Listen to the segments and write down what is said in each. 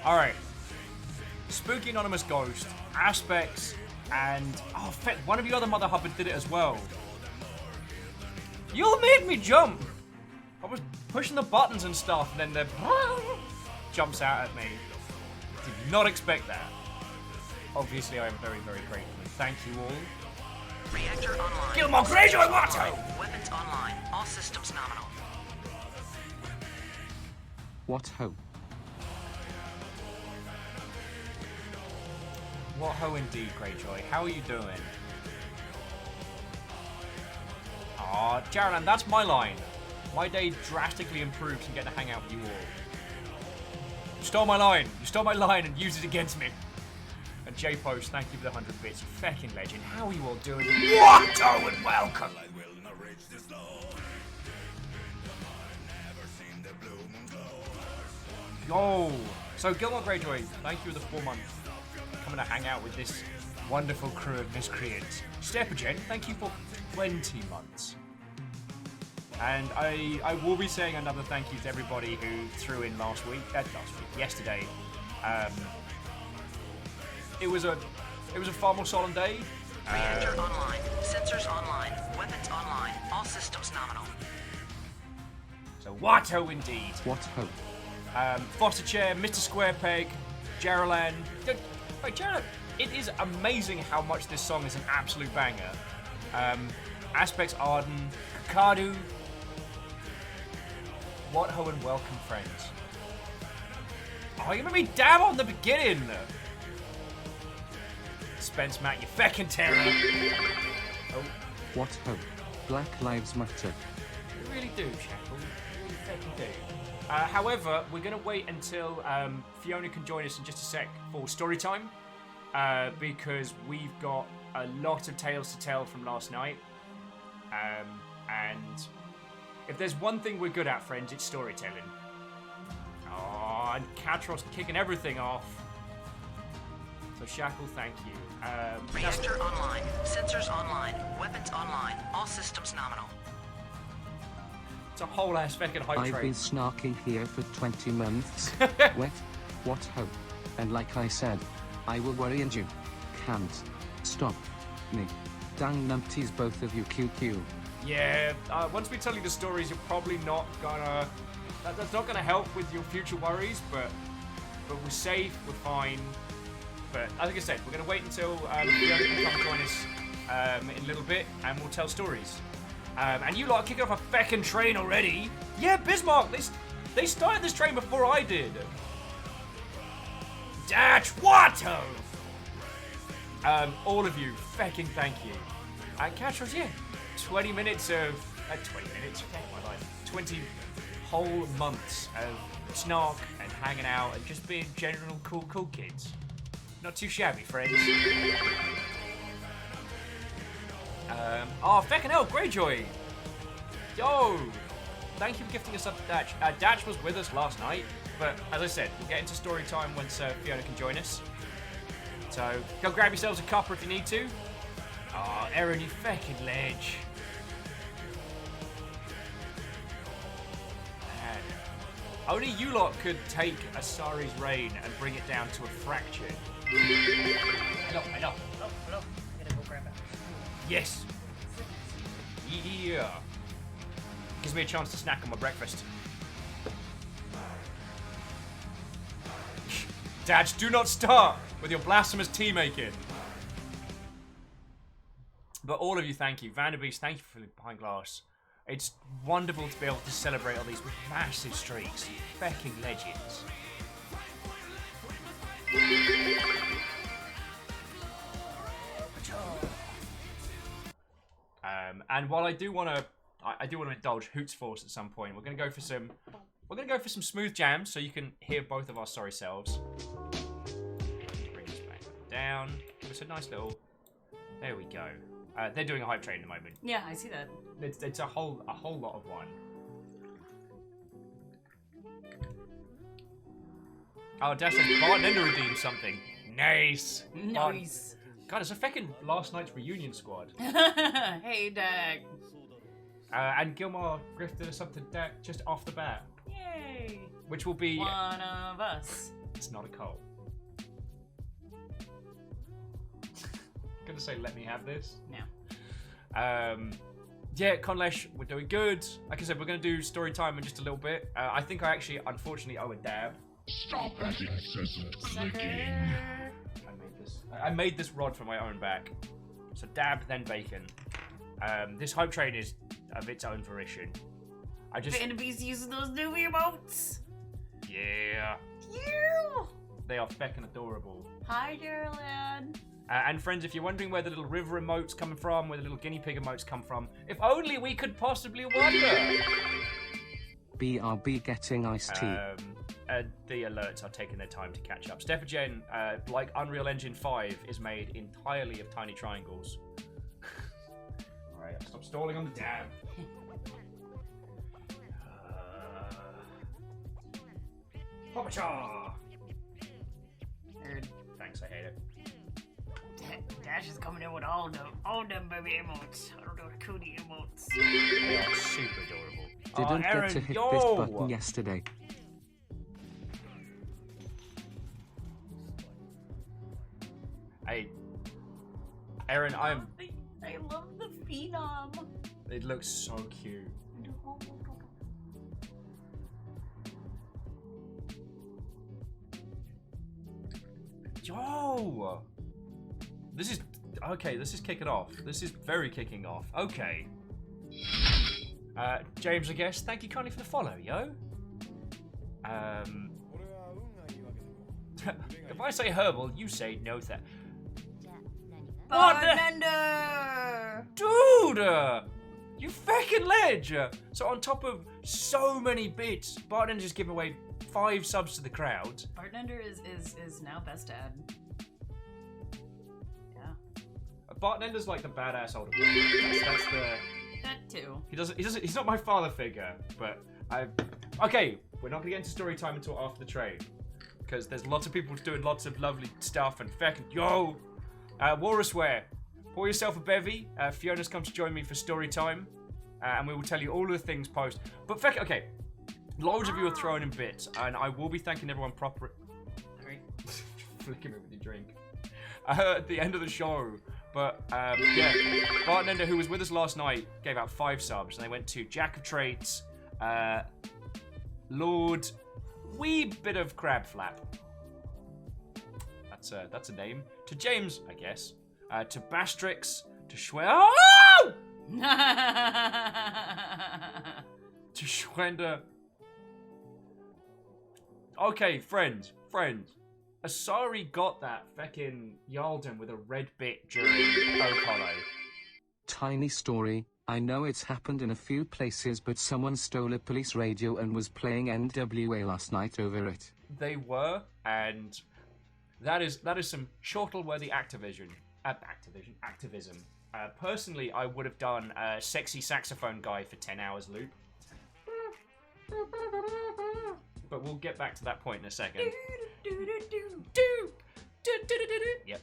Alright. Spooky Anonymous Ghost, Aspects, and... Oh, one of you other Mother Hubbard did it as well. You made me jump! I was pushing the buttons and stuff, and then the... jumps out at me. Did not expect that. Obviously, I am very, very grateful. Thank you all. Reactor online. Gilmore Greyjoy Watto! Weapons online. All systems nominal. What ho? What ho indeed, Greyjoy. How are you doing? Aw, Jaralan, that's my line. My day drastically improves and getting to hang out with you all. You stole my line. You stole my line and used it against me. And J-Post, thank you for the 100 bits. You feckin' legend. How are you all doing? What? Oh, and welcome. Yo. So, Gilmore Greyjoy, thank you for the 4 months. Coming to hang out with this wonderful crew of miscreants. Stepagen, thank you for 20 months. And I will be saying another thank you to everybody who threw in yesterday. It was a far more solemn day. Reactor online. Sensors online. Weapons online. All systems nominal. So Watto indeed. What ho? Foster Chair, Mr. Square Peg, Jaralan. Wait, Jaralan, it is amazing how much this song is an absolute banger. Aspects Arden, Kakadu. What ho and welcome, friends. Oh, you made me dab on the beginning. Spence Matt, you feckin' terror. Oh. What ho? Black Lives Matter. You really do, Shackle. You really feckin' do. However, we're going to wait until Fiona can join us in just a sec for story time. Because we've got a lot of tales to tell from last night. And if there's one thing we're good at, friends, it's storytelling. Oh, and Katros kicking everything off. So Shackle, thank you. Reactor online. Sensors online. Weapons online. All systems nominal. It's a whole ass feckin' hype I've train. been snarky here for 20 months. What ho? And like I said, I will worry and you can't stop me. Dang numpties, both of you QQ. Yeah, once we tell you the stories, you're probably not gonna... That's not gonna help with your future worries, but we're safe, we're fine. But like I said, we're gonna wait until Fiona can come join us in a little bit, and we'll tell stories. And you lot are kicking off a feckin' train already. Yeah, Bismarck, they started this train before I did. Datch Watto! All of you, feckin' thank you. And Katros, yeah, 20 minutes of... 20 minutes? Fuck my life. 20 whole months of snark and hanging out and just being general cool kids. Not too shabby, friends. Oh, feckin' hell, Greyjoy! Yo! Thank you for gifting us up to Datch. Datch was with us last night, but as I said, we'll get into story time once Fiona can join us. So, go grab yourselves a copper if you need to. Oh, Aaron, you feckin' ledge. Man. Only you lot could take Asari's reign and bring it down to a fraction. Hello. I'm gonna go grab it. Yes. Yeah. Gives me a chance to snack on my breakfast. Dad, do not start with your blasphemous tea making. But all of you, thank you. Vanderbeest, thank you for the behind glass. It's wonderful to be able to celebrate all these massive streaks. Fecking legends. And while I do want to indulge Hoots Force at some point, we're gonna go for some smooth jams so you can hear both of our sorry selves. Bring this back down. Give us a nice little. There we go. They're doing a hype train at the moment. Yeah, I see that. It's a whole lot of one. Oh, Dash says Bartender redeemed something. Nice. Nice. God, it's a feckin' last night's reunion squad. Hey, Dag. And Gilmore grifted us up to deck just off the bat, Yay! which will be. One of us. It's not a cult. Gonna say, let me have this. No. Yeah, Conlesh, we're doing good. Like I said, we're gonna do story time in just a little bit. I think I actually, unfortunately, owe a dab. Stop that incessant clicking. I made this rod from my own back. So dab, then bacon. This hype train is of its own volition. Vanderbeest using those new emotes. Yeah. You. They are feckin' adorable. Hi, Darlan. And friends, if you're wondering where the little river emotes coming from, where the little guinea pig emotes come from, if only we could possibly wonder. BRB getting iced tea. The alerts are taking their time to catch up. Stephagen, like Unreal Engine 5, is made entirely of tiny triangles. Alright, I'll stop stalling on the dab. Papa-cha! Nerd. Thanks, I hate it. Dash is coming in with all them baby emotes. I don't know the cootie emotes. They are super adorable. Didn't Aaron, get to hit yo! this button yesterday. Hey, Aaron, I love the phenom. It looks so cute. Yo! This is... Okay, this is kicking off. This is very kicking off. Okay. James, I guess, thank you kindly for the follow, yo. If I say herbal, you say no thank. Bartender! Dude! You feckin' ledge! So on top of so many bits, Bartender just giving away 5 subs to the crowd. Bartender is now best dad. Yeah. Bartender's like the badass older brother. That's the... That too. He's not my father figure, but okay, we're not gonna get into story time until after the trade. Because there's lots of people doing lots of lovely stuff and feckin' yo! Warrisware, pour yourself a bevy. Fiona's come to join me for story time. And we will tell you all of the things post. But feckin', okay. Loads of you are throwing in bits, and I will be thanking everyone proper. Sorry. Flicking me with your drink. At the end of the show. But, yeah. Bartender, who was with us last night, gave out 5 subs, and they went to Jack of Trades, Lord, wee bit of crab flap. That's a name. To James, I guess. To Bastrix, to Oh! To Schwender. Okay, friends. Asari got that feckin' Yalden with a red bit during Oak Hollow. Tiny story. I know it's happened in a few places, but someone stole a police radio and was playing NWA last night over it. They were, and that is some chortle-worthy activism. Personally, I would have done a sexy saxophone guy for 10 hours loop. But we'll get back to that point in a second. Yep.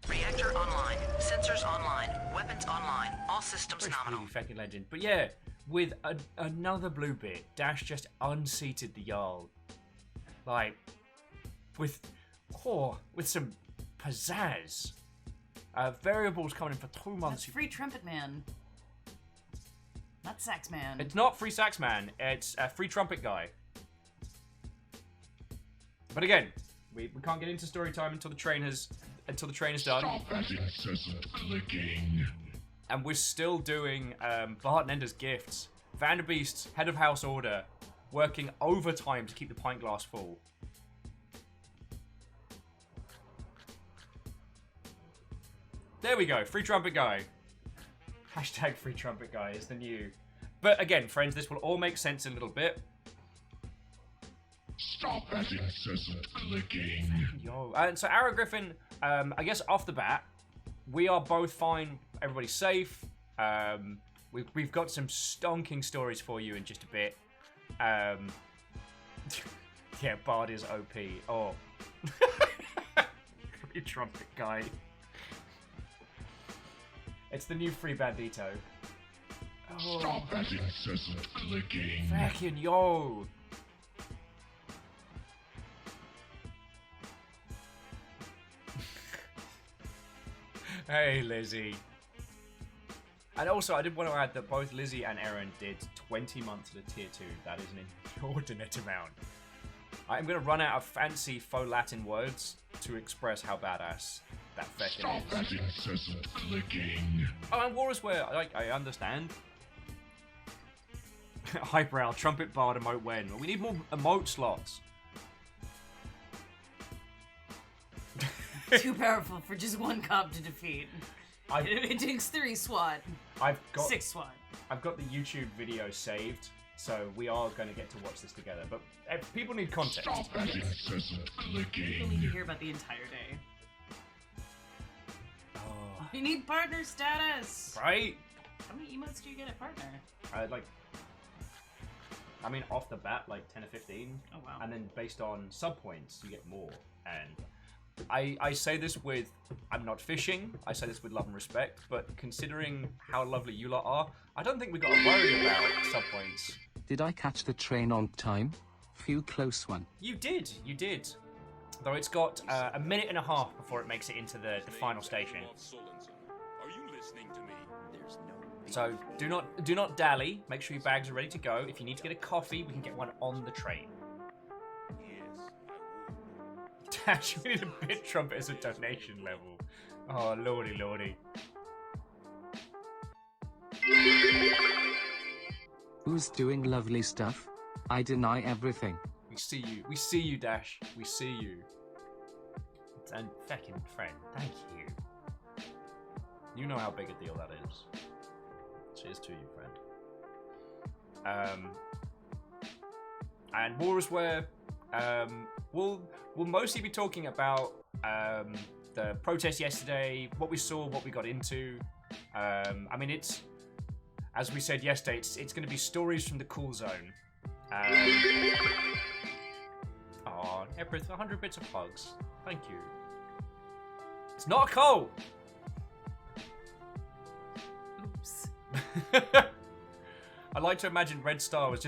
Reactor online. Sensors online. Weapons online. All systems nominal. Really fucking legend. But yeah, with another blue bit, Dash just unseated the Jarl. Like, with some pizzazz. Variables coming in for 2 months. That's Free Trumpet Man. Not Sax Man. It's not Free Sax Man. It's a Free Trumpet Guy. But again, we can't get into story time until the train is done. Stop that incessant clicking. And we're still doing Bartender's gifts. Vanderbeest, head of house order, working overtime to keep the pint glass full. There we go, Free Trumpet Guy. Hashtag Free Trumpet Guy is the new. But again, friends, this will all make sense in a little bit. Stop that incessant clicking. Yo, and so Arrow Griffin, I guess off the bat, we are both fine. Everybody's safe. We've got some stonking stories for you in just a bit. Yeah, Bard is OP. Oh, Free Trumpet Guy. It's the new Free Bandito. Stop that incessant clicking. Fucking yo. Hey, Lizzie. And also, I did want to add that both Lizzie and Aaron did 20 months at a tier 2. That is an inordinate amount. I'm going to run out of fancy faux Latin words to express how badass that feckin' Stop is. that incessant clicking. Oh, and Warrisware, I understand. Highbrow, Trumpet Bard, emote when. We need more emote slots. Too powerful for just one cop to defeat. It takes 3 SWAT. I've got 6 SWAT. I've got the YouTube video saved, so we are going to get to watch this together. But people need context. Stop that incessant People need to clicking. hear about the entire day. Oh, We need partner status! right? How many emotes do you get at partner? I mean, off the bat, like 10 or 15. Oh, wow. And then based on sub points, you get more. And I say this with, I'm not fishing, I say this with love and respect, but considering how lovely you lot are, I don't think we've got to worry about sub points. Did I catch the train on time? Few close one. You did. Though it's got a minute and a half before it makes it into the final station. Are you listening to me? There's no So do not dally. Make sure your bags are ready to go. If you need to get a coffee, we can get one on the train. yes, I would. Dash, we need a bit trumpet as a donation level. Oh lordy lordy. Who's doing lovely stuff? I deny everything. We see you, Dash. We see you. And feckin' friend, thank you. You know how big a deal that is. Cheers to you, friend. And Warrisware, we'll mostly be talking about the protest yesterday, what we saw, what we got into. I mean, it's, as we said yesterday, it's going to be stories from the cool zone. Aw, Eprith, 100 bits of hugs. Thank you. It's not a coal! Oops. I like to imagine Red Star was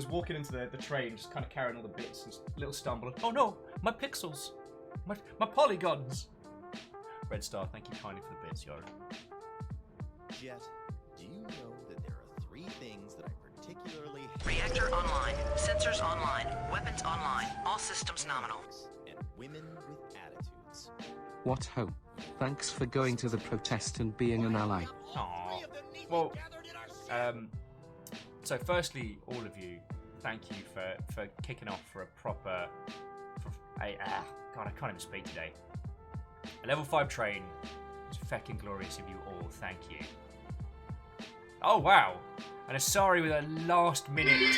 walking into the train, just kind of carrying all the bits, and little stumble. Oh no, my pixels, my polygons. Red Star, thank you kindly for the bits, yo. Jet, do you know that there are 3 things that I particularly hate? Reactor online. Sensors online. Weapons online. All systems nominal. And women with attitudes. What ho. Thanks for going to the protest and being an ally. Aww. Well, so firstly, all of you, thank you for kicking off for a proper, God, I can't even speak today. A level 5 train. It's feckin' glorious of you all, thank you. Oh wow, and Asari with a last minute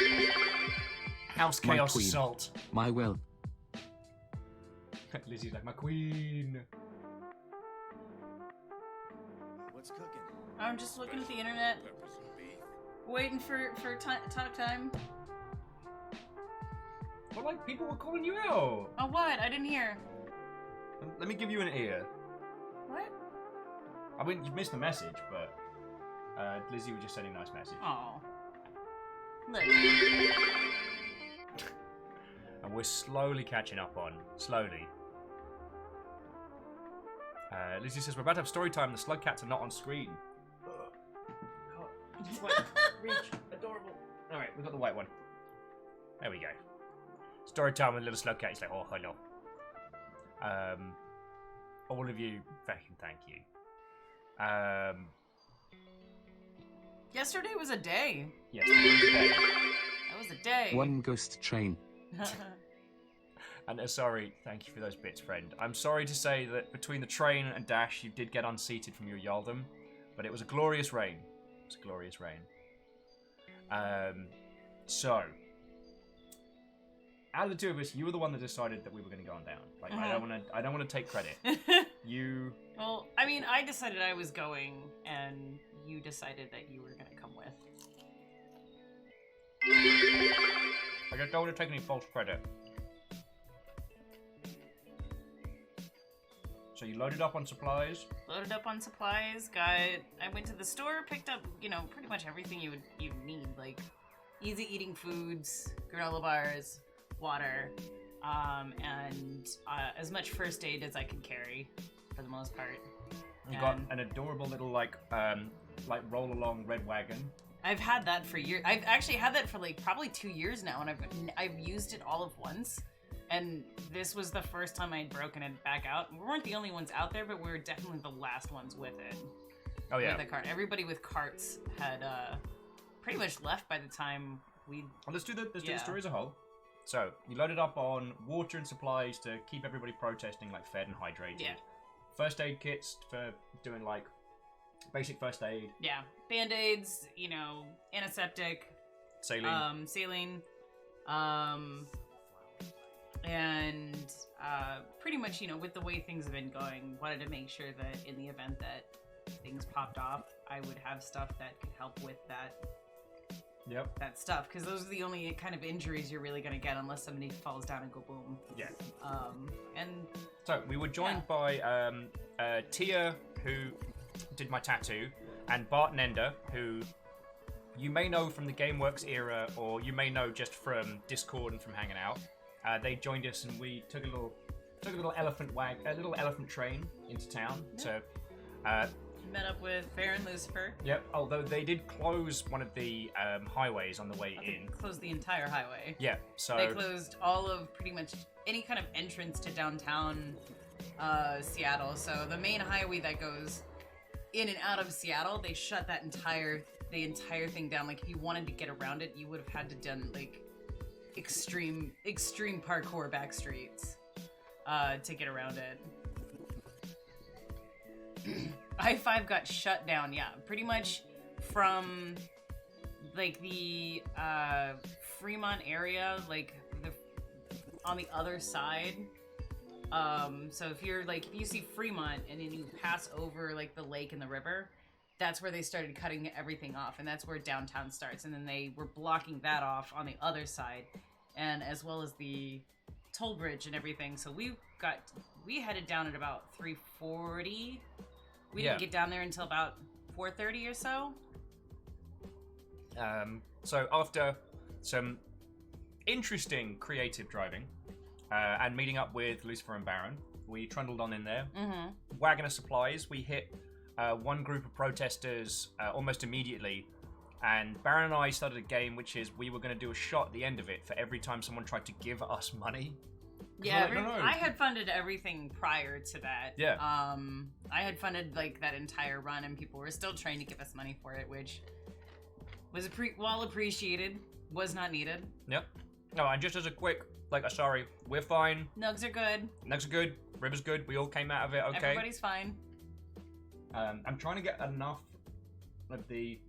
House My Chaos queen. assault. My will. Lizzie's like, my queen. What's cooking? I'm just looking at the internet, Peppers and beef. waiting for talk time. Well, like, people were calling you out. Oh, what? I didn't hear. Let me give you an ear. What? I mean, you've missed the message, but Lizzie was just sending a nice message. Oh. Look. And we're slowly catching up on. Slowly. Lizzie says, we're about to have story time. The slug cats are not on screen. Reach. Adorable. Alright, we've got the white one. There we go. Story time with little slug cat. He's like, oh, hello. All of you, fucking thank you. Yesterday was a day. Yes, today. That was a day. One ghost train. And sorry, thank you for those bits, friend. I'm sorry to say that between the train and Dash, you did get unseated from your Yaldum, but it was a glorious reign. It was a glorious reign. So, out of the two of us, you were the one that decided that we were going to go on down. Like, I don't want to take credit. You. Well, I mean, I decided I was going, and you decided that you were gonna come with. I don't want to take any false credit. So you loaded up on supplies. Loaded up on supplies. I went to the store, picked up, pretty much everything you need, like easy eating foods, granola bars, water, and as much first aid as I could carry, for the most part. You got an adorable little like roll along red wagon. I've had that for years. I've actually had that for like probably 2 years now, and I've used it all of once. And this was the first time I'd broken it back out. We weren't the only ones out there, but we were definitely the last ones with it. Oh yeah. With the cart. Everybody with carts had pretty much left by the time we. Well, let's do the story as a whole. So you loaded up on water and supplies to keep everybody protesting, like fed and hydrated. Yeah. First aid kits for doing like basic first aid. Yeah, band-aids, antiseptic, Saline. saline, and pretty much, with the way things have been going, wanted to make sure that in the event that things popped off, I would have stuff that could help with that. Yep. That stuff, because those are the only kind of injuries you're really gonna get unless somebody falls down and go boom. Yeah. And so we were joined by Tia, who did my tattoo, and Bart Nender, who you may know from the GameWorks era, or you may know just from Discord and from hanging out. They joined us, and we took a little elephant train into town. Yeah. So met up with Baron Lucifer. Yep. Although they did close one of the highways on the way in. Closed the entire highway. Yeah. So they closed all of pretty much any kind of entrance to downtown Seattle. So the main highway that goes in and out of Seattle, they shut the entire thing down. Like if you wanted to get around it, you would have had to done like extreme parkour back streets to get around it. I-5 got shut down, yeah, pretty much from like the Fremont area, like on the other side. So if you see Fremont and then you pass over like the lake and the river, that's where they started cutting everything off, and that's where downtown starts. And then they were blocking that off on the other side, and as well as the toll bridge and everything. So we headed down at about 3:40. We didn't get down there until about 4:30 or so. So after some interesting creative driving and meeting up with Lucifer and Baron, we trundled on in there. Mm-hmm. Wagon of supplies. We hit one group of protesters almost immediately, and Baron and I started a game which is we were going to do a shot at the end of it for every time someone tried to give us money. Yeah, like, no. I had funded everything prior to that. Yeah. I had funded like that entire run, and people were still trying to give us money for it, which was well appreciated. Was not needed. Yep. No, and just as a quick, sorry, we're fine. Nugs are good. Nugs are good. River's good. We all came out of it okay. Everybody's fine. I'm trying to get enough of the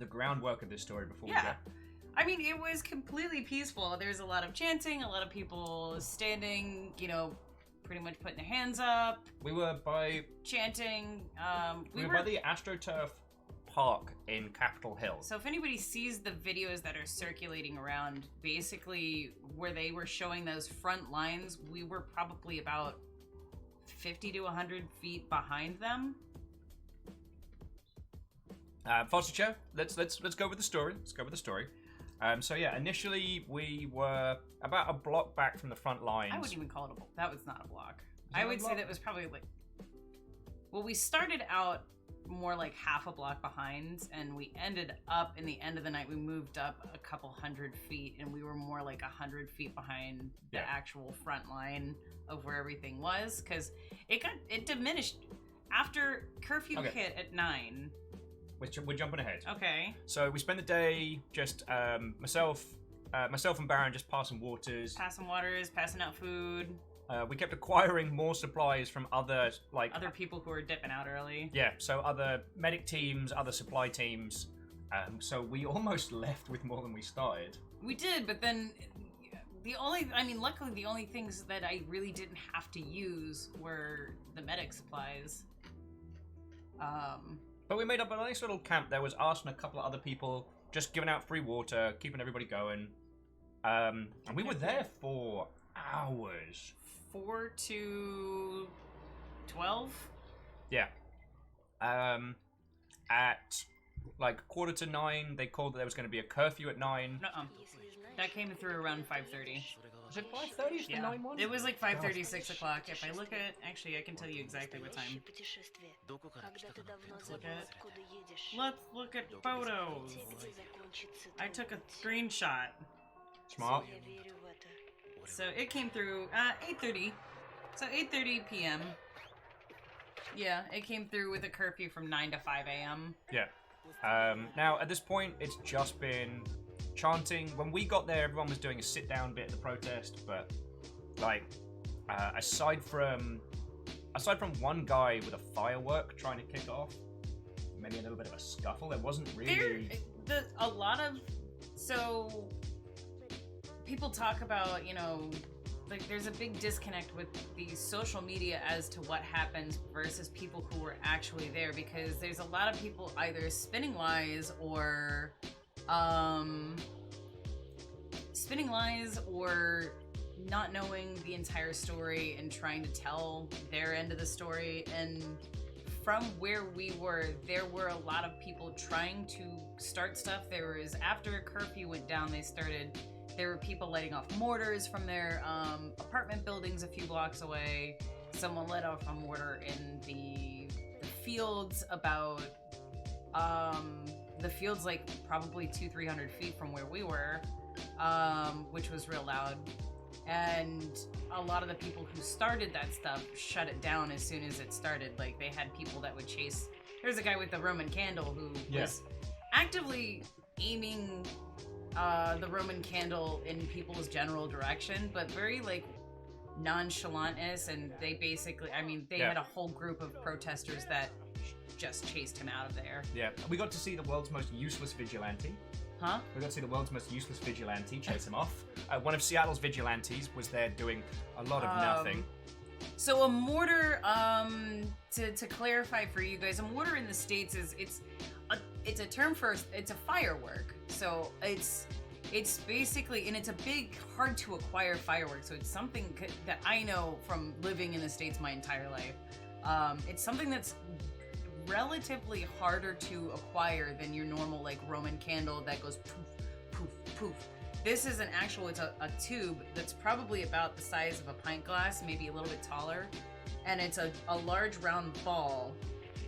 groundwork of this story before we Yeah. go. I mean, it was completely peaceful. There's a lot of chanting, a lot of people standing, pretty much putting their hands up, We were by chanting. we were by the AstroTurf Park in Capitol Hill. So if anybody sees the videos that are circulating around, basically where they were showing those front lines, we were probably about 50 to 100 feet behind them. Foster Chair, let's go with the story. Let's go with the story. So yeah, initially we were about a block back from the front lines. I wouldn't even call it a block. That was not a block. that I a would say block? that was probably like... Well, we started out more like half a block behind, and we ended up, in the end of the night, we moved up a couple 100 feet, and we were more like 100 feet behind the Yeah. actual front line of where everything was, because it diminished after curfew Okay. hit at 9. We're jumping ahead. Okay. So we spent the day just myself and Baron just passing waters. Passing waters, passing out food, We kept acquiring more supplies from other other people who were dipping out early. Yeah, so other medic teams, other supply teams. So we almost left with more than we started. We did, but then luckily the only things that I really didn't have to use were the medic supplies. But we made up a nice little camp. There was us and a couple of other people just giving out free water, keeping everybody going. And we were there for hours. 4 to 12? Yeah. At like 8:45, they called that there was going to be a curfew at 9. Nuh-uh. That came through around 5:30. Was it 5:30? The 9 one? It was like 5:30, 6 o'clock. If I look at, actually, I can tell you exactly what time. Let's look at photos. I took a screenshot. Smart. So it came through 8:30. So 8:30 p.m. Yeah, it came through with a curfew from 9 to 5 a.m. Yeah. Now, at this point, it's just been chanting. When we got there, everyone was doing a sit-down bit of the protest, but, like, aside from one guy with a firework trying to kick it off, maybe a little bit of a scuffle, there wasn't really... A lot of... So, people talk about, you know, like, there's a big disconnect with the social media as to what happens versus people who were actually there, because there's a lot of people either spinning lies or not knowing the entire story and trying to tell their end of the story. And from where we were, there were a lot of people trying to start stuff. There was, after curfew went down, there were people lighting off mortars from their apartment buildings a few blocks away. Someone let off a mortar in the fields about the fields like probably 200-300 feet from where we were, which was real loud. And a lot of the people who started that stuff shut it down as soon as it started. Like, they had people that would chase. There's a guy with the Roman candle who was actively aiming the Roman candle in people's general direction, but very like nonchalantness. And they basically, I mean, they had a whole group of protesters that just chased him out of there. Yeah, we got to see the world's most useless vigilante. Huh? We got to see the world's most useless vigilante chase him off. One of Seattle's vigilantes was there doing a lot of nothing. So a mortar, to clarify for you guys, a mortar in the States is it's a term for, it's a firework. So it's basically, and it's a big, hard to acquire firework. So it's something that I know from living in the States my entire life. It's something that's relatively harder to acquire than your normal like Roman candle that goes poof, poof, poof. This is an actual, it's a tube that's probably about the size of a pint glass, maybe a little bit taller. And it's a large round ball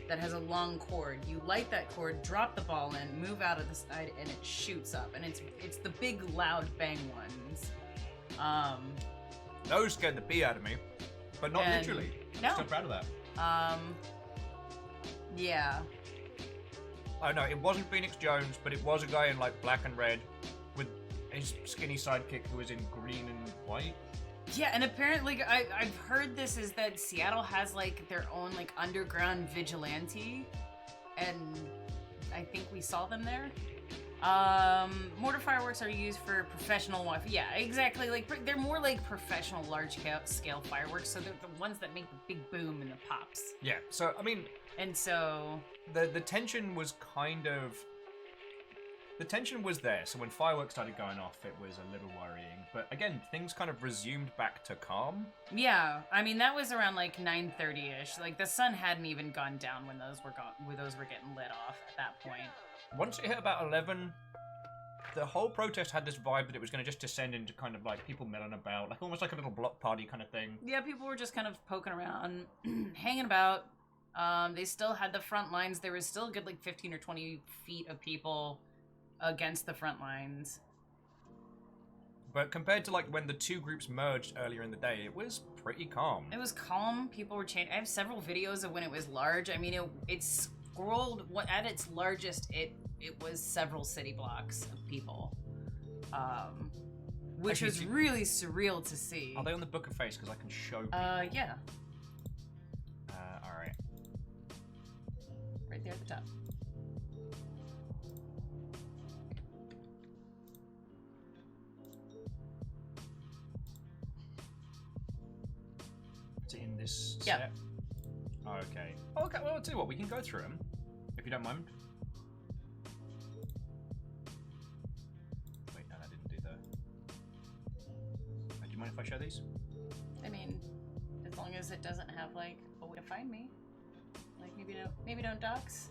that has a long cord. You light that cord, drop the ball in, move out of the side, and it shoots up. And it's the big loud bang ones. Those scared the pee out of me, but not literally. No. Still proud of that. Yeah. I know, it wasn't Phoenix Jones, but it was a guy in like black and red with his skinny sidekick who was in green and white. Yeah, and apparently I've heard this is that Seattle has like their own like underground vigilante, and I think we saw them there. Mortar fireworks are used for professional ones. Yeah, exactly. Like they're more like professional large scale fireworks, so they're the ones that make the big boom and the pops. Yeah, so I mean, and so the tension was kind of, the tension was there. So when fireworks started going off, it was a little worrying. But again, things kind of resumed back to calm. Yeah, I mean that was around like 9:30ish. Like the sun hadn't even gone down when those were getting lit off at that point. Once it hit about 11, the whole protest had this vibe that it was going to just descend into kind of like people milling about, like almost like a little block party kind of thing. Yeah, people were just kind of poking around, hanging about. They still had the front lines. There was still a good like 15 or 20 feet of people against the front lines. But compared to like when the two groups merged earlier in the day, it was pretty calm. It was calm. People were chanting. I have several videos of when it was large. I mean, it scrolled at its largest. It was several city blocks of people, which was really surreal to see. Are they on the Book of Face? Because I can show people. Yeah. All right. Right there at the top. It's in this Yeah. set? Okay. Okay, well, I'll tell you what, we can go through them, if you don't mind. Wait, no, that didn't do that. Do you mind if I show these? I mean, as long as it doesn't have, like, a way to find me. Like maybe don't dox.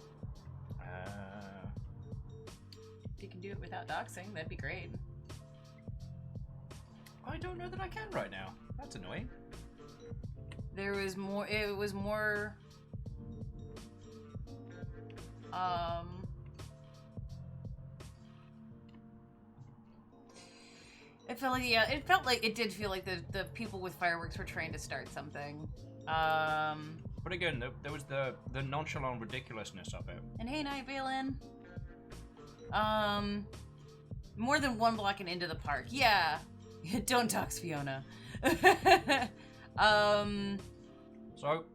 If you can do it without doxing, that'd be great. I don't know that I can right now. That's annoying. There was more. It was more. It felt like it did feel like the people with fireworks were trying to start something. But again, there was the nonchalant ridiculousness of it. And hey, Night Valen. More than one block and into the park. Yeah. Don't dox Fiona. So,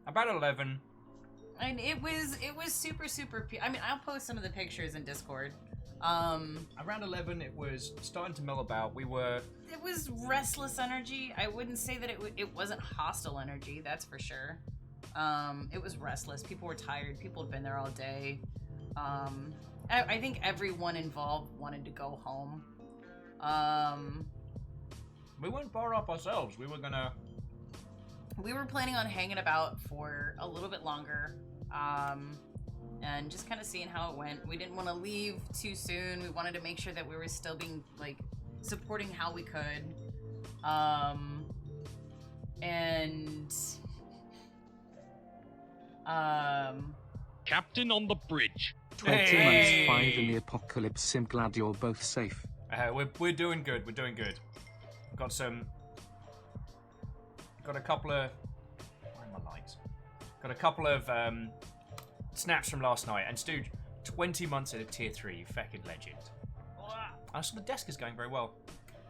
about 11. And it was super. I mean, I'll post some of the pictures in Discord. Around 11, it was starting to mill about. It was restless energy. I wouldn't say that it wasn't hostile energy. That's for sure. It was restless. People were tired. People had been there all day. I think everyone involved wanted to go home. We weren't far off ourselves. We were planning on hanging about for a little bit longer. And just kind of seeing how it went. We didn't want to leave too soon. We wanted to make sure that we were still being, like, supporting how we could. Captain on the bridge. 20 months 5 in the apocalypse. I'm glad you're both safe. We're doing good. We're doing good. Got a couple of... Where are my lights? Got a couple of snaps from last night. And Stu, 20 months at a tier 3. You fucking legend. So the desk is going very well.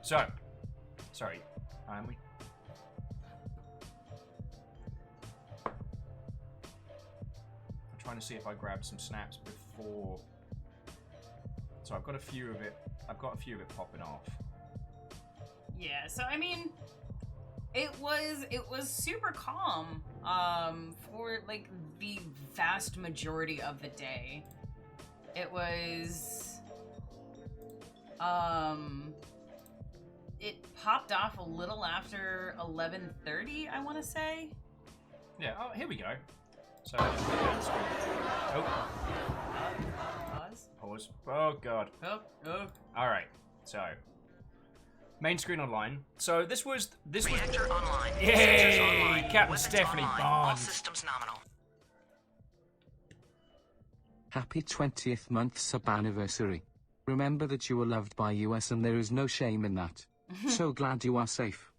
So, sorry. I'm trying to see if I grab some snaps before. So I've got a few of it. Popping off. Yeah. So I mean, it was super calm. For like the vast majority of the day, it was. It popped off a little after 11:30, I want to say. Yeah. Oh, here we go. So. Oh. Pause. Oh god. Oh. All right. So. Main screen online. So this was. Reactor online. Yay! Sensors online. Captain Weapons Stephanie online. All Bond. systems nominal. Happy 20th month sub anniversary. Remember that you were loved by us and there is no shame in that. So glad you are safe.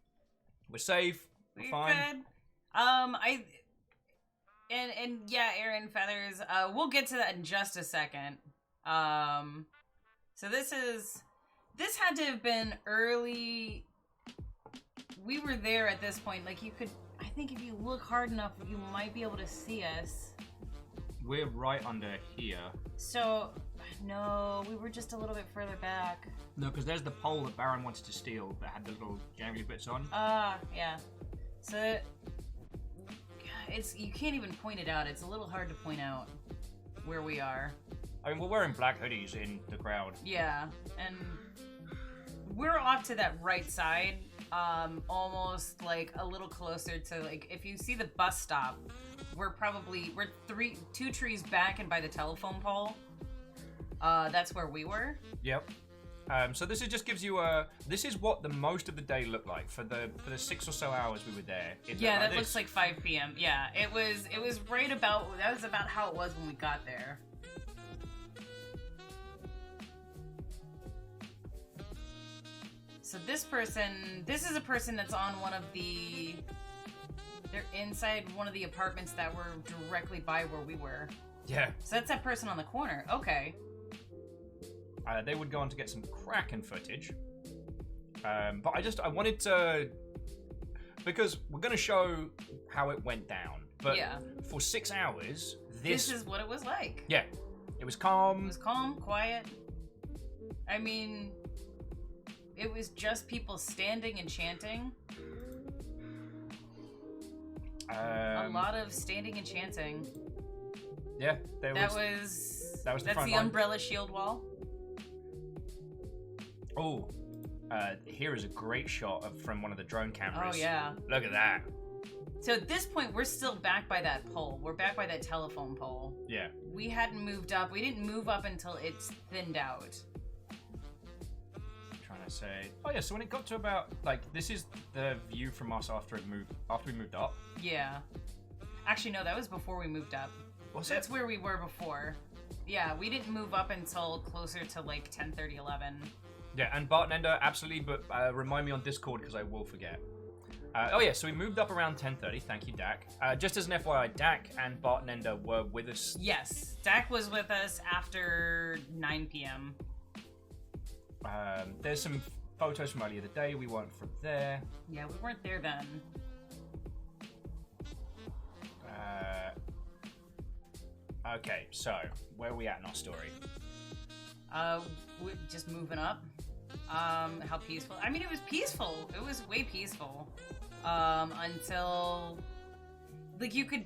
We're safe. We're fine. Good. And yeah, Aaron Feathers. We'll get to that in just a second. So this had to have been early. We were there at this point. Like you could, I think if you look hard enough, you might be able to see us. We're right under here. So, no, we were just a little bit further back. No, because there's the pole that Baron wanted to steal that had the little jangly bits on. Yeah. So, you can't even point it out. It's a little hard to point out where we are. I mean, we're wearing black hoodies in the crowd. Yeah, and we're off to that right side, almost like a little closer to, like, if you see the bus stop, we're 2 trees back and by the telephone pole. That's where we were. Yep. So this just gives you this is what the most of the day looked like for the 6 or so hours we were there. That looks like 5 p.m. Yeah, it was right about, that was about how it was when we got there. So this is a person that's on they're inside one of the apartments that were directly by where we were. Yeah. So that's that person on the corner. Okay. They would go on to get some Kraken footage. But I wanted to, because we're going to show how it went down. But yeah. For 6 hours, this is what it was like. Yeah. It was calm. It was calm, quiet. I mean, it was just people standing and chanting. A lot of standing and chanting. Yeah, that's the umbrella shield wall. Oh, here is a great shot from one of the drone cameras. Oh yeah. Look at that. So at this point, we're still back by that pole. We're back by that telephone pole. Yeah. We hadn't moved up. We didn't move up until it's thinned out. Trying to say. Oh yeah. So when it got to about like this is the view from us after we moved up. Yeah. Actually, no, that was before we moved up. That's where we were before. Yeah, we didn't move up until closer to like 10:30, 11. Yeah, and Bart and Ender, absolutely, but remind me on Discord because I will forget. Oh yeah, so we moved up around 10:30. Thank you, Dak. Just as an FYI, Dak and Bart and Ender were with us. Yes, Dak was with us after 9 p.m. There's some photos from earlier the day. We weren't from there. Yeah, we weren't there then. Okay, so where are we at in our story? We're just moving up. How peaceful? I mean, it was peaceful. It was way peaceful. Until like you could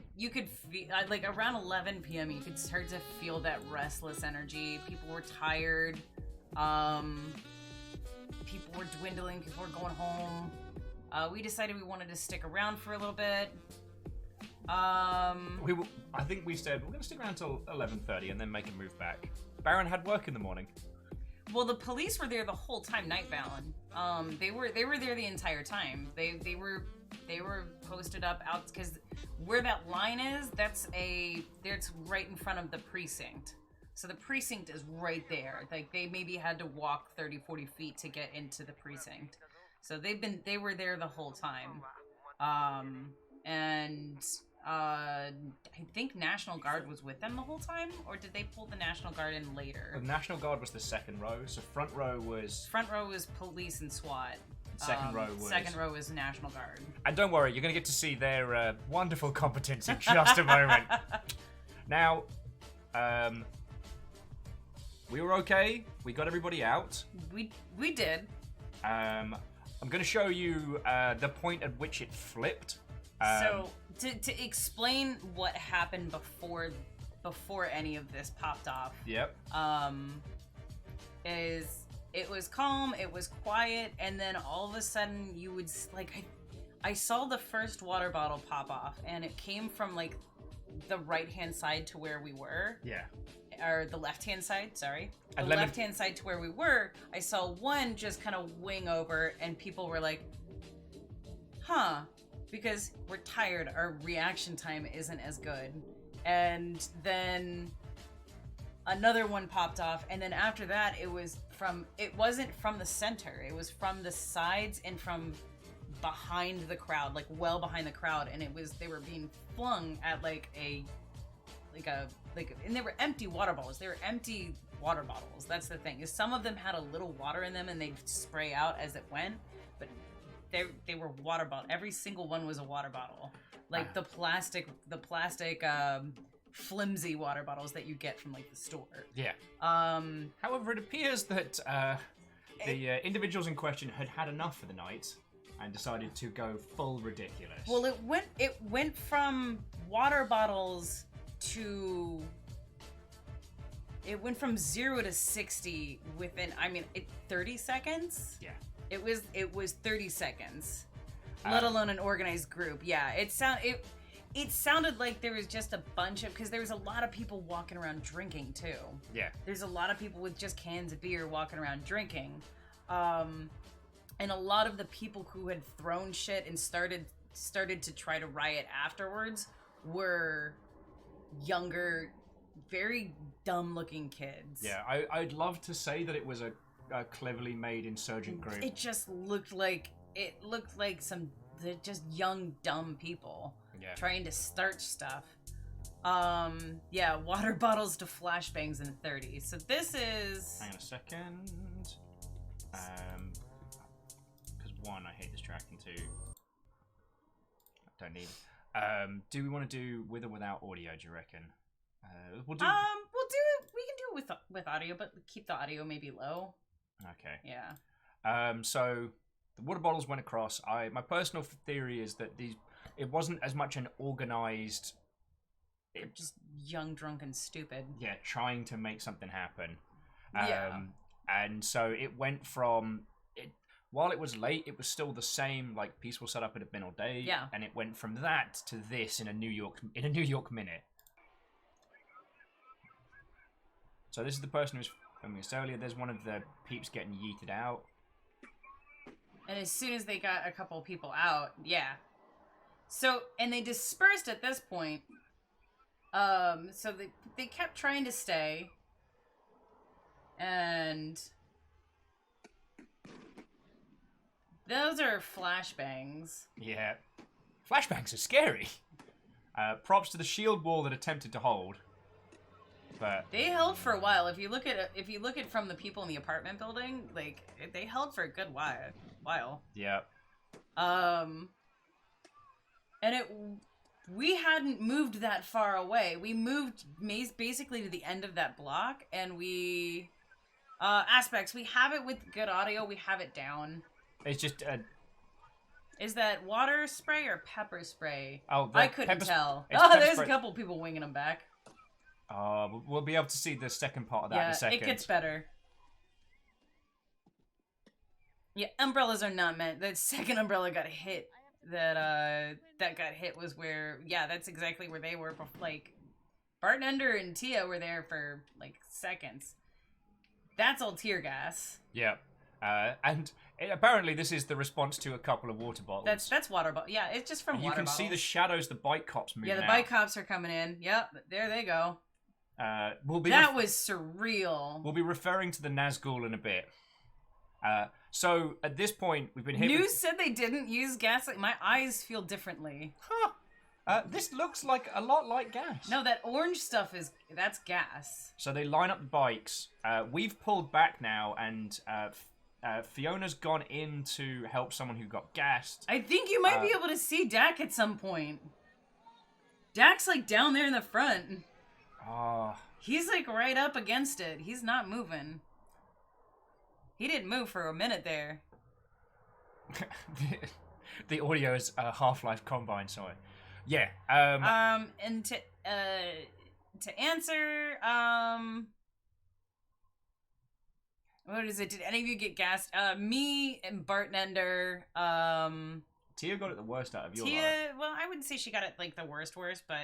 feel like around 11 p.m. you could start to feel that restless energy. People were tired. People were dwindling. People were going home. We decided we wanted to stick around for a little bit. I think we said we're going to stick around till 11:30 and then make a move back. Baron had work in the morning. Well, the police were there the whole time, Nightbound. They were there the entire time. They were posted up out because where that line is, that's right in front of the precinct. So the precinct is right there. Like they maybe had to walk 30, 40 feet to get into the precinct. So they were there the whole time. I think National Guard was with them the whole time, or did they pull the National Guard in later? The National Guard was the second row, so front row was police and SWAT. Second row was National Guard. And don't worry, you're going to get to see their wonderful competence in just a moment. Now, we were okay. We got everybody out. We did. I'm going to show you the point at which it flipped. So to explain what happened before any of this popped off. Yep. Is it was calm, it was quiet, and then all of a sudden you would like I saw the first water bottle pop off, and it came from like the right-hand side to where we were. Yeah. Or the left-hand side, sorry. And the left-hand side to where we were, I saw one just kind of wing over, and people were like, huh, because we're tired, our reaction time isn't as good. And then another one popped off, and then after that, it wasn't from the center, it was from the sides and from behind the crowd, like well behind the crowd, and they were being flung at and they were empty water bottles. They were empty water bottles. That's the thing. Is some of them had a little water in them and they'd spray out as it went, but they were water bottle. Every single one was a water bottle. Like the plastic flimsy water bottles that you get from like the store. Yeah. However, it appears that the individuals in question had enough for the night and decided to go full ridiculous. Well, it went from water bottles to 0 to 60 within 30 seconds. Yeah. It was 30 seconds. Let alone an organized group. Yeah, it sounded like there was just a bunch of, because there was a lot of people walking around drinking too. Yeah. There's a lot of people with just cans of beer walking around drinking. And a lot of the people who had thrown shit and started to try to riot afterwards were younger, very dumb-looking kids. Yeah, I'd love to say that it was a cleverly made insurgent group. It just looked like some just young, dumb people trying to start stuff. Yeah, water bottles to flashbangs in 30. So this is... Hang on a second. Because one, I hate distracting. Two, I don't need it. Do we want to do with or without audio, do you reckon? We'll do it. We can do it with audio, but keep the audio maybe low. Okay. Yeah. So the water bottles went across. My personal theory is that it wasn't as much an organized. They're just young, drunk, and stupid. Yeah, trying to make something happen. Yeah. And so it went from while it was late, it was still the same like peaceful setup it had been all day. Yeah. And it went from that to this in a New York minute. So this is the person who was filming this earlier. There's one of the peeps getting yeeted out. And as soon as they got a couple people out, yeah. So, and they dispersed at this point. So they kept trying to stay. And those are flashbangs. Yeah. Flashbangs are scary. Props to the shield wall that attempted to hold. But They held for a while. If you look at from the people in the apartment building, like they held for a good while. yeah. And we hadn't moved that far away. We moved basically to the end of that block, and we aspects. We have it with good audio. We have it down. It's just Is that water spray or pepper spray? Oh, the I couldn't pepper sp- tell. it's Oh, pepper there's spray. a couple people winging them back. we'll be able to see the second part of that in a second. It gets better. Yeah, umbrellas are not meant. The second umbrella got hit. That got hit was where, yeah, that's exactly where they were. Like, Bartender and Tia were there for like seconds. That's all tear gas. Yeah. And apparently this is the response to a couple of water bottles. That's water bottle. Yeah, it's just from And you water can see the bottles. shadows, the bike cops moving Yeah, the out. bike cops are coming in. Yep, there they go. We'll be That was surreal. we'll be referring to the Nazgul in a bit. So at this point, we've been hit News with... said they didn't use gas. My eyes feel differently. This looks like a lot like gas. No, that orange stuff that's gas. So they line up the bikes. We've pulled back now, and Fiona's gone in to help someone who got gassed. I think you might be able to see Dak at some point. Dak's like down there in the front. Ah, He's like right up against it. He's not moving. He didn't move for a minute there. the audio is Half-Life Combine. Sorry. Yeah. And to answer, what is it? Did any of you get gassed? Me and Bartender, Tia got it the worst out of your life. Tia, well, I wouldn't say she got it like the worst, but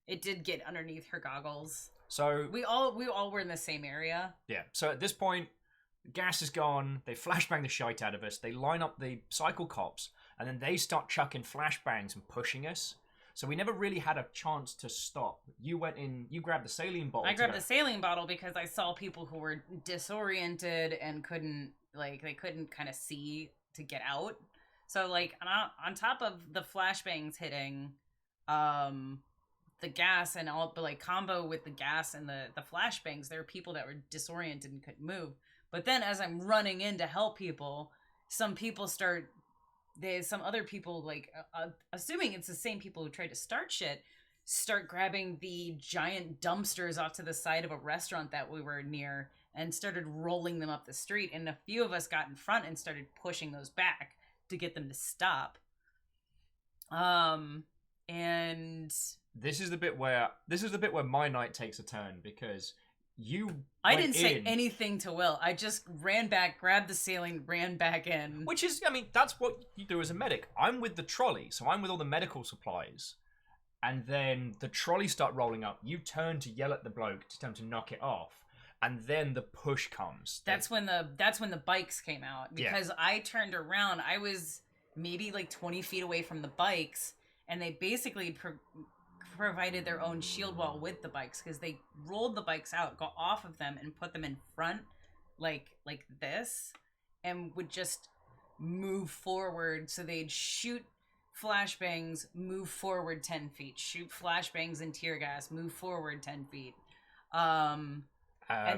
it did get underneath her goggles. So We all were in the same area. yeah. So at this point, gas is gone. They flashbang the shite out of us. They line up the cycle cops, and then they start chucking flashbangs and pushing us. So we never really had a chance to stop. You went in. You grabbed the saline bottle. I grabbed to the saline bottle because I saw people who were disoriented and couldn't kind of see to get out. So like on top of the flashbangs hitting, the gas and all, but like combo with the gas and the flashbangs, there were people that were disoriented and couldn't move. But then as I'm running in to help people, some other people, like, assuming it's the same people who tried to start grabbing the giant dumpsters off to the side of a restaurant that we were near and started rolling them up the street. And a few of us got in front and started pushing those back to get them to stop. And This is the bit where my night takes a turn, because I went didn't say in, anything to Will. I just ran back, grabbed the saline, ran back in. which is, I mean, that's what you do as a medic. I'm with the trolley, so I'm with all the medical supplies, and then the trolleys start rolling up. You turn to yell at the bloke to tell him to knock it off, and then the push comes. That's when the bikes came out, because I turned around. I was maybe like 20 feet away from the bikes, and they basically provided their own shield wall with the bikes, because they rolled the bikes out, got off of them, and put them in front like this, and would just move forward. So they'd shoot flashbangs, move forward 10 feet, shoot flashbangs and tear gas, move forward 10 feet. And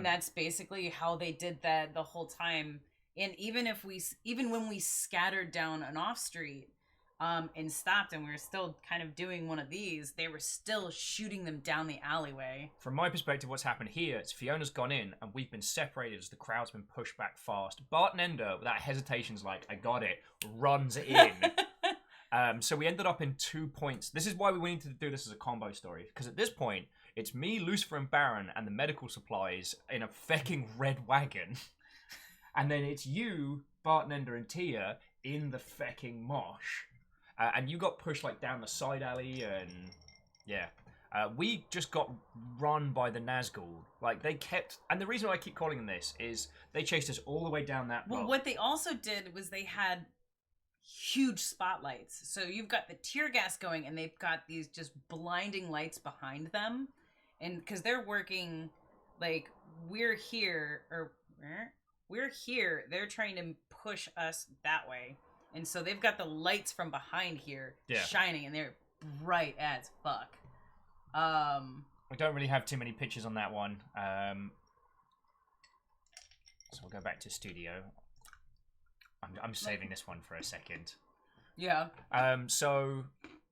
that's basically how they did that the whole time. And even when we scattered down an off street, and stopped, and we were still kind of doing one of these, they were still shooting them down the alleyway. From my perspective, what's happened here is Fiona's gone in, and we've been separated as the crowd's been pushed back fast. Bartender, without hesitation's like, I got it, runs in. So we ended up in 2 points. This is why we needed to do this as a combo story, because at this point, it's me, Lucifer, and Baron, and the medical supplies in a fecking red wagon. and then it's you, Bartender, and Tia in the fecking mosh, and you got pushed like down the side alley, and yeah. We just got run by the Nazgul. Like, they kept... And the reason why I keep calling them this is they chased us all the way down that... Well, what they also did was they had huge spotlights. So you've got the tear gas going, and they've got these just blinding lights behind them. And because they're working, like, we're here, they're trying to push us that way. And so they've got the lights from behind here shining, and they're bright as fuck. We don't really have too many pictures on that one. So we'll go back to studio. I'm saving this one for a second. Yeah. So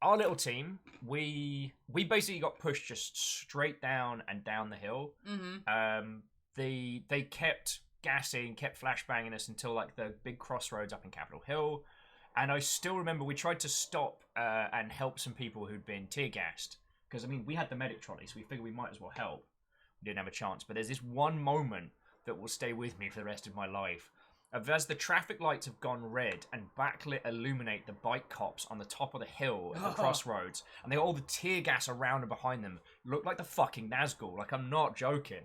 our little team, we basically got pushed just straight down and down the hill. Mm-hmm. They kept gassing, kept flashbanging us until like the big crossroads up in Capitol Hill. And I still remember we tried to stop and help some people who'd been tear gassed. Because, I mean, we had the medic trolley, so we figured we might as well help. We didn't have a chance. But there's this one moment that will stay with me for the rest of my life. As the traffic lights have gone red and backlit illuminate the bike cops on the top of the hill at the crossroads, and they got all the tear gas around and behind them, look like the fucking Nazgul. Like, I'm not joking.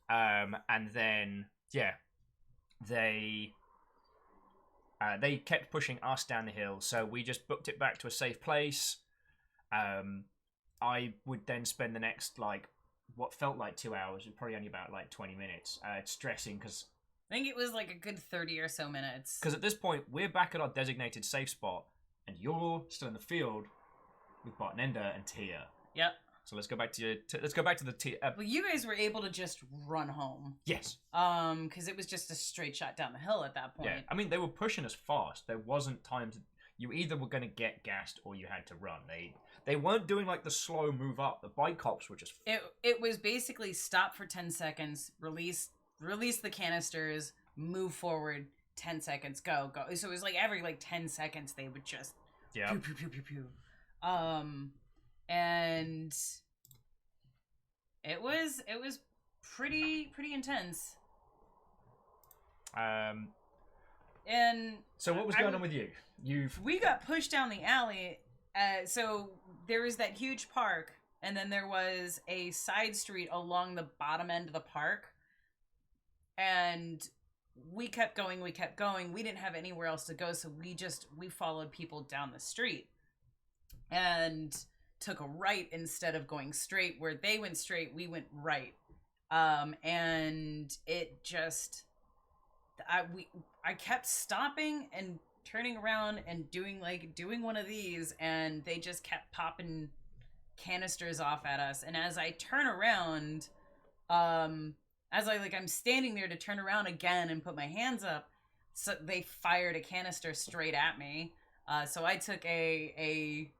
And then, yeah, they kept pushing us down the hill, so we just booked it back to a safe place. I would then spend the next, like, what felt like 2 hours, probably only about, like, 20 minutes, stressing, because... I think it was, like, a good 30 or so minutes. Because at this point, we're back at our designated safe spot, and you're still in the field with Bartender and Tia. Yep. So let's go back to the Tia... Well, you guys were able to just run home. Yes. Because it was just a straight shot down the hill at that point. Yeah, I mean, they were pushing us fast. There wasn't time to... You either were going to get gassed or you had to run. They weren't doing, like, the slow move up. The bike cops were just... It was basically stop for 10 seconds, release the canisters, move forward, 10 seconds, go. So it was, like, every, like, 10 seconds they would just... Yeah. Pew, pew, pew, pew, pew. And... It was pretty intense. And... So what was going on with you? We got pushed down the alley... so there was that huge park, and then there was a side street along the bottom end of the park, and we kept going. We didn't have anywhere else to go, so we followed people down the street and took a right instead of going straight. Where they went straight, we went right. And it just... I kept stopping and turning around and doing one of these, and they just kept popping canisters off at us. And as I turn around, I'm standing there to turn around again and put my hands up, so they fired a canister straight at me. So I took a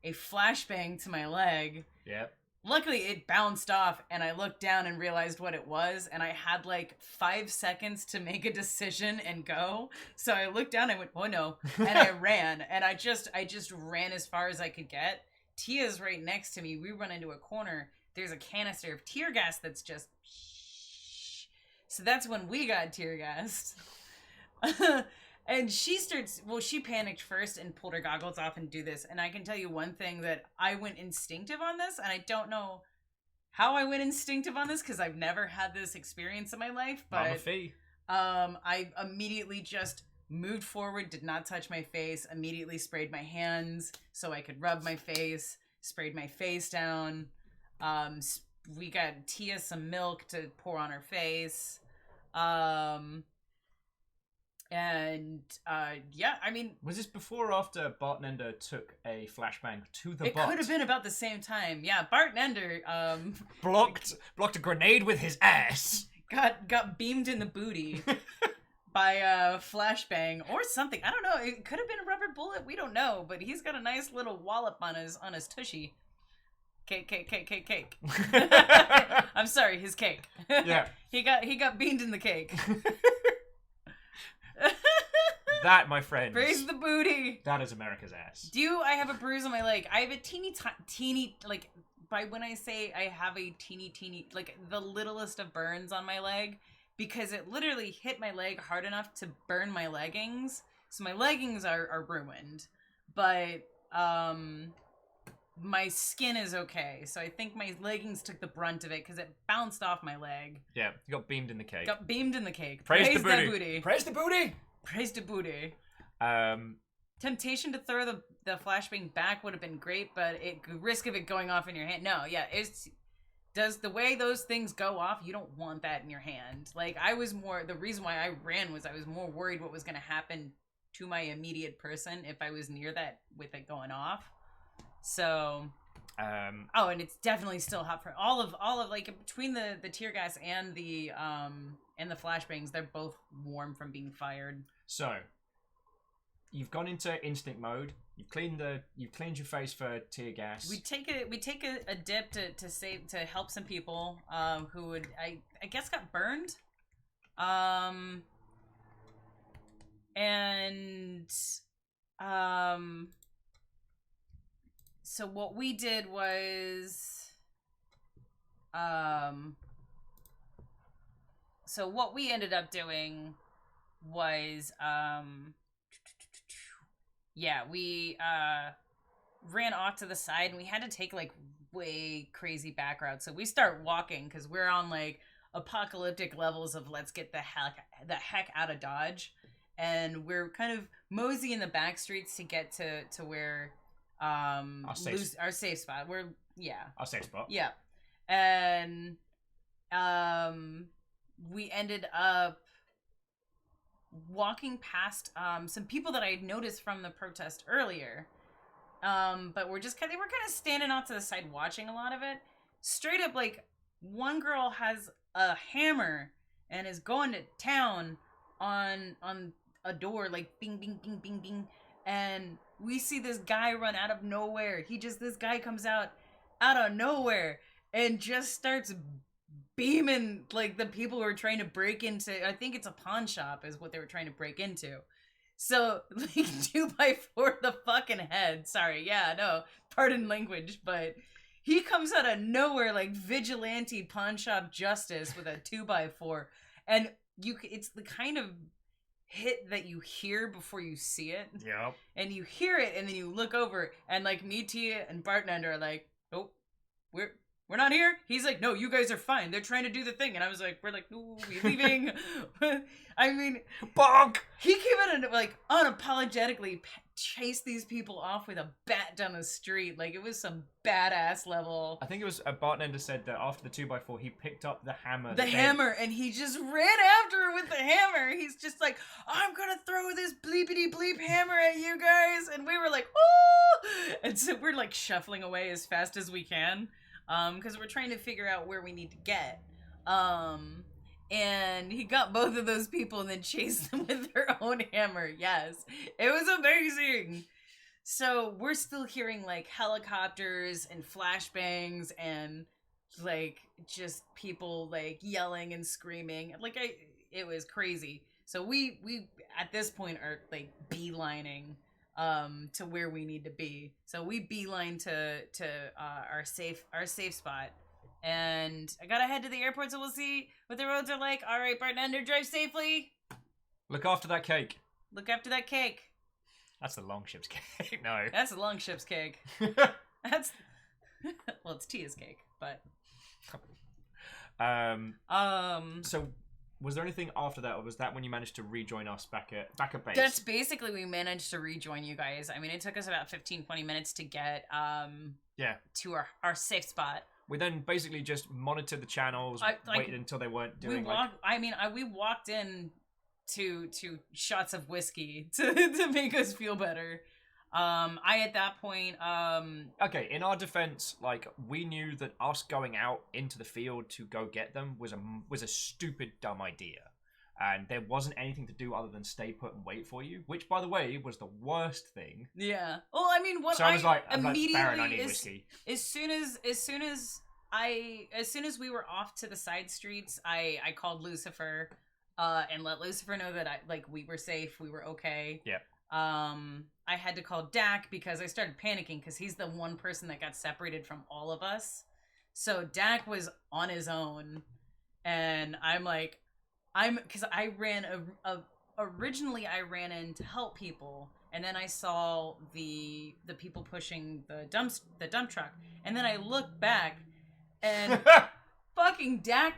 flashbang to my leg. Yep. Luckily, it bounced off, and I looked down and realized what it was, and I had, like, 5 seconds to make a decision and go. So I looked down, and I went, oh, no, and I ran, and I just ran as far as I could get. Tia's right next to me. We run into a corner. There's a canister of tear gas that's just... So that's when we got tear gassed. And she panicked first and pulled her goggles off and do this. And I can tell you one thing, that I went instinctive on this, and I don't know how I went instinctive on this because I've never had this experience in my life. But I immediately just moved forward, did not touch my face, immediately sprayed my hands so I could rub my face, sprayed my face down. We got Tia some milk to pour on her face. And, yeah, I mean... Was this before or after Bartender took a flashbang to the butt? It could have been about the same time. Yeah, Bartender, blocked a grenade with his ass. Got beamed in the booty by a flashbang or something. I don't know. It could have been a rubber bullet. We don't know. But he's got a nice little wallop on his tushy. Cake. I'm sorry, his cake. Yeah. He got beamed in the cake. That, my friends. Praise the booty. That is America's ass. I have a bruise on my leg. I have a teeny, like, by when I say I have a teeny, like, the littlest of burns on my leg, because it literally hit my leg hard enough to burn my leggings. So my leggings are ruined, but my skin is okay. So I think my leggings took the brunt of it because it bounced off my leg. Yeah, you got beamed in the cake. Got beamed in the cake. Praise the that booty. booty. Praise the booty. Praise the booty. Temptation To throw the flashbang back would have been great, but risk of it going off in your hand. No, yeah, does the way those things go off, you don't want that in your hand. Like, the reason why I ran was I was more worried what was going to happen to my immediate person if I was near that with it going off. So, and it's definitely still hot for all of like between the tear gas and the flashbangs, they're both warm from being fired. So, you've gone into instinct mode. You've cleaned your face for tear gas. We take a dip to help some people who would I guess got burned. So what we did was so what we ended up doing was we ran off to the side and we had to take like way crazy back routes. So we start walking because we're on like apocalyptic levels of let's get the heck out of Dodge, and we're kind of mosey in the back streets to get to where our safe spot. Our safe spot. Yeah, and we ended up walking past some people that I had noticed from the protest earlier, but they were kind of standing off to the side watching a lot of it. Straight up, like, one girl has a hammer and is going to town on a door, like bing bing bing bing bing, and we see this guy run out of nowhere. This guy comes out of nowhere and just starts beaming like the people who are trying to break into, I think it's a pawn shop is what they were trying to break into. So like 2x4 the fucking head. Sorry, yeah, no, pardon language, but he comes out of nowhere like vigilante pawn shop justice with a 2x4, and it's the kind of hit that you hear before you see it. Yep. And you hear it and then you look over and like me, Tia, and Bartender are like, oh, we're not here. He's like, no, you guys are fine. They're trying to do the thing. And I was like, we're like, no, we're leaving. I mean, bonk. He came in and like unapologetically chased these people off with a bat down the street. Like it was some badass level. I think it was a bartender said that after the 2x4, he picked up the hammer. And he just ran after her with the hammer. He's just like, I'm gonna throw this bleepity bleep hammer at you guys. And we were like, oh! And so we're like shuffling away as fast as we can. Because we're trying to figure out where we need to get. And he got both of those people and then chased them with their own hammer. Yes, it was amazing. So we're still hearing like helicopters and flashbangs and like just people like yelling and screaming. It was crazy. So we at this point are like beelining to where we need to be. So we beeline to our safe spot, and I gotta head to the airport, so we'll see what the roads are like. All right, Bartender, drive safely. Look after that cake. Look after that cake. That's the Longship's cake. No, that's the Longship's cake. That's well, it's Tia's cake, but So. Was there anything after that, or was that when you managed to rejoin us back at base? That's basically we managed to rejoin you guys. I mean, it took us about 15-20 minutes to get to our safe spot. We then basically just monitored the channels, waited until they weren't doing. We walked in to shots of whiskey to make us feel better. At that point, okay, in our defense, like, we knew that us going out into the field to go get them was a stupid, dumb idea. And there wasn't anything to do other than stay put and wait for you, which, by the way, was the worst thing. Yeah. Well, I mean, so I was like, Baron, I need whiskey. As soon as we were off to the side streets, I called Lucifer, and let Lucifer know that we were safe, we were okay. Yeah. I had to call Dak because I started panicking because he's the one person that got separated from all of us. So Dak was on his own, and I'm like, because I ran originally I ran in to help people, and then I saw the people pushing the dump truck, and then I looked back, and fucking Dak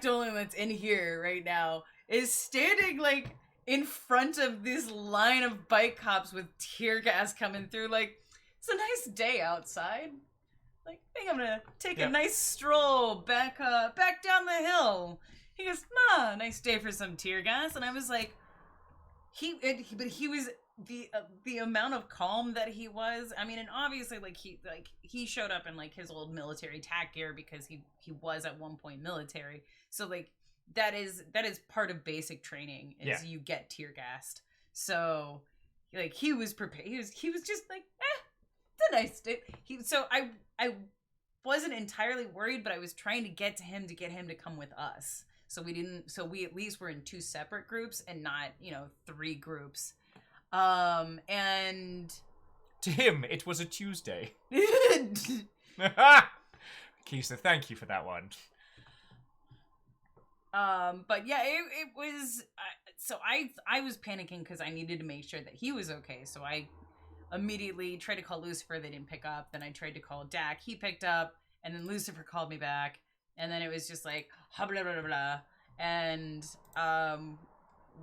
Dolan that's in here right now is standing like in front of this line of bike cops with tear gas coming through. Like, it's a nice day outside. Like, I think I'm gonna take a nice stroll back down the hill. He goes, "Ma, nice day for some tear gas." And I was like, but he was the amount of calm that he was. I mean, and obviously, he showed up in like his old military tack gear because he was at one point military. So like that is part of basic training is you get tear gassed. So like he was prepared. He was just like, it's a nice day. I wasn't entirely worried, but I was trying to get him to come with us. So we at least were in 2 separate groups and not, 3 groups. And to him, it was a Tuesday. Keisa, thank you for that one. But yeah, it was, so I was panicking because I needed to make sure that he was okay. So I immediately tried to call Lucifer. They didn't pick up. Then I tried to call Dak. He picked up, and then Lucifer called me back. And then it was just like, blah, blah, blah, blah. And,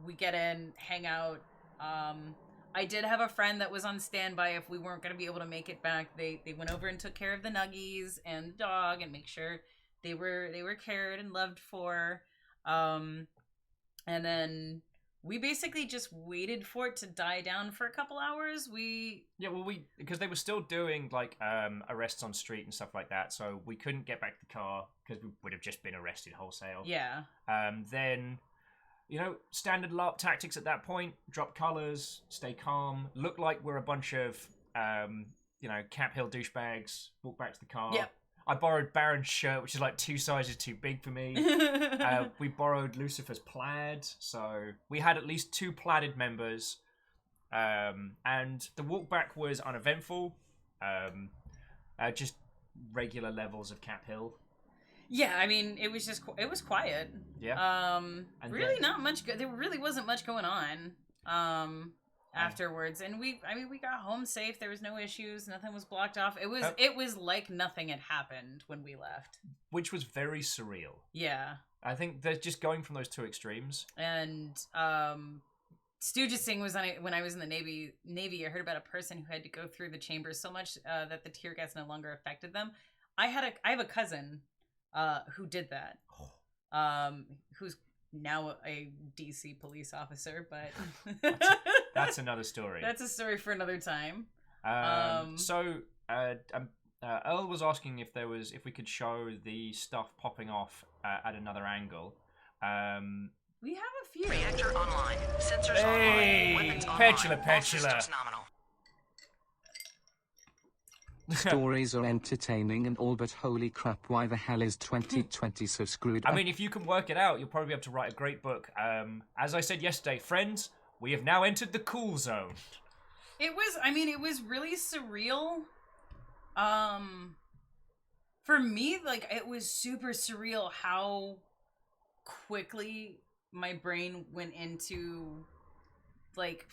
we get in, hang out. I did have a friend that was on standby if we weren't going to be able to make it back. They went over and took care of the nuggies and the dog and make sure they were cared and loved for. And then we basically just waited for it to die down for a couple hours. Because they were still doing like arrests on street and stuff like that, so we couldn't get back the car because we would have just been arrested wholesale. Yeah. Then, standard LARP tactics at that point: drop colors, stay calm, look like we're a bunch of Cap Hill douchebags. Walk back to the car. Yep. I borrowed Baron's shirt, which is like 2 sizes too big for me. We borrowed Lucifer's plaid, so we had at least 2 plaided members. And the walk back was uneventful. Just regular levels of Cap Hill. Yeah, I mean, it was quiet. Yeah. Really not much. There really wasn't much going on. Afterwards, and we got home safe. There was no issues. Nothing was blocked off. It was like nothing had happened when we left, which was very surreal. Yeah, I think they're just going from those 2 extremes. And Stooges Singh was on it when I was in the Navy. I heard about a person who had to go through the chambers so much that the tear gas no longer affected them. I have a cousin who did that. Who's now a DC police officer, but that's another story. That's a story for another time. Earl was asking if we could show the stuff popping off at another angle. We have a few. Reactor online. Sensors Hey, online. Weapons petula, online. All petula. systems nominal. Stories are entertaining and all, but holy crap, why the hell is 2020 so screwed up? I mean, if you can work it out, you'll probably be able to write a great book. As I said yesterday, friends, we have now entered the cool zone. It was really surreal. For me, like, it was super surreal how quickly my brain went into like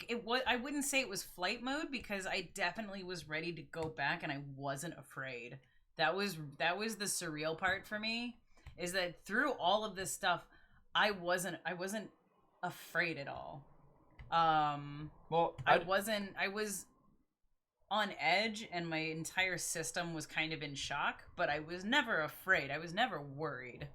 it was. I wouldn't say it was flight mode because I definitely was ready to go back and I wasn't afraid. That was the surreal part for me, is that through all of this stuff I wasn't afraid at all. Well, I was on edge and my entire system was kind of in shock, but I was never afraid. I was never worried.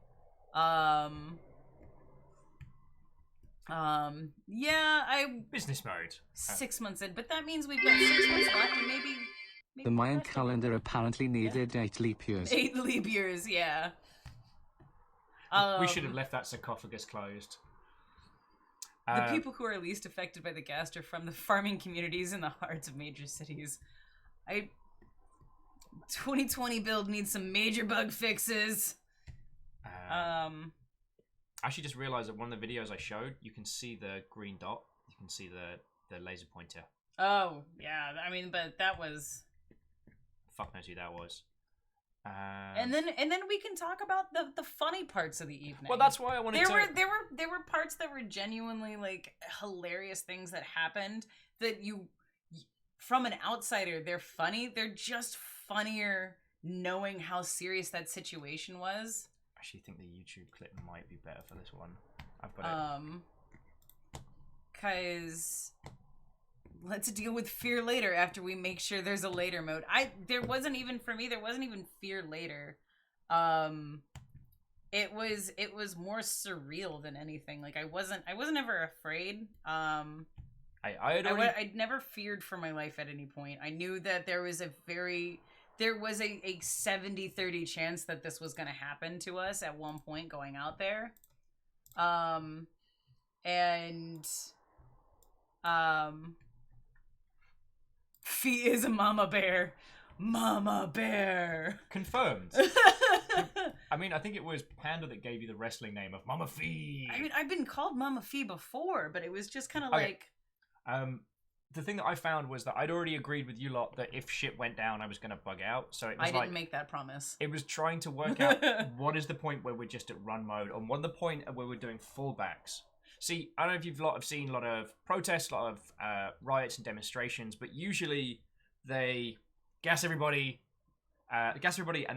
Business mode. 6 months in, but that means we've got 6 months left, and maybe the Mayan calendar apparently needed 8 leap years. 8 leap years, yeah. We should have left that sarcophagus closed. The people who are least affected by the gas are from the farming communities in the hearts of major cities. 2020 build needs some major bug fixes. I actually just realized that one of the videos I showed, you can see the green dot. You can see the laser pointer. Oh, yeah. I mean, but that was... Fuck knows who that was. And then we can talk about the funny parts of the evening. Well, that's why I wanted to. There were parts that were genuinely like hilarious things that happened that from an outsider, they're funny. They're just funnier knowing how serious that situation was. I actually think the YouTube clip might be better for this one. I've got it. Cause let's deal with fear later after we make sure there's a later mode. There wasn't even fear later. It was more surreal than anything. Like I wasn't ever afraid. I'd never feared for my life at any point. I knew that there was a 70-30 chance that this was going to happen to us at one point going out there. Fee is a mama bear. Mama bear. Confirmed. I mean, I think it was Panda that gave you the wrestling name of Mama Fee. I mean, I've been called Mama Fee before, but it was just kind of Okay. like... The thing that I found was that I'd already agreed with you lot that if shit went down, I was going to bug out. So it was I didn't make that promise. It was trying to work out what is the point where we're just at run mode and what the point where we're doing fallbacks. See, I don't know if you've seen a lot of protests, a lot of riots and demonstrations, but usually they gas everybody, and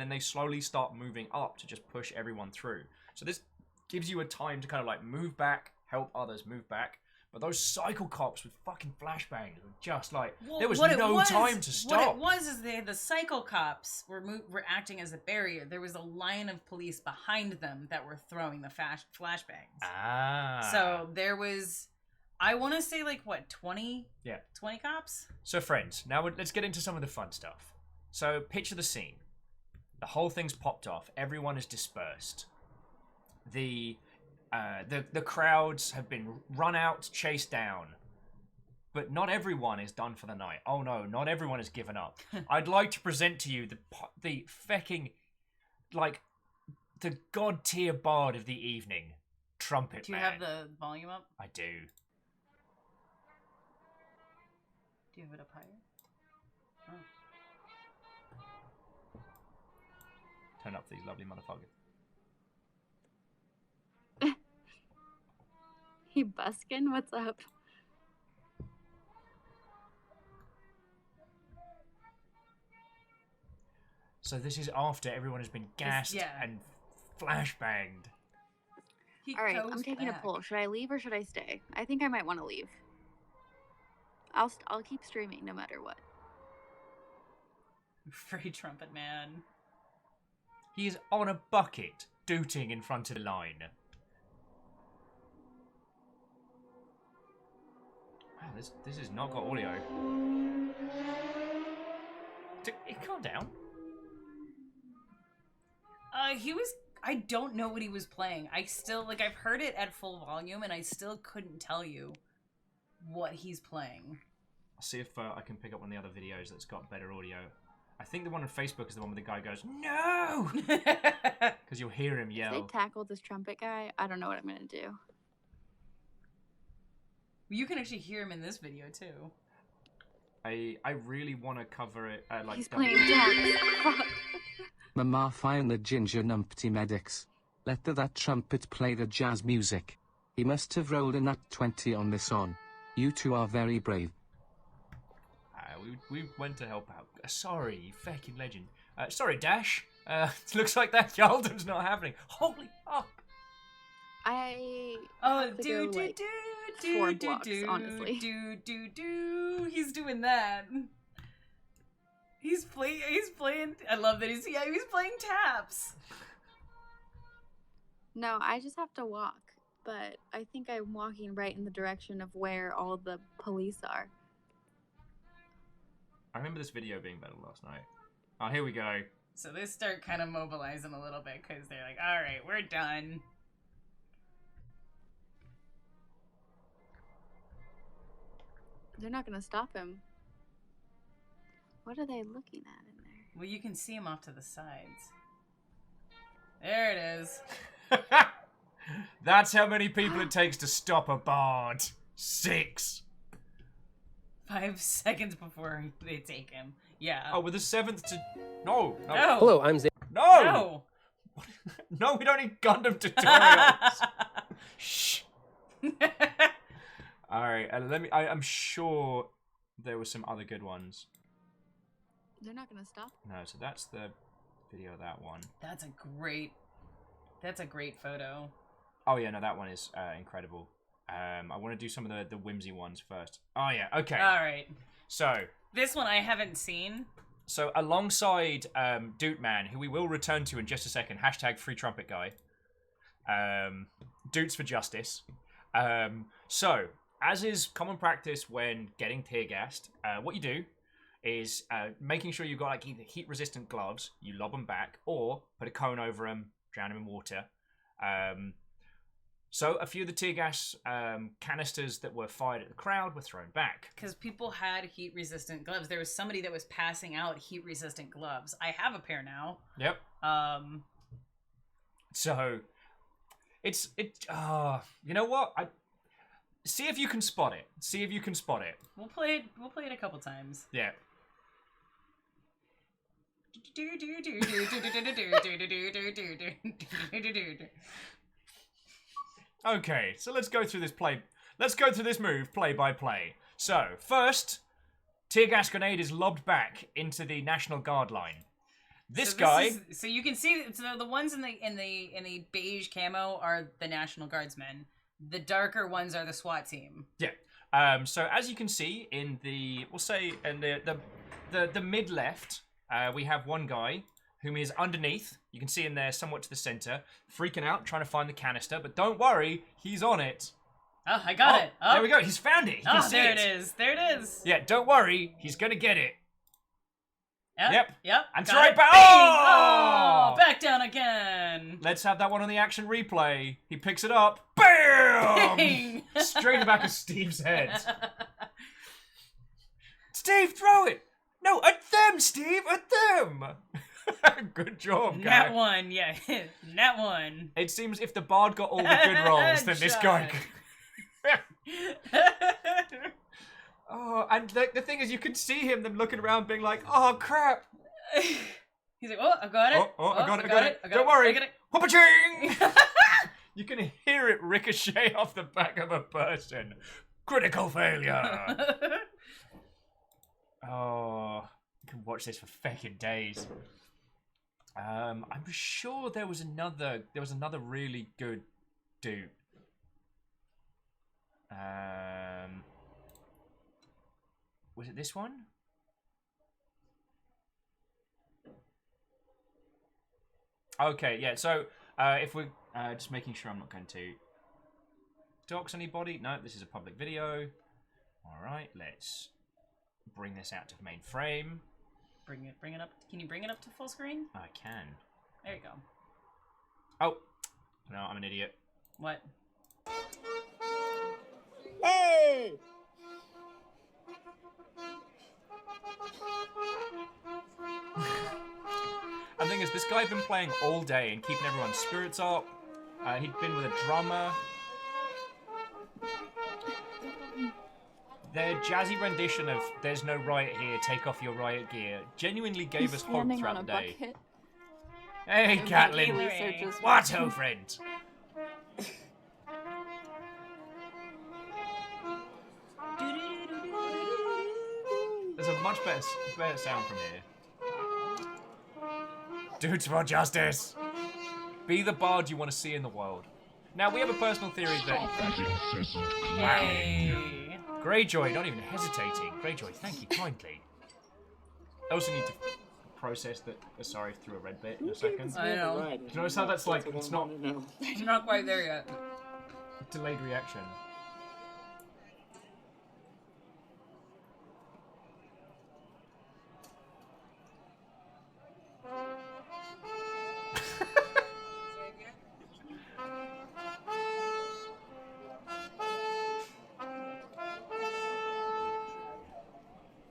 then they slowly start moving up to just push everyone through. So this gives you a time to kind of like move back, help others move back. But those cycle cops with fucking flashbangs were just like, there was no time to stop. What it was is the cycle cops were acting as a barrier. There was a line of police behind them that were throwing the flashbangs. Ah. So there was, I want to say like, what, 20? Yeah. 20 cops? So friends, now let's get into some of the fun stuff. So picture the scene. The whole thing's popped off. Everyone is dispersed. The crowds have been run out, chased down. But not everyone is done for the night. Oh no, not everyone has given up. I'd like to present to you the fucking, like, the god tier bard of the evening, Trumpet Do you Man. have the volume up? I do. Do you have it up higher? Oh. Turn up these lovely motherfuckers. Hey, Buskin, what's up? So this is after everyone has been gassed and flashbanged. All right, I'm taking a poll. Should I leave or should I stay? I think I might want to leave. I'll keep streaming no matter what. Free Trumpet Man. He is on a bucket, dooting in front of the line. Wow, this has not got audio. Calm down. I don't know what he was playing. I still, like, I've heard it at full volume, and I still couldn't tell you what he's playing. I'll see if I can pick up one of the other videos that's got better audio. I think the one on Facebook is the one where the guy goes, "No!" Because you'll hear him yell. If they tackled this trumpet guy, I don't know what I'm going to do. You can actually hear him in this video, too. I really want to cover it. Like He's playing jazz. Fuck. Mama find the ginger numpty medics. Let that trumpet play the jazz music. He must have rolled a nat 20 on this on. You two are very brave. We went to help out. Sorry, you fucking legend. Sorry, Dash. It looks like that Yaldum's not happening. Holy fuck. Four blocks, honestly. He's doing that. He's playing. I love that he's playing taps. No, I just have to walk. But I think I'm walking right in the direction of where all the police are. I remember this video being better last night. Oh, here we go. So they start kind of mobilizing a little bit because they're like, all right, we're done. They're not going to stop him. What are they looking at in there? Well, you can see him off to the sides. There it is. That's how many people it takes to stop a bard. 6. 5 seconds before they take him. Yeah. Oh, with the 7th to... No. Oh. Hello, I'm Zay. No! No. No, we don't need Gundam tutorials. Shh. All right, let me. I'm sure there were some other good ones. They're not gonna stop. No, so that's the video of that one. That's a great photo. Oh yeah, no, that one is incredible. I want to do some of the whimsy ones first. Oh yeah, okay. All right. So this one I haven't seen. So alongside Doot Man, who we will return to in just a second, hashtag Free Trumpet Guy. Doots for Justice. So, as is common practice when getting tear gassed, what you do is making sure you've got like either heat-resistant gloves, you lob them back, or put a cone over them, drown them in water. So a few of the tear gas canisters that were fired at the crowd were thrown back. Because people had heat-resistant gloves. There was somebody that was passing out heat-resistant gloves. I have a pair now. Yep. So, you know what? See if you can spot it. See if you can spot it. We'll play it a couple times. Yeah. Okay, so let's go through this move play by play. So, first, tear gas grenade is lobbed back into the National Guard line. So you can see the ones in the beige camo are the National Guardsmen. The darker ones are the SWAT team. Yeah. So as you can see in the mid left, we have one guy whom is underneath. You can see him there somewhat to the center, freaking out, trying to find the canister. But don't worry, he's on it. Oh, I got it. Oh. There we go. He's found it. He can see there it is. There it is. Yeah, don't worry. He's going to get it. Yep. And throw it back. Oh, back down again. Let's have that one on the action replay. He picks it up. Bam! Straight in the back of Steve's head. Steve, throw it. No, at them, Steve. At them. Good job, guy. Nat one, yeah. Nat one. It seems if the bard got all the good rolls, then this guy... Oh, and the thing is, you can see him them looking around being like, oh, crap. He's like, oh, I got it. I got it. Don't worry. Whoop-a-ching! You can hear it ricochet off the back of a person. Critical failure. Oh, you can watch this for fucking days. I'm sure there was another really good dude. Was it this one? Okay, yeah, so if we're just making sure I'm not going to dox anybody. No, this is a public video. Alright, let's bring this out to the main frame. Bring it up. Can you bring it up to full screen? I can. There you go. Oh, no, I'm an idiot. What? Hey! The thing is, this guy had been playing all day and keeping everyone's spirits up. He'd been with a drummer. Their jazzy rendition of "There's no riot here, take off your riot gear" genuinely gave us hope throughout the day. Bucket. Hey, Catlin! What ho, friend? There's a much better sound from here. Dudes for justice! Be the bard you want to see in the world. Now, we have a personal theory that... Yay! Greyjoy, not even hesitating. Greyjoy, thank you kindly. I also need to process that Asari threw a red bit in a second. I know. Do you notice how that's like, it's not... I'm not quite there yet. Delayed reaction.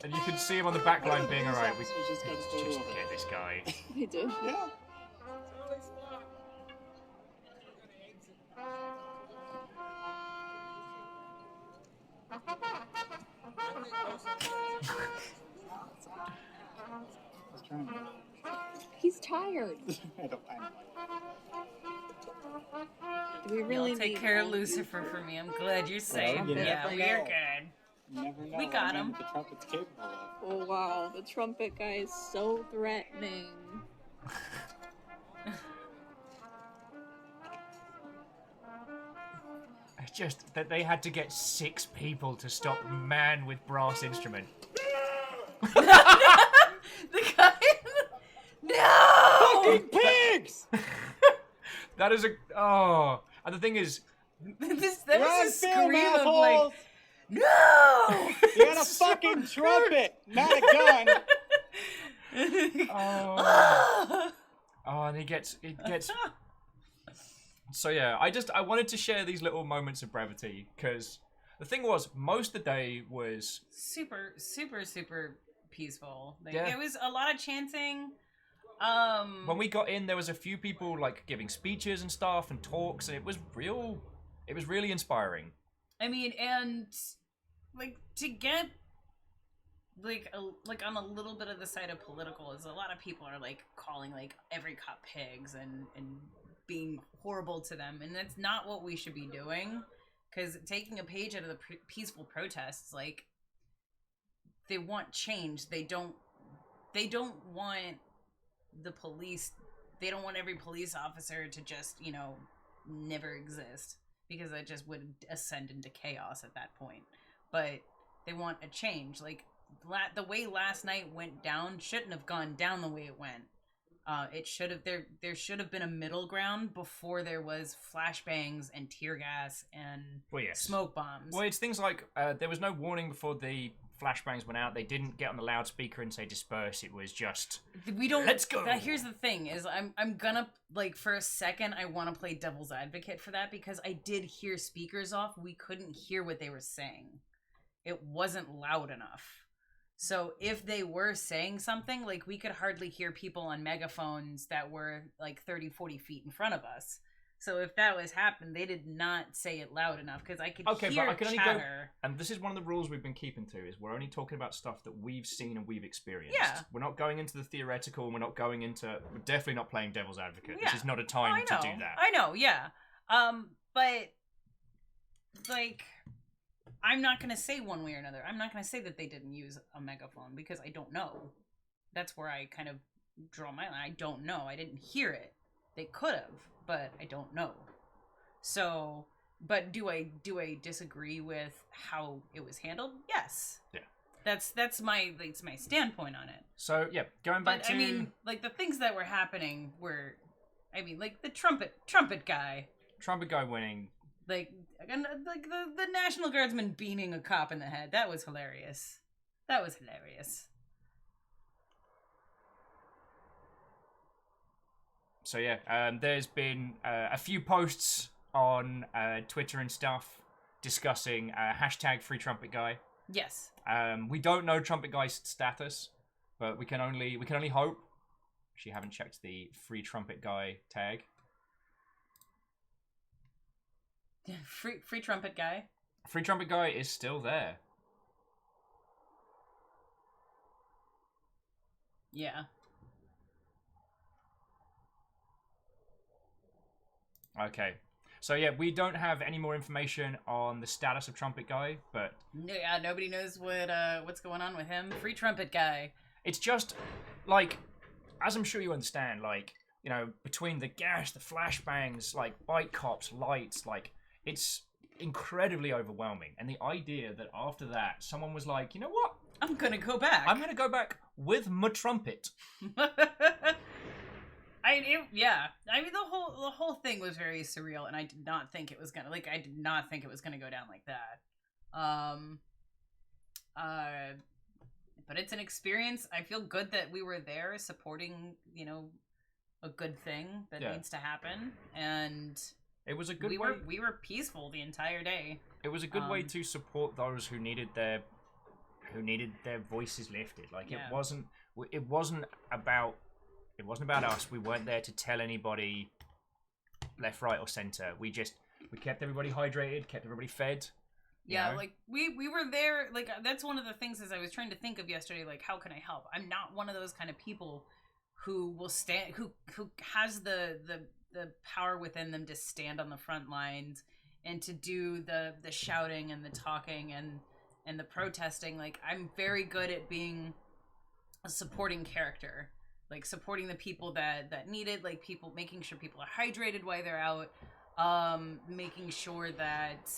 And you can see him on the back line being alright. Let's just get this guy. We do. Yeah. He's tired. I don't mind. We really You'll take need care of him. Lucifer for me. I'm glad you're safe. you Yeah, never we know. are good. You never know We what got a man him. with the trumpet's capable of. Oh wow, the trumpet guy is so threatening. It's just that they had to get 6 people to stop man with brass instrument. The guy. No! Fucking pigs! That is a and the thing is, That You're on was a film, scream of assholes! like, no! You got a fucking trumpet, not a gun. and it gets. So yeah, I wanted to share these little moments of brevity because the thing was, most of the day was super peaceful. Like, Yeah. It was a lot of chanting. when we got in, there was a few people like giving speeches and stuff and talks, and it was really inspiring. I mean, and like to get like on a little bit of the side of political is a lot of people are like calling like every cop pigs and being horrible to them, and that's not what we should be doing. Because taking a page out of the peaceful protests, like they want change. They don't want the police. They don't want every police officer to just never exist, because that just would ascend into chaos at that point. But they want a change. Like the way last night went down shouldn't have gone down the way it went. It should have there should have been a middle ground before there was flashbangs and tear gas and smoke bombs. Well, it's things like there was no warning before the flashbangs went out. They didn't get on the loudspeaker and say disperse. It was just we don't. Let's go. Here's the thing: is I'm gonna like for a second I want to play devil's advocate for that, because I did hear speakers off. We couldn't hear what they were saying. It wasn't loud enough. So if they were saying something, like we could hardly hear people on megaphones that were like 30, 40 feet in front of us. So if that was happening, they did not say it loud enough, because I could hear but I can only chatter. go. And this is one of the rules we've been keeping to: is we're only talking about stuff that we've seen and we've experienced. Yeah. We're not going into the theoretical, and we're not going into. We're definitely not playing devil's advocate. Yeah. This is not a time to do that. I know, yeah. But like, I'm not gonna say one way or another. I'm not gonna say that they didn't use a megaphone, because I don't know. That's where I kind of draw my line. I don't know. I didn't hear it. They could have, but I don't know. So, but do I disagree with how it was handled? Yes. Yeah. That's my standpoint on it. So yeah, going back But to. I mean, like the things that were happening were, I mean, like the trumpet guy. Trumpet guy winning. Like the National Guardsman beating a cop in the head. That was hilarious. So yeah, there's been a few posts on Twitter and stuff discussing hashtag Free Trumpet Guy. Yes. We don't know Trumpet Guy's status, but we can only hope. Actually, haven't checked the Free Trumpet Guy tag. Free Trumpet Guy. Free Trumpet Guy is still there. Yeah. Okay. So yeah, we don't have any more information on the status of Trumpet Guy, but Yeah, nobody knows what's going on with him. Free Trumpet Guy. it's just like, as I'm sure you understand, like, between the gas, the flashbangs, like bike cops, lights, like, it's incredibly overwhelming. And the idea that after that, someone was like, you know what? I'm gonna go back. I'm gonna go back with my trumpet. I mean, the whole thing was very surreal, and I did not think it was gonna go down like that. But it's an experience. I feel good that we were there supporting, a good thing that needs to happen, and it was a good way. We were peaceful the entire day. It was a good way to support those who needed their voices lifted. Like it wasn't about us. We weren't there to tell anybody left, right, or center. We kept everybody hydrated, kept everybody fed. Yeah, like we were there. Like that's one of the things as I was trying to think of yesterday. Like, how can I help? I'm not one of those kind of people who will stand, who has the power within them to stand on the front lines and to do the shouting and the talking and the protesting. Like, I'm very good at being a supporting character, like supporting the people that need it, like people, making sure people are hydrated while they're out, making sure that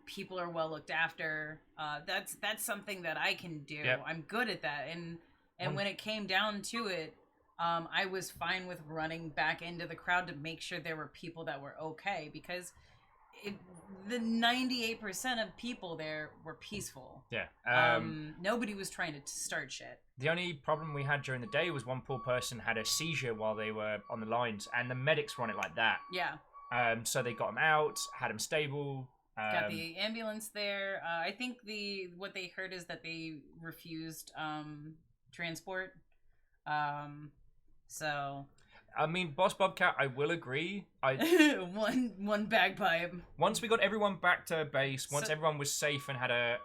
people are well looked after. That's something that I can do. Yep. I'm good at that. And when it came down to it, I was fine with running back into the crowd to make sure there were people that were okay, because the 98% of people there were peaceful. Yeah. Nobody was trying to start shit. The only problem we had during the day was one poor person had a seizure while they were on the lines, and the medics were on it like that. Yeah. So they got him out, had him stable. Got the ambulance there. I think what they heard is that they refused transport. So I mean, Boss Bobcat, I will agree. one bagpipe. Once we got everyone back to base, once everyone was safe and had a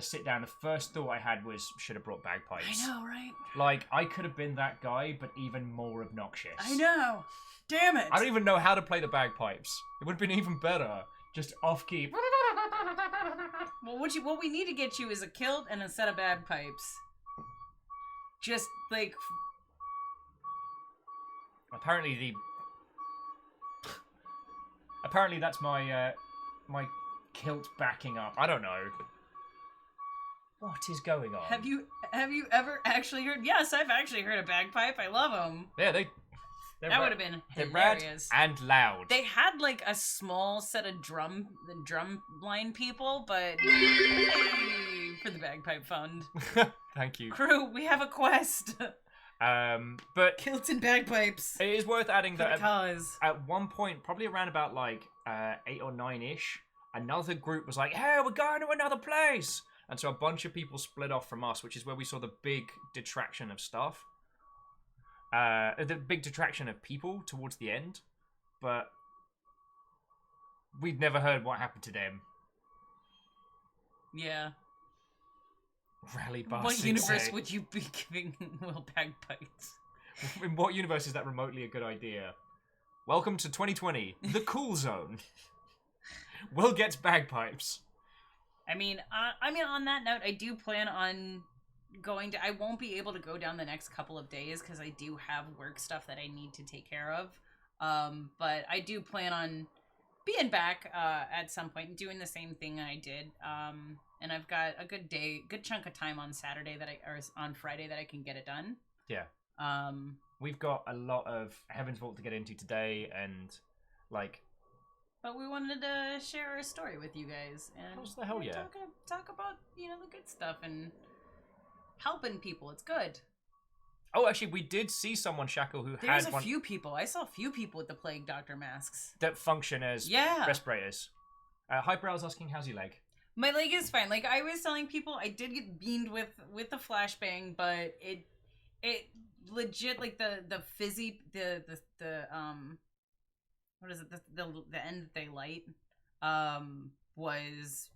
sit down, the first thought I had was, should have brought bagpipes. I know, right? Like, I could have been that guy, but even more obnoxious. I know. Damn it. I don't even know how to play the bagpipes. It would have been even better. Just off key. Well, what we need to get you is a kilt and a set of bagpipes. Just like. Apparently that's my my kilt backing up. I don't know. What is going on? Have you ever actually heard? Yes, I've actually heard a bagpipe. I love them. Yeah, that would have been they're hilarious. rad and loud. They had like a small set of drum line people, but hey, for the bagpipe fund. Thank you. Crew, we have a quest. But kilts and bagpipes. It is worth adding that at one point, probably around about like 8 or 9-ish, another group was like, "Hey, we're going to another place," and so a bunch of people split off from us, which is where we saw the big detraction of stuff. The big detraction of people towards the end, but we'd never heard what happened to them. Yeah. Rally bar. What universe would you be giving Will bagpipes? In what universe is that remotely a good idea? Welcome to 2020, the cool zone. Will gets bagpipes. I mean, on that note, I do plan on going to. I won't be able to go down the next couple of days because I do have work stuff that I need to take care of. But I do plan on being back at some point and doing the same thing I did. And I've got a good chunk of time on Saturday or on Friday that I can get it done. Yeah. We've got a lot of Heaven's Vault to get into today, and like. But we wanted to share our story with you guys, and the hell yeah, talk about the good stuff and helping people. It's good. Oh, actually, we did see someone, Shackle, who There's had a few people. I saw a few people with the Plague Doctor masks that function as respirators. Hyperal's asking, how's your leg? My leg is fine. Like I was telling people, I did get beamed with the flashbang, but it legit, like the fizzy what is it, the end that they light was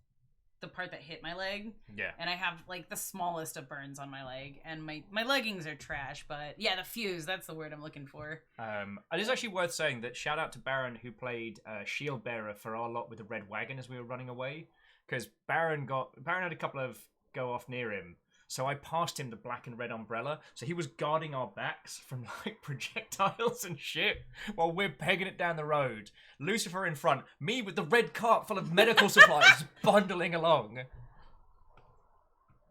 the part that hit my leg. Yeah. And I have like the smallest of burns on my leg, and my leggings are trash, but yeah, the fuse, that's the word I'm looking for. It is actually worth saying that shout out to Baron, who played Shield Bearer for our lot with the red wagon as we were running away, because Baron had a couple of go off near him, so I passed him the black and red umbrella, so he was guarding our backs from like projectiles and shit while we're pegging it down the road. Lucifer in front, me with the red cart full of medical supplies bundling along.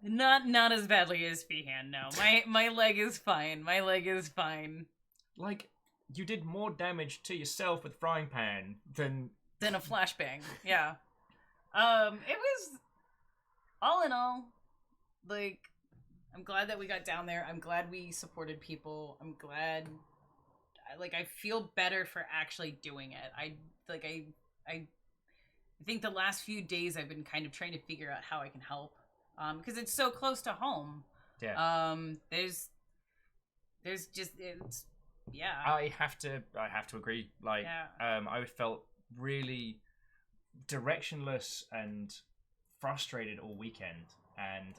Not as badly as Feehan, no. My leg is fine. My leg is fine. Like, you did more damage to yourself with Frying Pan than a flashbang. Yeah. It was, all in all, like, I'm glad that we got down there. I'm glad we supported people. I'm glad, I feel better for actually doing it. I think the last few days I've been kind of trying to figure out how I can help, because it's so close to home. Yeah. There's just, it's, yeah. I have to agree. Like, yeah. I felt really directionless and frustrated all weekend, and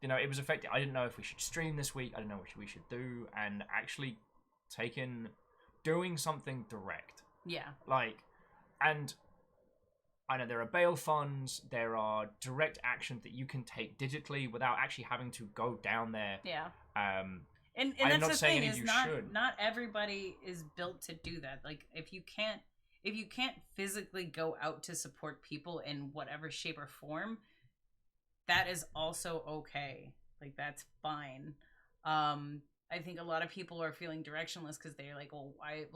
you know, it was affected. I didn't know if we should stream this week. I didn't know what we should do, and actually doing something direct. Yeah. Like, and I know there are bail funds, there are direct actions that you can take digitally without actually having to go down there. Yeah. And And I'm that's not the saying thing any of is you not should. not everybody is built to do that. Like if you can't physically go out to support people in whatever shape or form, that is also okay. Like that's fine. I think a lot of people are feeling directionless because they're like, oh, I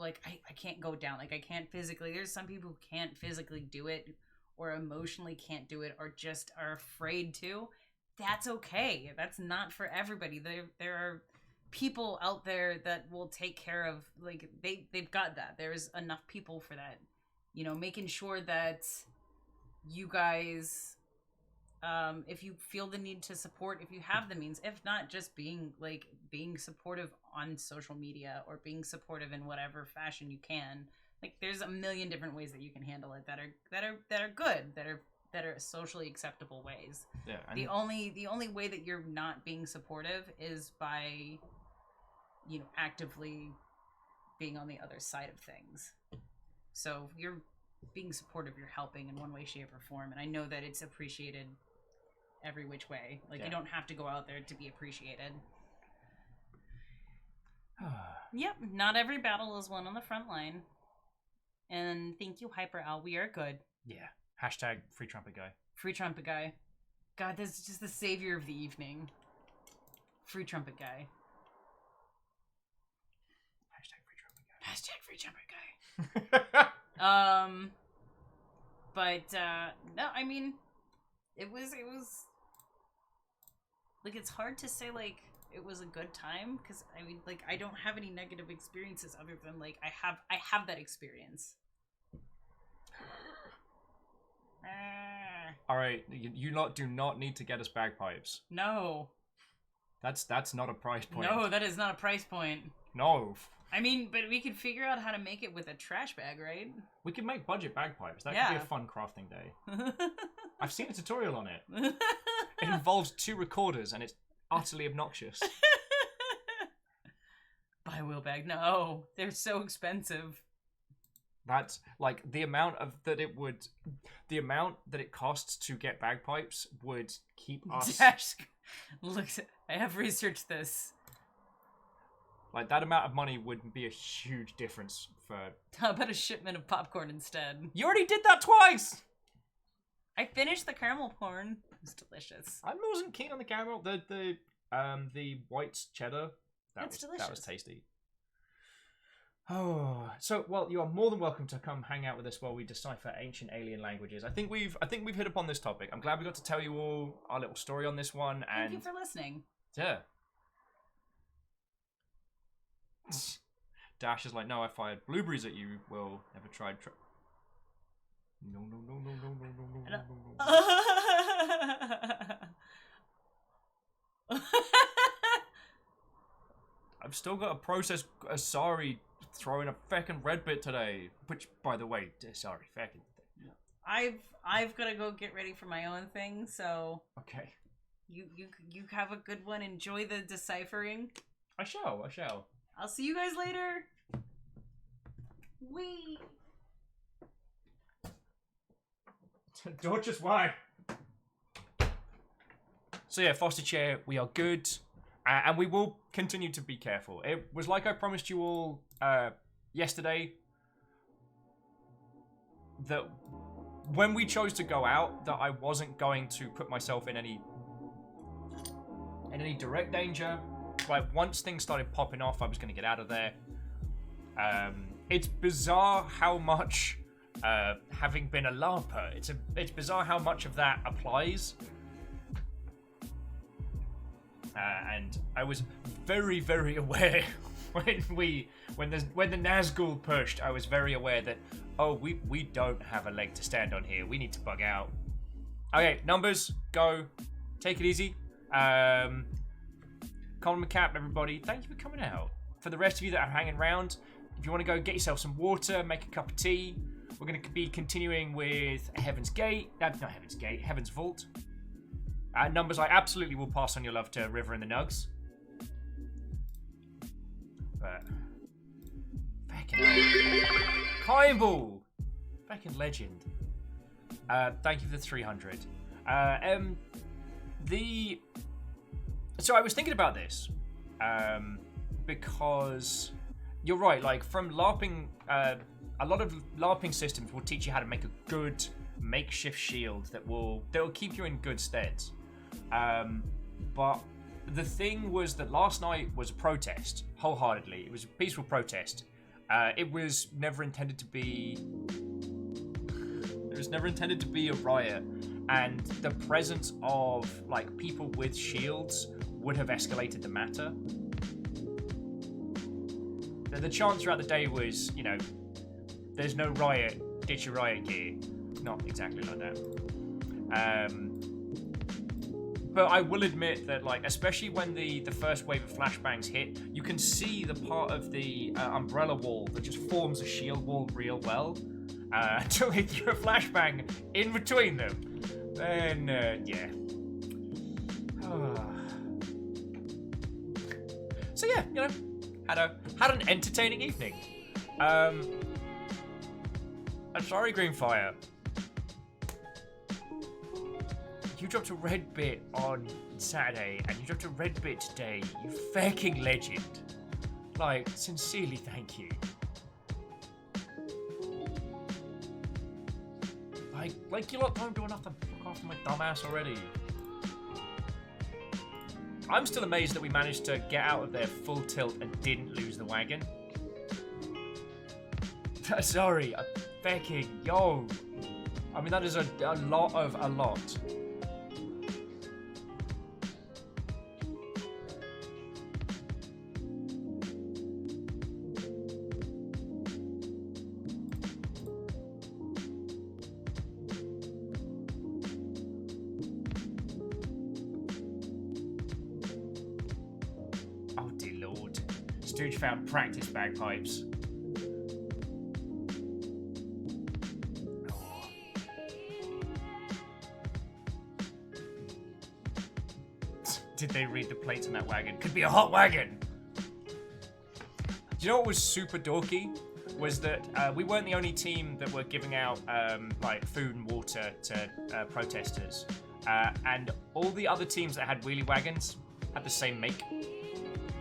can't go down. Like I can't physically. There's some people who can't physically do it, or emotionally can't do it, or just are afraid to. That's okay. That's not for everybody. There are people out there that will take care of, like, they've got that. There's enough people for that. You know, making sure that you guys, if you feel the need to support, if you have the means, if not, just being supportive on social media or being supportive in whatever fashion you can. Like, there's a million different ways that you can handle it that are good, that are socially acceptable ways. Yeah. The only way that you're not being supportive is by, you know, actively being on the other side of things. So you're being supportive, you're helping in one way, shape, or form, and I know that it's appreciated every which way. Like, you don't have to go out there to be appreciated. Yep, not every battle is won on the front line. And thank you, Hyper Al. We are good. Yeah. Hashtag free trumpet guy. Free trumpet guy. God, this is just the savior of the evening. Free trumpet guy. Hashtag free trumpet guy. Hashtag free trumpet guy. But no, I mean, it was like, it's hard to say like it was a good time, because I mean, like, I don't have any negative experiences other than like I have that experience. All right, you lot do not need to get us bagpipes. No. That's not a price point. No, that is not a price point. No. I mean, but we could figure out how to make it with a trash bag, right? We can make budget bagpipes. That could be a fun crafting day. I've seen a tutorial on it. It involves 2 recorders, and it's utterly obnoxious. Buy a wheel bag. No, they're so expensive. That's like the amount that it costs to get bagpipes would keep us. Look, I have researched this. Like, that amount of money would be a huge difference for. How about a shipment of popcorn instead? You already did that twice. I finished the caramel corn. It was delicious. I wasn't keen on the caramel. The white cheddar. That's delicious. That was tasty. Oh, so well, you are more than welcome to come hang out with us while we decipher ancient alien languages. I think we've hit upon this topic. I'm glad we got to tell you all our little story on this one. And thank you for listening. Yeah. Dash is like, no, I fired blueberries at you. Well, never tried. No. I've still got to process Asari throwing a feckin' red bit today. Which, by the way, sorry, feckin'. I've got to go get ready for my own thing. So okay. You have a good one. Enjoy the deciphering. I shall. I'll see you guys later. Wee. Dorcas, why? So yeah, foster chair, we are good. And we will continue to be careful. It was like I promised you all yesterday, that when we chose to go out, that I wasn't going to put myself in any direct danger. Like, once things started popping off, I was going to get out of there. It's bizarre how much, having been a LARPer, it's bizarre how much of that applies. And I was very, very aware when the Nazgul pushed. I was very aware that we don't have a leg to stand on here. We need to bug out. Okay, numbers go. Take it easy. Colin McCap, everybody, thank you for coming out. For the rest of you that are hanging around, if you want to go get yourself some water, make a cup of tea. We're going to be continuing with Heaven's Gate. Not Heaven's Gate, Heaven's Vault. Numbers, I absolutely will pass on your love to River and the Nugs. But... Fucking hell. Kimball! Fucking legend. Thank you for the 300. So I was thinking about this. Because... You're right, like, from LARPing... a lot of LARPing systems will teach you how to make a good makeshift shield that will keep you in good stead. But the thing was that last night was a protest, wholeheartedly. It was a peaceful protest. It was never intended to be... It was never intended to be a riot. And the presence of, like, people with shields would have escalated the matter. The chant throughout the day was, you know, there's no riot, ditch your riot gear. Not exactly like that. But I will admit that, like, especially when the first wave of flashbangs hit, you can see the part of the umbrella wall that just forms a shield wall real well. Until they threw a flashbang in between them. Then, yeah. So yeah, you know, had an entertaining evening. I'm sorry, Greenfire. You dropped a red bit on Saturday, and you dropped a red bit today. You fucking legend. Like, sincerely, thank you. Like you lot don't do enough to fuck off my dumbass already. I'm still amazed that we managed to get out of there full tilt and didn't lose the wagon. Sorry, fucking, yo. I mean, that is a lot of a lot. Oh dear lord. Stooge found practice bagpipes. Did they read the plates on that wagon? Could be a hot wagon! Do you know what was super dorky? Was that we weren't the only team that were giving out like food and water to protesters. And all the other teams that had wheelie wagons had the same make.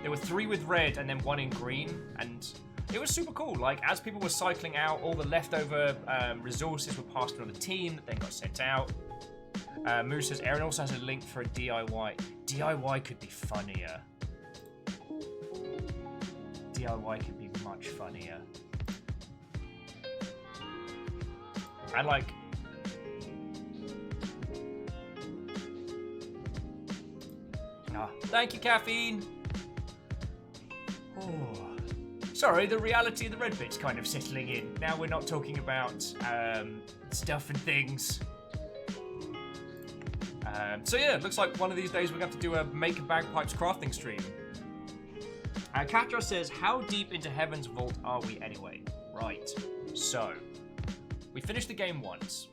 There were 3 with red and then 1 in green. And it was super cool. Like, as people were cycling out, all the leftover resources were passed to another team that then got sent out. Moose says, Aaron also has a link for a DIY. DIY could be funnier. DIY could be much funnier. And like... thank you, Caffeine! Oh. Sorry, the reality of the red bit's kind of settling in. Now we're not talking about stuff and things. So yeah, it looks like one of these days we're going to have to do a Make Bagpipes crafting stream. Katro says, how deep into Heaven's Vault are we anyway? Right, so, we finished the game once.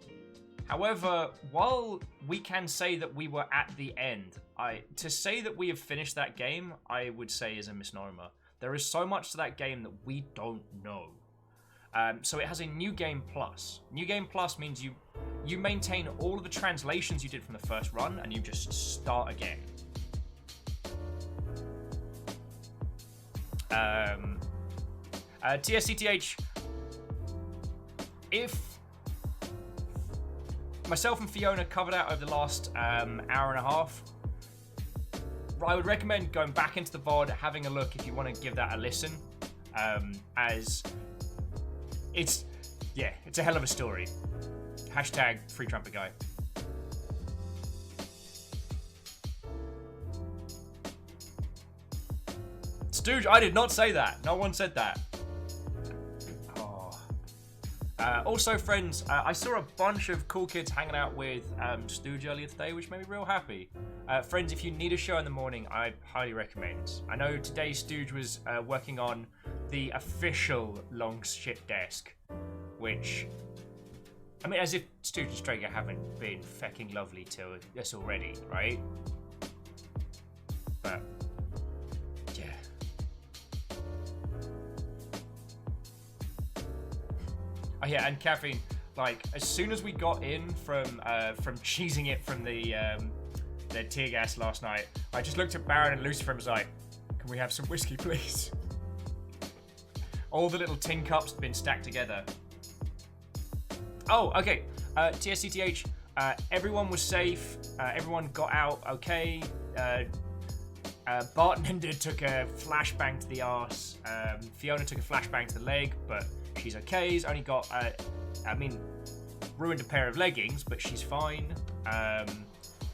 However, while we can say that we were at the end, to say that we have finished that game, I would say is a misnomer. There is so much to that game that we don't know. So it has a New Game Plus. New Game Plus means you maintain all of the translations you did from the first run, and you just start again. TSCTH, if myself and Fiona covered out over the last hour and a half, I would recommend going back into the VOD, having a look if you want to give that a listen, as it's a hell of a story. Hashtag Free Trumpet Guy. Stooge, I did not say that. No one said that. Oh. Also, friends, I saw a bunch of cool kids hanging out with Stooge earlier today, which made me real happy. Friends, if you need a show in the morning, I highly recommend. I know today Stooge was working on the official long shit desk, which I mean, as if Stooge and Strager haven't been fecking lovely to us already, right? But, yeah. Oh yeah, and Caffeine, like, as soon as we got in from cheesing it from the tear gas last night, I just looked at Baron and Lucifer and was like, can we have some whiskey, please? All the little tin cups had been stacked together. Oh, okay. TSCTH, everyone was safe. Everyone got out okay. Bartender took a flashbang to the arse. Fiona took a flashbang to the leg, but she's okay. He's only got, ruined a pair of leggings, but she's fine.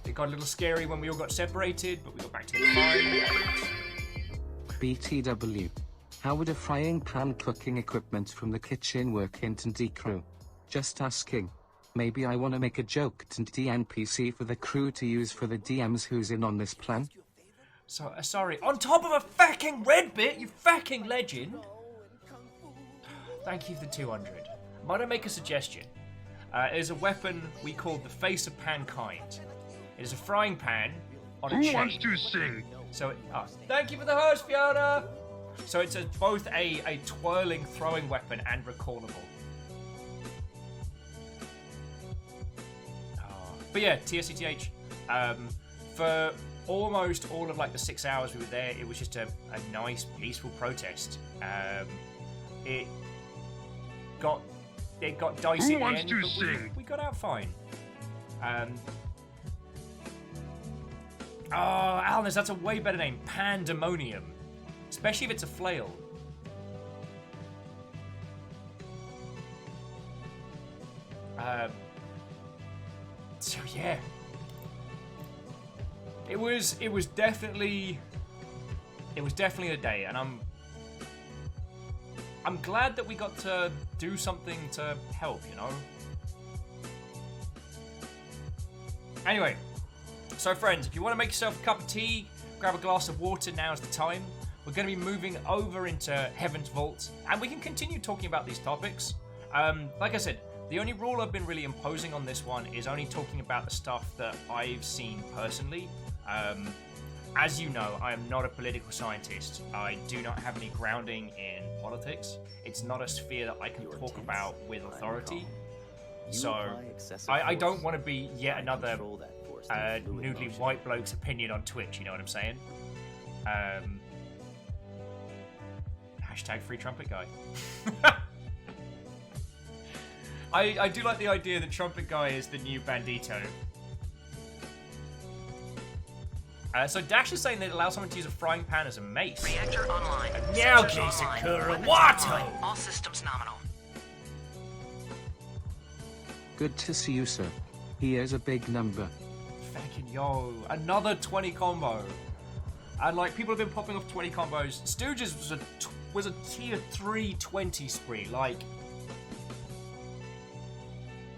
It got a little scary when we all got separated, but we got back to the fine. BTW. How would a frying pan cooking equipment from the kitchen work in D crew? Just asking. Maybe I wanna make a joke to the NPC for the crew to use for the DMs who's in on this plan. So, sorry, on top of a fucking red bit, you fucking legend. Thank you for the 200. Might I make a suggestion? It is a weapon we call the Face of Pankind. It is a frying pan on a chain. Who wants to sing? So, thank you for the host, Fiona! So it's both a twirling throwing weapon and recallable. But yeah, TSCTH, for almost all of like the 6 hours we were there, it was just a nice, peaceful protest. It got dicey at the end, but we got out fine. Oh, Alnus, that's a way better name. Pandemonium. Especially if it's a flail. So yeah. It was definitely a day, and I'm glad that we got to do something to help, you know? Anyway, so friends, if you want to make yourself a cup of tea, grab a glass of water, now's the time. We're going to be moving over into Heaven's Vault, and we can continue talking about these topics. Like I said, the only rule I've been really imposing on this one is only talking about the stuff that I've seen personally. As you know, I am not a political scientist. I do not have any grounding in politics. It's not a sphere that I can talk about with authority. So, I don't want to be yet another noodly white bloke's opinion on Twitch, you know what I'm saying? Hashtag free trumpet guy. I do like the idea that Trumpet Guy is the new Bandito. So Dash is saying that it allows someone to use a frying pan as a mace. Reactor online. Now, Sensors Sakura, online. what? Online. All systems nominal. Good to see you, sir. Here's a big number. Fucking yo, another 20 combo. And like, people have been popping off 20 combos. Stooges was a tier 3 20 spree, like...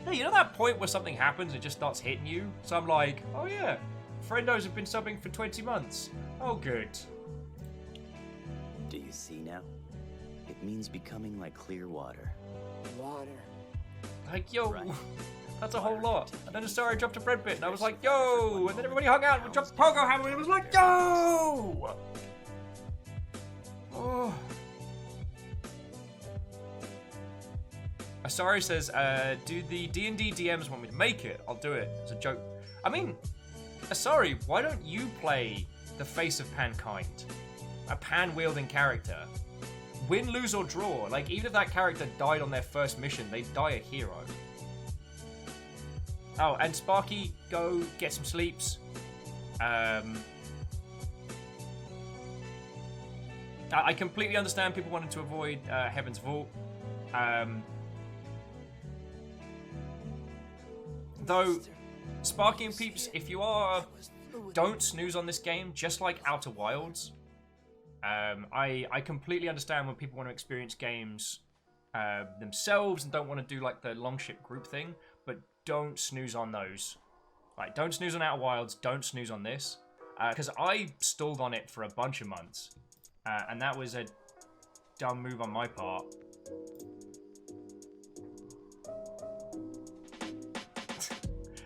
Hey, you know that point where something happens and it just starts hitting you? So I'm like, oh yeah, friendos have been subbing for 20 months. Oh, good. Do you see now? It means becoming like clear water. Water. Like, yo, Right. that's a whole lot. And then Asari dropped a bread bit and I was like, yo! And then everybody hung out and we dropped the Pogo Hammer and it was like, yo! Oh. Asari says, do the D&D DMs want me to make it? I'll do it. It's a joke. I mean, Asari, why don't you play the Face of Pankind? A pan-wielding character. Win, lose, or draw. Like, even if that character died on their first mission, they'd die a hero. Oh, and Sparky, go get some sleeps. I completely understand people wanting to avoid Heaven's Vault. Though, Sparky and Peeps, if you are... Don't snooze on this game, just like Outer Wilds. I completely understand when people want to experience games themselves and don't want to do like the long ship group thing, but don't snooze on those. Like, don't snooze on Outer Wilds, don't snooze on this. Because I stalled on it for a bunch of months. And that was a dumb move on my part.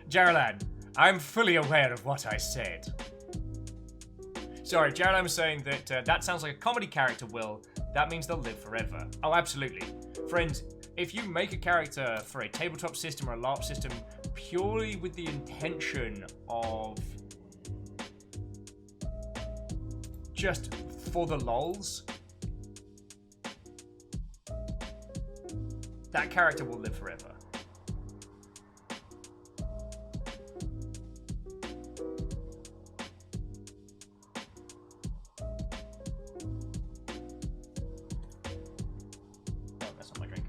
Jaralan, I'm fully aware of what I said. Sorry, Jaralan was saying that that sounds like a comedy character, Will. That means they'll live forever. Oh, absolutely. Friends, if you make a character for a tabletop system or a LARP system purely with the intention of just for the lols, that character will live forever. Oh, that's not my drink.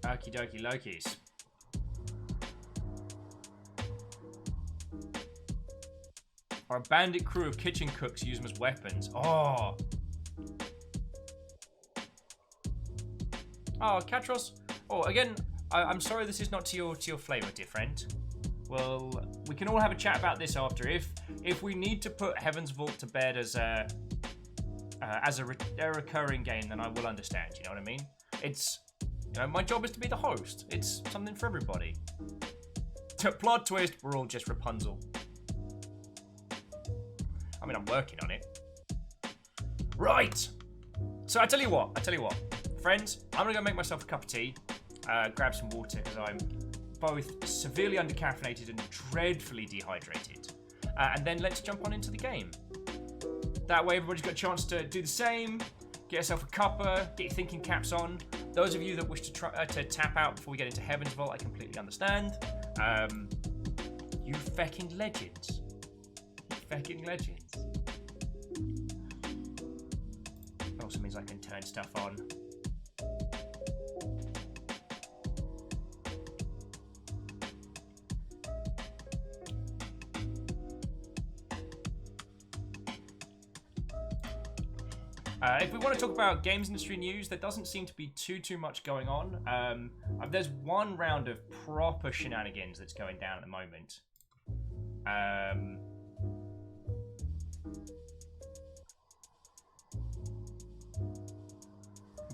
Okie dokie Lokis. Our bandit crew of kitchen cooks use them as weapons. Oh. Oh, Katros. Oh, again, I'm sorry this is not to your flavor, dear friend. Well, we can all have a chat about this after. If we need to put Heaven's Vault to bed as a recurring game, then I will understand. You know what I mean? It's, you know, my job is to be the host. It's something for everybody. Plot twist: we're all just Rapunzel. I mean, I'm working on it. Right. So I tell you what. Friends, I'm gonna go make myself a cup of tea, grab some water because I'm both severely undercaffeinated and dreadfully dehydrated. And then let's jump on into the game. That way everybody's got a chance to do the same, get yourself a cuppa, get your thinking caps on. Those of you that wish to tap out before we get into Heaven's Vault, I completely understand. You fecking legends. Fecking legends. Also means I can turn stuff on. If we want to talk about games industry news, there doesn't seem to be too much going on. There's one round of proper shenanigans that's going down at the moment.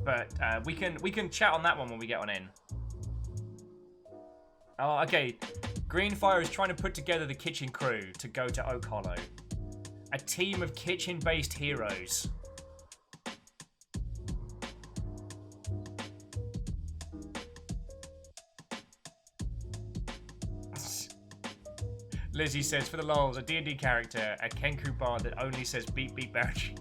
But we can chat on that one when we get on in. Oh, okay. Greenfire is trying to put together the kitchen crew to go to Oak Hollow. A team of kitchen-based heroes. Lizzie says, for the lols, a D&D character, a Kenku bard that only says beep beep badge.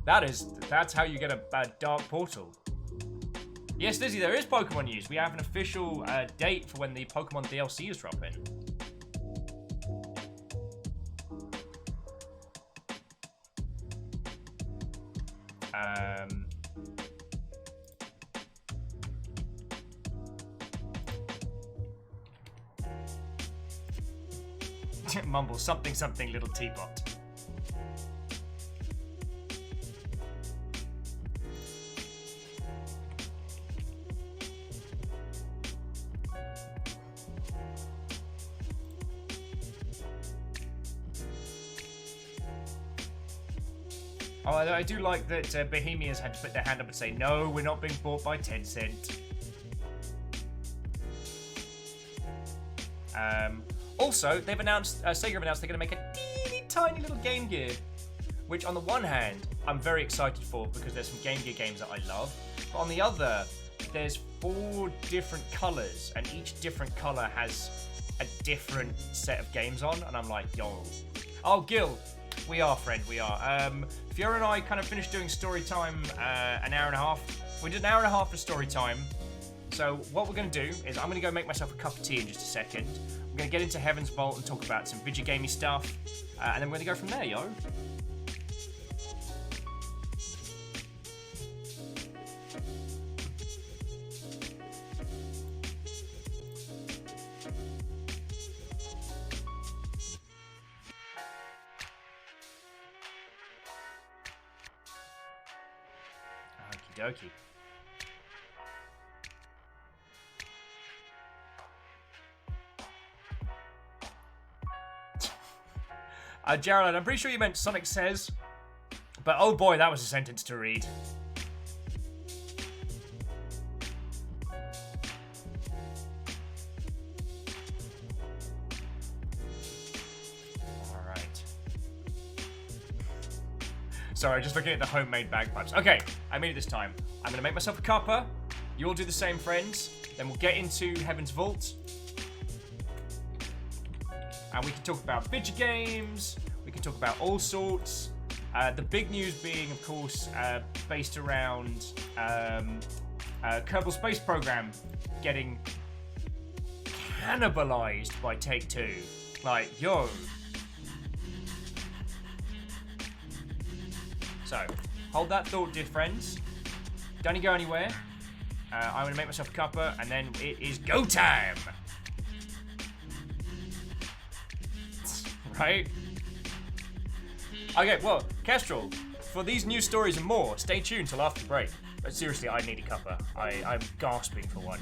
That's how you get a dark portal. Yes, Lizzie, there is Pokemon news. We have an official date for when the Pokemon DLC is dropping. Mumble something little teapot. Oh, I do like that Bohemians had to put their hand up and say, no, we're not being bought by Tencent. Also, they've announced, Sega have announced they're going to make a teeny tiny little Game Gear, which on the one hand, I'm very excited for because there's some Game Gear games that I love, but on the other, there's 4 different colours, and each different colour has a different set of games on, and I'm like, yo. Oh, Gil, we are, friend, we are. Fiora and I kind of finished doing story time an hour and a half. We did an hour and a half of story time. So what we're going to do is I'm going to go make myself a cup of tea in just a second. We're going to get into Heaven's Vault and talk about some video gamey stuff. And then we're going to go from there, yo. Okie dokie. Gerald, I'm pretty sure you meant Sonic Says, but oh boy, that was a sentence to read. Sorry, just looking at the homemade bagpipes. Okay, I made it this time. I'm gonna make myself a cuppa. You'll do the same, friends. Then we'll get into Heaven's Vault. And we can talk about video games. We can talk about all sorts. The big news being, of course, based around Kerbal Space Program getting cannibalized by Take-Two. Like, yo. So, hold that thought, dear friends. Don't go anywhere. I'm going to make myself a cuppa, and then it is go time! Right? Okay, well, Kestrel, for these news stories and more, stay tuned till after the break. But seriously, I need a cuppa. I'm gasping for one.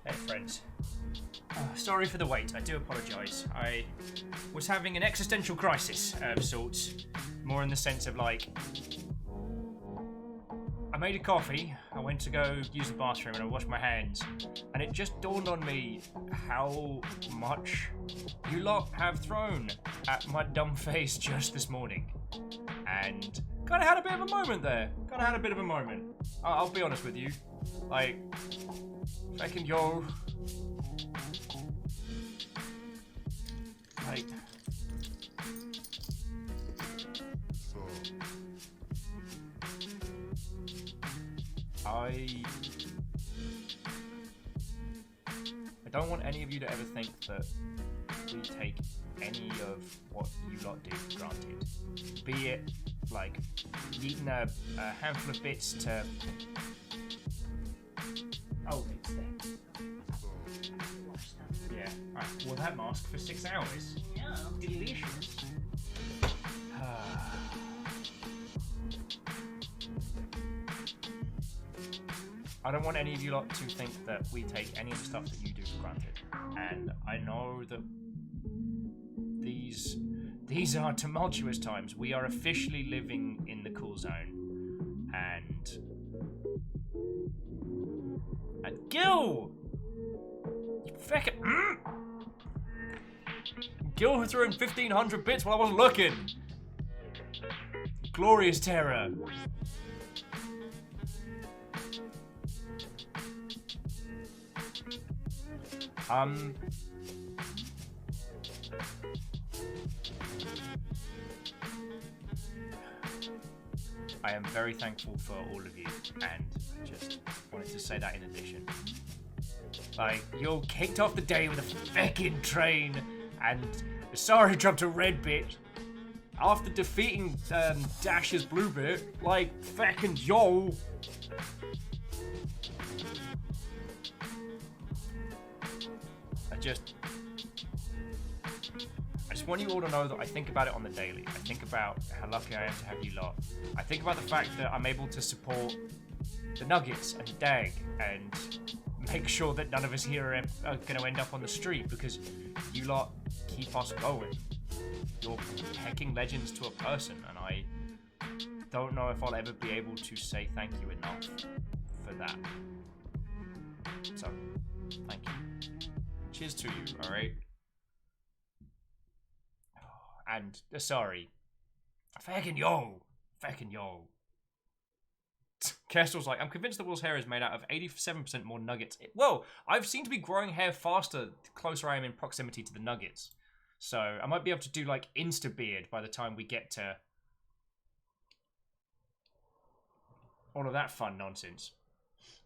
Hey friends. Sorry for the wait, I do apologise. I was having an existential crisis of sorts. More in the sense of like, I made a coffee, I went to go use the bathroom and I washed my hands, and it just dawned on me how much you lot have thrown at my dumb face just this morning. And kinda had a bit of a moment there. I'll be honest with you. Like, fucking yo. Like, I don't want any of you to ever think that we take any of what you lot do for granted. Be it, like, eating a handful of bits to... Oh, it's there. Yeah, alright. Wore that mask for 6 hours. Yeah. Delicious. I don't want any of you lot to think that we take any of the stuff that you do for granted. And I know that these are tumultuous times. We are officially living in the cool zone. And Gil! You fucking... Gil threw in 1,500 bits while I wasn't looking. Glorious terror. I am very thankful for all of you, and I just wanted to say that in addition. Like, you kicked off the day with a feckin' train, and Asari dropped a red bit after defeating Dash's blue bit. Like, feckin' yo! I just want you all to know that I think about it on the daily. I think about how lucky I am to have you lot. I think about the fact that I'm able to support the Nuggets and Dag and make sure that none of us here are going to end up on the street because you lot keep us going. You're hecking legends to a person, and I don't know if I'll ever be able to say thank you enough for that. So, thank you. Cheers to you, alright? And, sorry. Fucking yo! Kestrel's like, I'm convinced the wolf's hair is made out of 87% more nuggets. Whoa! I've seemed to be growing hair faster the closer I am in proximity to the nuggets. So, I might be able to do, like, insta-beard by the time we get to all of that fun nonsense.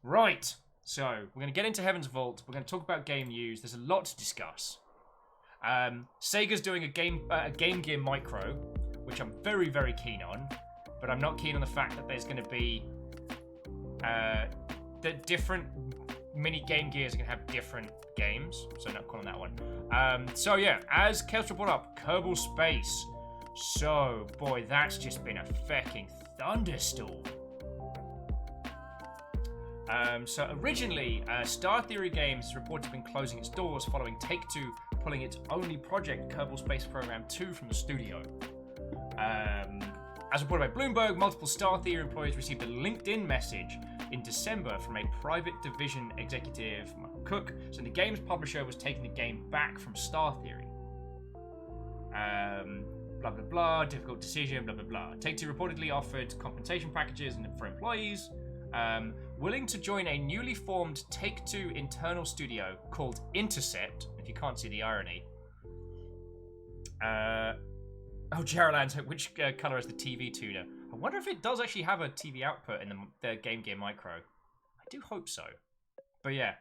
Right! So, we're going to get into Heaven's Vault. We're going to talk about game news. There's a lot to discuss. Sega's doing a Game Gear Micro, which I'm very, very keen on. But I'm not keen on the fact that there's going to be... that different mini Game Gears are going to have different games. So, not calling that one. So, yeah, as Kestrel brought up, Kerbal Space. So, boy, that's just been a fecking thunderstorm. So originally, Star Theory Games has reported to have been closing its doors following Take-Two pulling its only project, Kerbal Space Program 2, from the studio. As reported by Bloomberg, multiple Star Theory employees received a LinkedIn message in December from a private division executive, Michael Cook, saying the game's publisher was taking the game back from Star Theory. Blah, blah, blah, difficult decision, blah, blah, blah. Take-Two reportedly offered compensation packages for employees, willing to join a newly formed Take-Two internal studio called Intercept, if you can't see the irony. Jaraland's, which colour is the TV tuner? I wonder if it does actually have a TV output in the Game Gear Micro. I do hope so. But yeah.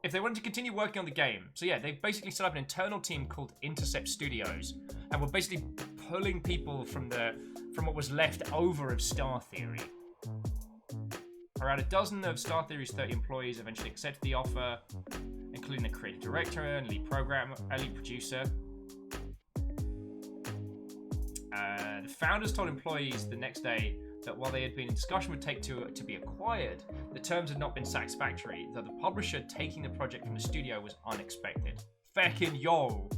If they wanted to continue working on the game. So yeah, they basically set up an internal team called Intercept Studios, and were basically pulling people from what was left over of Star Theory. Around a dozen of Star Theory's 30 employees eventually accepted the offer, and including the creative director and lead programmer, lead producer. The founders told employees the next day that while they had been in discussion with Take-Two to be acquired, the terms had not been satisfactory, though the publisher taking the project from the studio was unexpected. Feckin' yo!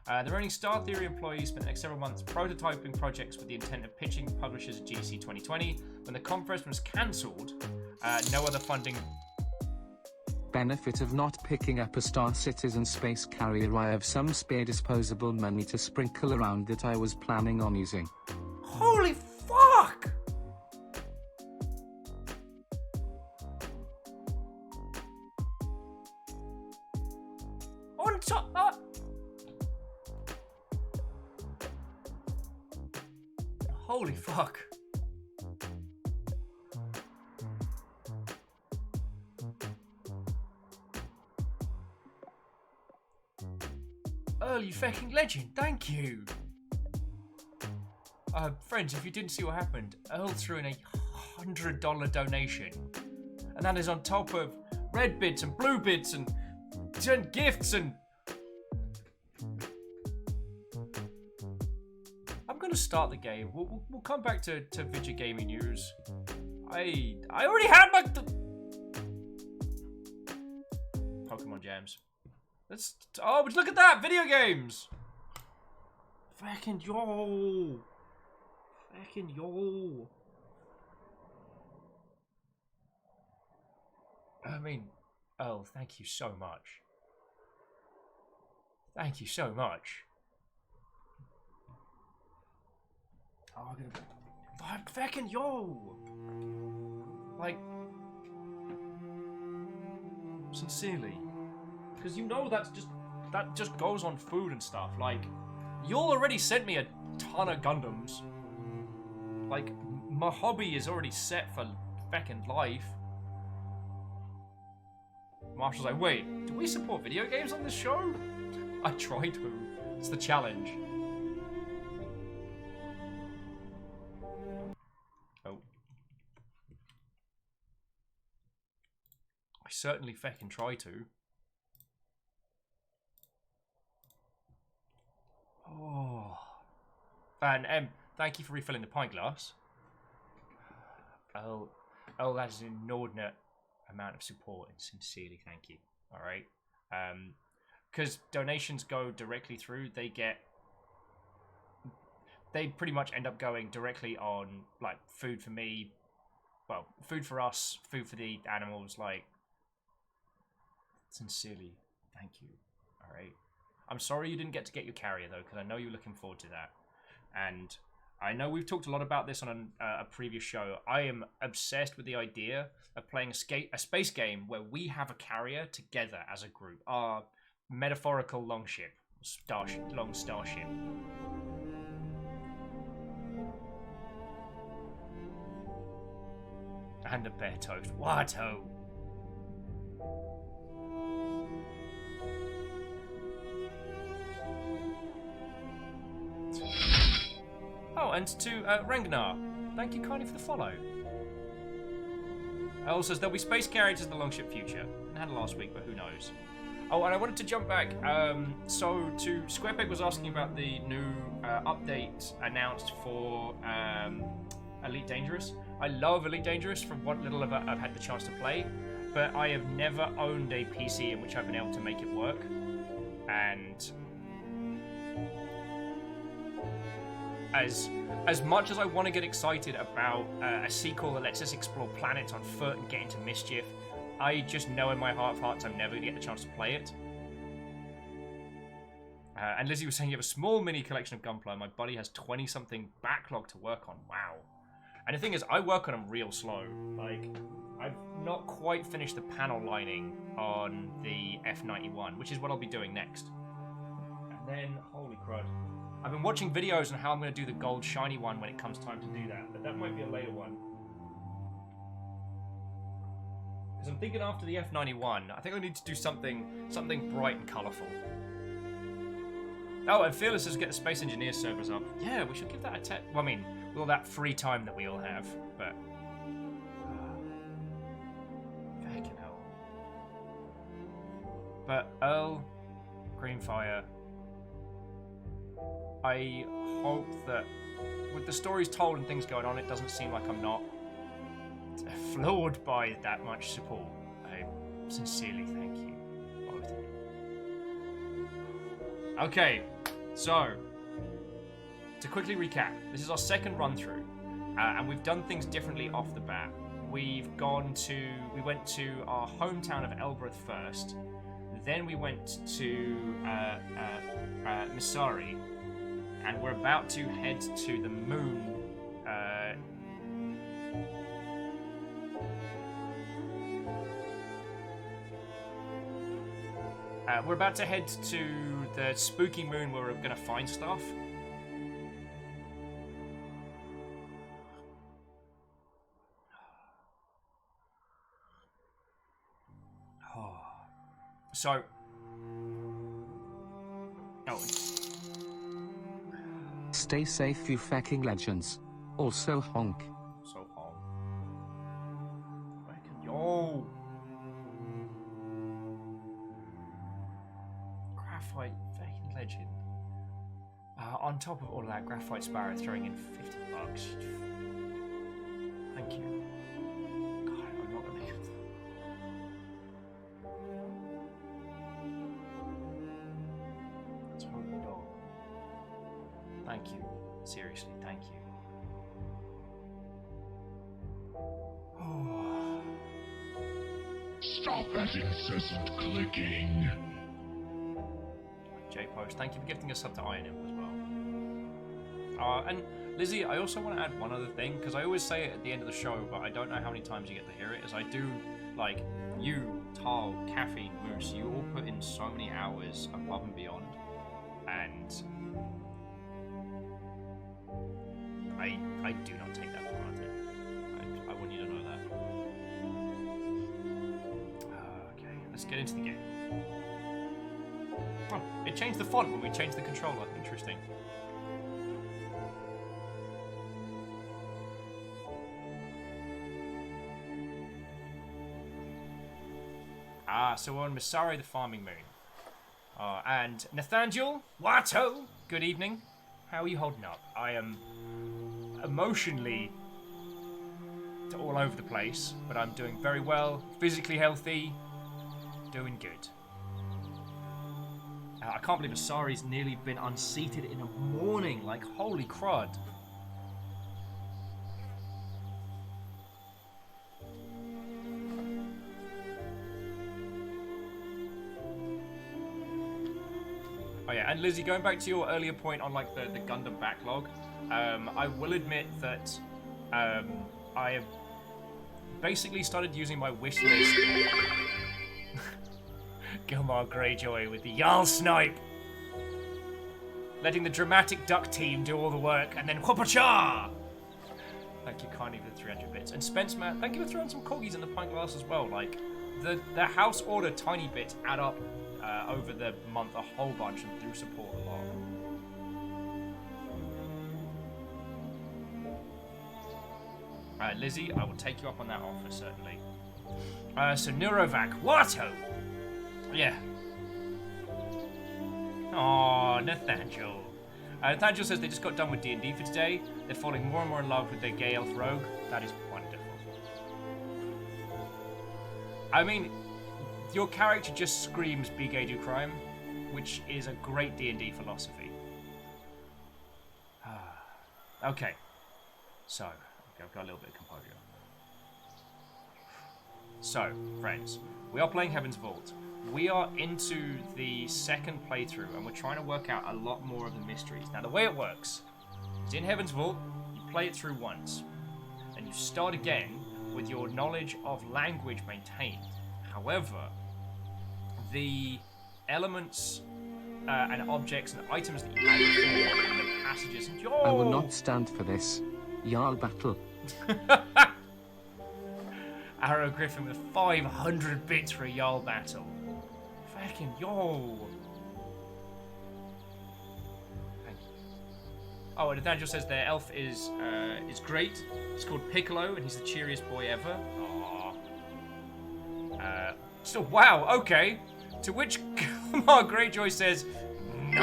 The remaining Star Theory employees spent the next several months prototyping projects with the intent of pitching publishers at GDC 2020. When the conference was cancelled, no other funding... Benefit of not picking up a Star Citizen space carrier. I have some spare disposable money to sprinkle around that I was planning on using. Holy fuck! On top... Holy fuck. You fucking legend, thank you. Friends, if you didn't see what happened, Earl threw in a $100 donation. And that is on top of red bits and blue bits and gifts and... I'm gonna start the game. We'll come back to video gaming news. I already had my... Pokemon Jams. Oh, but look at that! Video games! Fucking yo! Fucking yo! I mean, oh, thank you so much. Thank you so much. Oh, I'm gonna... Fucking yo! Like... Sincerely. Because you know that just goes on food and stuff. Like, you already sent me a ton of Gundams. Like, my hobby is already set for feckin' life. Marshall's like, wait, do we support video games on this show? I try to. It's the challenge. Oh. I certainly feckin' try to. Oh, and thank you for refilling the pint glass. Oh, that is an inordinate amount of support, and sincerely thank you. All right, because donations go directly through. They pretty much end up going directly on like food for me, well, food for us, food for the animals. Like, sincerely, thank you. All right. I'm sorry you didn't get to get your carrier, though, because I know you're looking forward to that. And I know we've talked a lot about this on a previous show. I am obsessed with the idea of playing a space game where we have a carrier together as a group. Our metaphorical long starship. And a bear toast. Watto! Oh, and to Rengnar, thank you kindly for the follow. El says there'll be space carriages in the Longship future. I had it last week, but who knows. Oh, and I wanted to jump back. So to Squarepeg was asking about the new update announced for Elite Dangerous. I love Elite Dangerous from what little I've had the chance to play, but I have never owned a PC in which I've been able to make it work. And as much as I want to get excited about a sequel that lets us explore planets on foot and get into mischief, I just know in my heart of hearts I'm never going to get the chance to play it. And Lizzie was saying you have a small mini collection of Gunpla. My buddy has 20-something backlog to work on. Wow. And the thing is, I work on them real slow. Like, I've not quite finished the panel lining on the F91, which is what I'll be doing next. And then, holy crud. I've been watching videos on how I'm going to do the gold shiny one when it comes time to do that, but that might be a later one. Because I'm thinking after the F91, I think I need to do something bright and colourful. Oh, and Fearless says get the Space Engineers servers up. Yeah, we should give that a test. Well, I mean, with all that free time that we all have, but... But Earl, Greenfire, I hope that with the stories told and things going on, it doesn't seem like I'm not floored by that much support. I sincerely thank you, both of you. Okay, so to quickly recap, this is our second run through, and we've done things differently off the bat. We went to our hometown of Elbreth first, then we went to Misari, and we're about to head to the moon. We're about to head to the spooky moon where we're gonna find stuff. So, Stay safe, you fucking legends. Also honk. So honk. Yo. Graphite, fucking legend. On top of all of that, Graphite Sparrow throwing in $50. Thank you. God, I'm not gonna make it. Total dog. Thank you. Seriously, thank you. Stop that incessant clicking. J-Post, thank you for gifting us sub to Iron Imp as well. And Lizzie, I also want to add one other thing, because I always say it at the end of the show, but I don't know how many times you get to hear it, as I do, like, you, Tal, Caffeine, Moose, you all put in so many hours above and beyond, and I do not take that for granted. I want you to know that. Okay, let's get into the game. Oh, it changed the font when we changed the controller. Interesting. So we're on Misari, the farming moon. And Nathaniel, Watto, good evening. How are you holding up? I am emotionally all over the place, but I'm doing very well, physically healthy, doing good. I can't believe Asari's nearly been unseated in a morning, like holy crud. Oh yeah, and Lizzie, going back to your earlier point on like the Gundam backlog, I will admit that I have basically started using my wish list. Gilmar Greyjoy with the Jarl Snipe! Letting the dramatic duck team do all the work, and then whoopacha! Thank you kindly for the 300 bits. And Spence Matt, thank you for throwing some corgis in the pint glass as well. Like, the house order tiny bits add up over the month a whole bunch and do support a lot. Lizzie, I will take you up on that offer, certainly. So Neurovac, Watto! Yeah. Aw, Nathaniel. Nathaniel says they just got done with D&D for today. They're falling more and more in love with their gay elf rogue. That is wonderful. I mean, your character just screams be gay, do crime, which is a great D&D philosophy. Okay. So, I've got a little bit of composure. So, friends, we are playing Heaven's Vault. We are into the second playthrough, and we're trying to work out a lot more of the mysteries. Now, the way it works is in Heaven's Vault, you play it through once, and you start again with your knowledge of language maintained. However, the elements and objects and items that you had before, and the passages and I will not stand for this. Jarl battle. Arrow Griffin with 500 bits for a Jarl battle. Fucking yo. Thank you. Oh, and Nathaniel says their elf is great. He's called Piccolo, and he's the cheeriest boy ever. Aww. So wow, okay. To which Mark Greyjoy says, no.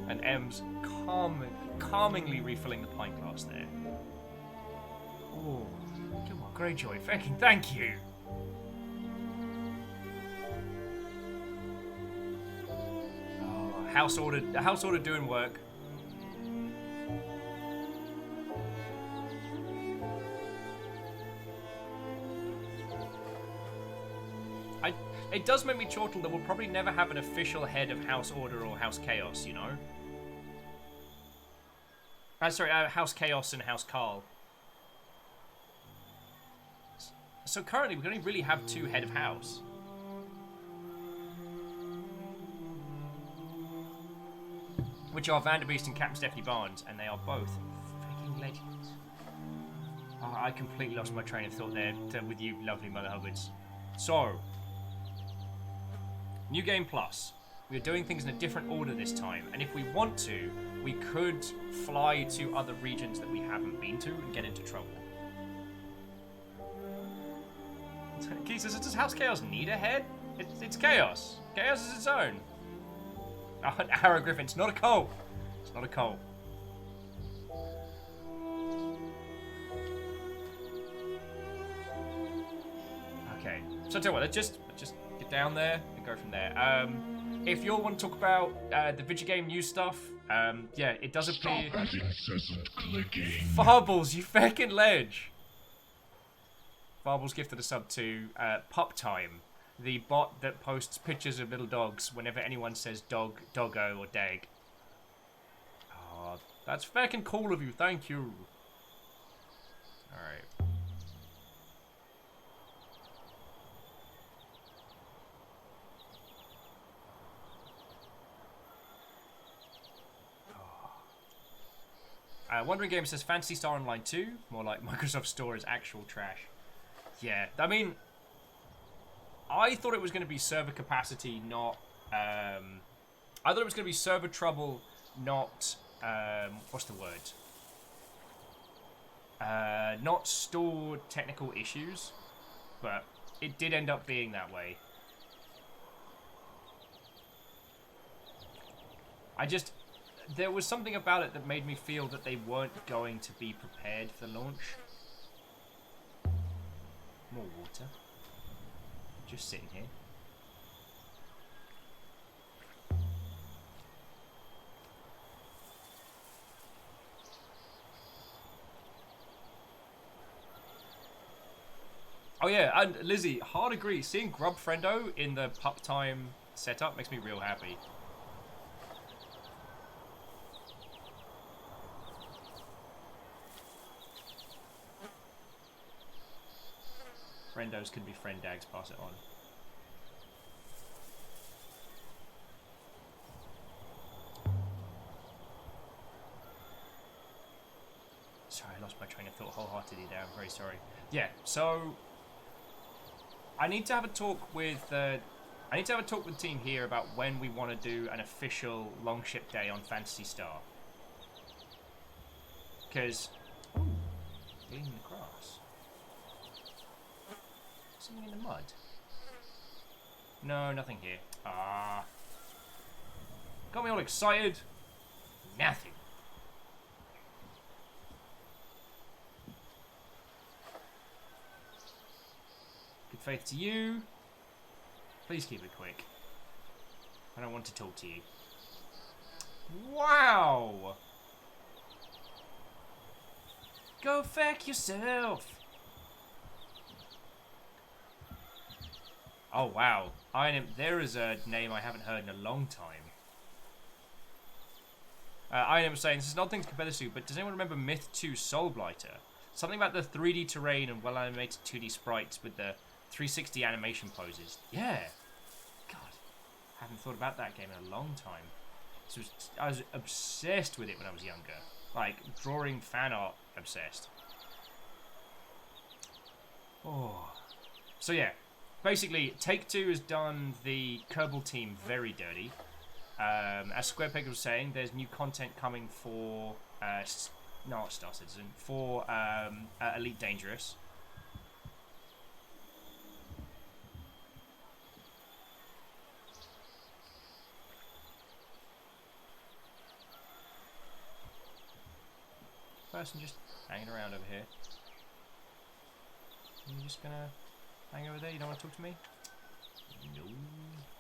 And M's calmingly refilling the pint glass there. Oh, come on, Greyjoy, fucking thank you. Oh, house order doing work. It does make me chortle that we'll probably never have an official head of House Order or House Chaos, you know? Sorry, House Chaos and House Carl. So currently we can only really have 2 head of house. Which are Vanderbeest and Captain Stephanie Barnes, and they are both freaking legends. Oh, I completely lost my train of thought there with you lovely Mother Hubbards. So, New Game Plus. We are doing things in a different order this time, and if we want to, we could fly to other regions that we haven't been to and get into trouble. Keith says, does House Chaos need a head? It's Chaos. Chaos is its own. Oh, Arrow Griffin, it's not a cult. It's not a cult. Okay, so I tell you what, let's just get down there and go from there. If you all want to talk about the video game news stuff, yeah, it does appear. Stop that incessant clicking. Farbles, you feckin' ledge. Farbles gifted a sub to Pup Time, the bot that posts pictures of little dogs whenever anyone says dog, doggo, or dag. Oh, that's feckin' cool of you, thank you. Alright. Wandering Game says Phantasy Star Online 2, more like Microsoft Store is actual trash. Yeah, I mean, I thought it was going to be server capacity, not, I thought it was going to be server trouble, not, what's the word? Not store technical issues, but it did end up being that way. There was something about it that made me feel that they weren't going to be prepared for launch. More water. Just sitting here. Oh yeah, and Lizzie, hard agree. Seeing Grub Friendo in the Pup Time setup makes me real happy. Friendos can be friend dags, pass it on. Sorry, I lost my train of thought wholeheartedly there, I'm very sorry. Yeah, so I need to have a talk with the team here about when we want to do an official Longship Day on Phantasy Star. Because in the grass. Something in the mud? No, nothing here. Ah. Got me all excited. Nothing. Good faith to you. Please keep it quick. I don't want to talk to you. Wow! Go feck yourself! Oh wow, there is a name I haven't heard in a long time. I am saying, this is not thing to compare this to, but does anyone remember Myth 2 Soulblighter? Something about the 3D terrain and well-animated 2D sprites with the 360 animation poses. Yeah. God, I haven't thought about that game in a long time. I was obsessed with it when I was younger. Like, drawing fan art obsessed. Oh. So yeah. Basically, Take-Two has done the Kerbal team very dirty. As Square Peg was saying, there's new content coming for not Star Citizen, for Elite Dangerous. Person just hanging around over here. You're just gonna hang over there? You don't want to talk to me? No.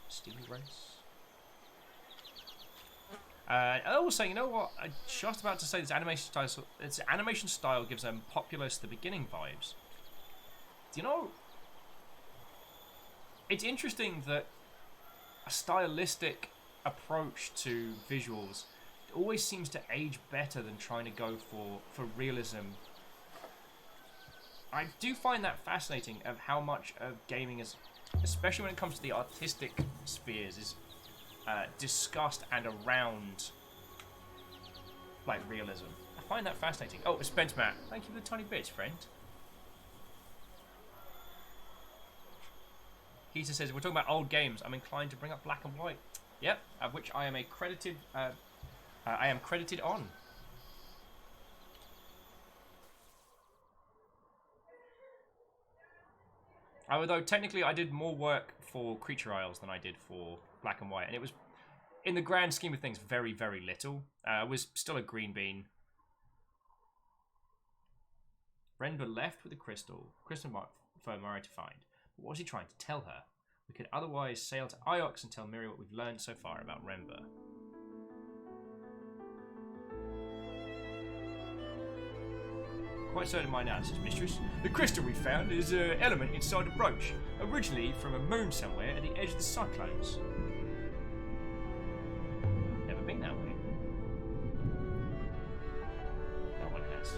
Steely race. Also, you know what? I just about to say this animation style gives them Populous the Beginning vibes. Do you know? It's interesting that a stylistic approach to visuals always seems to age better than trying to go for realism. I do find that fascinating of how much of gaming is, especially when it comes to the artistic spheres, is discussed and around like realism. I find that fascinating. Oh, Spence Matt, thank you for the tiny bits, friend. Heater says, we're talking about old games. I'm inclined to bring up Black and White. Yep, of which I am a credited I am credited on. Although technically I did more work for Creature Isles than I did for Black and White, and it was, in the grand scheme of things, very, very little. I was still a green bean. Renber left with the crystal for Murray to find. But what was he trying to tell her? We could otherwise sail to Iox and tell Miri what we've learned so far about Renber. Quite certain of my analysis, mistress. The crystal we found is an element inside the brooch, originally from a moon somewhere at the edge of the cyclones. Never been that way. No one has.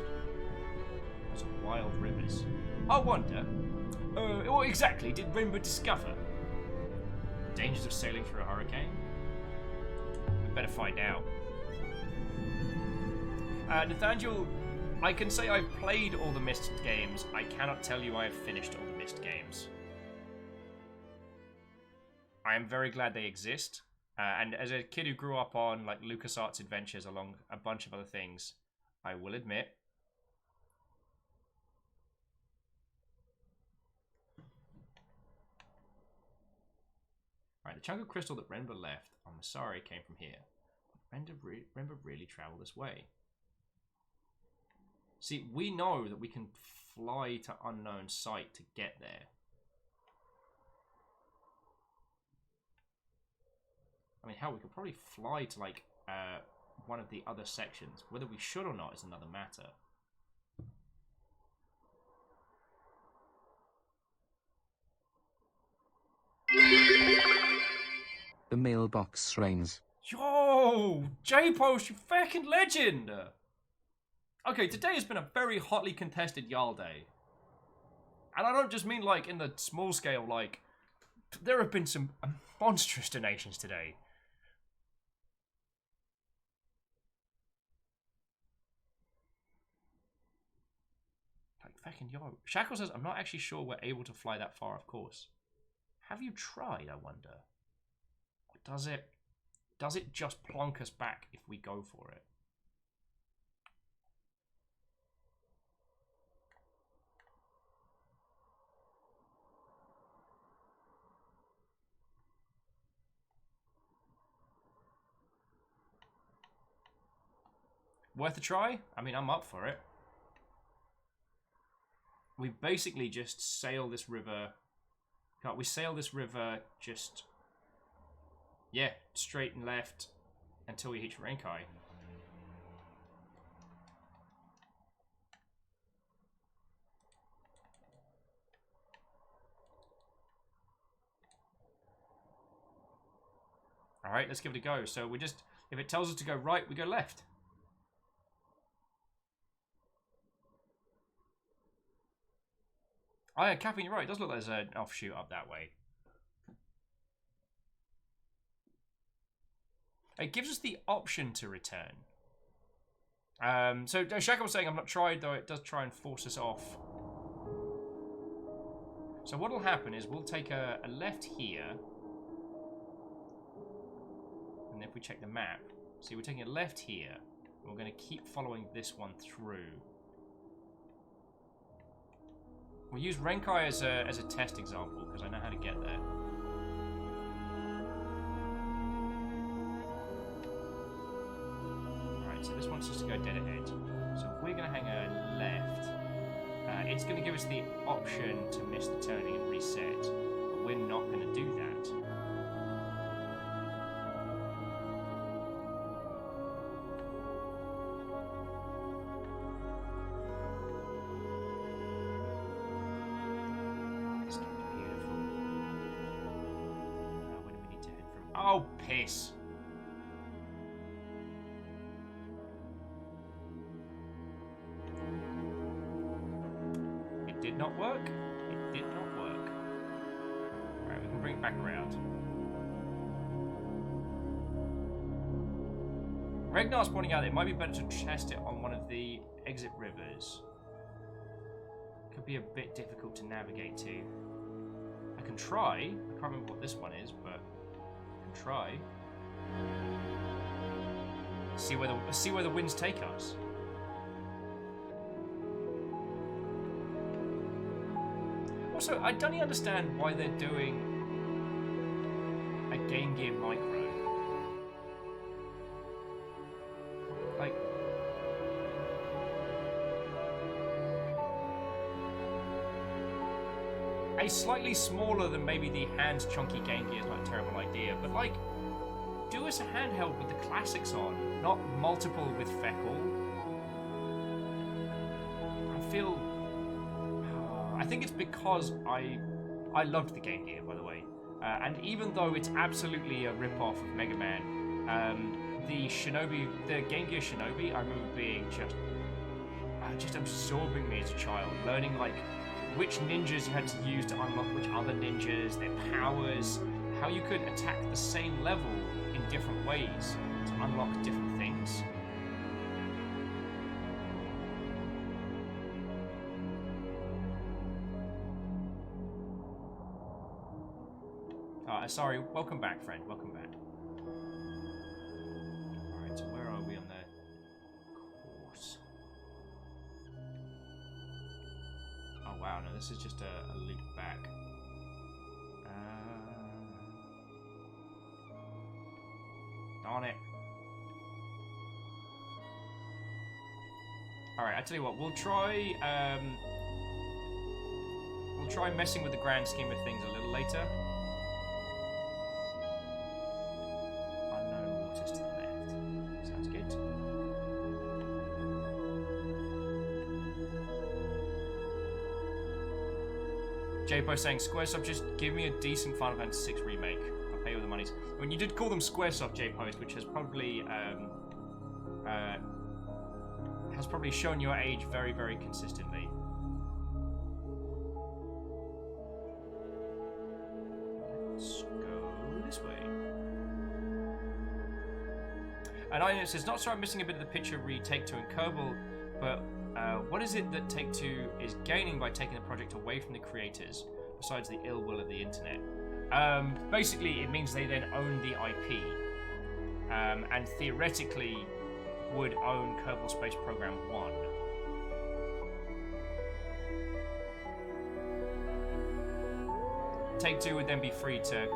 Those are wild rivers. I wonder, what exactly did Renber discover? Dangers of sailing through a hurricane? We better find out. Nathaniel, I can say I've played all the Myst games. I cannot tell you I have finished all the Myst games. I am very glad they exist. And as a kid who grew up on like LucasArts Adventures along a bunch of other things, I will admit. Right, the chunk of crystal that Renber left on Masari came from here. Renber really travelled this way. See, we know that we can fly to unknown sight to get there. I mean, hell, we could probably fly to, like, one of the other sections. Whether we should or not is another matter. The mailbox rings. Yo! J-Post, you fucking legend! Okay, today has been a very hotly contested Jarl Day. And I don't just mean, like, in the small scale, like, there have been some monstrous donations today. Like, fucking yo. Shackle says, I'm not actually sure we're able to fly that far, of course. Have you tried, I wonder? Or does it just plonk us back if we go for it? Worth a try? I mean, I'm up for it. We basically just sail this river. Can't we sail this river just... yeah, straight and left until we hit Renkai. Alright, let's give it a go. So we just... if it tells us to go right, we go left. Oh yeah, Caffeine, you're right. It does look like there's an offshoot up that way. It gives us the option to return. So Shaka was saying I'm not tried, though it does try and force us off. So what will happen is we'll take a left here. And if we check the map, see we're taking a left here. We're going to keep following this one through. We'll use Renkai as a test example, because I know how to get there. Alright, so this wants us to go dead ahead. So we're going to hang a left. It's going to give us the option to miss the turning and reset, but we're not going to do that. It's going to be beautiful. Where do we need to head from? Oh, piss! Did not work. It did not work. Alright, we can bring it back around. Regnar's pointing out that it might be better to test it on one of the exit rivers. Could be a bit difficult to navigate to. I can try. I can't remember what this one is, but I can try. See where the winds take us. Also, I don't understand why they're doing a Game Gear Micro. Like, a slightly smaller than maybe the hand chunky Game Gear is not a terrible idea, but like, do us a handheld with the classics on, not multiple with Feckle. I think it's because I loved the Game Gear, by the way, and even though it's absolutely a rip-off of Mega Man, the Game Gear Shinobi, I remember being just absorbing me as a child, learning like which ninjas you had to use to unlock which other ninjas, their powers, how you could attack the same level in different ways to unlock different things. Sorry, welcome back, friend. Welcome back. Alright, so where are we on the course? Oh wow, no, this is just a loop back. Darn it. Alright, I tell you what, we'll try messing with the grand scheme of things a little later. J-Po saying, Squaresoft, just give me a decent Final Fantasy VI remake. I'll pay you the monies. I mean, you did call them Squaresoft, J-Post, which has probably shown your age very, very consistently. Let's go this way. And I says, not sure I'm missing a bit of the picture read Take-Two and Kerbal, but what is it that Take-Two is gaining by taking the project away from the creators, besides the ill will of the internet? Basically, it means they then own the IP, and theoretically would own Kerbal Space Program 1. Take-Two would then be free to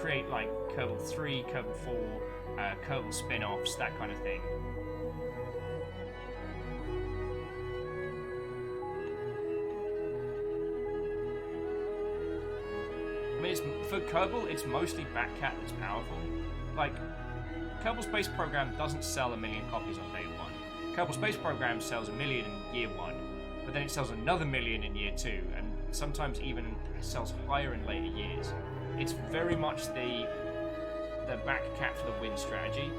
create like Kerbal 3, Kerbal 4, Kerbal spin-offs, that kind of thing. For Kerbal, it's mostly Batcat that's powerful. Like, Kerbal Space Program doesn't sell 1 million copies on day one. Kerbal Space Program sells 1 million in year 1, but then it sells another 1 million in year 2, and sometimes even sells higher in later years. It's very much the Batcat for the win strategy.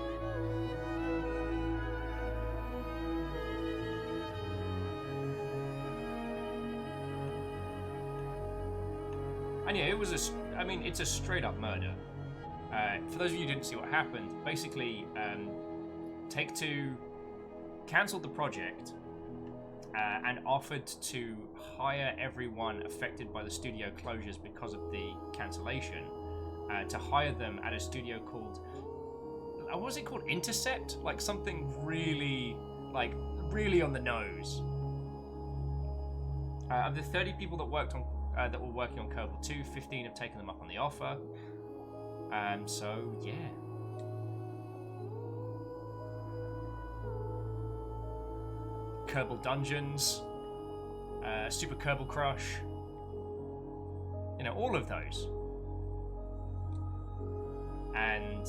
And yeah, it's a straight up murder. For those of you who didn't see what happened, basically, Take-Two cancelled the project and offered to hire everyone affected by the studio closures because of the cancellation, to hire them at a studio called what was it called? Intercept? Like something really, like, really on the nose. Of the 30 people that worked on, that were working on Kerbal 2, 15 have taken them up on the offer. So yeah. Kerbal Dungeons, Super Kerbal Crush, you know, all of those. And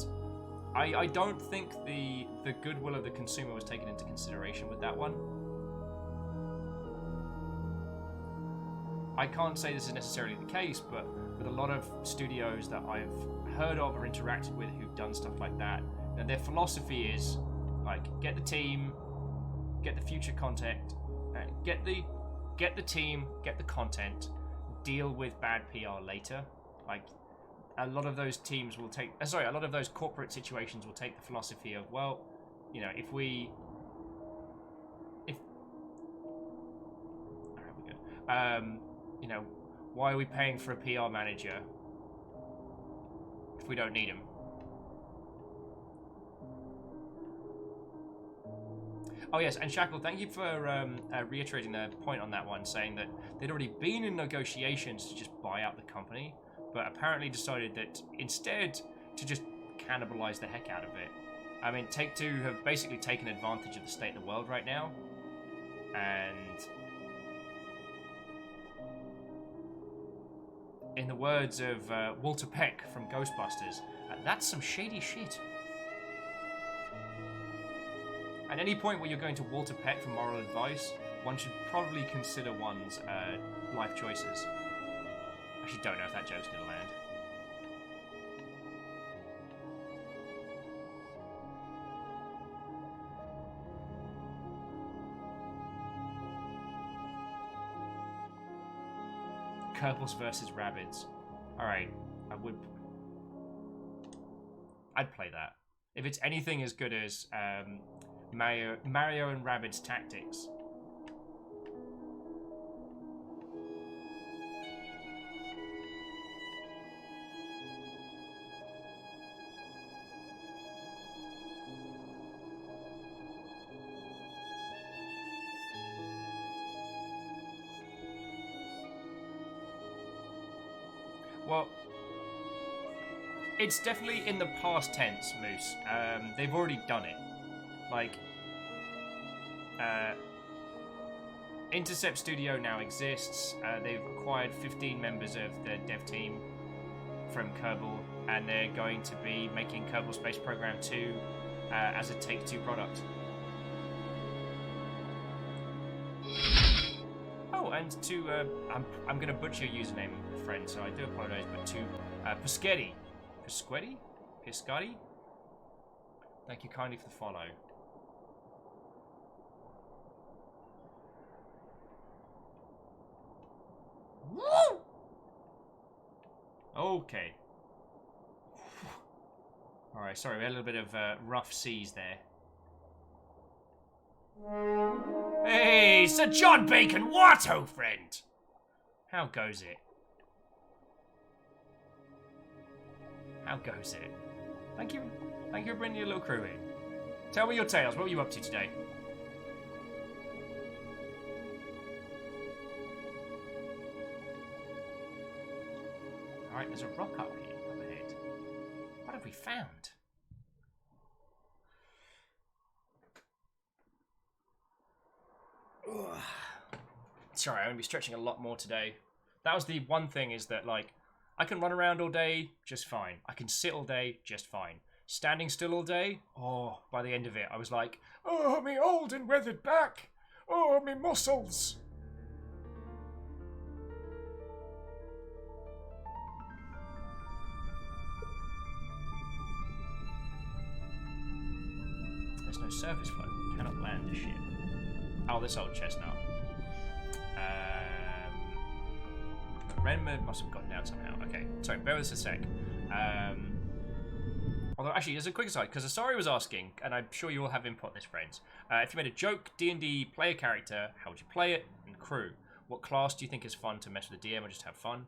I don't think the goodwill of the consumer was taken into consideration with that one. I can't say this is necessarily the case, but with a lot of studios that I've heard of or interacted with who've done stuff like that, and their philosophy is like, get the team, get the future content, get the team, get the content, deal with bad PR later. Like, a lot of those teams will take, a lot of those corporate situations will take the philosophy of, well, you know, alright, we're good. You know, why are we paying for a PR manager if we don't need him? Oh yes, and Shackle, thank you for reiterating the point on that one, saying that they'd already been in negotiations to just buy out the company, but apparently decided that instead to just cannibalize the heck out of it. I mean, Take-Two have basically taken advantage of the state of the world right now, and in the words of Walter Peck from Ghostbusters, that's some shady shit. At any point where you're going to Walter Peck for moral advice, one should probably consider one's life choices. I actually don't know if that joke's gonna land. Kerbals versus Rabbids. Alright, I'd play that. If it's anything as good as Mario and Rabbids Tactics. Well, it's definitely in the past tense, Moose. They've already done it. Like, Intercept Studio now exists. They've acquired 15 members of the dev team from Kerbal, and they're going to be making Kerbal Space Program 2 as a Take-Two product. Oh, and to, I'm going to butcher your username, friend, so I do apologize, but to Piscetti. Piscetti? Thank you kindly for the follow. Woo! Okay. Alright, sorry, we had a little bit of rough seas there. Hey, Sir John Bacon, what, oh friend? How goes it? How goes it? Thank you for bringing your little crew in. Tell me your tales, what were you up to today? Alright, there's a rock up here, up ahead. What have we found? Ugh. Sorry, I'm going to be stretching a lot more today. That was the one thing, is that, like, I can run around all day, just fine. I can sit all day, just fine. Standing still all day, oh, by the end of it, I was like, oh, me old and weathered back. Oh, me muscles. There's no surface flow. Cannot land the ship. Oh, this old chestnut. Renmer must have gone down somehow. Okay, sorry, bear with us a sec. Although, actually, there's a quick aside, because Asari was asking, and I'm sure you all have input on this, friends. If you made a joke D&D player character, how would you play it? And crew, what class do you think is fun to mess with the DM or just have fun?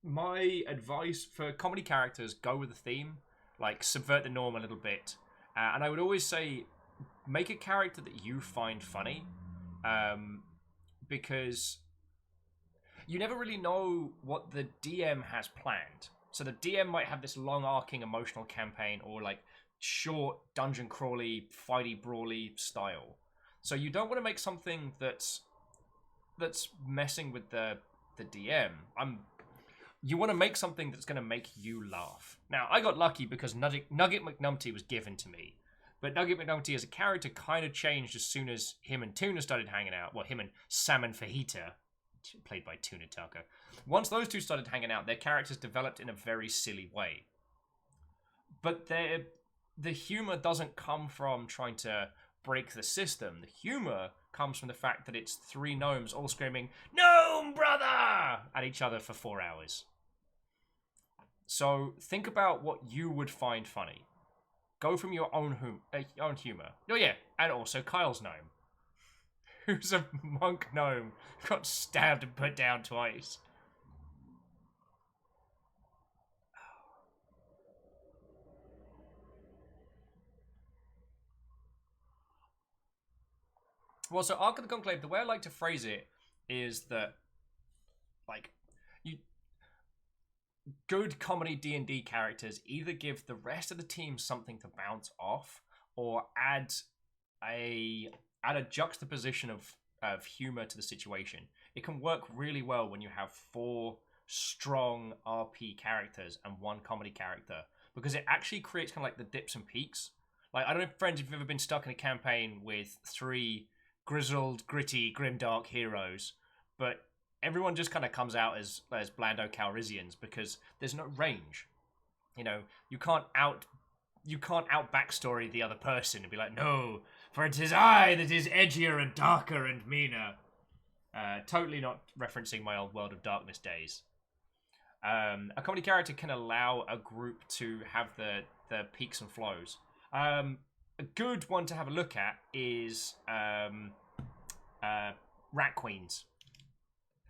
my advice for comedy characters: go with the theme, like subvert the norm a little bit. And I would always say, make a character that you find funny, because you never really know what the DM has planned. So the DM might have this long arcing emotional campaign, or like short dungeon crawly, fighty brawly style. So you don't want to make something that's messing with the DM. You want to make something that's going to make you laugh. Now, I got lucky because Nugget McNumpty was given to me. But Nugget McNumpty as a character kind of changed as soon as him and Tuna started hanging out. Well, him and Salmon Fajita, played by Tuna Tucker. Once those two started hanging out, their characters developed in a very silly way. But the humor doesn't come from trying to break the system. The humor comes from the fact that it's three gnomes all screaming, "Gnome brother!" at each other for 4 hours. So think about what you would find funny. Go from your own humor. Oh yeah, and also Kyle's gnome, who's a monk gnome, got stabbed and put down twice. Well, so Ark of the Conclave, the way I like to phrase it is that, like, good comedy D&D characters either give the rest of the team something to bounce off, or add a juxtaposition of humor to the situation. It can work really well when you have 4 strong RP characters and 1 comedy character, because it actually creates kind of like the dips and peaks. Like, I don't know, friends, if you've ever been stuck in a campaign with 3 grizzled, gritty, grimdark heroes, but everyone just kind of comes out as Blando Calrissians because there's no range. You know, you can't out backstory the other person and be like, "No, for it is I that is edgier and darker and meaner." Totally not referencing my old World of Darkness days. A comedy character can allow a group to have the peaks and flows. A good one to have a look at is Rat Queens.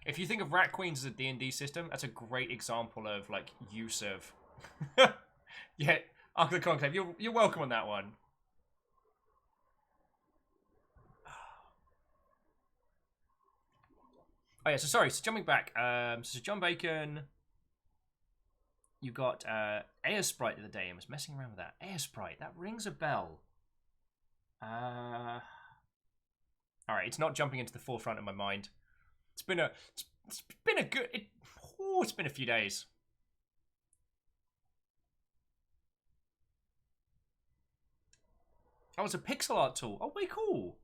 If you think of Rat Queens as a D&D system, that's a great example of like use of. Yeah, Ark of the Conclave. You're welcome on that one. Oh yeah, so sorry. So jumping back. So John Bacon. You got Aersprite the other day. I was messing around with that. Aersprite. That rings a bell. All right, it's not jumping into the forefront of my mind. It's been a few days. Oh, it's a pixel art tool. Oh, way cool.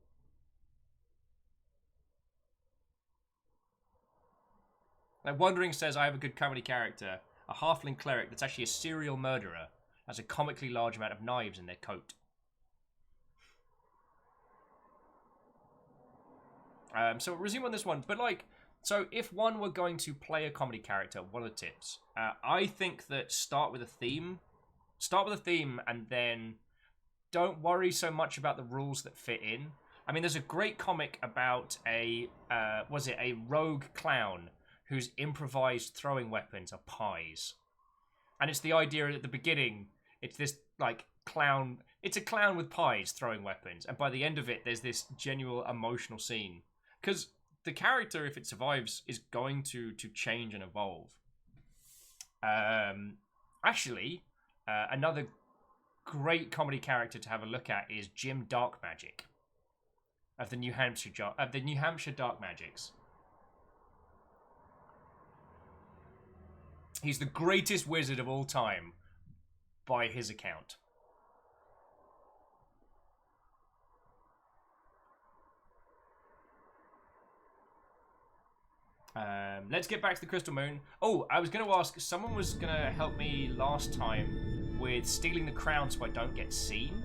Like Wandering says, I have a good comedy character. A halfling cleric that's actually a serial murderer. Has a comically large amount of knives in their coat. So we'll resume on this one, but like, so if one were going to play a comedy character, what are the tips? I think that start with a theme, and then don't worry so much about the rules that fit in. I mean, there's a great comic about a rogue clown whose improvised throwing weapons are pies, and it's the idea at the beginning. It's this like clown. It's a clown with pies throwing weapons, and by the end of it, there's this genuine emotional scene. Because the character, if it survives, is going to change and evolve. Actually, another great comedy character to have a look at is Jim Darkmagic of the New Hampshire Dark Magics. He's the greatest wizard of all time, by his account. Let's get back to the Crystal Moon. Oh, I was going to ask, someone was going to help me last time with stealing the crown so I don't get seen.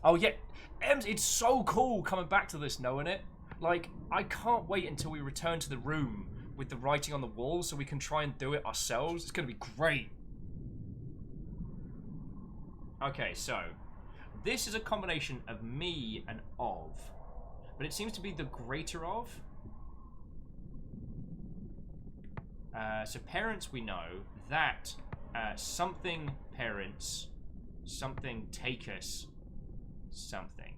Oh yeah, Ems, it's so cool coming back to this, knowing it. Like, I can't wait until we return to the room with the writing on the wall so we can try and do it ourselves. It's gonna be great. Okay, so this is a combination of me and of, but it seems to be the greater of. So parents, we know that something parents, something take us, something.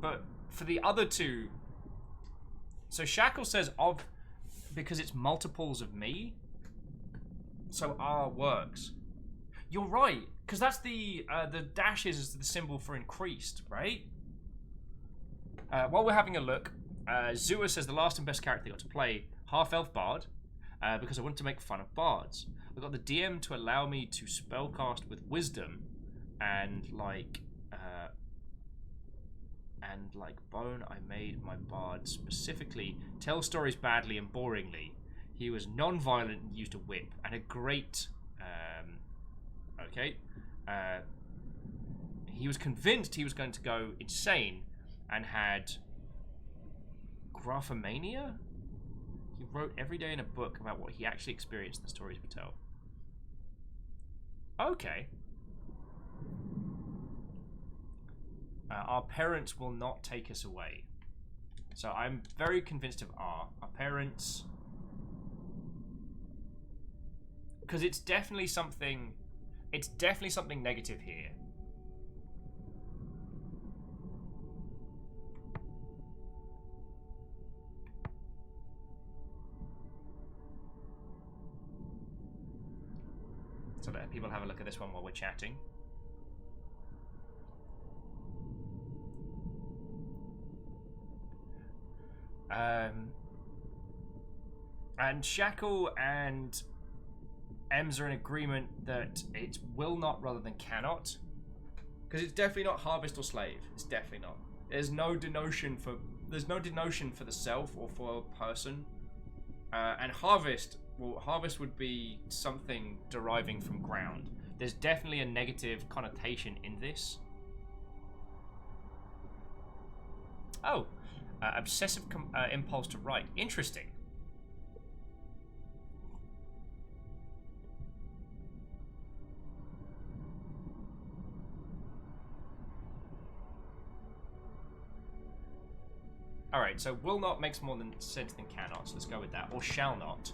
But for the other two, so Shackle says of because it's multiples of me. So R works. You're right, because that's the dash is the symbol for increased, right? While we're having a look, Zua says the last and best character they got to play, half-elf bard, because I wanted to make fun of bards. I got the DM to allow me to spellcast with wisdom, and like Bone, I made my bard specifically tell stories badly and boringly. He was non-violent and used a whip, and a great, he was convinced he was going to go insane, and had graphomania? He wrote every day in a book about what he actually experienced and the stories would tell. Okay. Our parents will not take us away. So I'm very convinced of R. Our parents... Because it's definitely something negative here. So let people have a look at this one while we're chatting. And Shackle and Ems are in agreement that it's will not rather than cannot. Because it's definitely not harvest or slave. It's definitely not. There's no denotion for the self or for a person. And harvest, well, harvest would be something deriving from ground. There's definitely a negative connotation in this. Oh, obsessive impulse to write. Interesting. Alright, so will not makes more than sense than cannot, so let's go with that. Or shall not.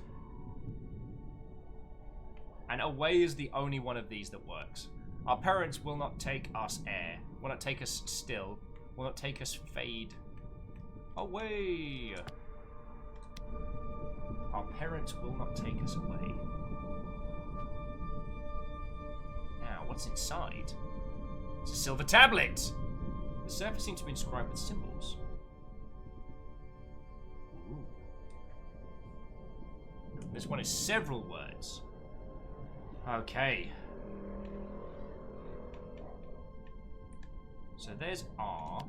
And away is the only one of these that works. Our parents will not take us air, will not take us still, will not take us fade away. Our parents will not take us away. Now, what's inside? It's a silver tablet! The surface seems to be inscribed with symbols. Ooh. This one is several words. Okay. So there's R.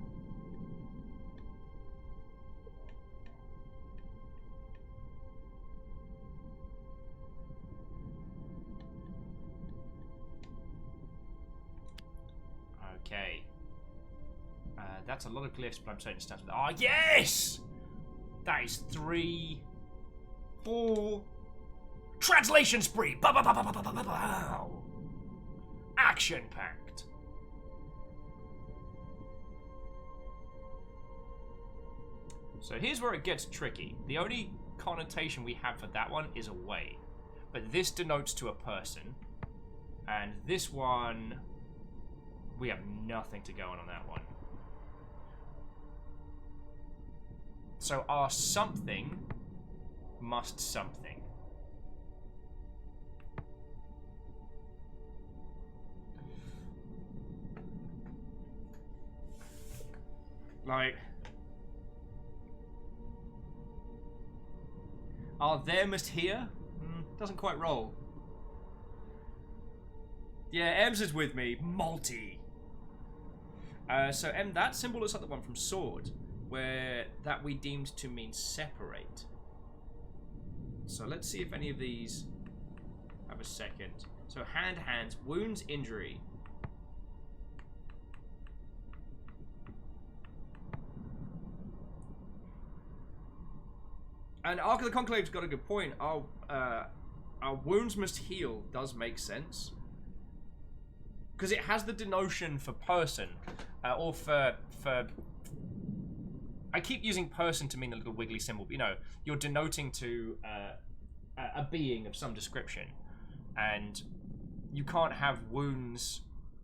Okay. That's a lot of glyphs, but I'm saying it starts with R. Yes! That is 3, 4. Translation spree! Action packed. So here's where it gets tricky. The only connotation we have for that one is away. But this denotes to a person. And this one... we have nothing to go on that one. So our something must something. Like... our there must here? Doesn't quite roll. Yeah, Ems is with me. Multi. So M, that symbol looks like the one from Sword, where that we deemed to mean separate. So let's see if any of these have a second. So hands, wounds, injury. And Ark of the Conclave's got a good point. Our wounds must heal does make sense. Because it has the denotion for person. Or for... I keep using person to mean a little wiggly symbol. But, you know, you're denoting to a being of some description. And you can't have wounds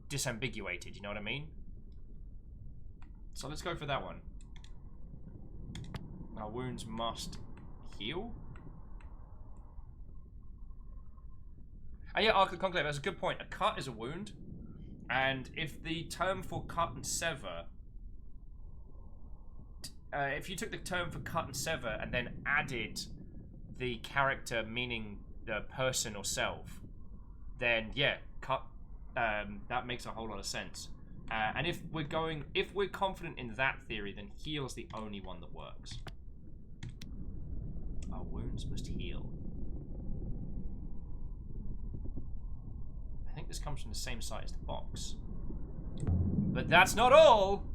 disambiguated, you know what I mean? So let's go for that one. Our wounds must heal. And yeah, Ark of the Conclave, that's a good point. A cut is a wound. And if the term for cut and sever... if you took the term for cut and sever and then added the character meaning the person or self, then yeah, cut, that makes a whole lot of sense. And if we're confident in that theory, then heal is the only one that works. Our wounds must heal. I think this comes from the same site as the box. But that's not all!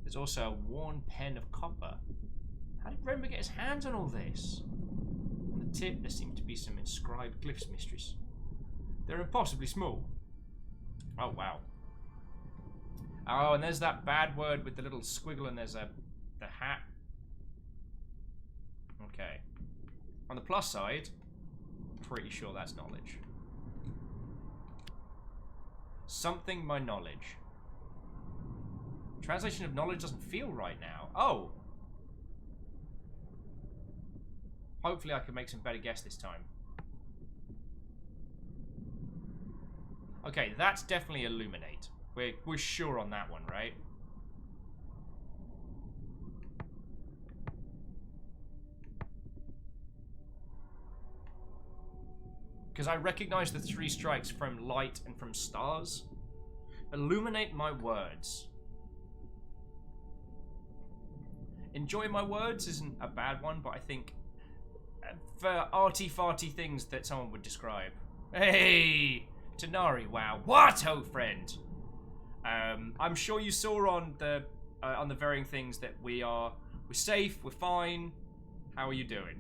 There's also a worn pen of copper. How did Rember get his hands on all this? On the tip, there seem to be some inscribed glyphs, mistress. They're impossibly small. Oh, wow. Oh, and there's that bad word with the little squiggle, and there's the hat. Okay. On the plus side, pretty sure that's knowledge. Something my knowledge. Translation of knowledge doesn't feel right now. Oh! Hopefully I can make some better guess this time. Okay, that's definitely illuminate. We're sure on that one, right? Because I recognize the 3 strikes from light and from stars. Illuminate my words. Enjoy my words isn't a bad one, but I think for arty-farty things that someone would describe. Hey! Tanari, wow. What, oh friend? I'm sure you saw on the varying things that we're safe, we're fine. How are you doing?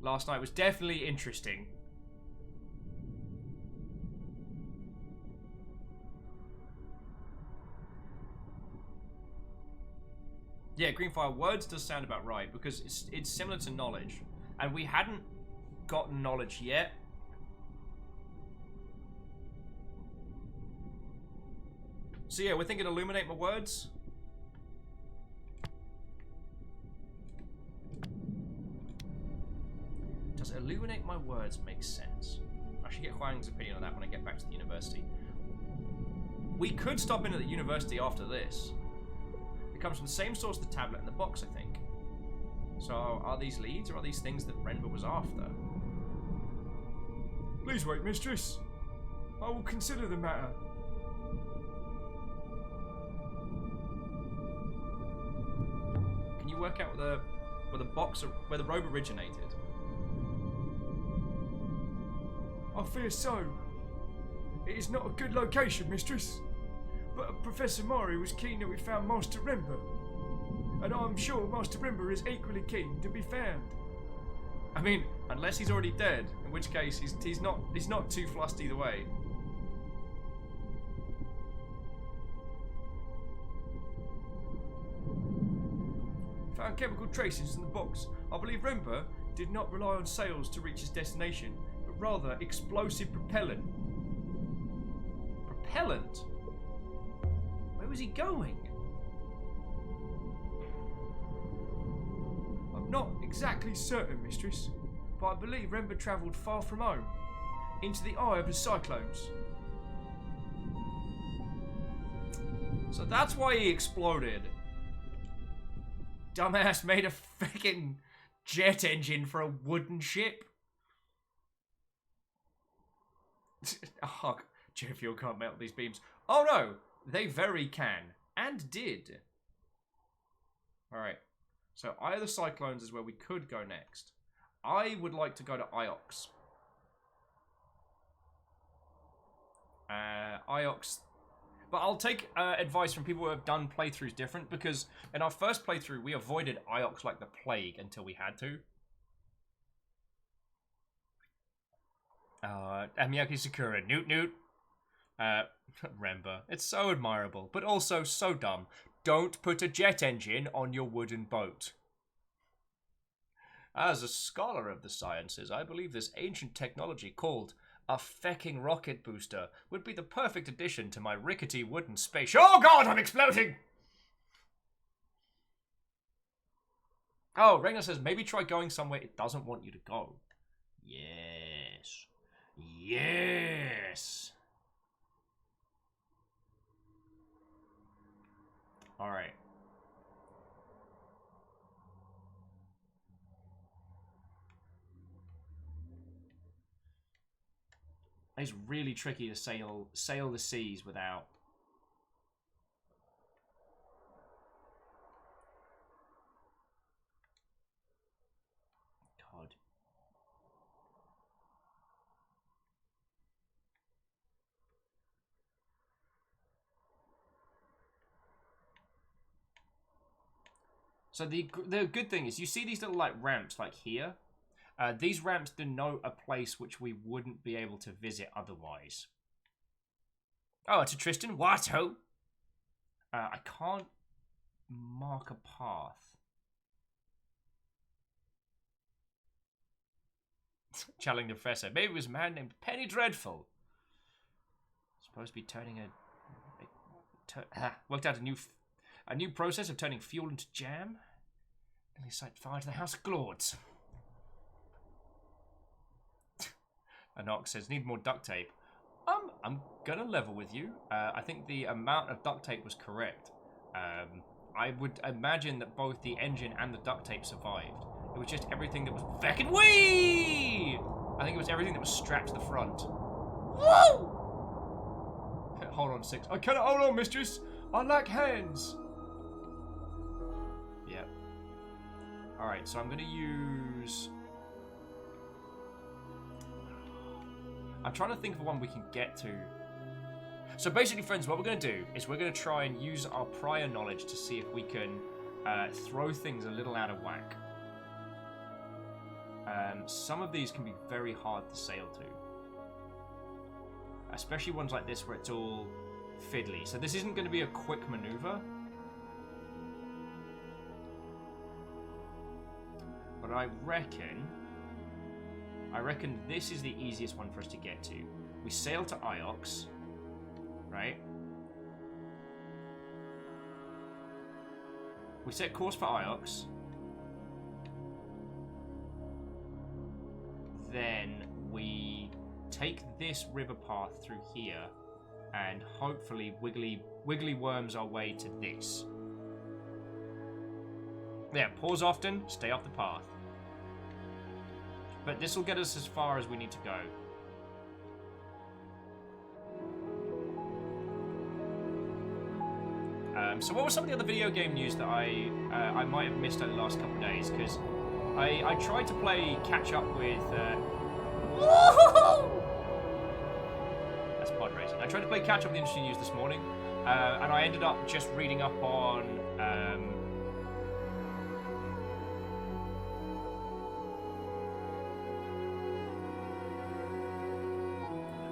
Last night was definitely interesting. Yeah, Greenfire, words does sound about right, because it's similar to knowledge. And we hadn't gotten knowledge yet. So yeah, we're thinking illuminate my words. Does illuminate my words make sense? I should get Huang's opinion on that when I get back to the university. We could stop in at the university after this. It comes from the same source as the tablet and the box, I think. So are these leads or are these things that Renber was after? Please wait, mistress. I will consider the matter. Can you work out where the robe originated? I fear so. It is not a good location, mistress. But Professor Mori was keen that we found Master Rember. And I'm sure Master Rember is equally keen to be found. I mean, unless he's already dead, in which case he's not too fussed either way. Found chemical traces in the box. I believe Rember did not rely on sails to reach his destination, but rather explosive propellant. Propellant? Where was he going? I'm not exactly certain, mistress, but I believe Rember travelled far from home, into the eye of the cyclones. So that's why he exploded. Dumbass made a freaking jet engine for a wooden ship. Oh, jet fuel can't melt these beams. Oh no, they very can. And did. Alright. So Eye of the Cyclones is where we could go next. I would like to go to Iox. Iox. But I'll take advice from people who have done playthroughs different, because in our first playthrough, we avoided Iox like the plague until we had to. Miyaki Sakura, Newt Newt. Remba. It's so admirable, but also so dumb. Don't put a jet engine on your wooden boat. As a scholar of the sciences, I believe this ancient technology called a fecking rocket booster would be the perfect addition to my rickety wooden space. Oh god, I'm exploding! Oh, Regna says, maybe try going somewhere it doesn't want you to go. Yes. Yes! Alright. It's really tricky to sail the seas without... God. So the good thing is, you see these little like ramps like here? These ramps denote a place which we wouldn't be able to visit otherwise. Oh, it's a Tristan. What? Ho? I can't mark a path. Challenging the professor. Maybe it was a man named Penny Dreadful. Supposed to be turning worked out a new process of turning fuel into jam. Nearly set fire to the House of Glords. Anox says, need more duct tape. I'm gonna level with you. I think the amount of duct tape was correct. I would imagine that both the engine and the duct tape survived. It was just everything that was feckin' wee! I think it was everything that was strapped to the front. Woo! Hold on, 6. I cannot hold on, mistress. I lack hands. Yep. Alright, so I'm gonna use... I'm trying to think of one we can get to. So basically, friends, what we're going to do is we're going to try and use our prior knowledge to see if we can throw things a little out of whack. Some of these can be very hard to sail to. Especially ones like this where it's all fiddly. So this isn't going to be a quick maneuver. But I reckon this is the easiest one for us to get to. We sail to Iox, right? We set course for Iox. Then we take this river path through here and hopefully wiggly worms our way to this. Yeah, pause often, stay off the path. But this will get us as far as we need to go. So what was some of the other video game news that I might have missed over the last couple of days? Because I tried to play catch up with... That's pod racing. I tried to play catch up with the industry news this morning, and I ended up just reading up on...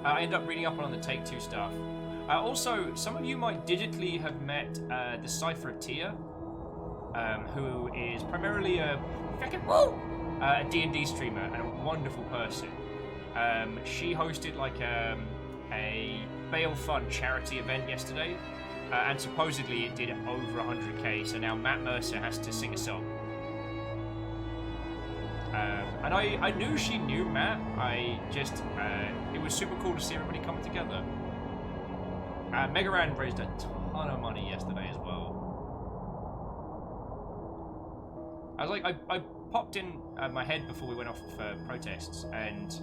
I ended up reading up on the Take-Two stuff. Also, some of you might digitally have met the Cypher Tia, who is primarily a D&D streamer and a wonderful person. She hosted like a Bail Fund charity event yesterday, and supposedly it did over 100k. So now Matt Mercer has to sing a song. And I knew she knew Matt. It was super cool to see everybody coming together. Megaran raised a ton of money yesterday as well. I was like, I popped in my head before we went off for protests, and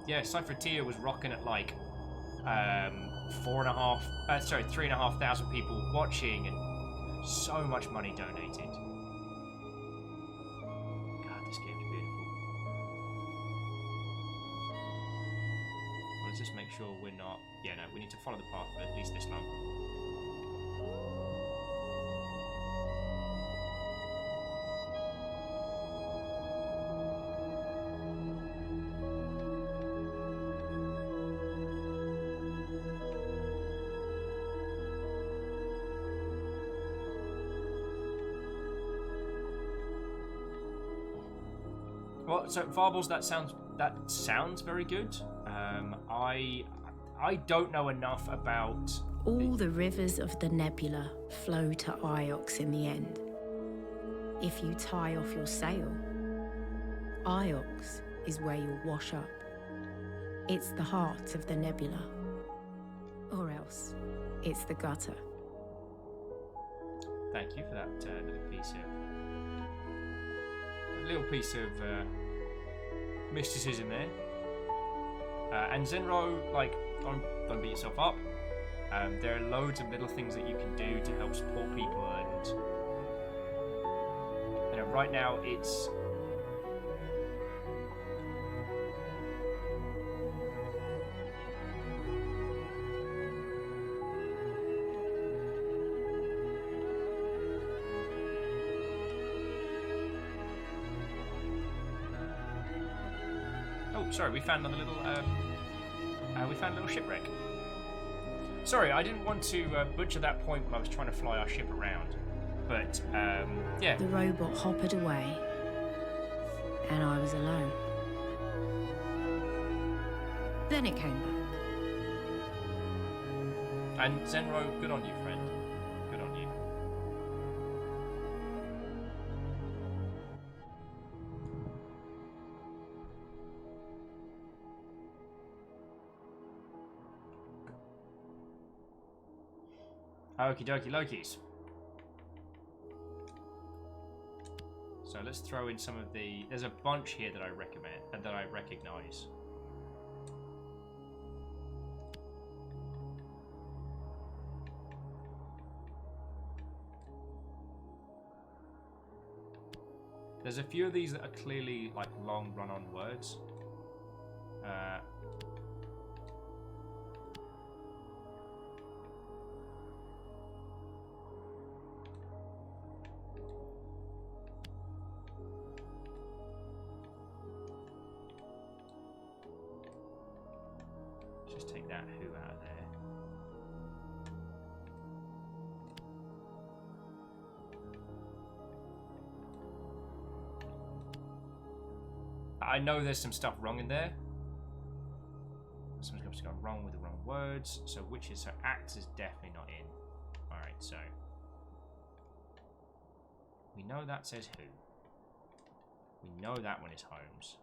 yeah, Cypher Tia was rocking at like 3,500 people watching, and so much money donated. God, this game's beautiful. sure we're not... Yeah, no, we need to follow the path for at least this long. Well, so Varbles, that sounds very good. I don't know enough about... All the rivers of the nebula flow to Iox in the end. If you tie off your sail, Iox is where you'll wash up. It's the heart of the nebula. Or else, it's the gutter. Thank you for that little piece of mysticism there. And Zenro, like, don't beat yourself up. There are loads of little things that you can do to help support people, and you know, right now it's sorry, we found another little shipwreck. Sorry, I didn't want to butcher that point when I was trying to fly our ship around, but yeah. The robot hoppered away, and I was alone. Then it came back. And Zenro, good on you, friend. Good on you. Okie dokie Lokis. So let's throw in some of the... There's a bunch here that I recommend and that I recognize. There's a few of these that are clearly like long run-on words. Just take that who out of there. I know there's some stuff wrong in there. Something's gone wrong with the wrong words. So which is... So acts is definitely not in. Alright, so... We know that says who. We know that one is Holmes.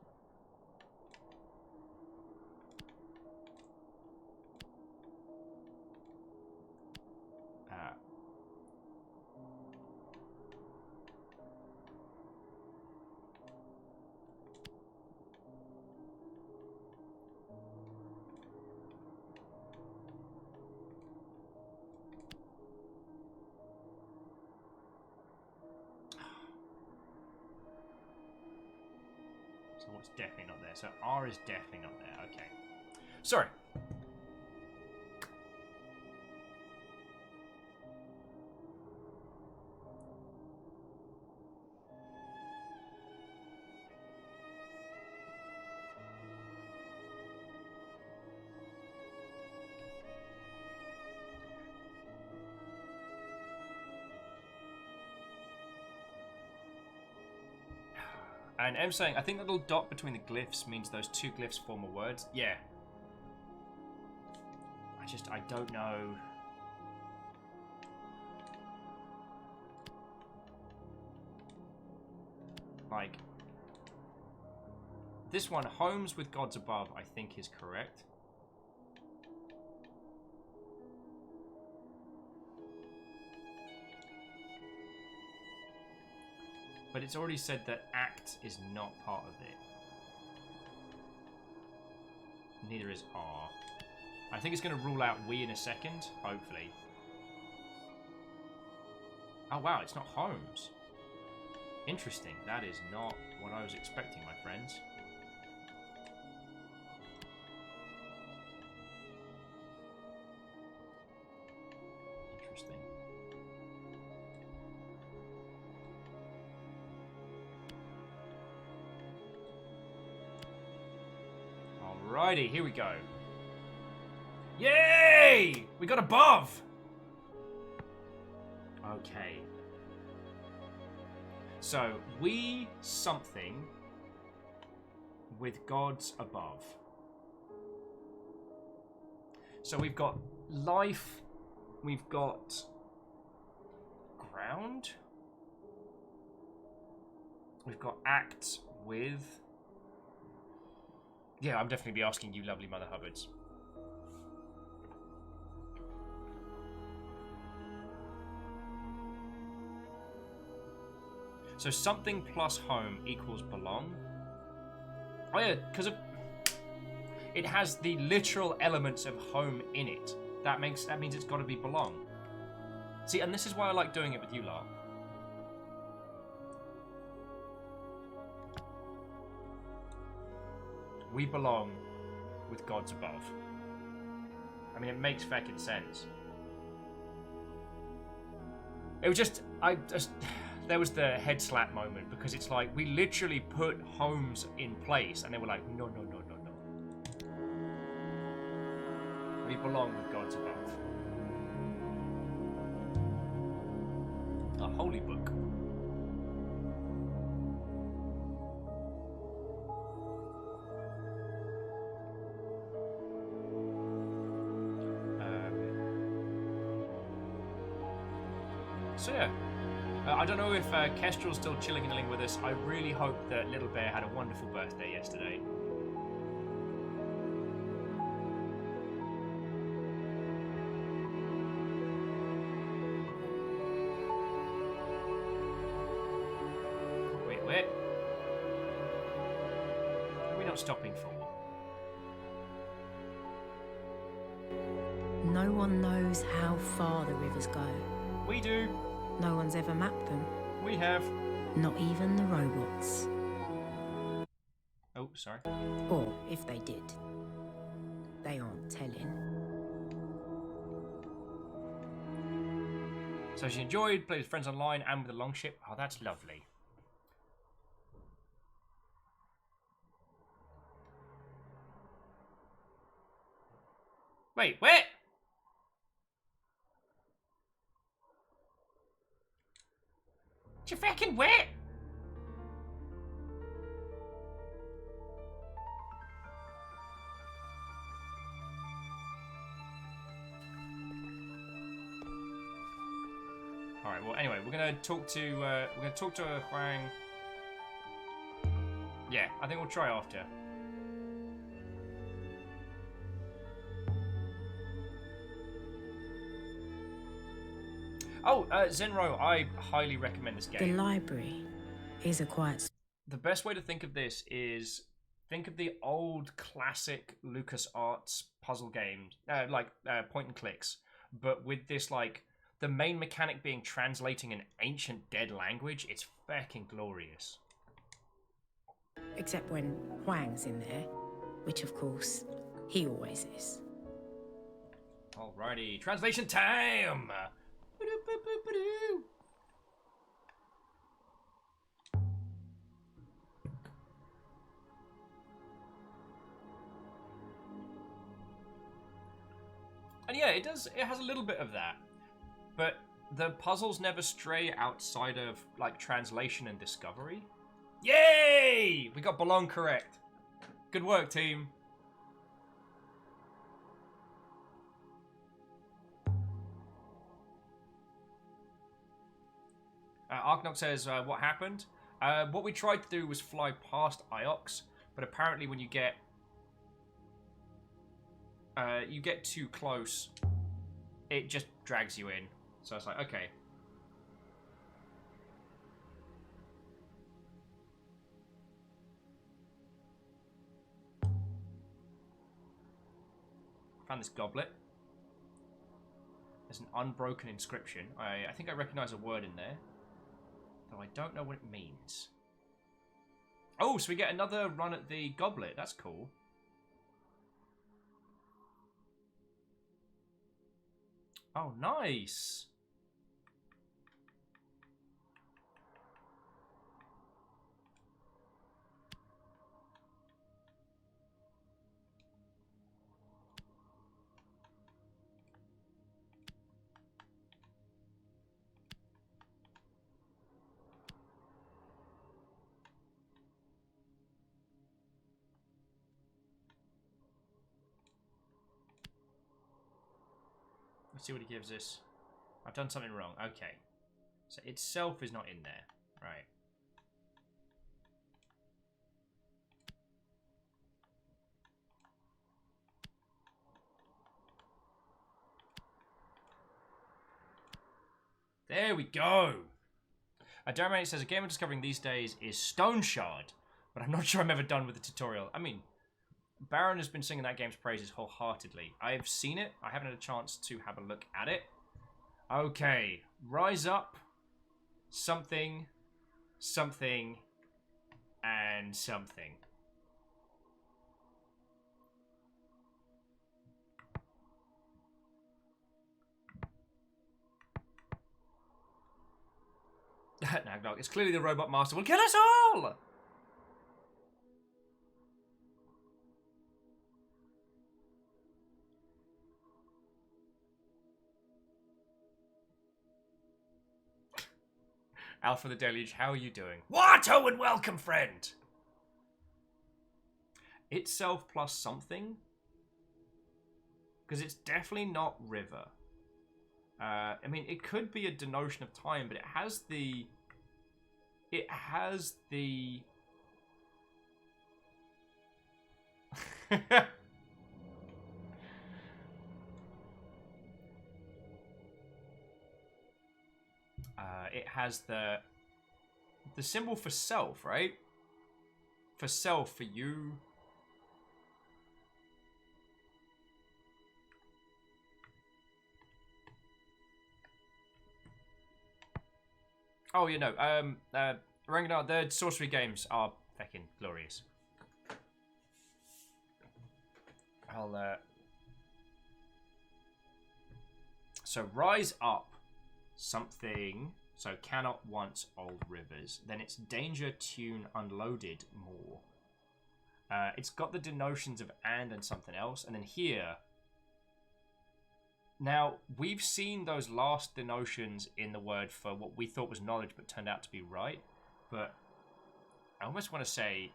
So what's definitely not there? So R is definitely not there. Okay. Sorry. And M saying, I think the little dot between the glyphs means those two glyphs form a word. Yeah. I don't know. Like, this one, Homes with Gods Above, I think is correct. But it's already said that act is not part of it. Neither is R. I think it's going to rule out we in a second, hopefully. Oh wow, it's not Holmes. Interesting. That is not what I was expecting, my friends. Alrighty, here we go. Yay! We got above! Okay. So, we something with gods above. So we've got life, we've got ground, we've got act with... Yeah, I'm definitely be asking you, lovely Mother Hubbards. So something plus home equals belong. Oh yeah, because it has the literal elements of home in it. That means it's got to be belong. See, and this is why I like doing it with you lot. We belong with gods above. I mean, it makes fucking sense. It was just, there was the head slap moment, because it's like, we literally put homes in place, and they were like, no, no, no, no, no. We belong with gods above. A holy book. So yeah. I don't know if Kestrel's still chilling and chilling with us. I really hope that Little Bear had a wonderful birthday yesterday. Wait, where? Are we not stopping for? No one knows how far the rivers go. We do. No one's ever mapped them. We have. Not even the robots. Oh, sorry. Or if they did, they aren't telling. So she enjoyed, played with friends online and with the longship. Oh, that's lovely. Wait, where? You fucking wet? All right. Well, anyway, we're gonna talk to Huang. Yeah, I think we'll try after. Oh, Zenro, I highly recommend this game. The library is a quiet... The best way to think of this is think of the old classic LucasArts puzzle games, like point and clicks, but with this, like, the main mechanic being translating an ancient dead language. It's fucking glorious. Except when Huang's in there, which of course, he always is. Alrighty, translation time! And yeah, it has a little bit of that. But the puzzles never stray outside of, like, translation and discovery. Yay! We got belong correct. Good work, team. Arknock says, what happened? What we tried to do was fly past Iox, but apparently when you get too close, it just drags you in. So it's like, okay. Found this goblet. There's an unbroken inscription. I think I recognize a word in there, though I don't know what it means. Oh, so we get another run at the goblet. That's cool. Oh, nice. Let's see what he gives us. I've done something wrong. Okay. So itself is not in there. Right. There we go. Darren says, a game I'm discovering these days is Stone Shard, but I'm not sure I'm ever done with the tutorial. I mean, Baron has been singing that game's praises wholeheartedly. I've seen it. I haven't had a chance to have a look at it. Okay. Rise up. Something. Something. And something. Nagnok, it's clearly the Robot Master will kill us all! Alpha the Deluge, how are you doing? Watto and welcome, friend! Itself plus something? Because it's definitely not river. I mean, it could be a denotion of time, but it has the... It has the... it has the symbol for self, right? For self, for you. Oh, you know, Ragnar, the sorcery games are fucking glorious. So rise up something. So cannot once old rivers. Then it's danger tune unloaded more. It's got the denotions of and something else. And then here. Now, we've seen those last denotions in the word for what we thought was knowledge but turned out to be right. But I almost want to say...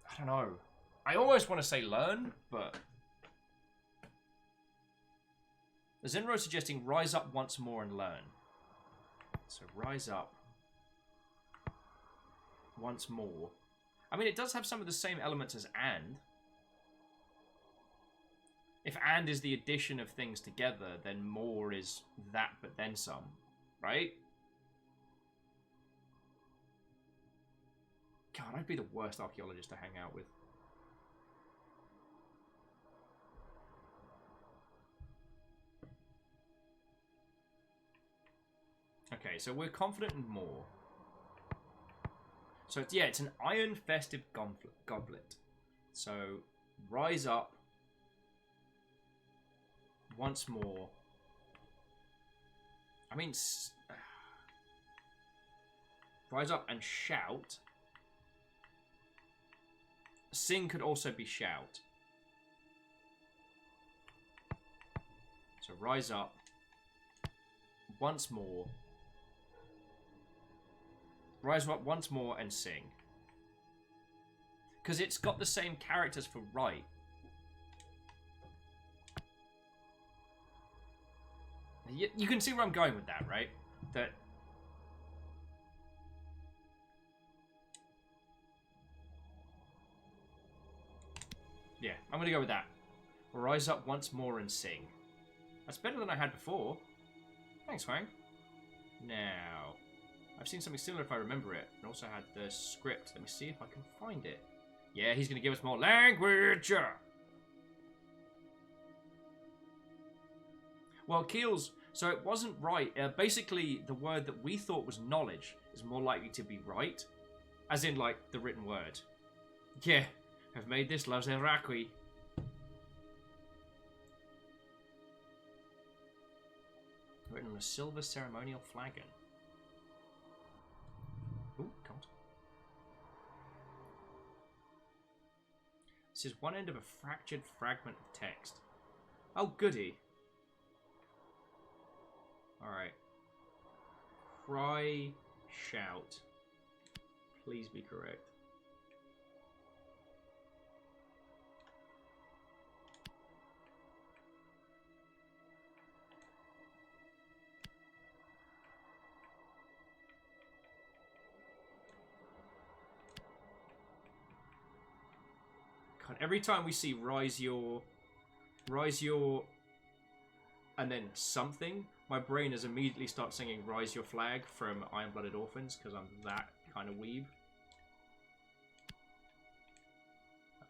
I don't know. I almost want to say learn, but... Zenro suggesting rise up once more and learn. So rise up once more. I mean, it does have some of the same elements as and. If and is the addition of things together, then more is that but then some, right? God, I'd be the worst archaeologist to hang out with. Okay, so we're confident in more. So it's, yeah, it's an iron-festive goblet. So rise up once more. I mean, rise up and shout. Sing could also be shout. So rise up once more. Rise up once more and sing. Because it's got the same characters for right. You can see where I'm going with that, right? That... Yeah, I'm going to go with that. Rise up once more and sing. That's better than I had before. Thanks, Wang. Now... I've seen something similar if I remember it. And also had the script. Let me see if I can find it. Yeah, he's going to give us more language. Well, Keels, so it wasn't right. Basically, the word that we thought was knowledge is more likely to be right. As in, like, the written word. Yeah, I've made this loves Iraqi. Written on a silver ceremonial flagon. Ooh, God. This is one end of a fractured fragment of text. Oh, goody. Alright. Cry, shout. Please be correct. happen. Every time we see rise your, and then something, my brain has immediately started singing Rise Your Flag from Iron Blooded Orphans, because I'm that kind of weeb.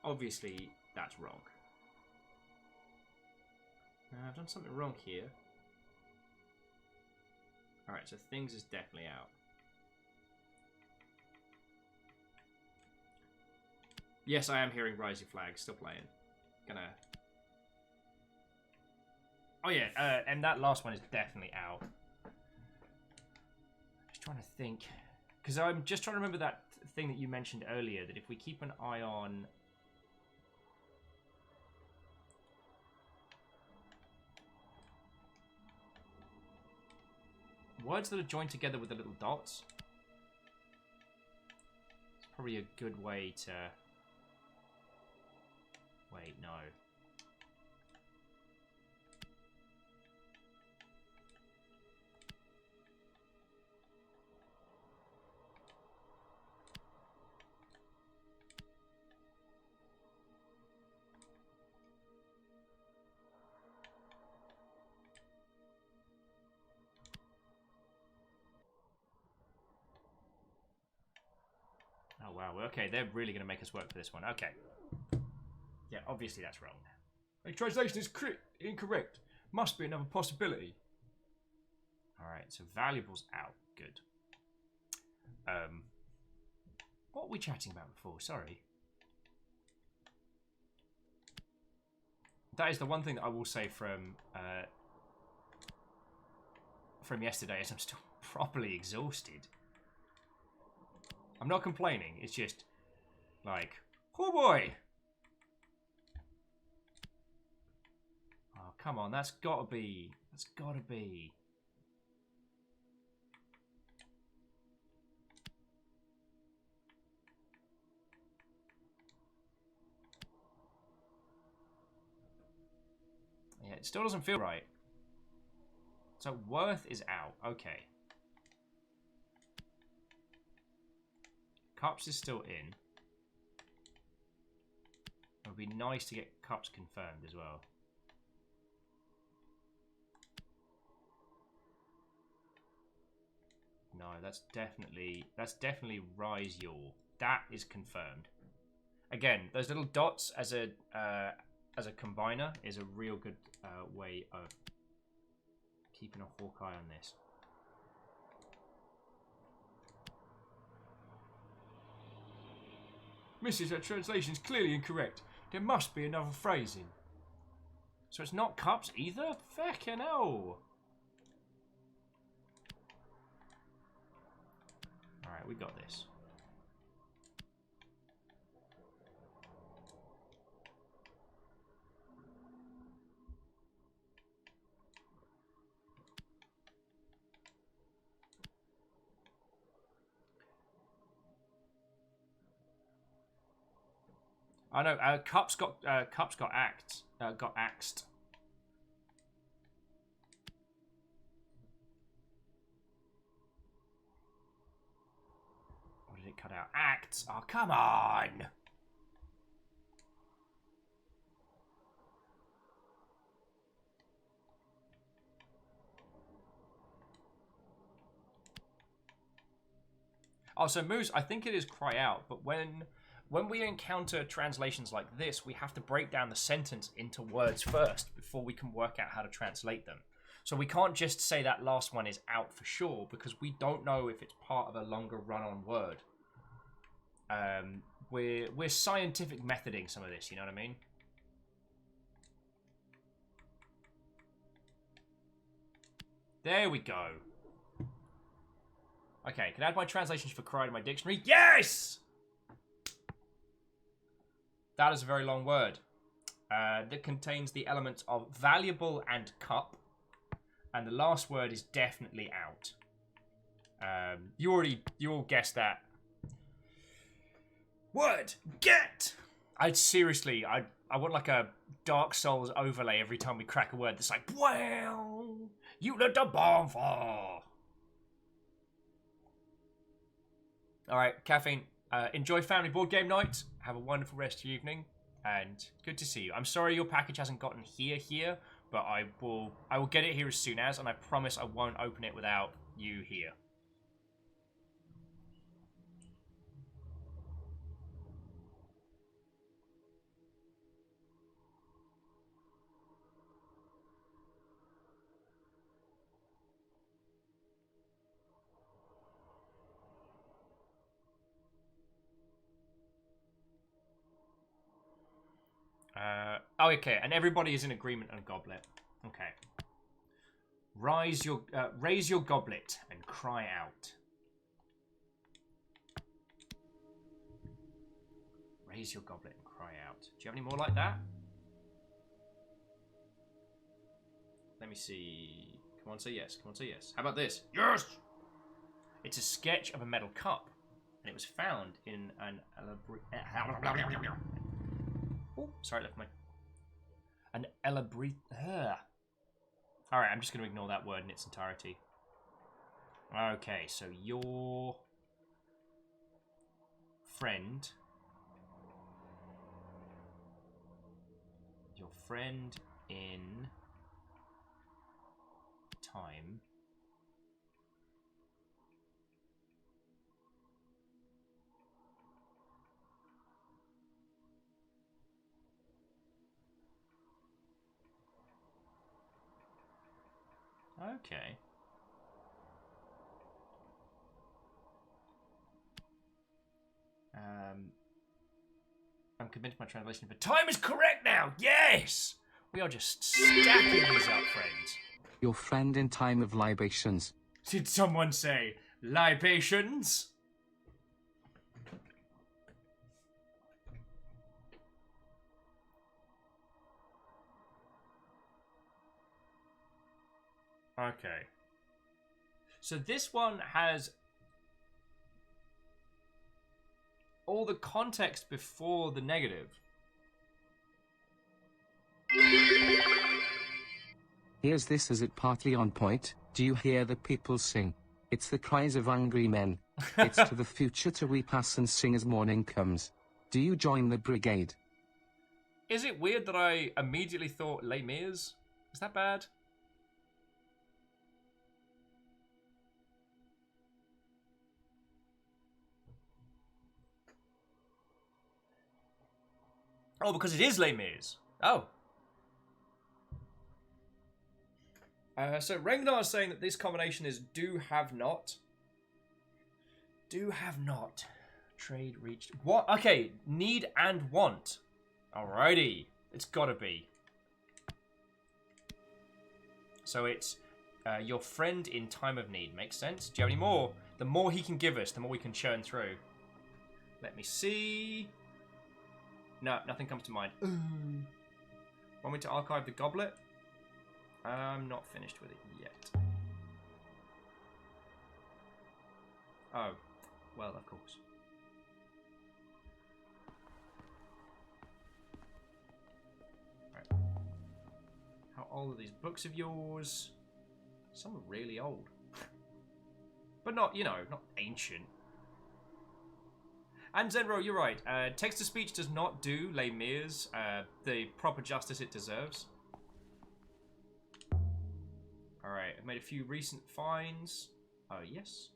Obviously, that's wrong. I've done something wrong here. Alright, so things is definitely out. Yes, I am hearing Rise Your Flag, still playing. Gonna... Oh yeah, and that last one is definitely out. Just trying to think. Because I'm just trying to remember that thing that you mentioned earlier, that if we keep an eye on... words that are joined together with the little dots. It's probably a good way to... Wait, no. Oh wow, okay, they're really going to make us work for this one. Okay. Yeah, obviously that's wrong. The translation is incorrect. Must be another possibility. Alright, so valuables out. Good. What were we chatting about before? Sorry. That is the one thing that I will say from yesterday is I'm still properly exhausted. I'm not complaining, it's just like, oh boy! Oh, come on, that's gotta be. Yeah, it still doesn't feel right. So worth is out, okay. Cups is still in. It would be nice to get cups confirmed as well. No, that's definitely Rise Your. That is confirmed. Again, those little dots as a combiner is a real good way of keeping a hawk eye on this. Mrs. That translation is clearly incorrect. There must be another phrasing. So it's not cups either? Feckin' hell! Alright, we got this. I know. Cups got axed. Got axed. What did it cut out? Acts. Oh, come on. Oh, so Moose, I think it is cry out, but when we encounter translations like this, we have to break down the sentence into words first before we can work out how to translate them. So we can't just say that last one is out for sure because we don't know if it's part of a longer run-on word. We're scientific methoding some of this, you know what I mean? There we go. Okay, can I add my translations for cry to my dictionary? Yes! That is a very long word. That contains the elements of valuable and cup. And the last word is definitely out. You all guessed that. Word! Get! I want like a Dark Souls overlay every time we crack a word that's like, well, you let the bomb fall. Alright, Caffeine. Enjoy family board game night. Have a wonderful rest of your evening. and good to see you. I'm sorry your package hasn't gotten here, but I will get it here as soon as, and I promise I won't open it without you here. Oh, okay, and everybody is in agreement on goblet. Okay. Raise your goblet and cry out. Raise your goblet and cry out. Do you have any more like that? Let me see. Come on, say yes. Come on, say yes. How about this? Yes! It's a sketch of a metal cup, and it was found in an oh, sorry, left my... An elaborate... Alright, I'm just going to ignore that word in its entirety. Okay, so your friend... Your friend in time... Okay. I'm convinced my translation for time is correct now. Yes! We are just stacking these up, friends. Your friend in time of libations. Did someone say libations? Okay. So this one has all the context before the negative. Here's this. Is it partly on point? Do you hear the people sing? It's the cries of angry men. It's to the future to we pass and sing as morning comes. Do you join the brigade? Is it weird that I immediately thought Les Mis? Is that bad? Oh, because it is Les Mis. Oh. So Rengnar is saying that this combination is do, have, not. Do, have, not. Trade reached. What? Okay, need and want. Alrighty. It's gotta be. So it's your friend in time of need. Makes sense. Do you have any more? The more he can give us, the more we can churn through. Let me see. No, nothing comes to mind. Want me to archive the goblet? I'm not finished with it yet. Oh, well, of course. Right. How old are these books of yours? Some are really old. But not, you know, not ancient. And Zenro, you're right. Text-to-speech does not do Les Mis the proper justice it deserves. Alright, I've made a few recent finds. Oh, yes.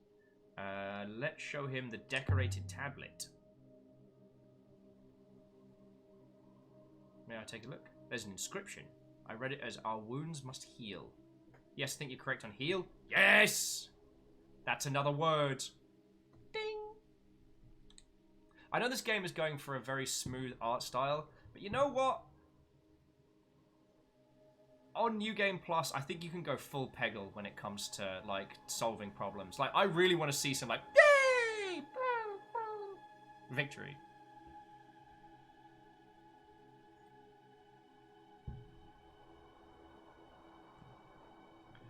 Let's show him the decorated tablet. May I take a look? There's an inscription. I read it as, our wounds must heal. Yes, I think you're correct on heal. Yes! That's another word. Ding! I know this game is going for a very smooth art style, but you know what? On New Game Plus, I think you can go full Peggle when it comes to, like, solving problems. Like, I really want to see some, like, yay! Victory.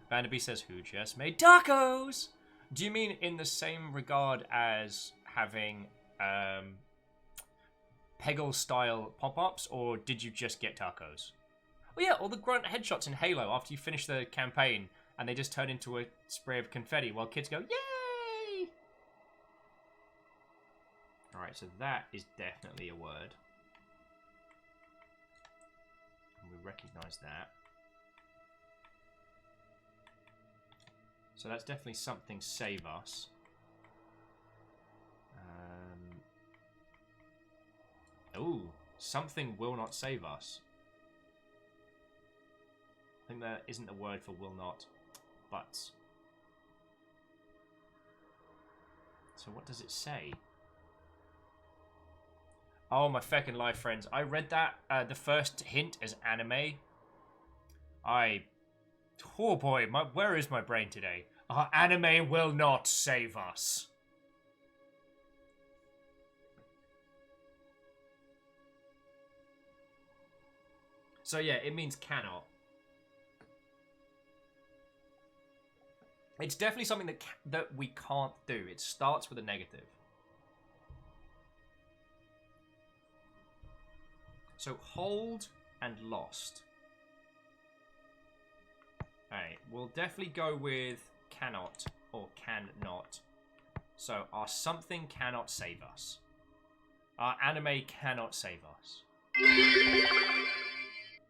Vanderby says, who just made tacos? Do you mean in the same regard as having Peggle-style pop-ups, or did you just get tacos? Oh yeah, all the grunt headshots in Halo after you finish the campaign, and they just turn into a spray of confetti while kids go, yay! Alright, so that is definitely a word. we recognize that. So that's definitely something save us. Oh, something will not save us. I think there isn't a word for will not, but. So what does it say? Oh my feckin' life, friends. I read that, the first hint as anime. Oh boy, where is my brain today? Our anime will not save us. So yeah, it means cannot. It's definitely something that we can't do. It starts with a negative. So hold and lost. Alright, we'll definitely go with cannot or cannot. So our something cannot save us. Our anime cannot save us.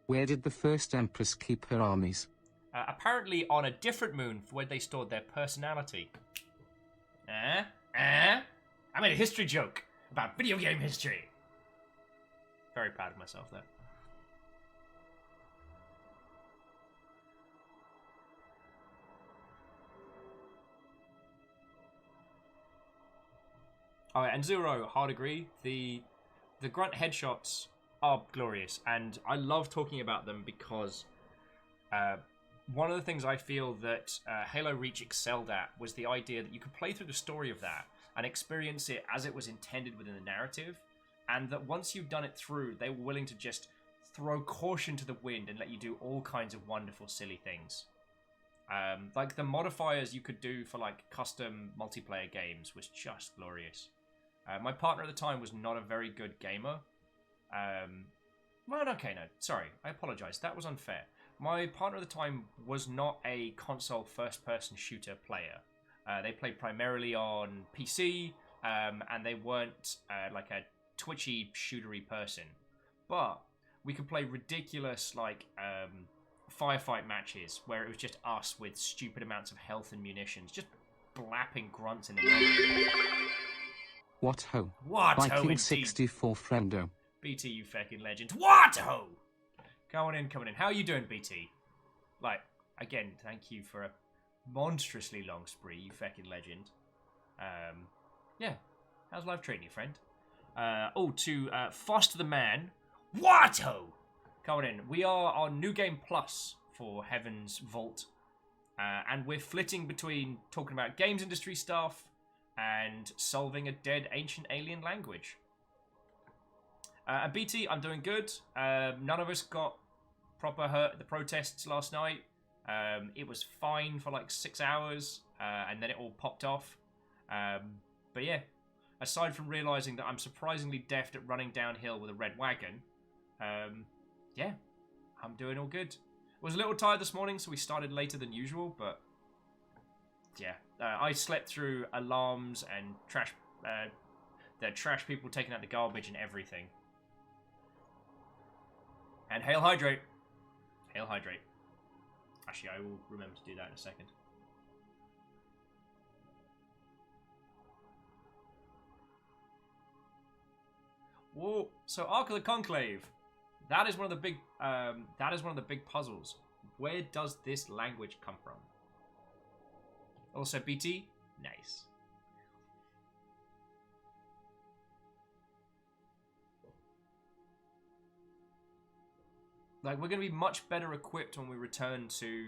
Where did the first Empress keep her armies? Apparently on a different moon where they stored their personality. I made a history joke about video game history. Very proud of myself there. Alright, and Zero, hard agree. The grunt headshots are glorious, and I love talking about them because one of the things I feel that Halo Reach excelled at was the idea that you could play through the story of that and experience it as it was intended within the narrative, and that once you've done it through, they were willing to just throw caution to the wind and let you do all kinds of wonderful, silly things. Like the modifiers you could do for like custom multiplayer games was just glorious. My partner at the time was not a very good gamer. Well, okay, no, sorry, I apologize. That was unfair. My partner at the time was not a console first-person shooter player. They played primarily on PC, and they weren't like a twitchy, shootery person. But we could play ridiculous, like, firefight matches where it was just us with stupid amounts of health and munitions, just blapping grunts in the middle. What ho? What ho, Viking indeed. 64 friendo. BT, you fucking legend. What ho? Coming in, coming in. How are you doing, BT? Like, again, thank you for a monstrously long spree, you fucking legend. Yeah. How's life treating you, friend? To Foster the Man. What ho? Coming in. We are on New Game Plus for Heaven's Vault. And we're flitting between talking about games industry stuff and solving a dead ancient alien language. BT, I'm doing good. None of us got proper hurt at the protests last night. It was fine for like 6 hours, and then it all popped off. But yeah, aside from realizing that I'm surprisingly deft at running downhill with a red wagon, yeah, I'm doing all good. Was a little tired this morning, so we started later than usual, but yeah, I slept through alarms and trash, the trash people taking out the garbage and everything. And hail hydrate. Hail hydrate. Actually, I will remember to do that in a second. Whoa! So Ark of the Conclave. That is one of the big. That is one of the big puzzles. Where does this language come from? Also, BT. Nice. Like, we're going to be much better equipped when we return to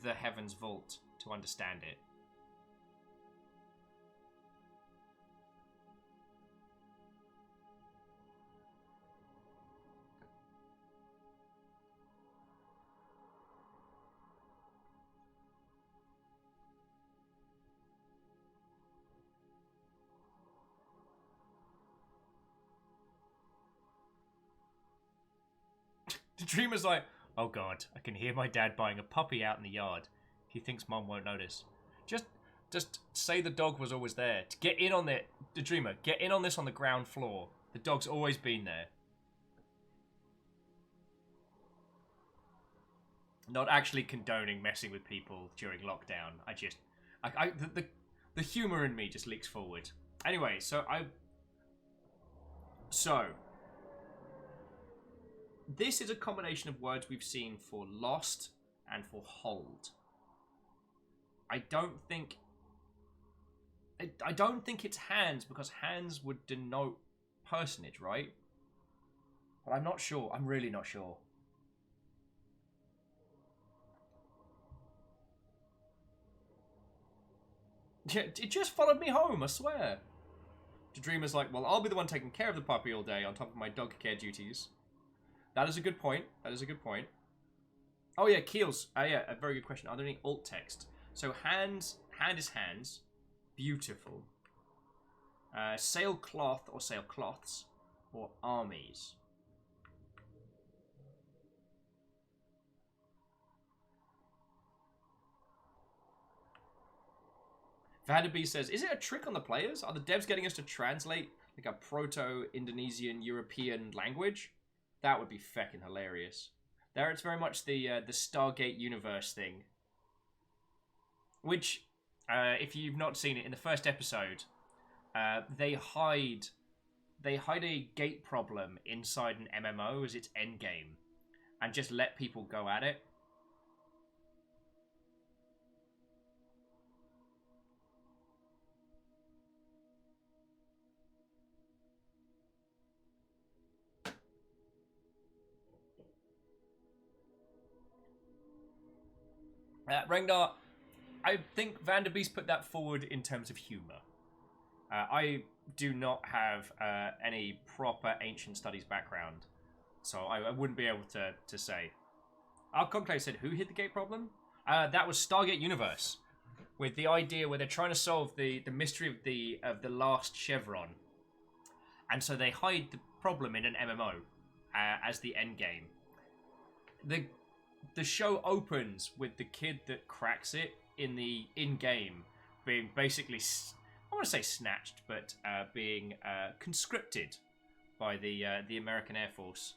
the Heaven's Vault to understand it. The dreamer's like, oh god, I can hear my dad buying a puppy out in the yard. He thinks mom won't notice. Just say the dog was always there. To get in on it, the dreamer, get in on this on the ground floor. The dog's always been there. Not actually condoning messing with people during lockdown. The humor in me just leaks forward. Anyway, so this is a combination of words we've seen for lost and for hold. I don't think it's hands, because hands would denote personage, right? But I'm not sure. I'm really not sure. It just followed me home, I swear. The dreamer's like, well, I'll be the one taking care of the puppy all day on top of my dog care duties. That is a good point. That is a good point. Oh yeah, Keels. Yeah, a very good question. Are there any alt text? So hand is hands. Beautiful. Sailcloth or sailcloths or armies. Vanderby says, is it a trick on the players? Are the devs getting us to translate like a Proto-Indonesian European language? That would be feckin' hilarious. There, it's very much the Stargate universe thing. Which, if you've not seen it, in the first episode, they hide a gate problem inside an MMO as its endgame, and just let people go at it. Rengnar, I think Vanderbeest put that forward in terms of humour. I do not have any proper ancient studies background, so I wouldn't be able to say. Conclave said, who hid the gate problem? That was Stargate Universe, with the idea where they're trying to solve the mystery of the last chevron, and so they hide the problem in an MMO as the end game. The show opens with the kid that cracks it in-game being basically, I want to say snatched, but being conscripted by the American Air Force.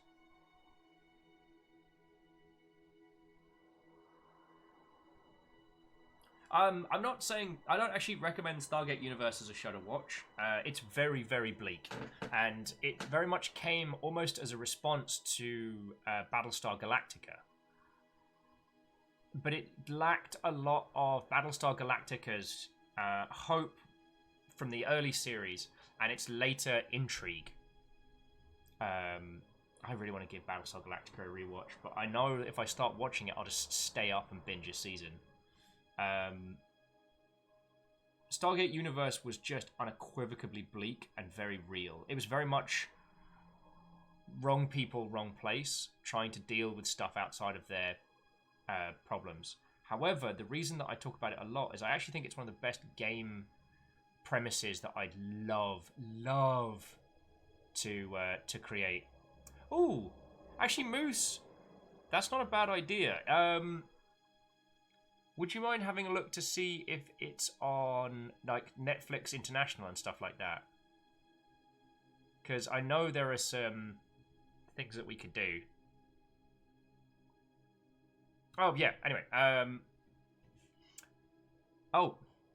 I'm not saying, I don't actually recommend Stargate Universe as a show to watch. It's very, very bleak, and it very much came almost as a response to Battlestar Galactica. But it lacked a lot of Battlestar Galactica's hope from the early series and its later intrigue. I really want to give Battlestar Galactica a rewatch, but I know if I start watching it, I'll just stay up and binge a season. Stargate Universe was just unequivocally bleak and very real. It was very much wrong people, wrong place, trying to deal with stuff outside of their problems. However, the reason that I talk about it a lot is I actually think it's one of the best game premises that I'd love to create. Ooh, actually, Moose, that's not a bad idea. Would you mind having a look to see if it's on like Netflix International and stuff like that? Because I know there are some things that we could do. Oh, yeah, anyway.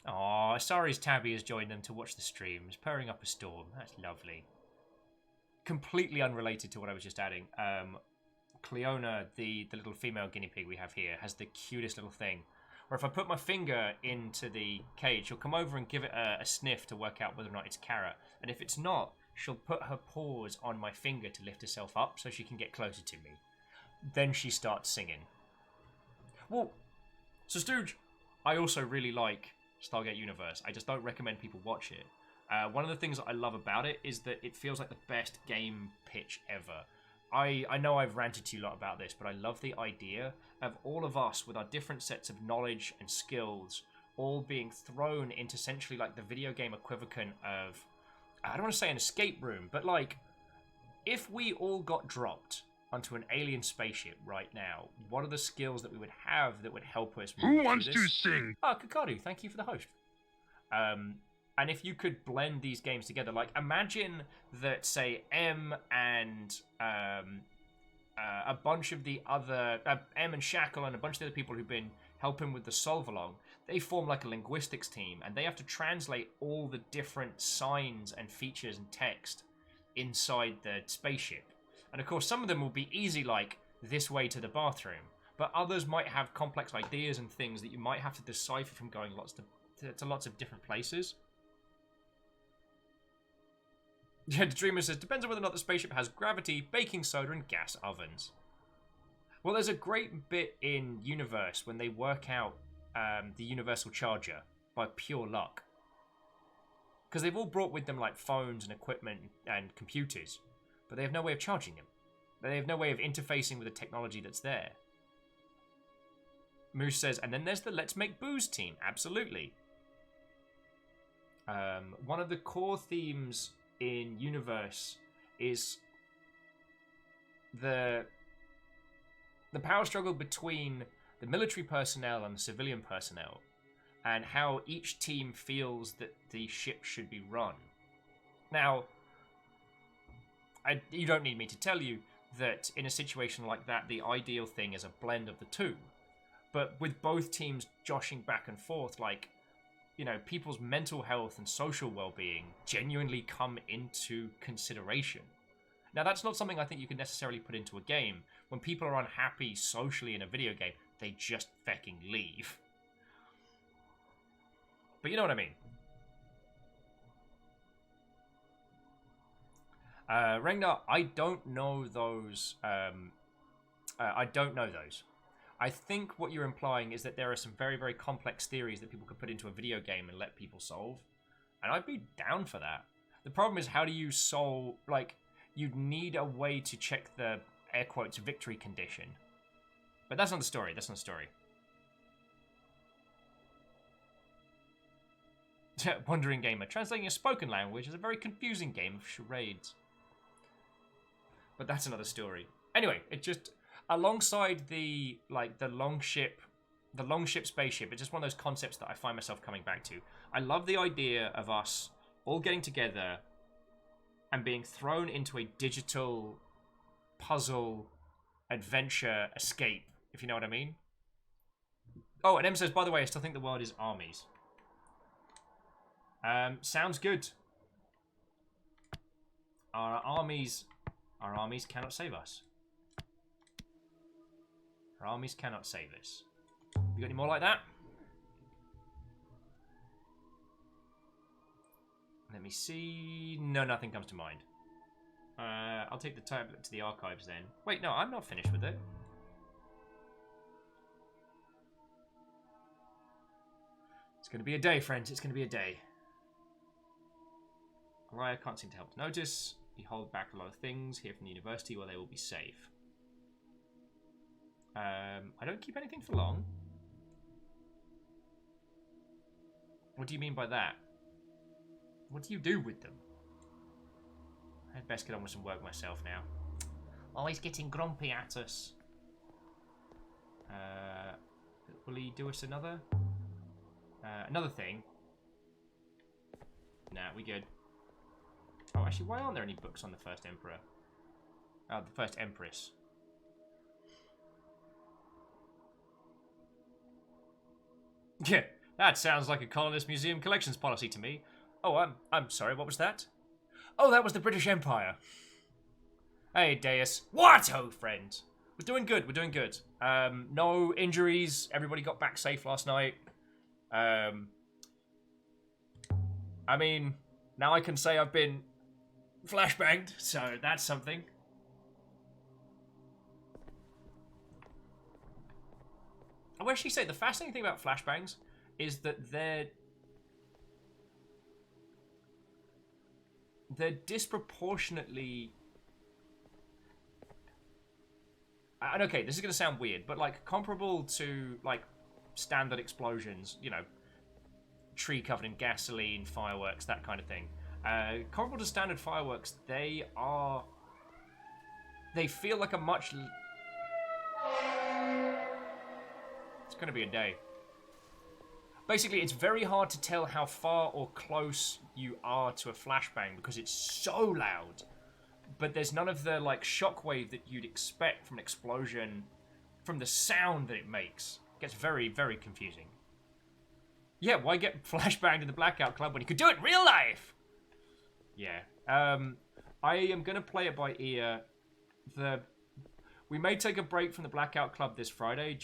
Asari's Tabby has joined them to watch the streams, purring up a storm. That's lovely. Completely unrelated to what I was just adding. Cleona, the little female guinea pig we have here, has the cutest little thing. Where if I put my finger into the cage, she'll come over and give it a sniff to work out whether or not it's carrot. And if it's not, she'll put her paws on my finger to lift herself up so she can get closer to me. Then she starts singing. Well, so Stooge, I also really like Stargate Universe. I just don't recommend people watch it. One of the things that I love about it is that it feels like the best game pitch ever. I know I've ranted to you a lot about this, but I love the idea of all of us with our different sets of knowledge and skills all being thrown into essentially like the video game equivalent of, I don't want to say an escape room, but like, if we all got dropped onto an alien spaceship right now, what are the skills that we would have that would help us move Who wants to sing? Kakadu, thank you for the host. And if you could blend these games together, like imagine that, say, M and a bunch of the other M and Shackle and a bunch of the other people who've been helping with the solve along, they form like a linguistics team, and they have to translate all the different signs and features and text inside the spaceship. And of course, some of them will be easy, like this way to the bathroom, but others might have complex ideas and things that you might have to decipher from going to lots of different places. Yeah, the Dreamer says, depends on whether or not the spaceship has gravity, baking soda, and gas ovens. Well, there's a great bit in Universe when they work out the universal charger by pure luck. Because they've all brought with them like phones and equipment and computers, but they have no way of charging them. They have no way of interfacing with the technology that's there. Moose says, and then there's the Let's Make Booze team. Absolutely. One of the core themes in Universe is the power struggle between the military personnel and the civilian personnel, and how each team feels that the ship should be run. Now, you don't need me to tell you that in a situation like that, the ideal thing is a blend of the two. But with both teams joshing back and forth, like, you know, people's mental health and social well-being genuinely come into consideration. Now, that's not something I think you can necessarily put into a game. When people are unhappy socially in a video game, they just fucking leave. But you know what I mean. Ragnar, I don't know those. I don't know those. I think what you're implying is that there are some very, very complex theories that people could put into a video game and let people solve. And I'd be down for that. The problem is, how do you solve, like, you'd need a way to check the, air quotes, victory condition. But that's not the story, that's not the story. Wandering Gamer, translating a spoken language is a very confusing game of charades. But that's another story. Anyway, it just, alongside the, like, the longship spaceship, it's just one of those concepts that I find myself coming back to. I love the idea of us all getting together and being thrown into a digital puzzle adventure escape, if you know what I mean. Oh, and M says, by the way, I still think the world is armies. Sounds good. Our armies cannot save us. Our armies cannot save us. You got any more like that? Let me see. No, nothing comes to mind. I'll take the tablet to the archives then. Wait, no, I'm not finished with it. It's going to be a day, friends. It's going to be a day. Alright, I can't seem to help notice. You hold back a lot of things here from the university where they will be safe. I don't keep anything for long. What do you mean by that? What do you do with them? I'd best get on with some work myself now. Always getting grumpy at us. Will he do us another? Another thing. Nah, we good. Oh, actually, why aren't there any books on the first emperor? Oh, the first empress. Yeah, that sounds like a colonist museum collections policy to me. Oh, I'm sorry, what was that? Oh, that was the British Empire. Hey, Deus. What, oh, friend? We're doing good, we're doing good. No injuries, everybody got back safe last night. I mean, now I can say I've been flashbanged, so that's something. I will actually say, the fascinating thing about flashbangs is that they're disproportionately... And okay, this is going to sound weird, but like comparable to like standard explosions, you know, tree covered in gasoline, fireworks, that kind of thing. Comparable to standard fireworks, they feel like a much... It's going to be a day. Basically, it's very hard to tell how far or close you are to a flashbang because it's so loud. but there's none of the like shockwave that you'd expect from an explosion, from the sound that it makes. It gets very, very confusing. Yeah, why get flashbanged in the Blackout Club when you could do it in real life? Yeah. I am gonna play it by ear. We may take a break from the Blackout Club this Friday.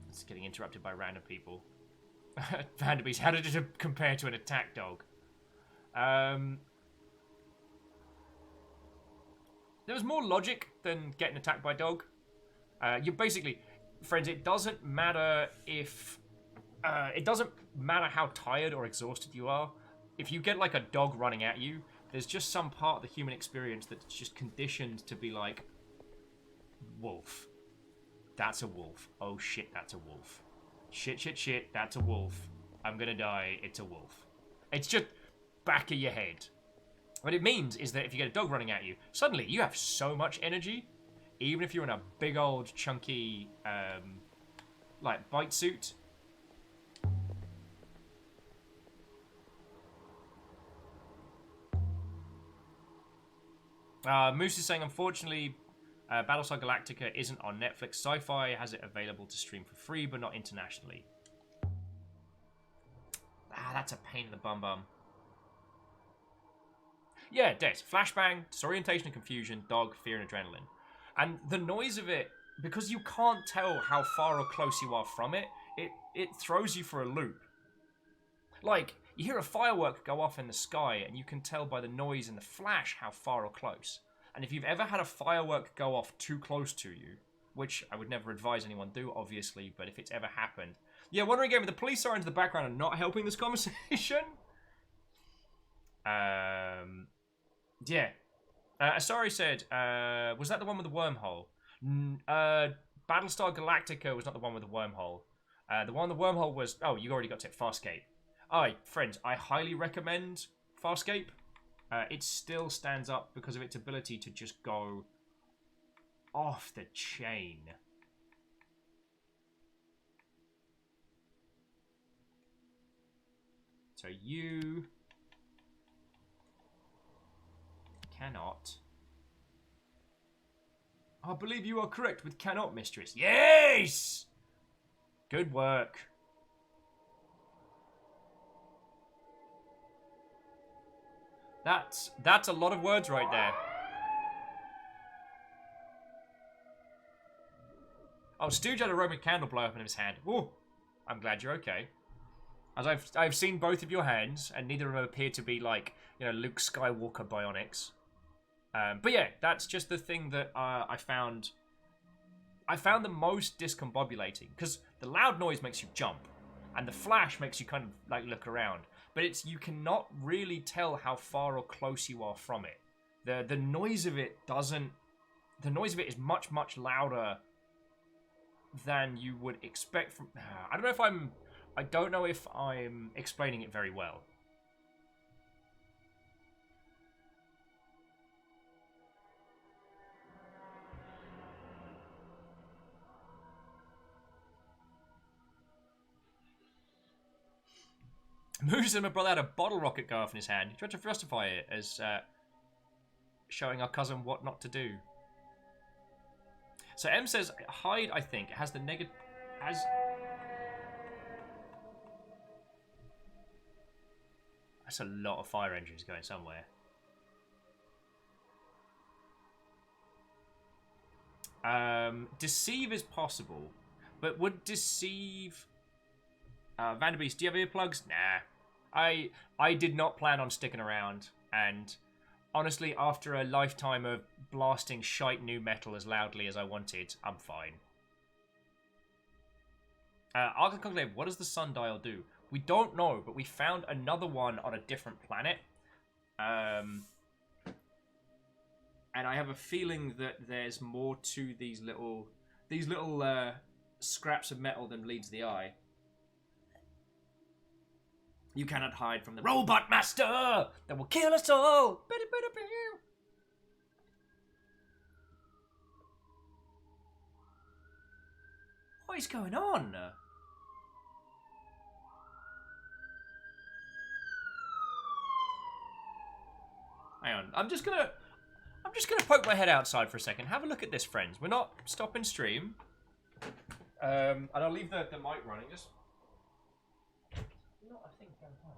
It's getting interrupted by random people. Vanderbeest, how did it compare to an attack dog? There was more logic than getting attacked by a dog. You basically, friends, it doesn't matter if... it doesn't matter how tired or exhausted you are. If you get like a dog running at you, there's just some part of the human experience that's just conditioned to be like, wolf. That's a wolf. Oh shit, that's a wolf. Shit, shit, shit, that's a wolf. I'm gonna die, it's a wolf. It's just back of your head. What it means is that if you get a dog running at you, suddenly you have so much energy, even if you're in a big old chunky, like, bite suit. Moose is saying, unfortunately, Battlestar Galactica isn't on Netflix. Sci-Fi has it available to stream for free, but not internationally. That's a pain in the bum. Yeah, Des. Flashbang, disorientation and confusion, dog, fear and adrenaline. And the noise of it, because you can't tell how far or close you are from it, it throws you for a loop. Like, you hear a firework go off in the sky, and you can tell by the noise and the flash how far or close. And if you've ever had a firework go off too close to you, which I would never advise anyone do, obviously, but if it's ever happened... Yeah, wondering again, the police sirens in the background are not helping this conversation. Yeah. Asari said, was that the one with the wormhole? Battlestar Galactica was not the one with the wormhole. The one with the wormhole was... Oh, you already got to it. Farscape. Alright, friends, I highly recommend Farscape. It still stands up because of its ability to just go off the chain. So you cannot... I believe you are correct with cannot, mistress. Yes! Good work. That's a lot of words right there. Oh, Stooge had a Roman candle blow up in his hand. Ooh, I'm glad you're okay. As I've seen both of your hands, and neither of them appear to be like, you know, Luke Skywalker bionics. But yeah, that's just the thing that I found the most discombobulating, because the loud noise makes you jump, and the flash makes you kind of like look around. But you cannot really tell how far or close you are from it. The noise of it doesn't... The noise of it is much, much louder than you would expect from... I don't know if I'm explaining it very well. Moose and my brother had a bottle rocket go off in his hand. He tried to justify it as showing our cousin what not to do. So M says, Hyde, I think, has the negative... That's a lot of fire engines going somewhere. Deceive is possible, but would deceive... Vanderbeest, do you have earplugs? Nah. I did not plan on sticking around, and honestly, after a lifetime of blasting shite new metal as loudly as I wanted, I'm fine. Argon Conclave, what does the sundial do? We don't know, but we found another one on a different planet. And I have a feeling that there's more to these little scraps of metal than leads the eye. You cannot hide from the robot master that will kill us all. What is going on? Hang on. I'm just gonna poke my head outside for a second. Have a look at this, friends. We're not stopping stream. And I'll leave the mic running. Just. No, I think they're right.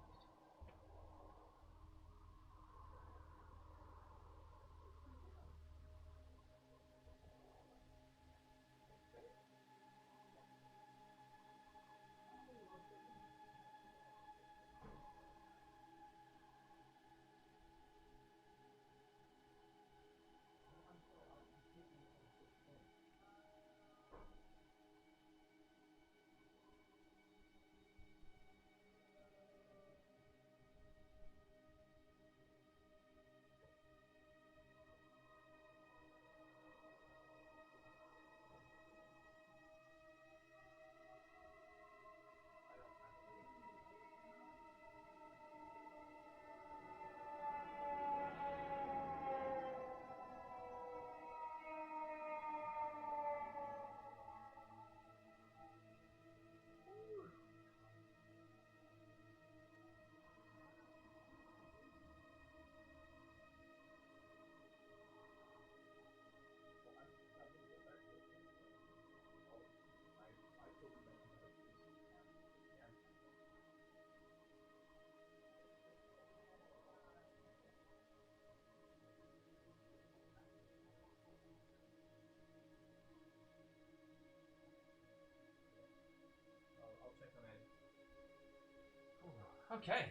Okay.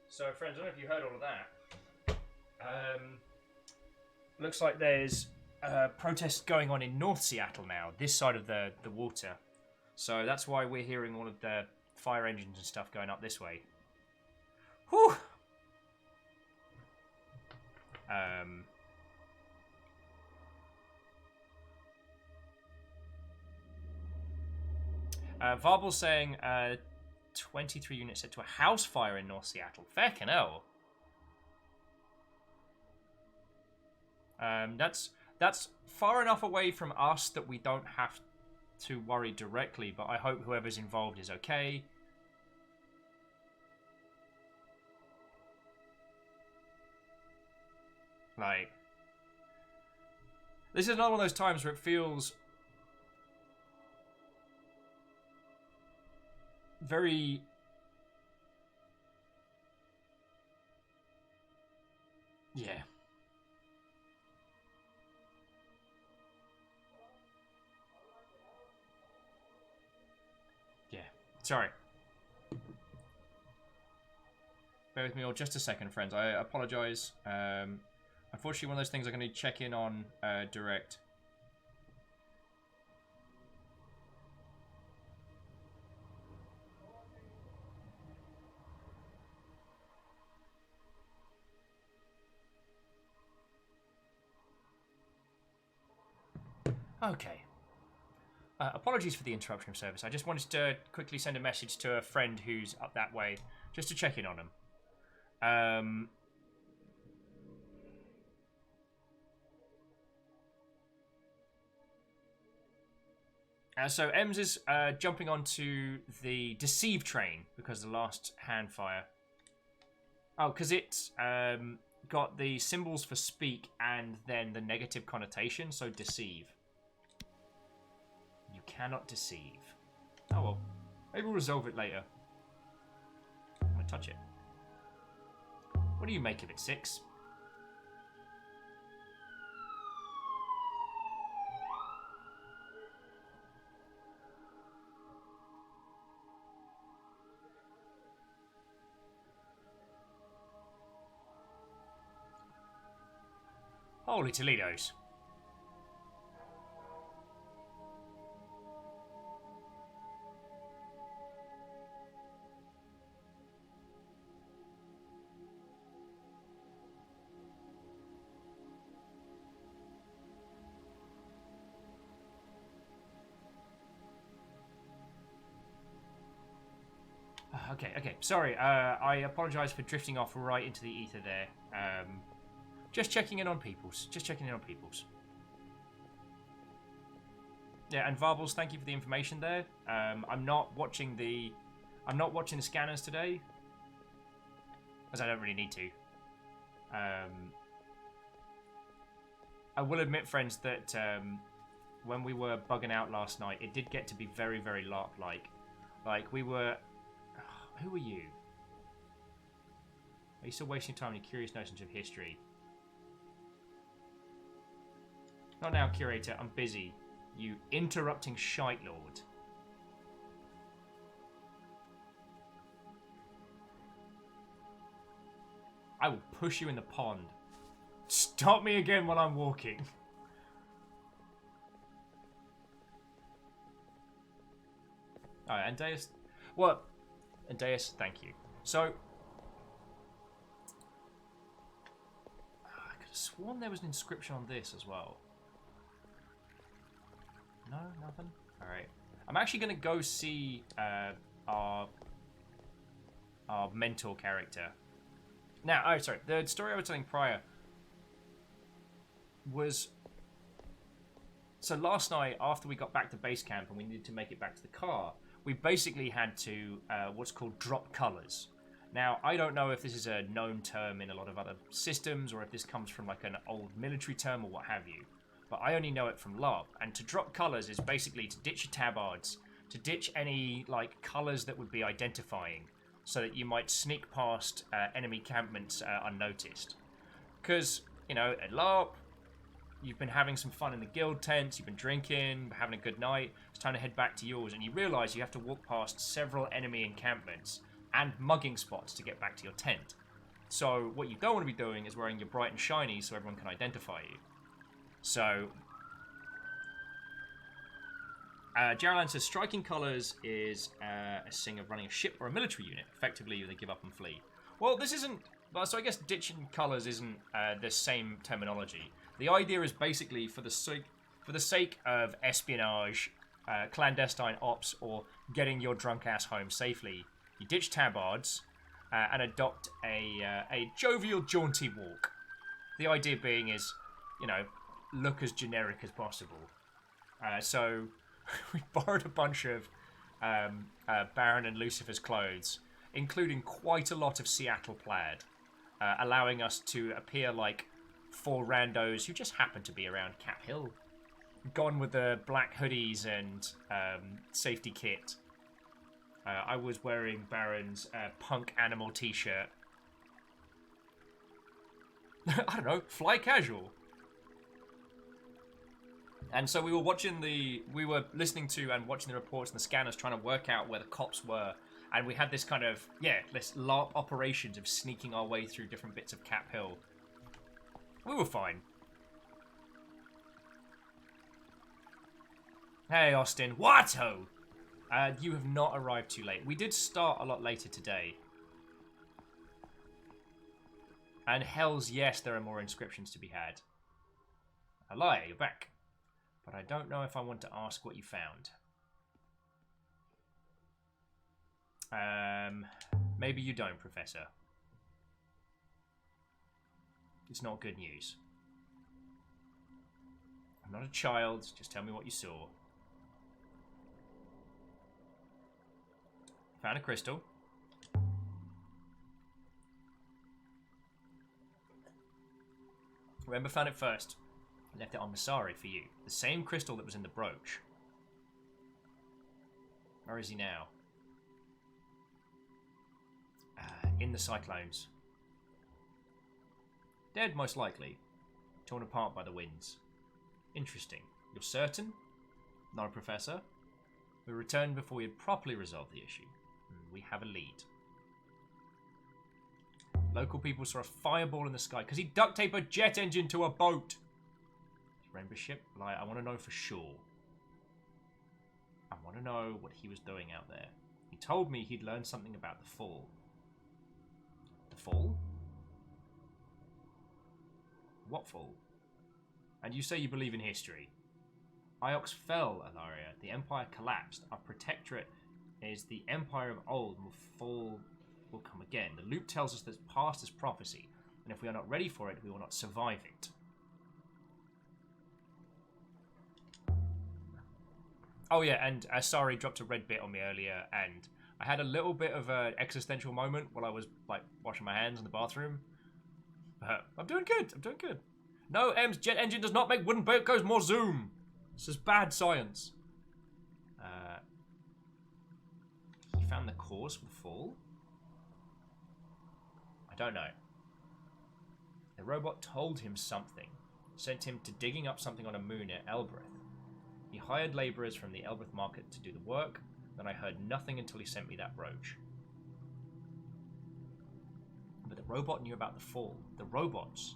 So, friends, I don't know if you heard all of that. Looks like there's protests going on in North Seattle now, this side of the water. So that's why we're hearing all of the fire engines and stuff going up this way. Whew! Varble saying 23 units set to a house fire in North Seattle. Feckin' hell. That's far enough away from us that we don't have to worry directly, but I hope whoever's involved is okay. Like, this is another one of those times where it feels very yeah. Yeah. Sorry. Bear with me all just a second, friends. I apologize. Unfortunately, one of those things I'm going to check in on direct. Okay. Apologies for the interruption of service. I just wanted to quickly send a message to a friend who's up that way, just to check in on him. So Ems is jumping onto the Deceive train because of the last hand fire. Oh, because it's got the symbols for speak and then the negative connotation, so deceive. You cannot deceive. Oh well. Maybe we'll resolve it later. I'm gonna touch it. What do you make of it, Six? Holy Toledo's. Okay. Sorry, I apologise for drifting off right into the ether there. Just checking in on peoples. Yeah, and Varbles, thank you for the information there. I'm not watching the scanners today, as I don't really need to. I will admit, friends, that when we were bugging out last night, it did get to be very, very LARP-like. Like, we were... who are you? Are you still wasting time on your curious notions of history? Not now, curator. I'm busy. You interrupting shite lord. I will push you in the pond. Stop me again while I'm walking. Alright, Andeus. What? Andeus, thank you. So, I could have sworn there was an inscription on this as well. No, nothing? Alright. I'm actually going to go see our mentor character. Now, oh, sorry. The story I was telling prior was... So last night, after we got back to base camp and we needed to make it back to the car, we basically had to, what's called drop colors. Now, I don't know if this is a known term in a lot of other systems or if this comes from like an old military term or what have you. But I only know it from LARP. And to drop colors is basically to ditch your tabards, to ditch any like colors that would be identifying, so that you might sneak past enemy encampments unnoticed. Because, you know, at LARP, you've been having some fun in the guild tents, you've been drinking, having a good night, it's time to head back to yours, and you realise you have to walk past several enemy encampments and mugging spots to get back to your tent. So what you don't want to be doing is wearing your bright and shiny so everyone can identify you. So, Jaralan says, striking colours is a thing of running a ship or a military unit. Effectively, they give up and flee. Well, this isn't... Well, so I guess ditching colours isn't the same terminology. The idea is basically for the sake of espionage, clandestine ops, or getting your drunk ass home safely, you ditch tabards and adopt a jovial, jaunty walk. The idea being is, you know, look as generic as possible. So we borrowed a bunch of Baron and Lucifer's clothes, including quite a lot of Seattle plaid, allowing us to appear like 4 randos who just happen to be around Cap Hill. Gone with the black hoodies and safety kit. I was wearing Baron's punk animal t-shirt. I don't know, fly casual. And so we were listening to and watching the reports and the scanners trying to work out where the cops were. And we had this kind of, this LARP operations of sneaking our way through different bits of Cap Hill. We were fine. Hey, Austin. What-ho? You have not arrived too late. We did start a lot later today. And hells yes, there are more inscriptions to be had. Alaya, you're back. But I don't know if I want to ask what you found. Maybe you don't, Professor. It's not good news. I'm not a child, just tell me what you saw. Found a crystal. Remember, found it first. I left it on Masari for you. The same crystal that was in the brooch. Where is he now? In the cyclones. Dead, most likely. Torn apart by the winds. Interesting. You're certain? No, Professor. We returned before we had properly resolved the issue. We have a lead. Local people saw a fireball in the sky because he duct taped a jet engine to a boat. Rainbow ship? Like, I want to know for sure. I want to know what he was doing out there. He told me he'd learned something about the fall. The fall? What fall? And you say you believe in history. Iox fell, Alaria. The Empire collapsed. Our protectorate is the Empire of old and will fall, will come again. The loop tells us that past is prophecy, and if we are not ready for it, we will not survive it. Oh yeah, and Asari dropped a red bit on me earlier, and I had a little bit of an existential moment while I was like washing my hands in the bathroom. But I'm doing good. I'm doing good. No, M's jet engine does not make wooden boat goes more zoom. This is bad science. He found the cause will fall. I don't know. The robot told him something. Sent him to digging up something on a moon at Elbreth. He hired labourers from the Elbreth market to do the work. Then I heard nothing until he sent me that brooch. But the robot knew about the fall. The robots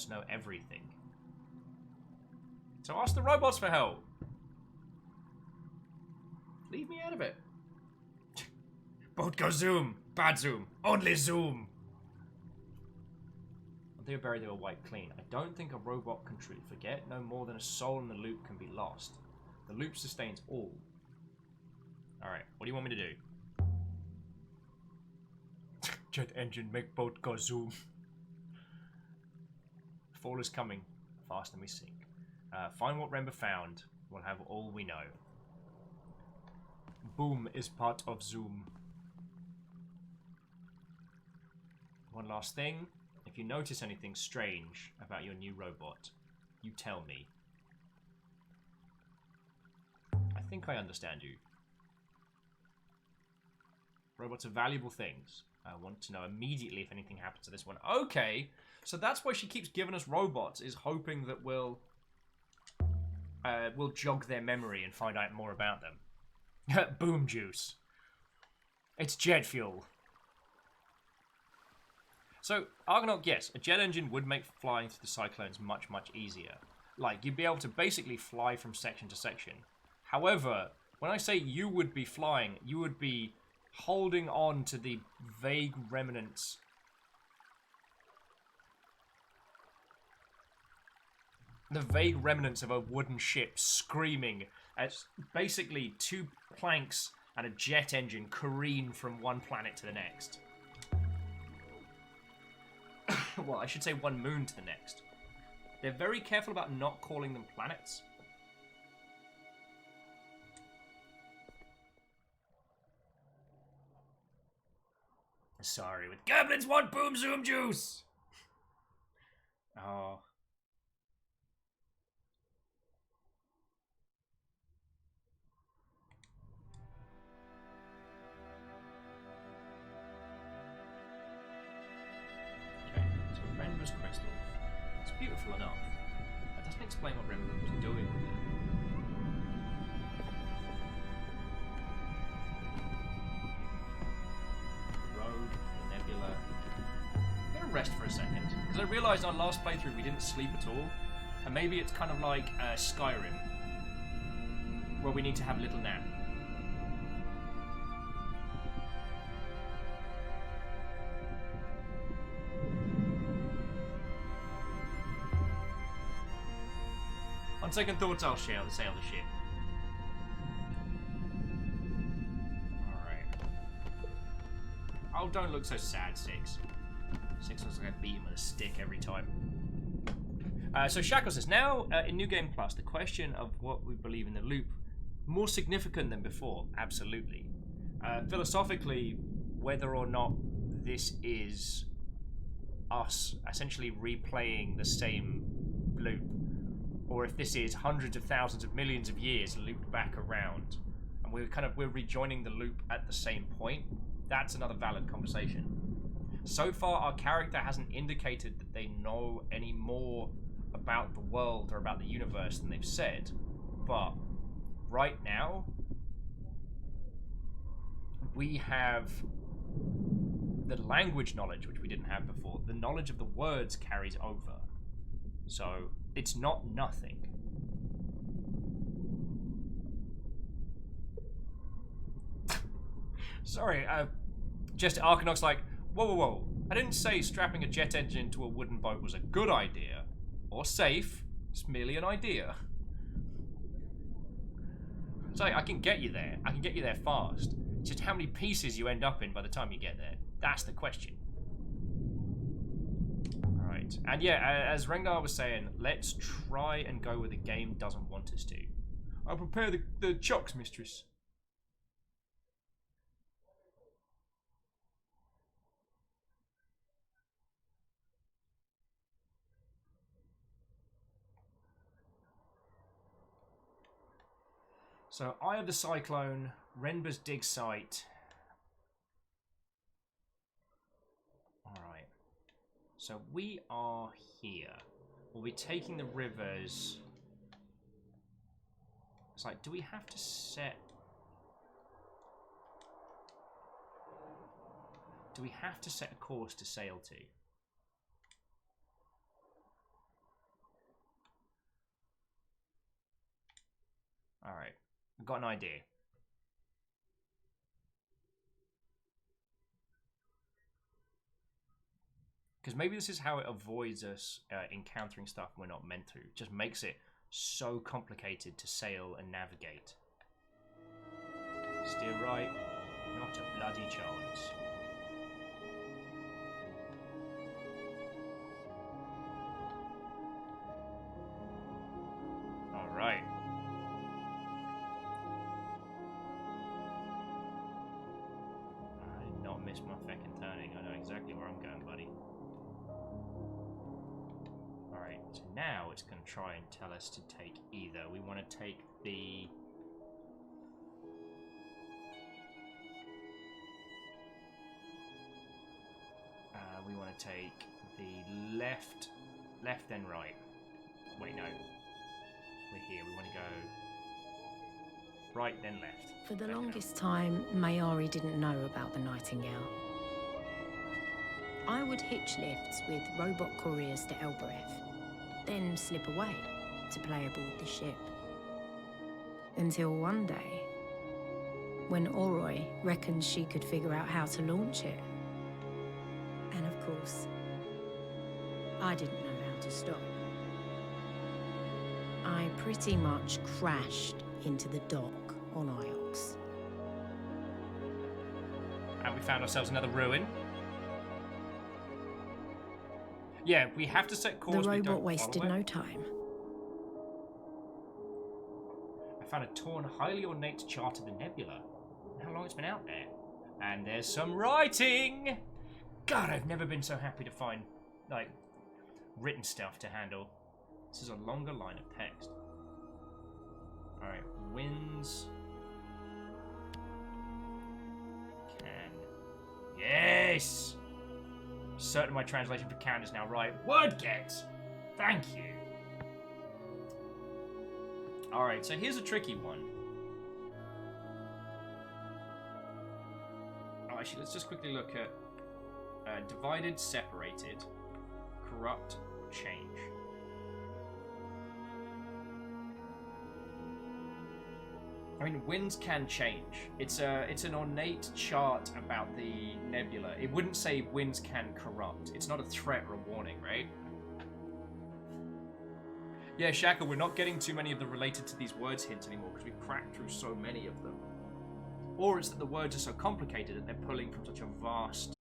know everything. So ask the robots for help. Leave me out of it. Boat go zoom. Bad zoom. Only zoom. They were buried, they were wiped clean. I don't think a robot can truly forget, no more than a soul in the loop can be lost. The loop sustains all. Alright, what do you want me to do? Jet engine, make boat go zoom. Fall is coming, fast than we sink. Find what Rember found, we'll have all we know. Boom is part of Zoom. One last thing. If you notice anything strange about your new robot, you tell me. I think I understand you. Robots are valuable things. I want to know immediately if anything happens to this one. Okay, so that's why she keeps giving us robots, is hoping that we'll jog their memory and find out more about them. Boom juice. It's jet fuel. So, Argonaut, yes, a jet engine would make flying through the cyclones much, much easier. Like, you'd be able to basically fly from section to section. However, when I say you would be flying, you would be holding on to the vague remnants. The vague remnants of a wooden ship screaming as basically two planks and a jet engine careen from one planet to the next. Well, I should say one moon to the next. They're very careful about not calling them planets. Sorry, with goblins want boom zoom juice! Oh. Rember's crystal. It's beautiful enough. That doesn't explain what Rember was doing with it. The road, the nebula. I'm gonna rest for a second, because I realised our last playthrough we didn't sleep at all, and maybe it's kind of like Skyrim, where we need to have a little nap. On second thoughts, I'll sail the ship. Alright. Oh, don't look so sad, Six. Six looks like I beat him with a stick every time. So Shackle says, now in New Game Plus, the question of what we believe in the loop, more significant than before, absolutely. Philosophically, whether or not this is us essentially replaying the same loop, or if this is hundreds of thousands of millions of years looped back around, and we're rejoining the loop at the same point, that's another valid conversation. So far, our character hasn't indicated that they know any more about the world or about the universe than they've said, but right now, we have the language knowledge, which we didn't have before. The knowledge of the words carries over. So, it's not nothing. Sorry, just Arcanoc's like, whoa, whoa, whoa. I didn't say strapping a jet engine to a wooden boat was a good idea, or safe. It's merely an idea. So I can get you there. I can get you there fast. It's just how many pieces you end up in by the time you get there. That's the question. Alright. And yeah, as Rengar was saying, let's try and go where the game doesn't want us to. I'll prepare the chocks, mistress. So, Eye of the Cyclone, Renber's dig site. Alright. So, we are here. We'll be taking the rivers. It's like, do we have to set... Do we have to set a course to sail to? Alright. I've got an idea. Because maybe this is how it avoids us encountering stuff we're not meant to. It just makes it so complicated to sail and navigate. Steer right, not a bloody chance. Alright. I did not miss my feckin' turning. I know exactly where I'm going, buddy. Alright, so now it's going to try and tell us to take either. We want to take the... we want to take the left then right. Wait, no. We're here. We want to go right then left. For the longest time, Mayari didn't know about the Nightingale. I would hitch lifts with robot couriers to Elbereth, then slip away to play aboard the ship. Until one day, when Oroi reckoned she could figure out how to launch it. And of course, I didn't know how to stop. I pretty much crashed into the dock on Iox. And we found ourselves another ruin. Yeah, we have to set course. The we robot don't wasted follow it. no time. I found a torn, highly ornate chart of the nebula. How long it's been out there. And there's some writing! God, I've never been so happy to find, like, written stuff to handle. This is a longer line of text. Alright, winds. Can. Yes! Certain my translation for can is now right. Word get! Thank you. Alright, so here's a tricky one. Oh, actually, let's just quickly look at divided, separated, corrupt, change. I mean, winds can change. It's an ornate chart about the nebula. It wouldn't say winds can corrupt. It's not a threat or a warning, right? Yeah, Shaka, we're not getting too many of the related to these words hints anymore because we've cracked through so many of them. Or it's that the words are so complicated that they're pulling from such a vast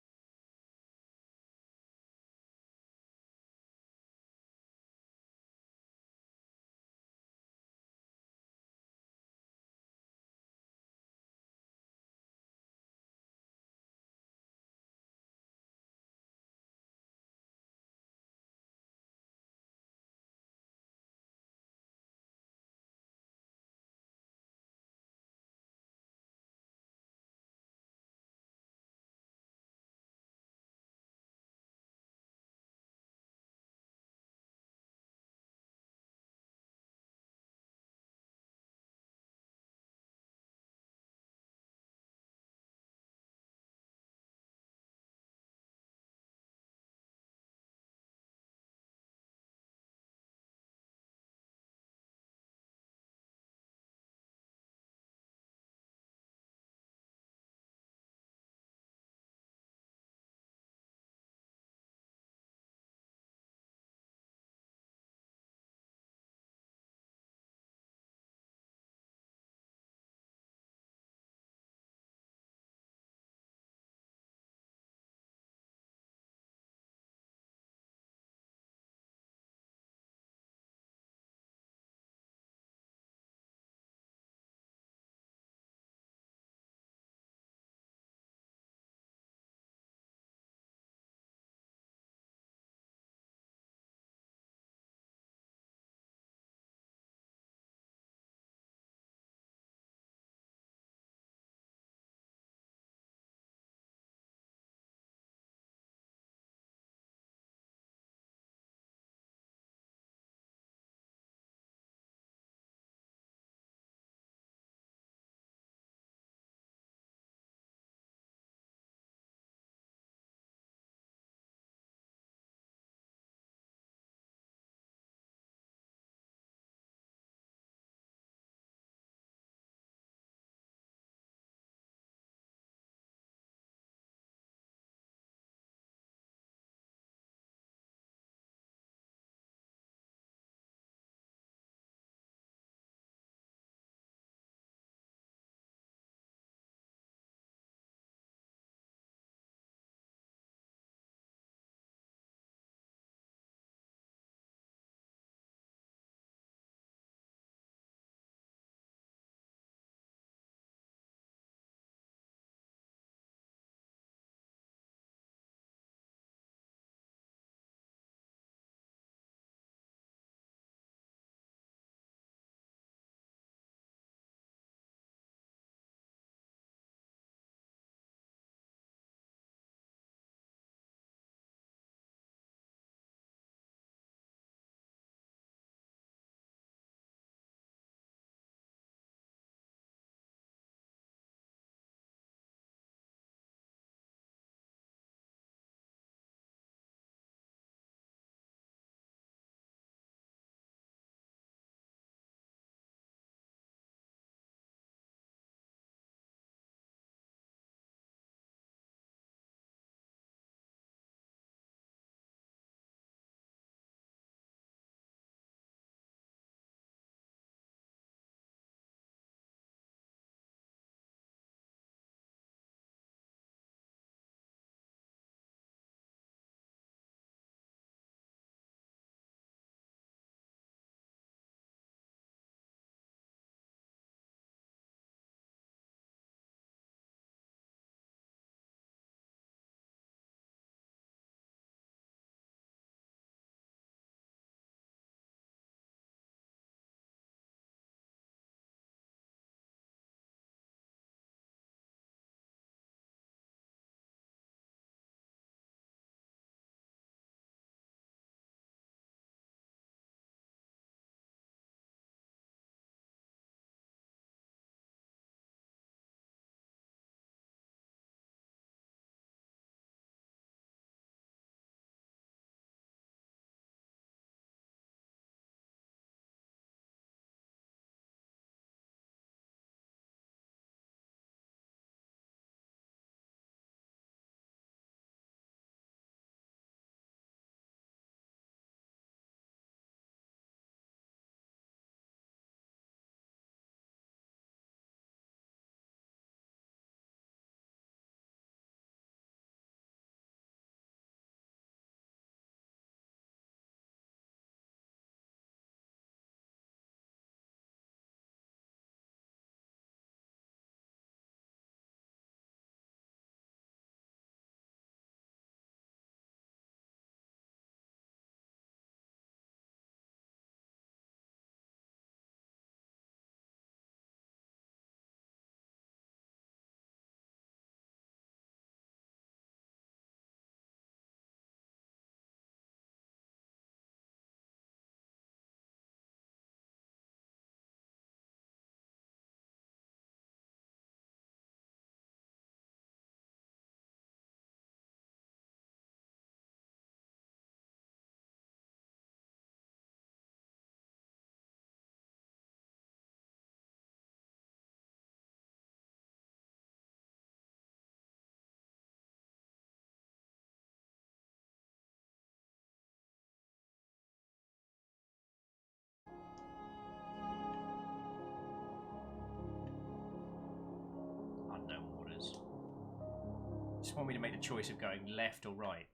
just want me to make the choice of going left or right.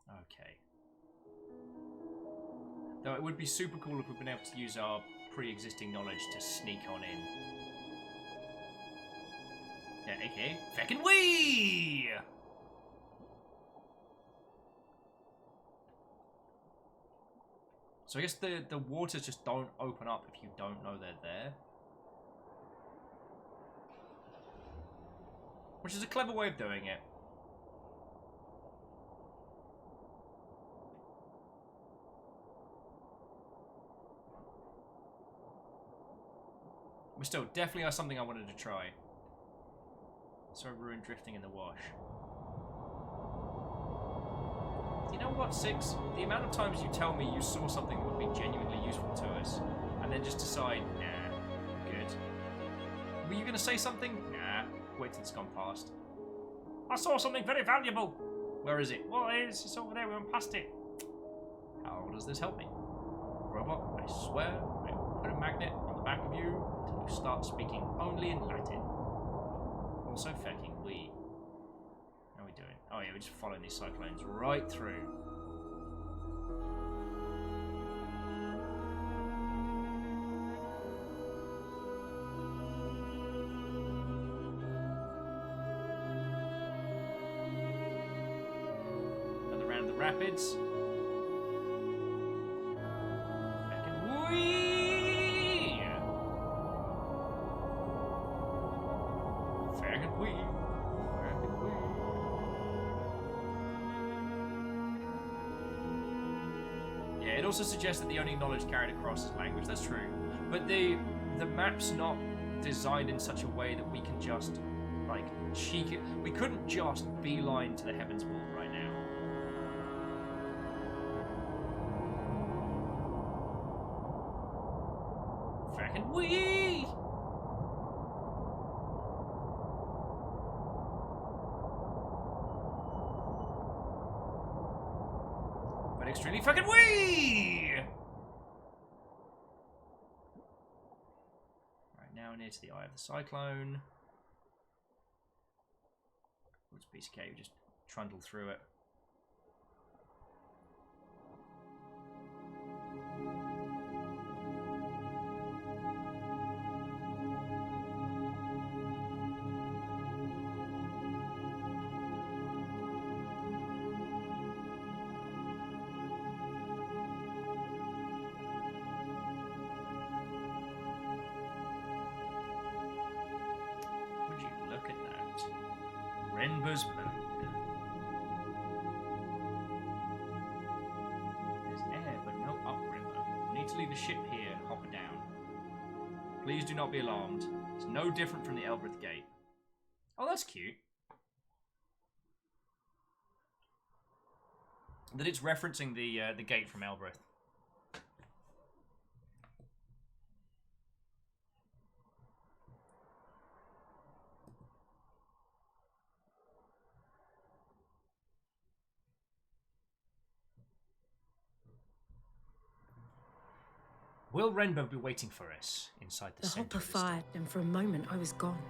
Okay. Though it would be super cool if we'd been able to use our pre-existing knowledge to sneak on in. Yeah, aka feckin' wee! So I guess the waters just don't open up if you don't know they're there. Which is a clever way of doing it. But still, definitely are something I wanted to try. So ruin drifting in the wash. You know what, Six? The amount of times you tell me you saw something that would be genuinely useful to us, and then just decide, nah, good. Were you gonna say something? Nah, wait till it's gone past. I saw something very valuable! Where is it? Well, it's over there, we went past it. How does this help me? Robot, I swear, I will put a magnet on the back of you until you start speaking only in Latin. Also fecking we. How are we doing? Oh yeah, we're just following these cyclones right through. Another round of the rapids. Fecking wee! Fecking wee! It also suggests that the only knowledge carried across is language. That's true. But the map's not designed in such a way that we can just, like, cheek it. We couldn't just beeline to the Heaven's Wall right now. Frackin' wee! But extremely fucking wee! Right, now near to the Eye of the Cyclone. It's a piece of cake, we just trundle through it. Renber's Moon. There's air, but no upriver. We need to leave the ship here and hop it down. Please do not be alarmed. It's no different from the Elbreth Gate. Oh, that's cute. That it's referencing the gate from Elbreth. Will Renbo be waiting for us inside the center hopper of the storm? fired, and for a moment I was gone.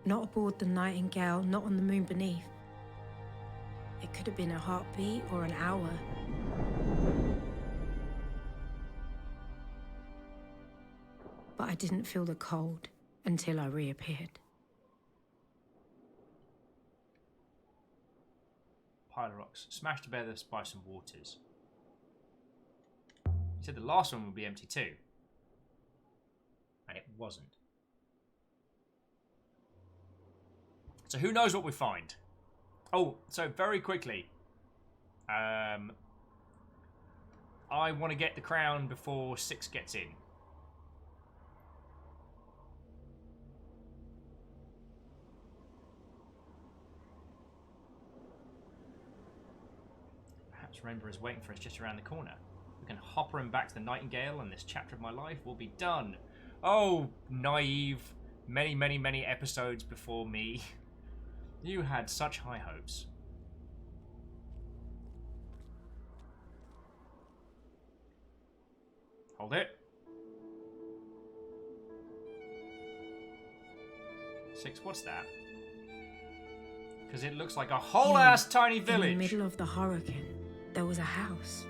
Not aboard the Nightingale, not on the moon beneath. It could have been a heartbeat or an hour. But I didn't feel the cold until I reappeared. Pile of rocks, smashed together by some waters. You said the last one would be empty too. And it wasn't. So who knows what we find? Oh, so very quickly. I want to get the crown before 6 gets in. Perhaps Renber is waiting for us just around the corner. We can hopper him back to the Nightingale and this chapter of my life will be done. Oh, naive. Many, many, many episodes before me. You had such high hopes. Hold it. 6, what's that? Because it looks like a whole ass tiny In the village. middle of the hurricane, there was a house.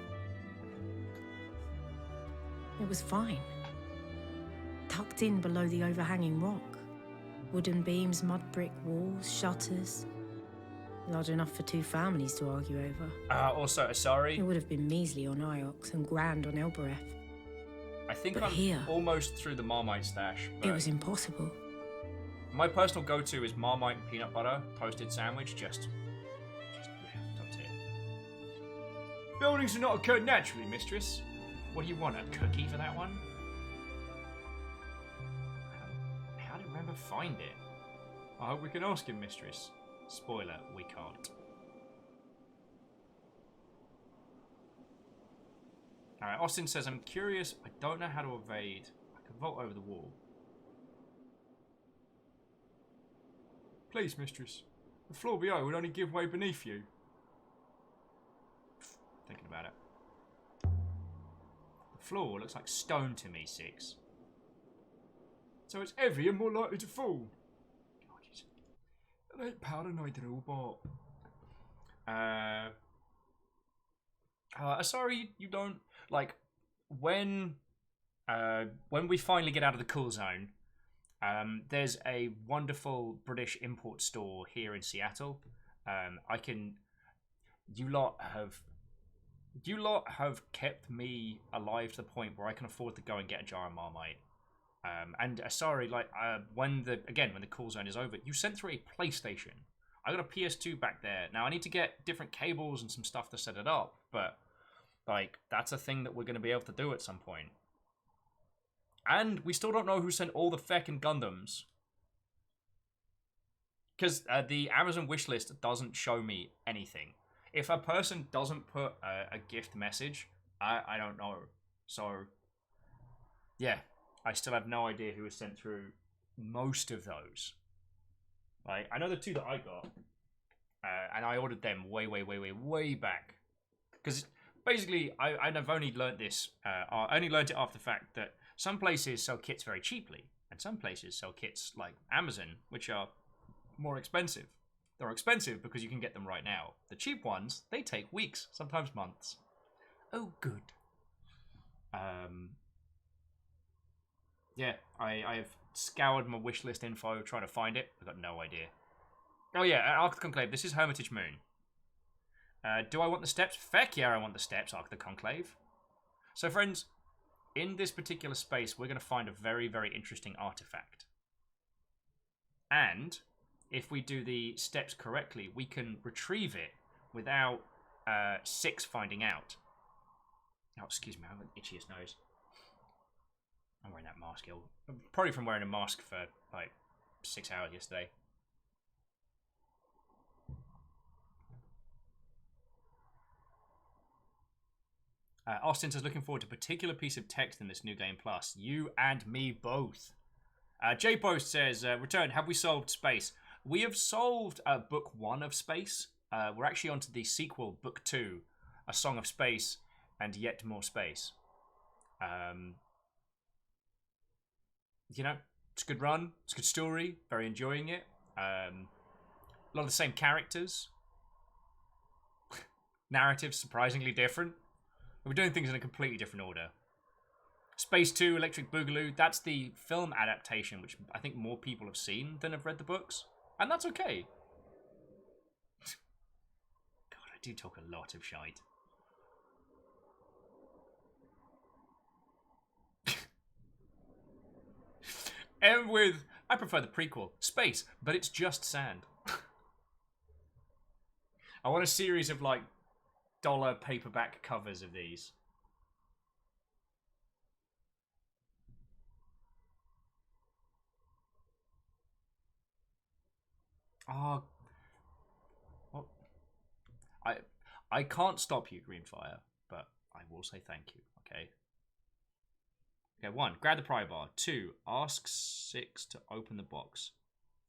It was fine. Tucked in below the overhanging rock. Wooden beams, mud brick walls, shutters. Large enough for 2 families to argue over. Also, Asari. It would have been measly on Iox and grand on Elbereth. I think But I'm here, almost through the Marmite stash. it But was impossible. my personal go-to is Marmite and peanut butter toasted sandwich. Just yeah, top tier. Buildings do not occur naturally, mistress. What do you want? A cookie for that one? How did Remember find it? I hope we can ask him, mistress. Spoiler, we can't. Alright, Austin says, I'm curious, I don't know how to evade. I can vault over the wall. Please, mistress. The floor below would only give way beneath you. Thinking about it. The floor looks like stone to me, Six. So it's heavy and more likely to fall. God, that ain't powder night at all, but... sorry, you don't... Like, when we finally get out of the cool zone, there's a wonderful British import store here in Seattle. You lot have kept me alive to the point where I can afford to go and get a jar of Marmite. And sorry, like when the cool zone is over, you sent through a PlayStation. I got a PS2 back there. Now I need to get different cables and some stuff to set it up, but like that's a thing that we're going to be able to do at some point. And we still don't know who sent all the feckin' Gundams. Because the Amazon wishlist doesn't show me anything. If a person doesn't put a gift message, I don't know. So, yeah. I still have no idea who has sent through most of those. Like, I know the 2 that I got. And I ordered them way back. Because, basically, I've only learnt this. I only learnt it after the fact that some places sell kits very cheaply, and some places sell kits like Amazon, which are more expensive. They're expensive because you can get them right now. The cheap ones, they take weeks, sometimes months. Oh, good. Yeah, I've scoured my wishlist info trying to find it. I've got no idea. Oh yeah, Ark of the Conclave. This is Hermitage Moon. Do I want the steps? Feck yeah, I want the steps, Ark of the Conclave. So, friends, in this particular space, we're going to find a very, very interesting artifact. And if we do the steps correctly, we can retrieve it without Six finding out. Oh, excuse me, I have an itchiest nose. I'm wearing that mask, probably from wearing a mask for like 6 hours yesterday. Austin says, looking forward to a particular piece of text in this New Game Plus. You and me both. J Post says, return, have we solved space? We have solved book 1 of space. We're actually on to the sequel, book 2, A Song of Space and Yet More Space. You know, it's a good run, it's a good story, very enjoying it. A lot of the same characters. Narratives surprisingly different. We're doing things in a completely different order. Space 2, Electric Boogaloo, that's the film adaptation, which I think more people have seen than have read the books. And that's okay. God, I do talk a lot of shite. And with, I prefer the prequel, Space, but it's just sand. I want a series of like dollar paperback covers of these. Oh, what? I can't stop you, Greenfire, but I will say thank you. Okay. Okay. 1, grab the pry bar. 2, ask Six to open the box.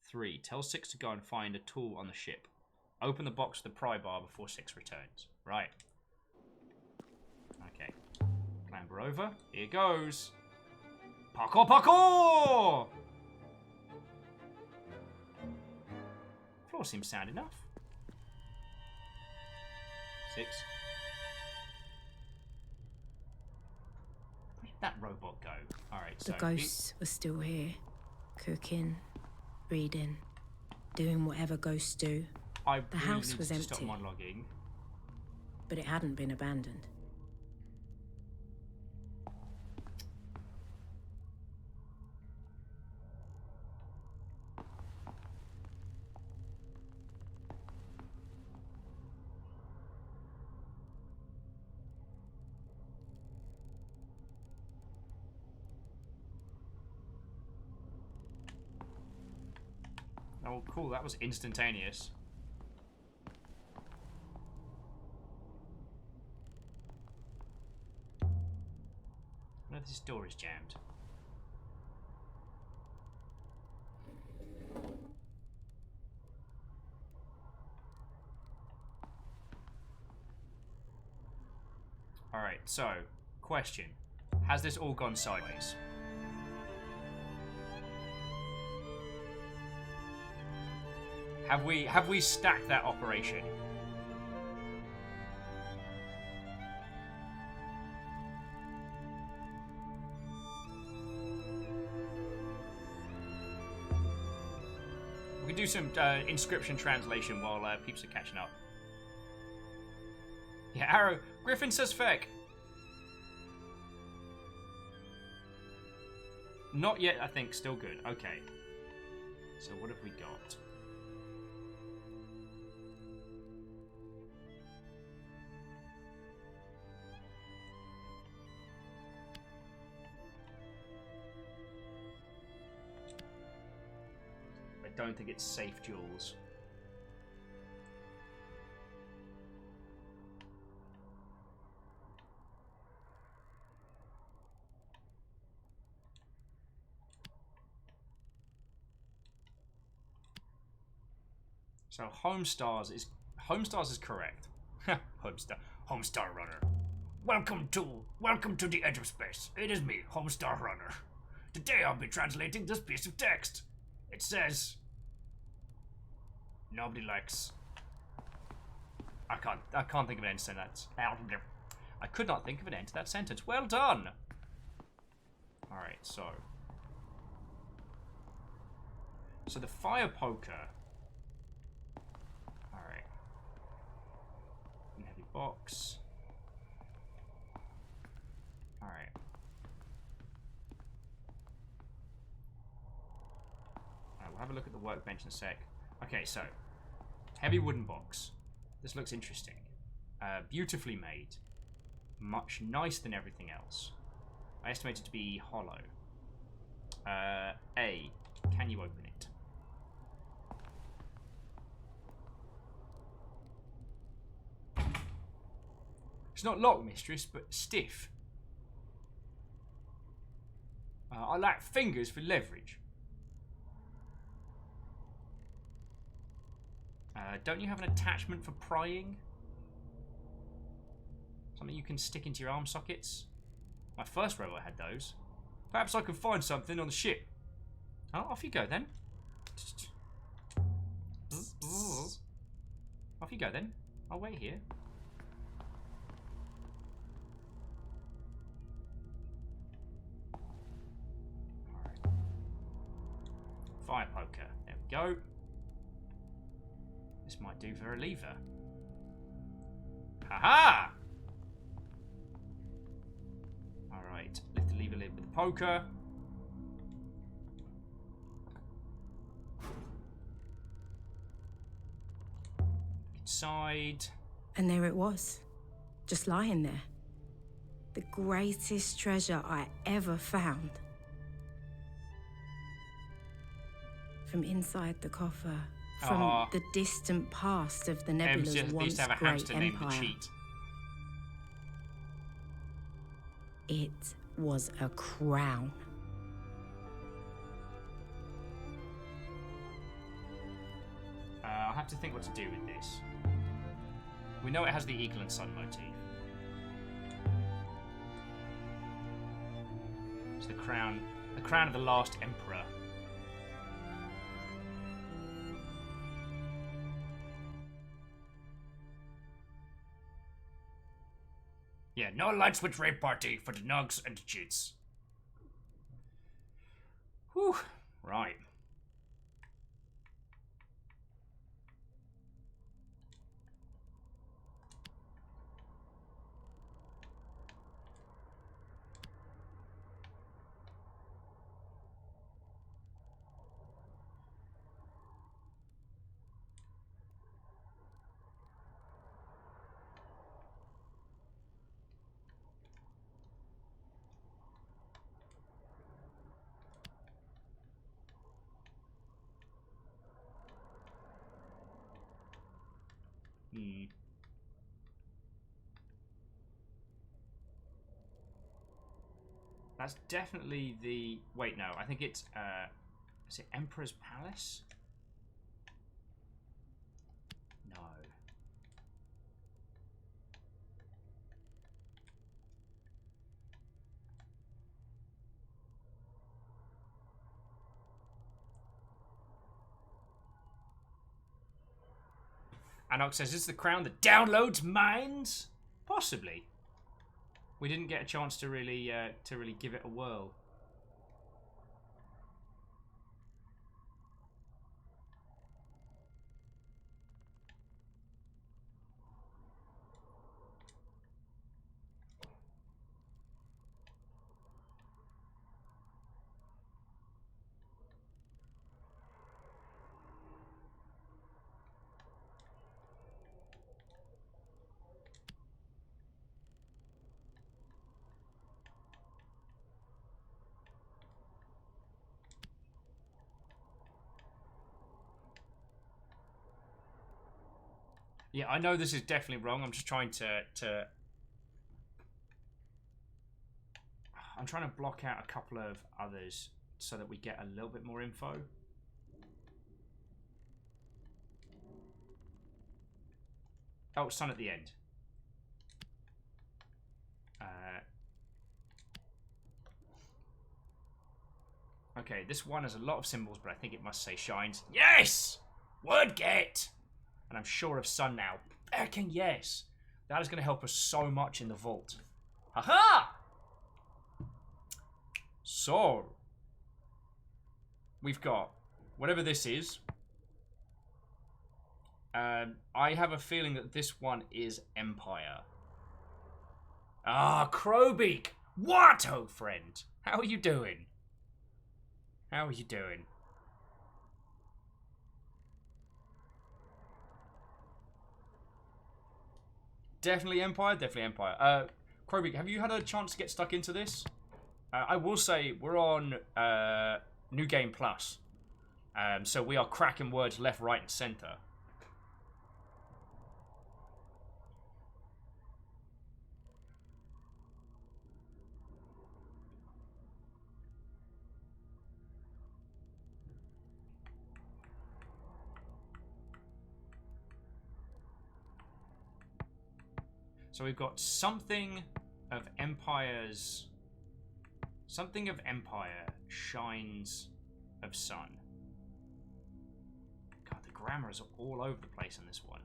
3, tell Six to go and find a tool on the ship. Open the box with the pry bar before Six returns. Right. Okay. Clamber over. Here goes. Parkour, parkour! 4 seems sound enough. 6. Where did that robot go? Alright, so... The ghosts were still here. Cooking, reading, doing whatever ghosts do. The house was to stop empty. monologuing. But it hadn't been abandoned. Oh, cool. That was instantaneous. No, this door is jammed. Alright, so, question. Has this all gone sideways? Have we stacked that operation? We can do some inscription translation while peeps are catching up. Yeah, Arrow. Griffin says feck. Not yet, I think. Still good. Okay. So what have we got? I don't think it's safe jewels. So Homestars is correct. Homestar Runner. Welcome to the edge of space. It is me, Homestar Runner. Today I'll be translating this piece of text. It says, nobody likes. I can't think of an end to sentence. I could not think of an end to that sentence. Well done. All right, so the fire poker. All right, heavy box. All right. We'll have a look at the workbench in a sec. Okay, so heavy wooden box. This looks interesting. Beautifully made. Much nicer than everything else. I estimate it to be hollow. A. Can you open it? It's not locked, mistress, but stiff. I lack fingers for leverage. Don't you have an attachment for prying? Something you can stick into your arm sockets? My first robot had those. Perhaps I could find something on the ship. Oh, off you go then. Off you go then. I'll wait here. Alright. Fire poker. There we go. This might do for a lever. Haha! Alright, lift the lever lid with the poker. Inside. And there it was, just lying there. The greatest treasure I ever found. From inside the coffer, from the distant past of the Nebula's once great empire. It was a crown. I'll have to think what to do with this. We know it has the eagle and sun motif. It's the crown of the last emperor. No light switch rave party for the nugs and the cheats. Whew. Right. That's definitely the... Wait, no. I think it's... is it Emperor's Palace? No. Anok says, is this the crown that downloads minds? Possibly. We didn't get a chance to really give it a whirl. Yeah, I know this is definitely wrong. I'm just trying to I'm trying to block out a couple of others so that we get a little bit more info. Oh, sun at the end. Okay, this one has a lot of symbols, but I think it must say shines. Yes! Word get! And I'm sure of sun now. Fucking yes! That is going to help us so much in the vault. Haha! So, we've got whatever this is. I have a feeling that this one is Empire. Ah, Crowbeak! What, oh friend? How are you doing? How are you doing? Definitely Empire, definitely Empire. Crowbeak, have you had a chance to get stuck into this? I will say we're on New Game Plus. So we are cracking words left, right, and center. So we've got something of Empire's... Something of Empire shines of sun. God, the grammar is all over the place in this one.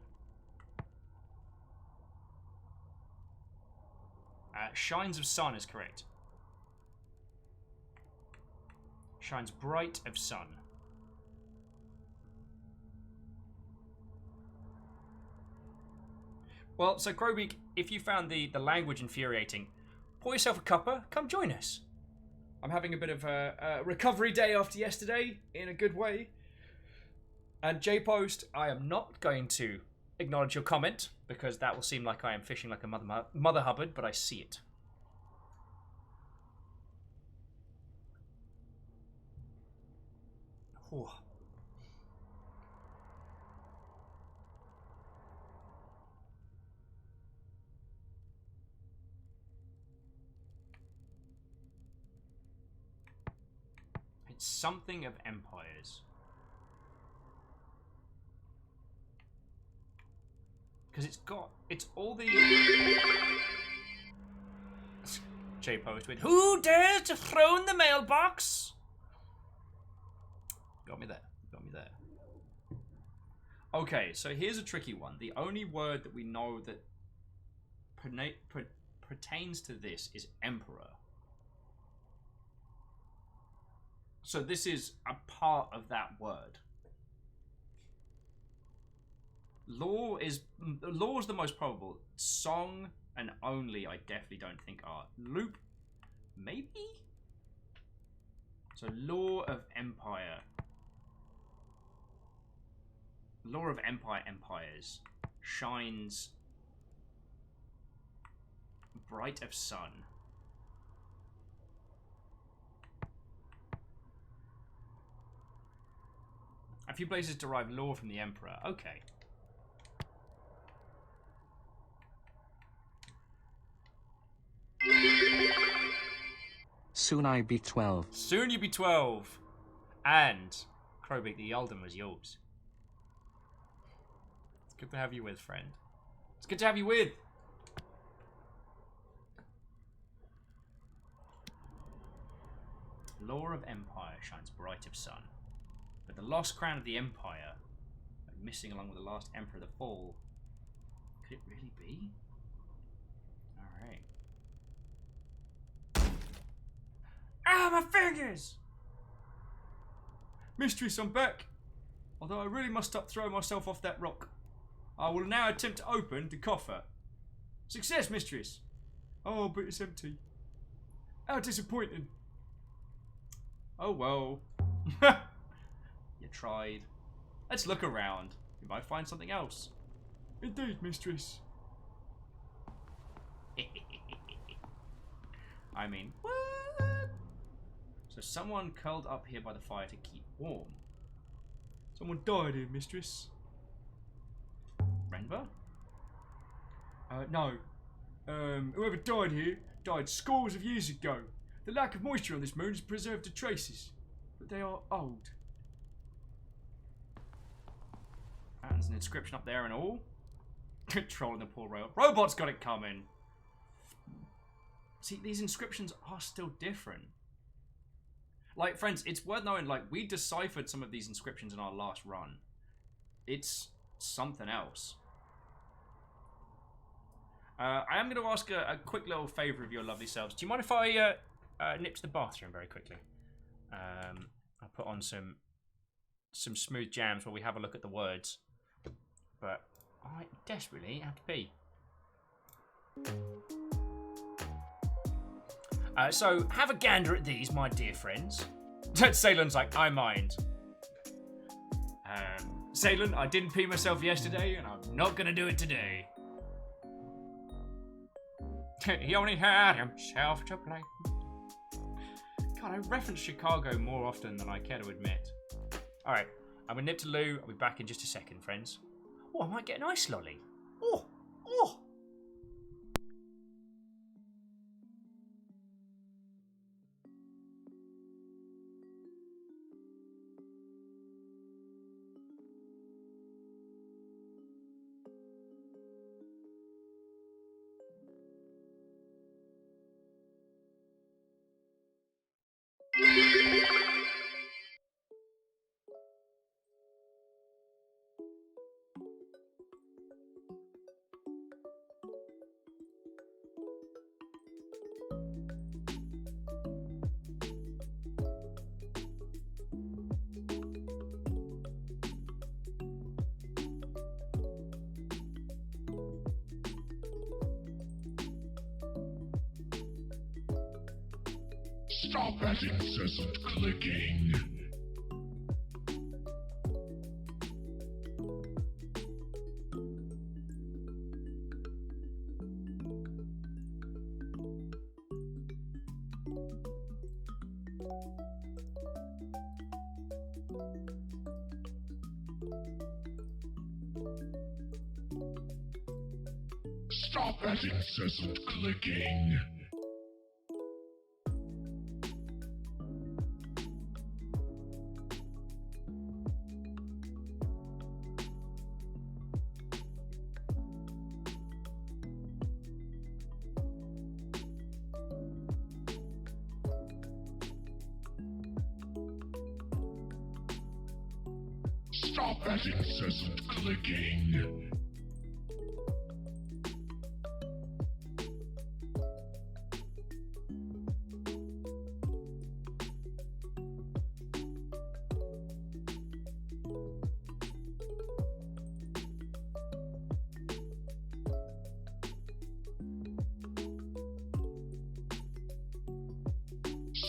Shines of sun is correct. Shines bright of sun. Well, so Crowbeak, if you found the language infuriating, pour yourself a cuppa, come join us. I'm having a bit of a recovery day after yesterday, in a good way. And J-Post, I am not going to acknowledge your comment, because that will seem like I am fishing like a Mother Hubbard, but I see it. Whew. It's something of Empires. Because it's all the... J-Post with, who dares to throw in the mailbox? Got me there. Got me there. Okay, so here's a tricky one. The only word that we know that pertains to this is Emperor. So this is a part of that word. Law is the most probable. Song and only I definitely don't think are. Loop, maybe? So Law of Empire. Law of Empire, Empires. Shines bright of sun. A few places derive law from the Emperor. Okay. Soon I be 12. Soon you be 12. And Crowbeak the Eldon was yours. It's good to have you with, friend. It's good to have you with. Law of Empire shines bright of sun. But the lost crown of the Empire, like missing along with the last Emperor of the Fall, could it really be? Alright. Ah, my fingers! Mistress, I'm back. Although I really must stop throwing myself off that rock. I will now attempt to open the coffer. Success, mistress. Oh, but it's empty. How disappointing. Oh well. You tried. Let's look around. You might find something else. Indeed, mistress. I mean, what? So someone curled up here by the fire to keep warm. Someone died here, mistress. Renva? No. Whoever died here died scores of years ago. The lack of moisture on this moon has preserved the traces, but they are old. And there's an inscription up there and all. Trolling the poor robot. Robot's got it coming. See, these inscriptions are still different. Like, friends, it's worth knowing, like, we deciphered some of these inscriptions in our last run. It's something else. I am going to ask a quick little favour of your lovely selves. Do you mind if I nip to the bathroom very quickly? I'll put on some smooth jams while we have a look at the words. But I desperately have to pee. So, have a gander at these, my dear friends. Saylan's like, I mind. Saylan, I didn't pee myself yesterday, and I'm not going to do it today. He only had himself to blame. God, I reference Chicago more often than I care to admit. Alright, I'm going to nip to loo. I'll be back in just a second, friends. Oh, I might get an ice lolly. Oh, oh. Stop that incessant clicking. Stop that incessant clicking. Stop that incessant clicking.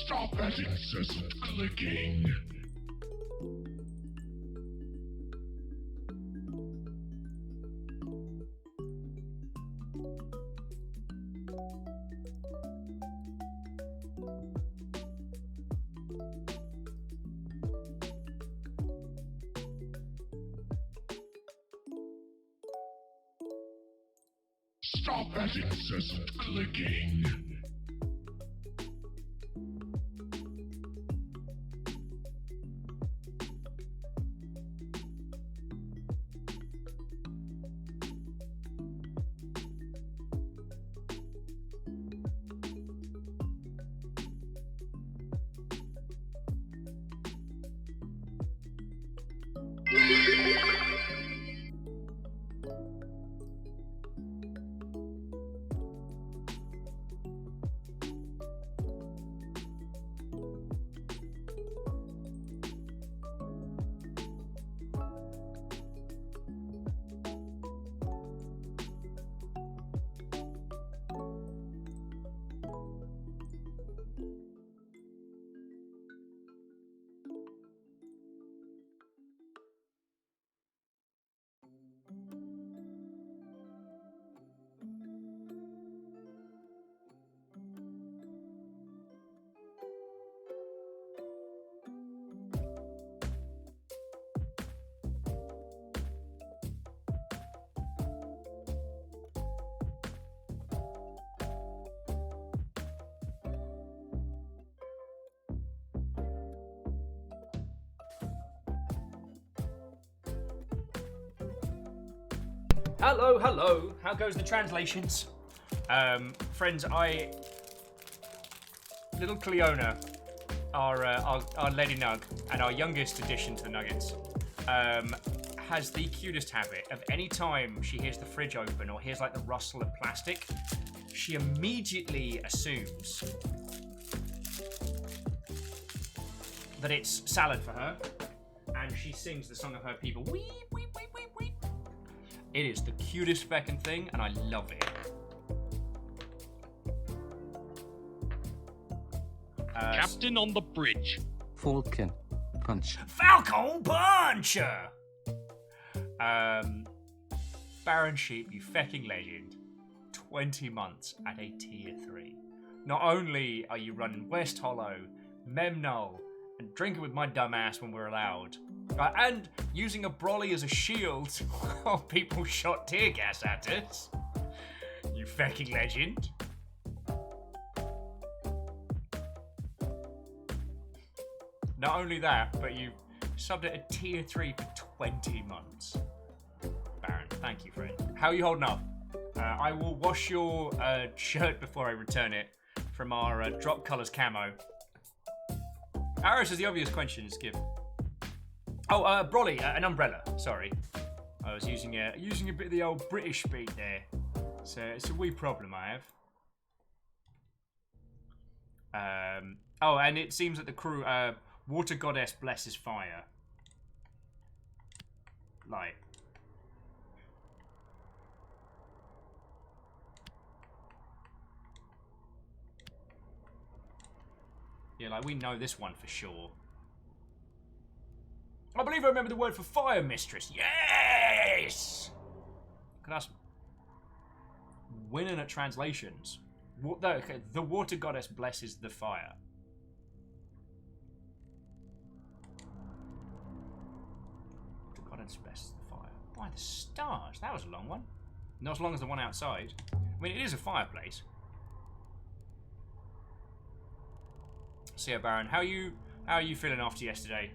Stop that incessant clicking. Stop that incessant clicking. Hello, hello. How goes the translations? Friends, little Cleona, our Lady Nug, and our youngest addition to the Nuggets, has the cutest habit of any time she hears the fridge open or hears like the rustle of plastic, she immediately assumes that it's salad for her, and she sings the song of her people. Weep, weep, weep, weep, weep. It is the cutest feckin' thing, and I love it. Captain on the bridge. Falcon Punch. Falcon Puncher! Baron Sheep, you fecking legend. 20 months at a tier 3. Not only are you running West Hollow, Memnol, and drinking with my dumb ass when we're allowed, and using a brolly as a shield while people shot tear gas at us. You fecking legend. Not only that, but you subbed at a tier 3 for 20 months. Baron, thank you, friend. How are you holding up? I will wash your shirt before I return it from our drop colours camo. Aris is the obvious question, Skip. Oh, Brolly, an umbrella. Sorry, I was using a bit of the old British speak there. So it's a wee problem I have. Oh, and it seems that the crew, Water Goddess blesses fire. Like. Yeah, like we know this one for sure. I believe I remember the word for fire, mistress. Yes! Look at us winning at translations. Okay, the water goddess blesses the fire. The goddess blesses the fire. By the stars, that was a long one. Not as long as the one outside. I mean, it is a fireplace. So yeah, Baron, how are you feeling after yesterday?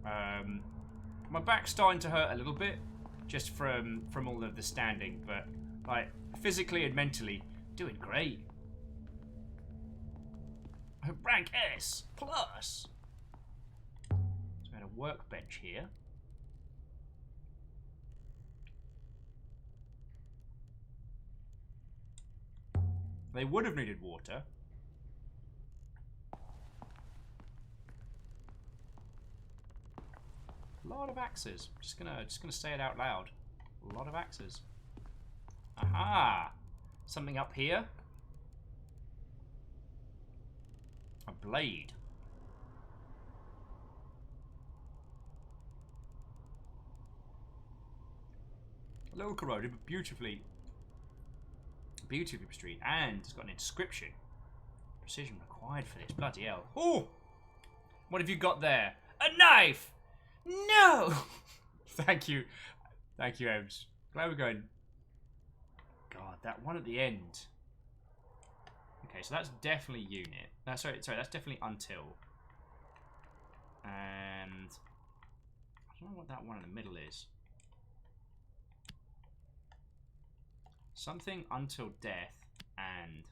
My back's starting to hurt a little bit, just from all of the standing, but like physically and mentally, doing great. Rank S plus. So we had a workbench here. They would have needed water. A lot of axes. Just gonna say it out loud. A lot of axes. Aha! Something up here. A blade. A little corroded, but beautifully restored, and it's got an inscription. Precision required for this. Bloody hell. Oh! What have you got there? A knife! No! Thank you. Thank you, Ems. Glad we're going. God, that one at the end. Okay, so that's definitely unit. Sorry, that's definitely until. And I don't know what that one in the middle is. Something until death and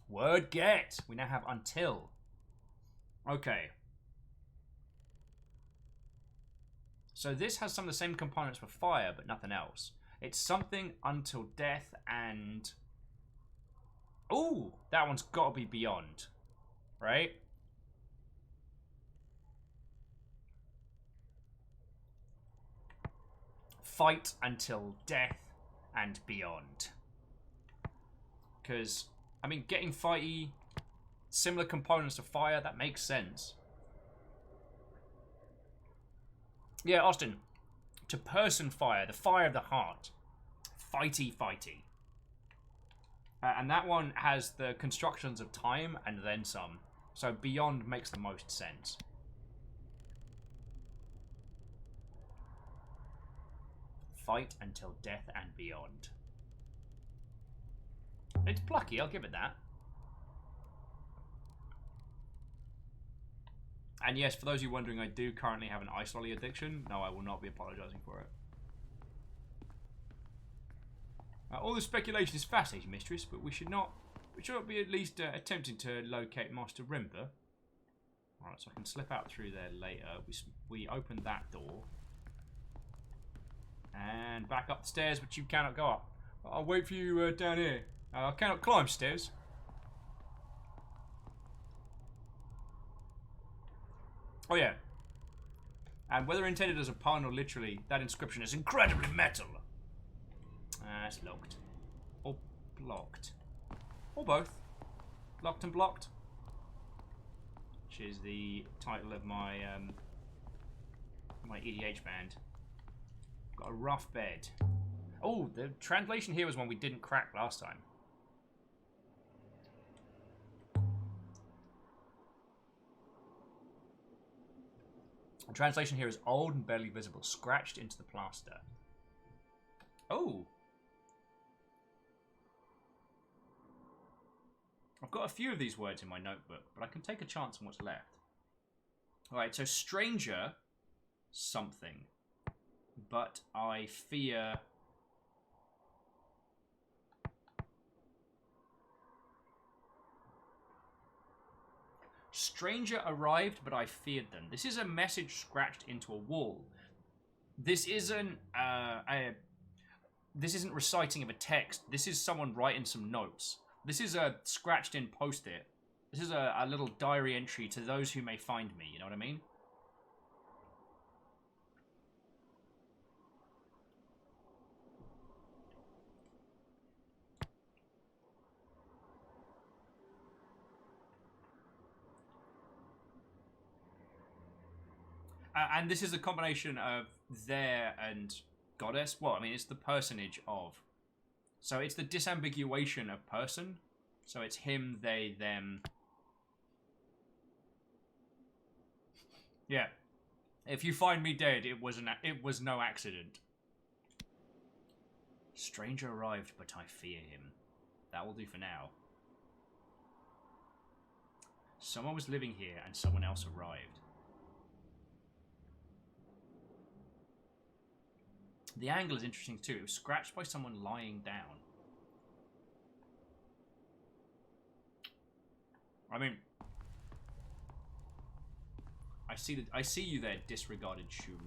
word get. We now have until. Okay. So this has some of the same components for fire, but nothing else. It's something until death and... Ooh, that one's got to be beyond. Right? Fight until death and beyond. Because, I mean, getting fighty, similar components to fire, that makes sense. Yeah, Austin. To person fire, the fire of the heart. Fighty, fighty. And that one has the constructions of time and then some. So beyond makes the most sense. Fight until death and beyond. It's plucky, I'll give it that. And yes, for those of you wondering, I do currently have an ice lolly addiction. No, I will not be apologising for it. All the speculation is fascinating, Mistress, but we should not be at least attempting to locate Master Rimba. Alright, so I can slip out through there later. We open that door. And back up the stairs, but you cannot go up. I'll wait for you down here. I cannot climb stairs. Oh yeah. And whether intended as a pun or literally, that inscription is incredibly metal. It's locked. Or blocked. Or both. Locked and blocked. Which is the title of my my EDH band. Got a rough bed. Oh, the translation here was one we didn't crack last time. The translation here is old and barely visible, scratched into the plaster. Oh. I've got a few of these words in my notebook, but I can take a chance on what's left. Alright, so stranger something. But I fear... Stranger arrived, but I feared them. This is a message scratched into a wall. This isn't this isn't reciting of a text. This is someone writing some notes. This is a scratched in post-it. This is a little diary entry to those who may find me, you know what I mean? And this is a combination of their and goddess. Well, I mean, it's the personage of. So it's the disambiguation of person. So it's him, they, them. Yeah. If you find me dead, it was no accident. Stranger arrived, but I fear him. That will do for now. Someone was living here and someone else arrived. The angle is interesting too. It was scratched by someone lying down. I mean, I see you there, disregarded shoe.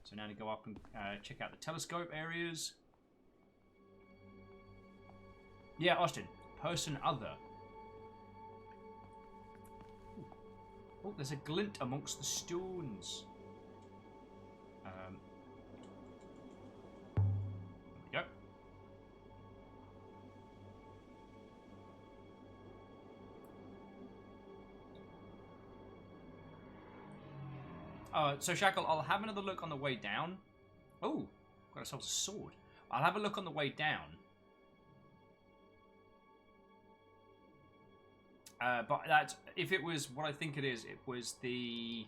So now to go up and check out the telescope areas. Yeah, Austin. Person other. Ooh. Oh, there's a glint amongst the stones. There we go. So Shackle, I'll have another look on the way down. Oh, got ourselves a sword. I'll have a look on the way down. But that, if it was what I think it was the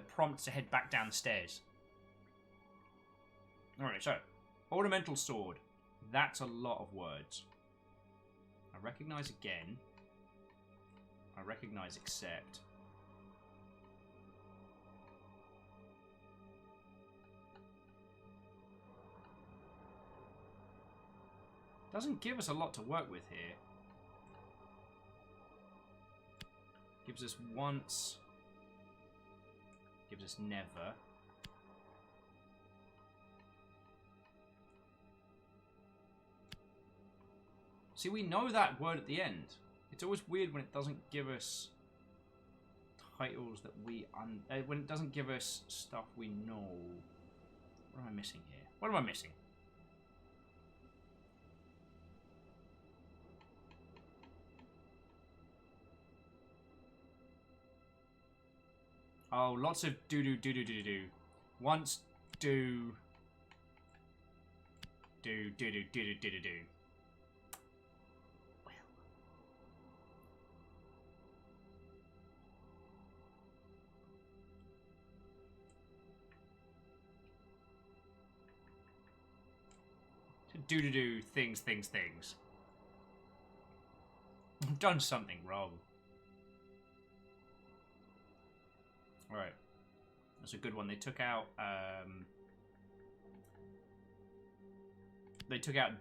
prompt to head back down the stairs. Alright, so, ornamental sword. That's a lot of words. I recognize again. I recognize accept. Doesn't give us a lot to work with here. Gives us once. Gives us never. See, we know that word at the end. It's always weird when it doesn't give us titles that we when it doesn't give us stuff we know. What am I missing here? What am I missing? Oh, lots of do. Once do. Do. Do things. I've done something wrong. Alright. That's a good one. They took out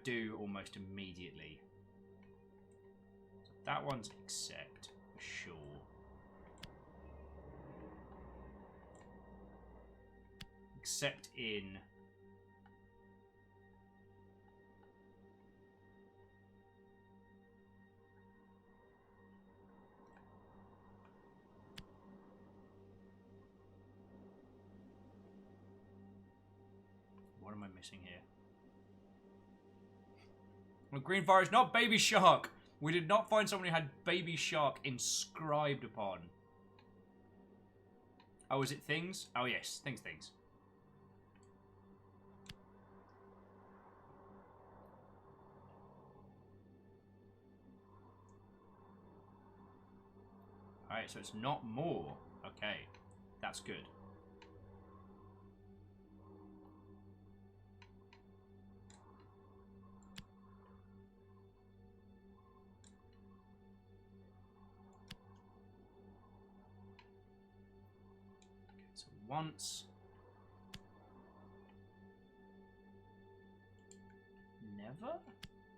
do almost immediately. So that one's accept for sure. Accept in. What am I missing here? Well, green forest, not baby shark. We did not find someone who had baby shark inscribed upon. Oh, is it things? Oh, yes. Things. Alright, so it's not more. Okay. That's good. So once. Never?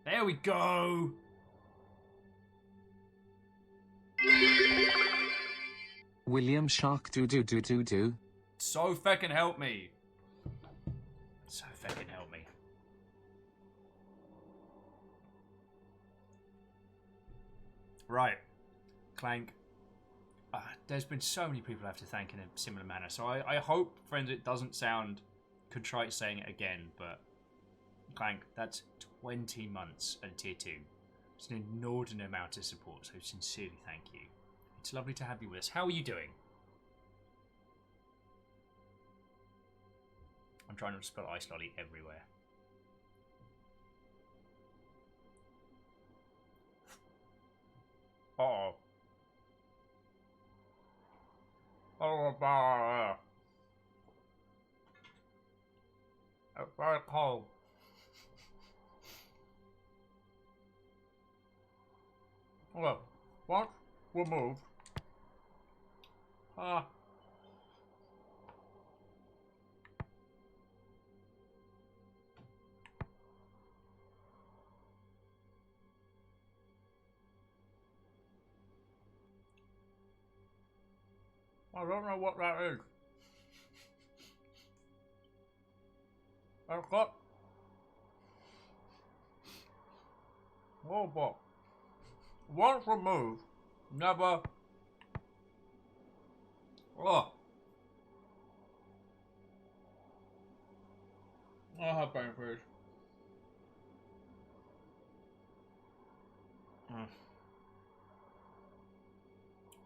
There we go! William Shark do. So feckin' help me. So feckin' help me. Right. Clank. There's been so many people I have to thank in a similar manner. So I hope, friends, it doesn't sound contrite saying it again, but Clank, that's 20 months at tier 2. It's an inordinate amount of support, so sincerely thank you. It's lovely to have you with us. How are you doing? I'm trying not to spell ice lolly everywhere. Uh-oh. Oh, it's very cold. Well, once we're moved. I don't know what that is. I've got. Oh, but once removed, never. Oh. I have brain freeze.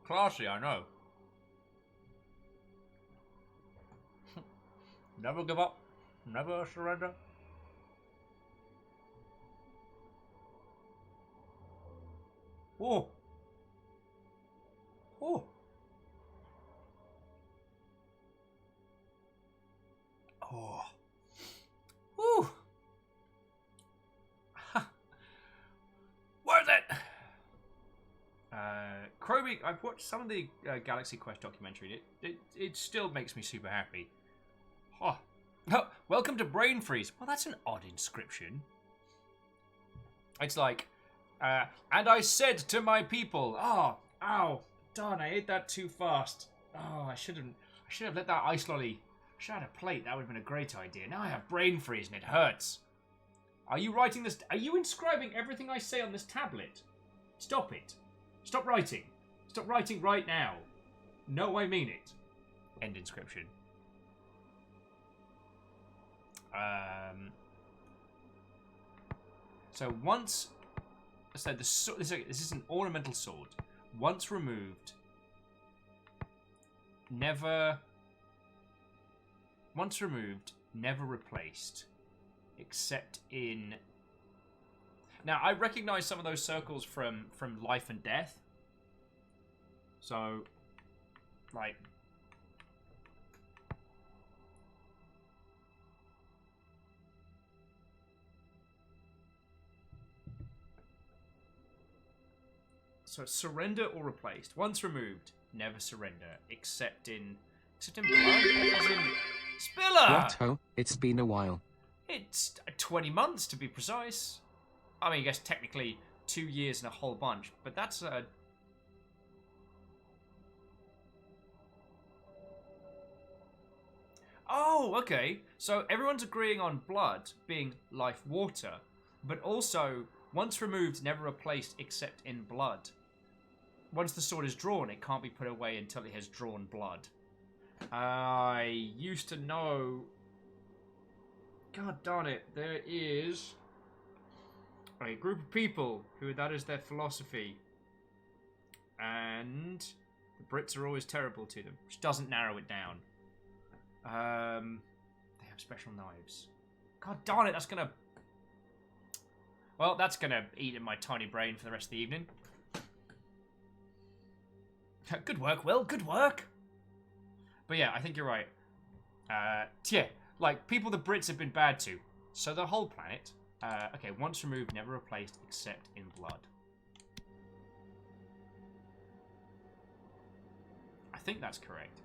Classy, I know. Never give up. Never surrender. Oh. Oh. Oh. Woo. Worth it. Kroby, I've watched some of the Galaxy Quest documentary. It still makes me super happy. Oh. Welcome to Brain Freeze. Well, that's an odd inscription. It's like, and I said to my people, ow, darn, I ate that too fast. Oh, I should have let that ice lolly. I should have had a plate. That would have been a great idea. Now I have brain freeze and it hurts. Are you writing this? Are you inscribing everything I say on this tablet? Stop it. Stop writing. Stop writing right now. No, I mean it. End inscription. So once, so this is an ornamental sword. Once removed, never. Once removed, never replaced, except in. Now I recognize some of those circles from Life and Death. So, like. So surrender or replaced. Once removed, never surrender, except in blood, as in Spiller. What ho? It's been a while. It's 20 months to be precise. I mean, I guess technically 2 years and a whole bunch, but that's Oh, okay. So everyone's agreeing on blood being life water, but also once removed, never replaced except in blood. Once the sword is drawn, it can't be put away until it has drawn blood. I used to know... God darn it, there is a group of people who that is their philosophy. And the Brits are always terrible to them, which doesn't narrow it down. They have special knives. God darn it, that's gonna... Well, that's gonna eat in my tiny brain for the rest of the evening. Good work, Will. Good work. But yeah, I think you're right. Yeah, like, people the Brits have been bad to. So the whole planet. Okay, once removed, never replaced, except in blood. I think that's correct.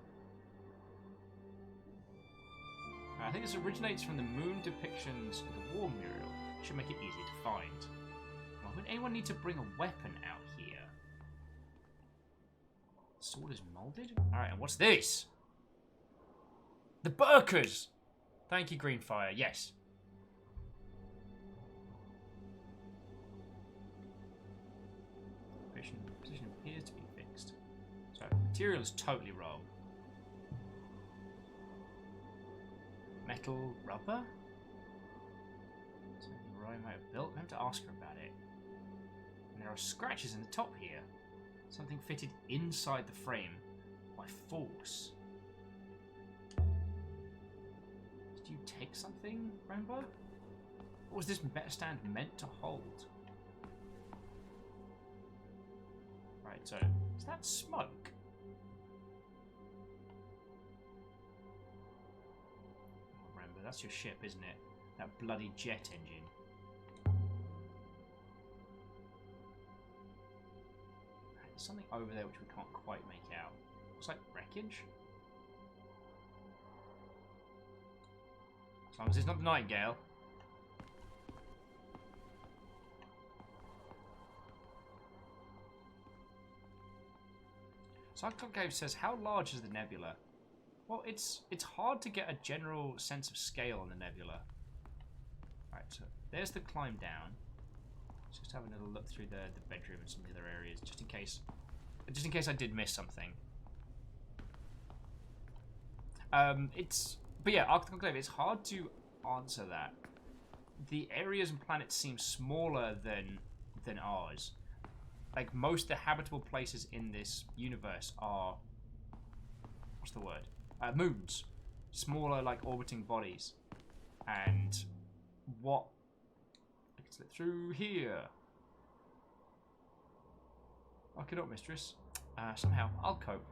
I think this originates from the moon depictions of the war mural. Should make it easy to find. Why would anyone need to bring a weapon out here? Sword is molded? Alright, and what's this? The Burkers! Thank you, Greenfire. Yes. Position appears to be fixed. So, material is totally wrong. Metal rubber? Something Roy might have built. I have to ask her about it. And there are scratches in the top here. Something fitted inside the frame by force. Did you take something, Rainbow? What was this stand meant to hold? Right, so is that smoke? Rainbow, that's your ship, isn't it? That bloody jet engine. There's something over there which we can't quite make out. Looks like wreckage. As long as it's not the Nightingale. Cyclone Cave says, how large is the nebula? Well, it's hard to get a general sense of scale on the nebula. Right, so there's the climb down. Just having a little look through the bedroom and some of the other areas, just in case I did miss something. But yeah, Arctic Enclave, it's hard to answer that. The areas and planets seem smaller than ours. Like, most of the habitable places in this universe are... What's the word? Moons. smaller, like, orbiting bodies. And what... I can slip through here. Okay, not mistress. Somehow, I'll cope.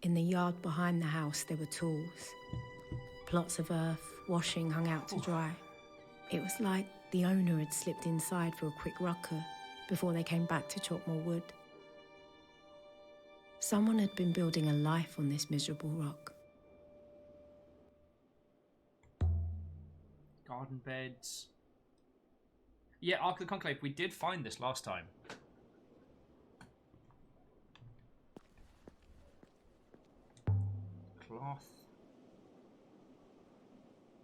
In the yard behind the house, there were tools. Plots of earth, washing hung out to dry. It was like the owner had slipped inside for a quick rucker before they came back to chop more wood. Someone had been building a life on this miserable rock. Garden beds. Yeah, Ark of the Conclave, we did find this last time. Cloth.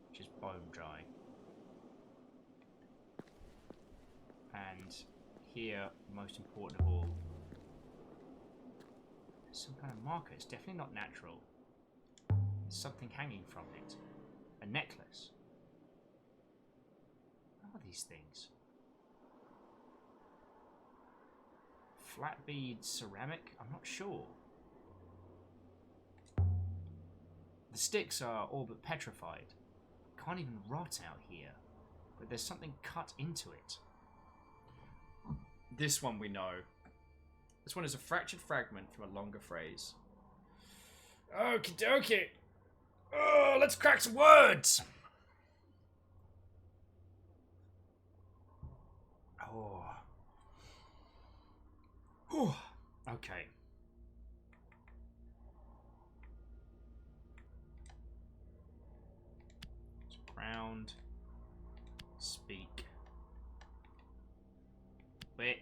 Which is bone dry. And here, most important of all, there's some kind of marker. It's definitely not natural. There's something hanging from it. A necklace. What are these things? Flat bead ceramic? I'm not sure. The sticks are all but petrified. Can't even rot out here. But there's something cut into it. This one we know. This one is a fractured fragment from a longer phrase. Okie dokie. Oh, let's crack some words. Oh. Whew. Okay. Round. Speak. Wait.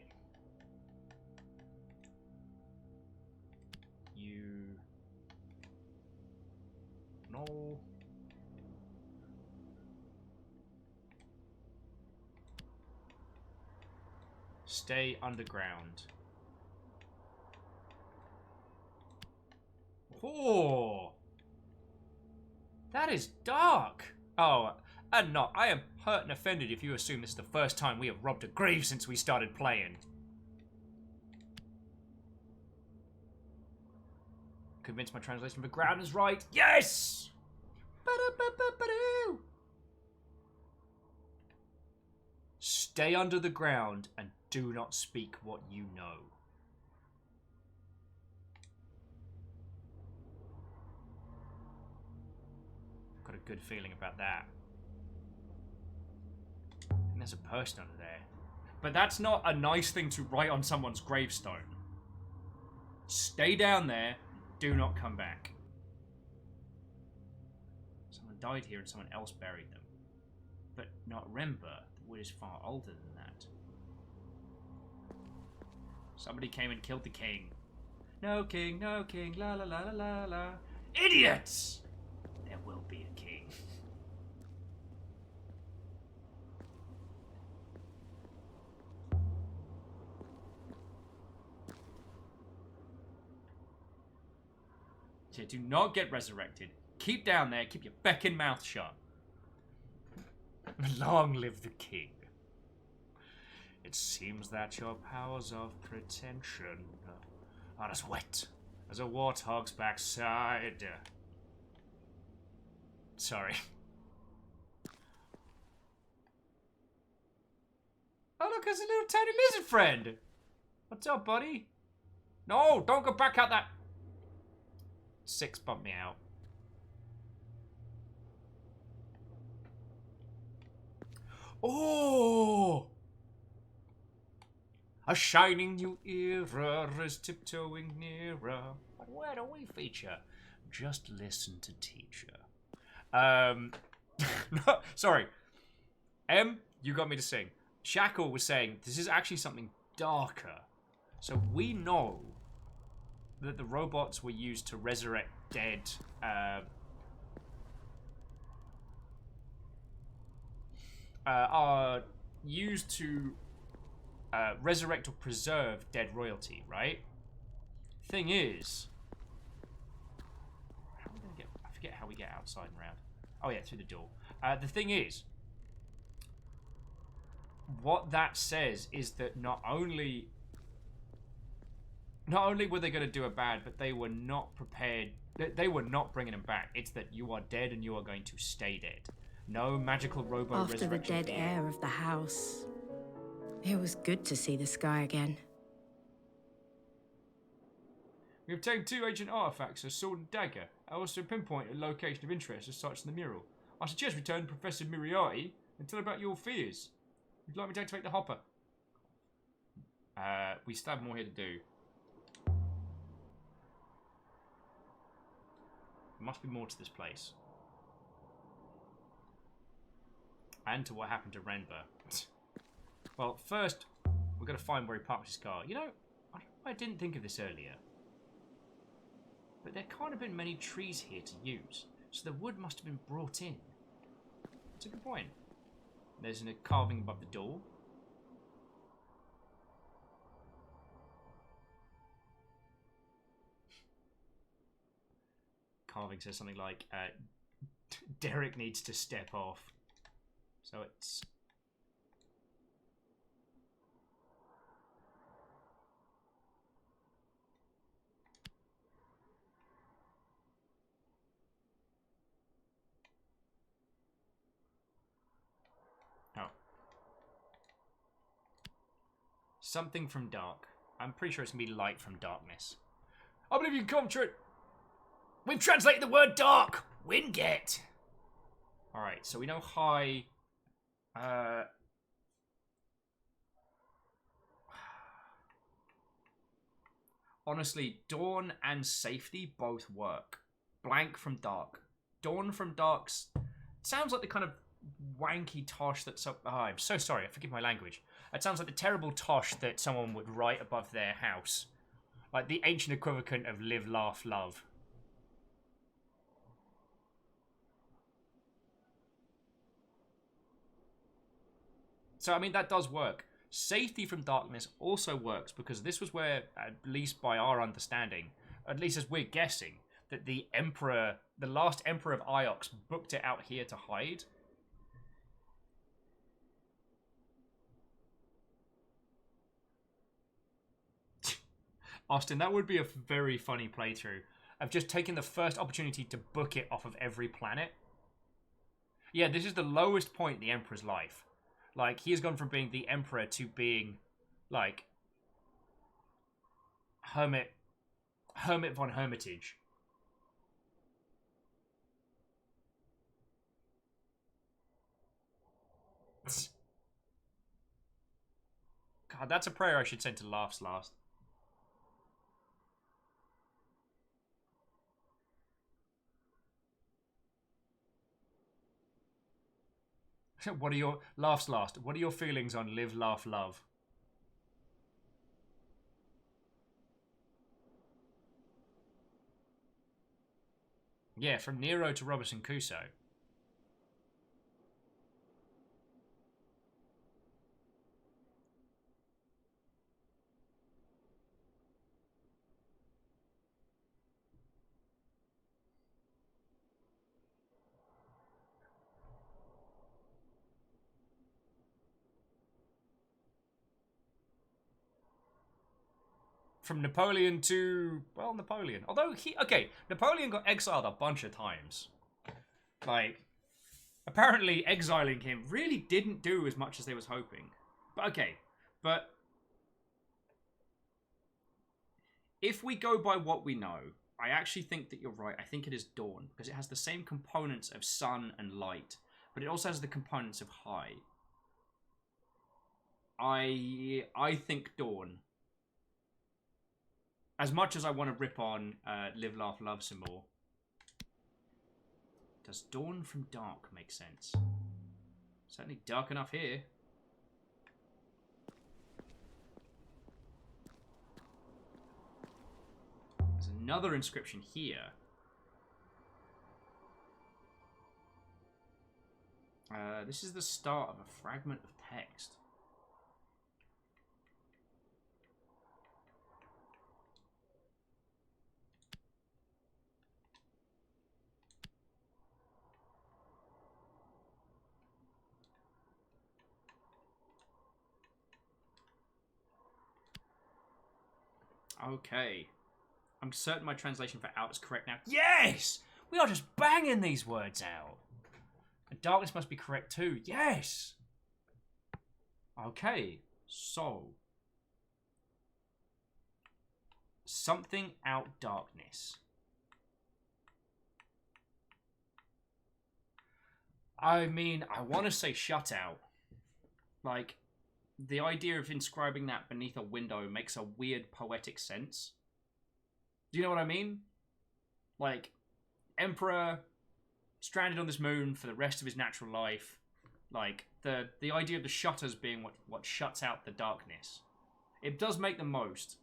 You know. Stay underground. Oh, that is dark. Oh, and not. I am hurt and offended if you assume this is the first time we have robbed a grave since we started playing. Convinced my translation of the ground is right. Yes! Ba-da-ba-ba-ba-doo! Stay under the ground and do not speak what you know. Got a good feeling about that. I think there's a person under there. But that's not a nice thing to write on someone's gravestone. Stay down there. Do not come back. Someone died here and someone else buried them. But not remember, the wood is far older than that. Somebody came and killed the king. No king, la la la la la la. Idiots! There will be a king. So do not get resurrected. Keep down there, keep your becking mouth shut. Long live the king. It seems that your powers of pretension are as wet as a warthog's backside. Sorry. Oh, look, there's a little tiny lizard friend. What's up, buddy? No, don't go back out that... 6 bumped me out. Oh! A shining new era is tiptoeing nearer. But where do we feature? Just listen to teacher. No, sorry. You got me to sing. Shackle was saying this is actually something darker. So we know that the robots were used to resurrect dead are used to resurrect or preserve dead royalty, right? Thing is, how are we gonna get? I forget how we get outside and around. Oh yeah, through the door. The thing is, what that says is that not only not only were they going to do a bad, but they were not prepared. They were not bringing him back. It's that you are dead and you are going to stay dead. No magical robo After the resurrection. dead air of the house, it was good to see the sky again. We obtained 2 ancient artifacts, a sword and dagger. I also pinpoint a location of interest as such in the mural. I suggest return to Professor Moriarty and tell about your fears. Would you like me to activate the hopper? We still have more here to do. There must be more to this place. And to what happened to Renber. Well, first, we've got to find where he parked his car. You know, I didn't think of this earlier. But there can't have been many trees here to use, so the wood must have been brought in. That's a good point. There's a carving above the door. Carving says something like, Derek needs to step off. So it's... Oh. Something from dark. I'm pretty sure it's gonna be light from darkness. I believe you can come, Trent. We've translated the word dark. Winget. Alright, so we know high. Honestly, dawn and safety both work. Blank from dark. Dawn from dark's sounds like the kind of wanky tosh that's up. Oh, I'm so sorry. Forgive my language. It sounds like the terrible tosh that someone would write above their house, like the ancient equivalent of live, laugh, love. So, I mean, that does work. Safety from darkness also works because this was where, at least by our understanding, at least as we're guessing, that the Emperor, the last Emperor of Iox, booked it out here to hide. Austin, that would be a very funny playthrough. I've just taken the first opportunity to book it off of every planet. Yeah, this is the lowest point in the Emperor's life. Like, he has gone from being the Emperor to being, like, Hermit von Hermitage. God, that's a prayer I should send to Laughs Last. What are your Laughs Last? What are your feelings on Live, Laugh, Love? Yeah, from Nero to Robinson Crusoe. From Napoleon to, well, Napoleon. Although Napoleon got exiled a bunch of times. Like, apparently exiling him really didn't do as much as they was hoping. But if we go by what we know, I actually think that you're right. I think it is dawn, because it has the same components of sun and light, but it also has the components of high. I think dawn. As much as I want to rip on Live, Laugh, Love some more, does dawn from dark make sense? Certainly dark enough here. There's another inscription here. This is the start of a fragment of text. Okay. I'm certain my translation for out is correct now. Yes! We are just banging these words out. And darkness must be correct too. Yes! Okay. So. Something out darkness. I mean, I want to say shut out. Like, the idea of inscribing that beneath a window makes a weird poetic sense. Do you know what I mean? Like, Emperor stranded on this moon for the rest of his natural life. Like, the idea of the shutters being what shuts out the darkness. It does make the most.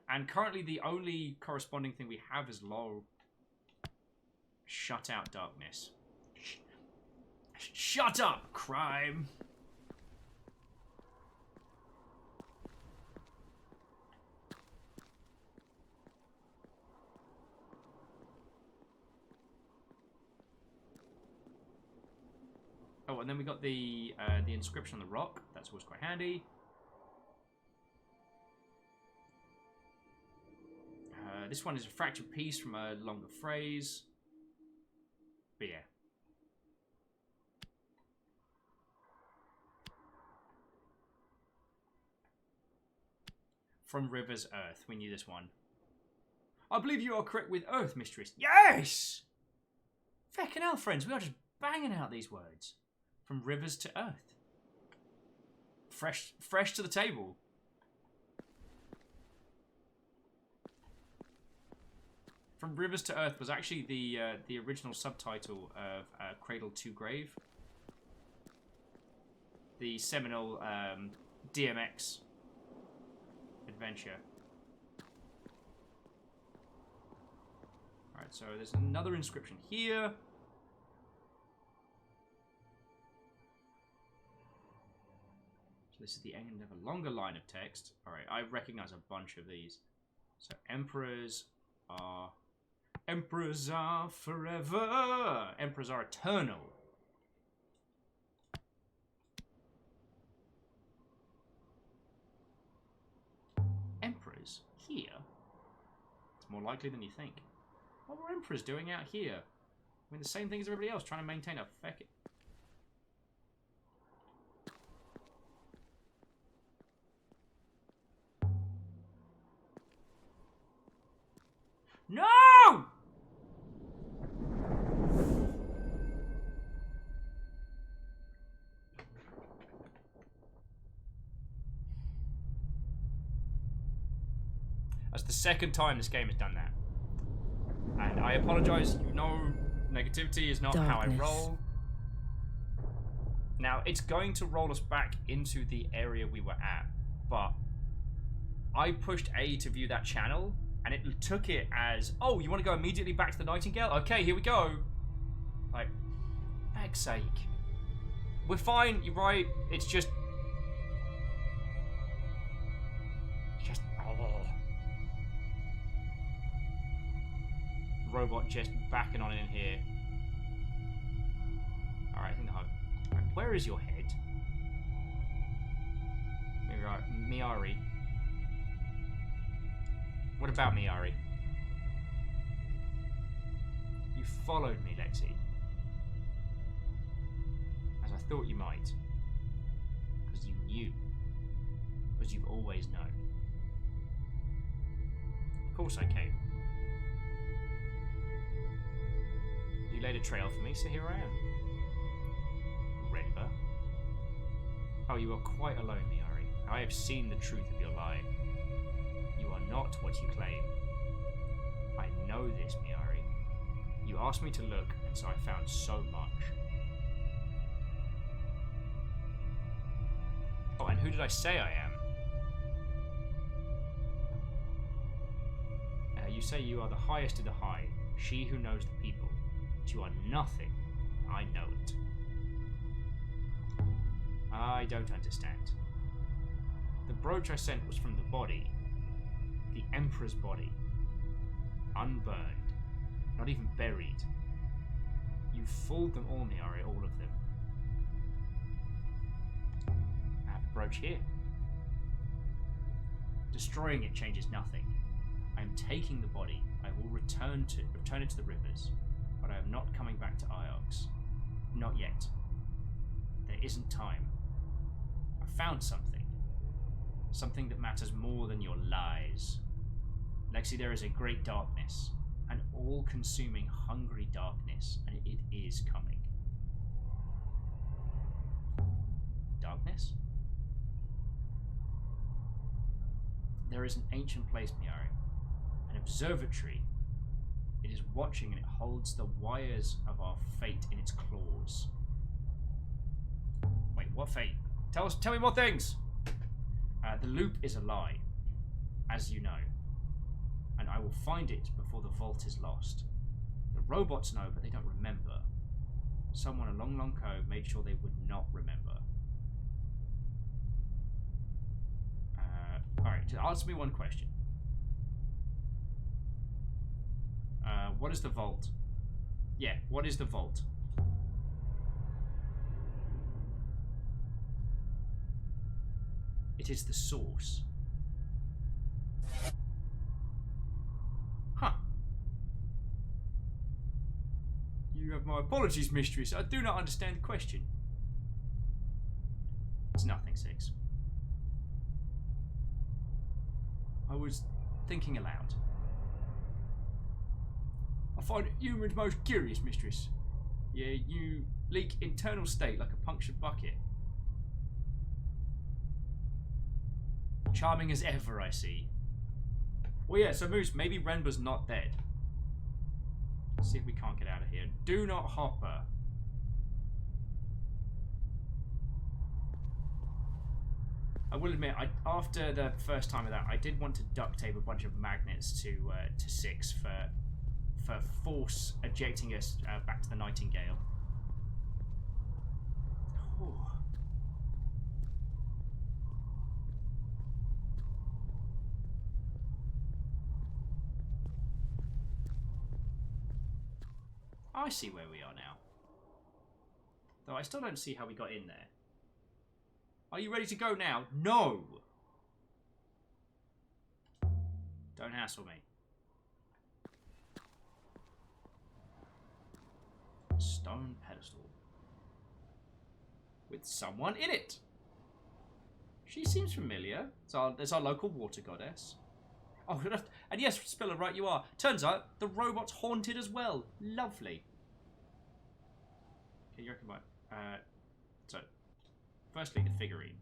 And currently the only corresponding thing we have is low. Shut out darkness. Shut up, crime! Oh, and then we got the inscription on the rock. That's always quite handy. This one is a fractured piece from a longer phrase. But yeah. From River's Earth. We knew this one. I believe you are correct with Earth, Mistress. Yes! Feckin' hell, friends. We are just banging out these words. From Rivers to Earth. Fresh to the table. From Rivers to Earth was actually the original subtitle of Cradle to Grave. The seminal DMX adventure. Alright, so there's another inscription here. So this is the end of a longer line of text. Alright, I recognize a bunch of these. So emperors are forever. Emperors are eternal. Emperors here? It's more likely than you think. What were emperors doing out here? I mean, the same thing as everybody else, trying to maintain a feck. No! That's the second time this game has done that. And I apologize, you know, negativity is not how I roll. Now, it's going to roll us back into the area we were at, but I pushed A to view that channel, and it took it as, oh, you want to go immediately back to the Nightingale? Okay, here we go. Like, for heck's sake. We're fine, you're right, it's just... Robot just backing on in here. Alright, I think the hug. Right, where is your head? Maybe right, Miari. What about Miari? You followed me, Lexi. As I thought you might. Because you knew. Because you've always known. Of course I came. You laid a trail for me, so here I am. Redver. Oh, you are quite alone, Miari. I have seen the truth of your lie. You are not what you claim. I know this, Miari. You asked me to look, and so I found so much. Oh, and who did I say I am? You say you are the highest of the high, she who knows the people. But you are nothing. I know it. I don't understand. The brooch I sent was from the body. The Emperor's body. Unburned. Not even buried. You fooled them all, Miari, all of them. I have the brooch here. Destroying it changes nothing. I am taking the body. I will return it to the rivers, but I am not coming back to Iox. Not yet. There isn't time. I found something. Something that matters more than your lies. Lexi, there is a great darkness, an all-consuming, hungry darkness, and it is coming. Darkness? There is an ancient place, Miari. An observatory. It is watching and it holds the wires of our fate in its claws. Wait, what fate? Tell me more things! The loop is a lie, as you know. And I will find it before the vault is lost. The robots know, but they don't remember. Someone a long, long ago made sure they would not remember. Alright, just answer me one question. What is the vault? Yeah, what is the vault? It is the source. Huh. You have my apologies, mistress. I do not understand the question. It's nothing, Six. I was thinking aloud. I find humans most curious, mistress. Yeah, you leak internal state like a punctured bucket. Charming as ever, I see. Well, yeah, so Moose, maybe Renba's not dead. Let's see if we can't get out of here. Do not hopper. I will admit, after the first time of that, I did want to duct tape a bunch of magnets to Six for force ejecting us back to the Nightingale. Ooh. I see where we are now. Though I still don't see how we got in there. Are you ready to go now? No! Don't hassle me. Stone pedestal. With someone in it. She seems familiar. It's our local water goddess. Oh, and yes, Spiller, right you are. Turns out the robot's haunted as well. Lovely. Okay, you reckon what? So, firstly, the figurine.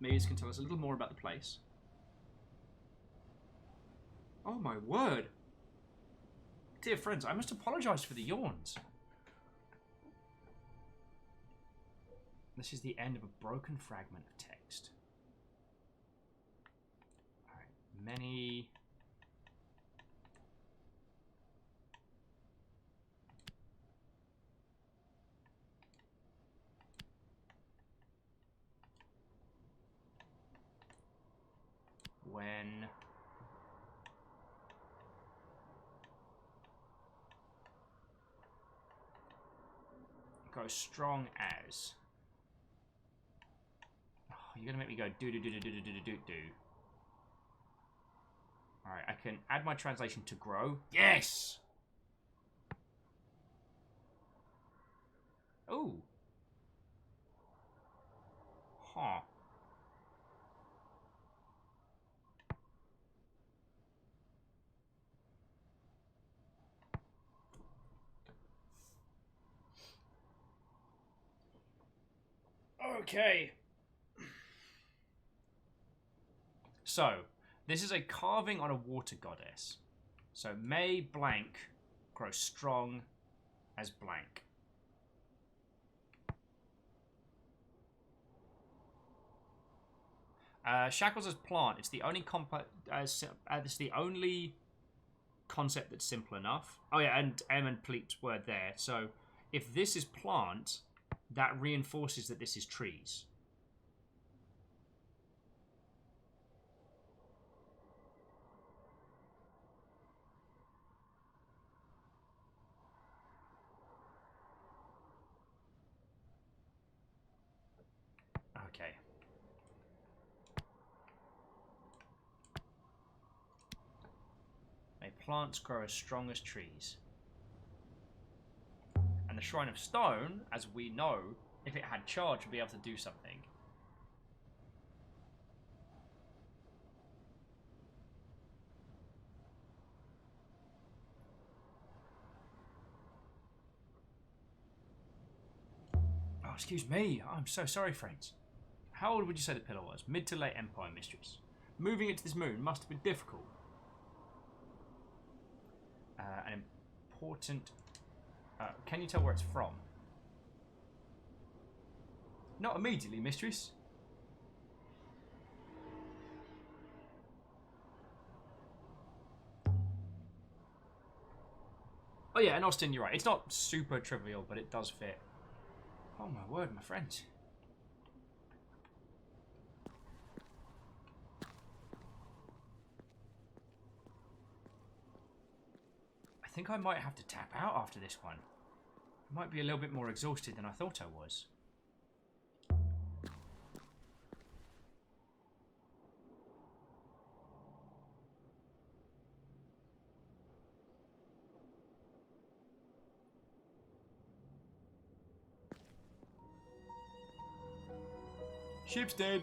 Maybe this can tell us a little more about the place. Oh my word! Dear friends, I must apologise for the yawns. This is the end of a broken fragment of text. Alright, many... When... Go strong as... You're gonna make me go do. Alright, I can add my translation to grow. Yes! Ooh. Huh. Okay. So, this is a carving on a water goddess. So, may blank grow strong as blank. Shackles as plant. It's the only it's the only concept that's simple enough. Oh yeah, and M and Pleep's word there. So, if this is plant, that reinforces that this is trees. Okay. plants grow as strong as trees. And the Shrine of Stone, as we know, if it had charge, would be able to do something. Oh, excuse me. I'm so sorry, friends. How old would you say the pillar was? Mid to late Empire, mistress. Moving it to this moon must have been difficult. An important... can you tell where it's from? Not immediately, mistress. Oh yeah, and Austin, you're right. It's not super trivial, but it does fit. Oh my word, my friends. I think I might have to tap out after this one. I might be a little bit more exhausted than I thought I was. Ship's dead.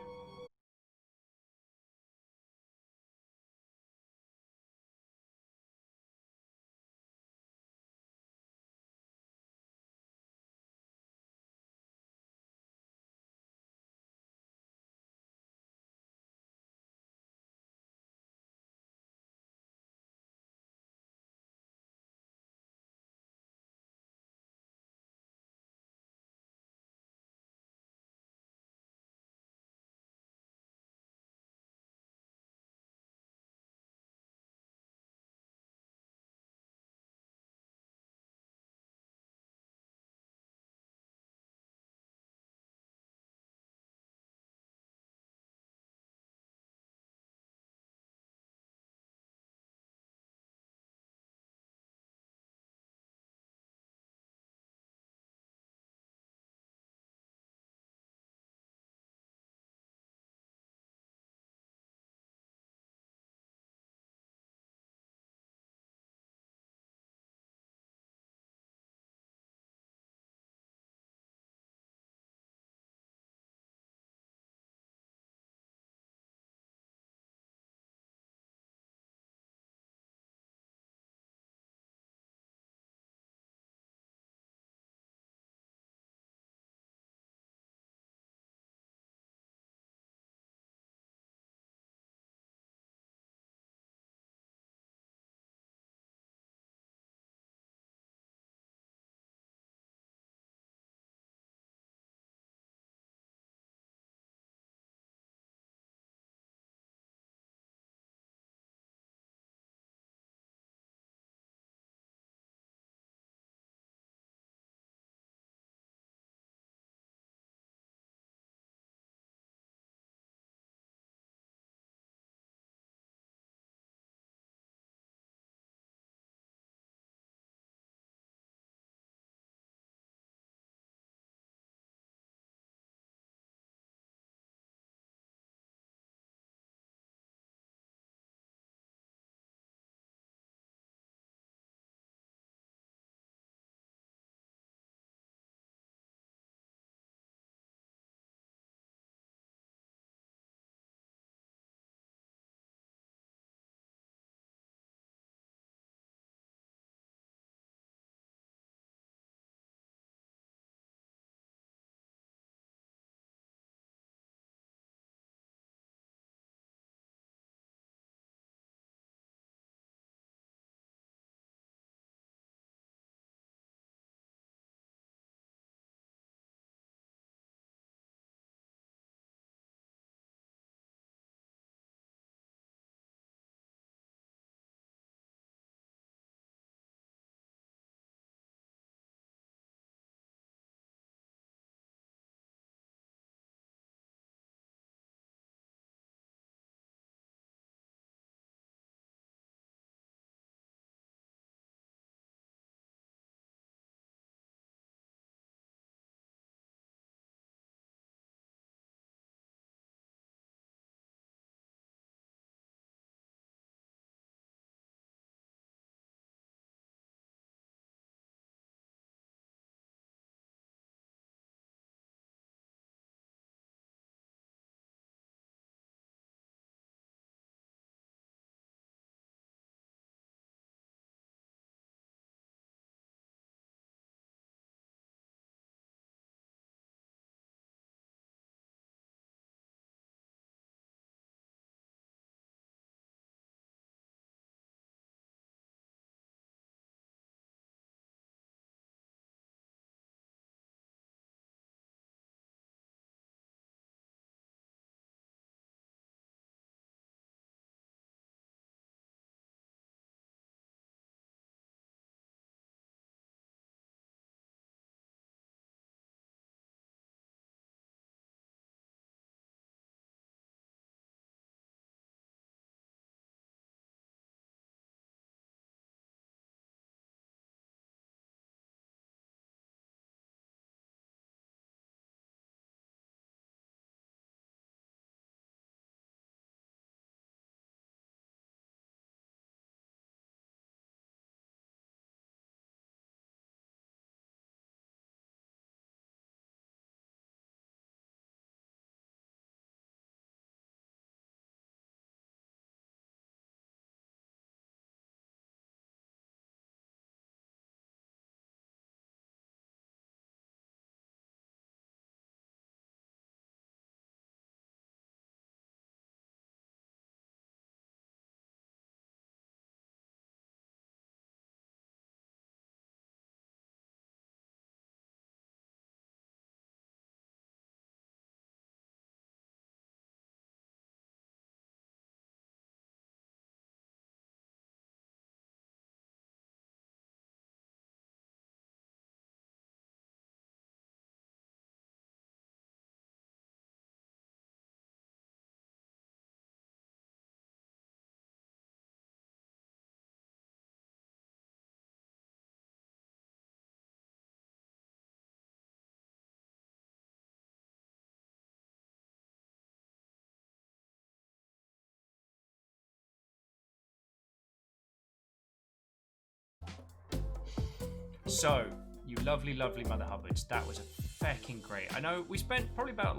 So, you lovely, lovely Mother Hubbards, that was fucking great. I know we spent probably about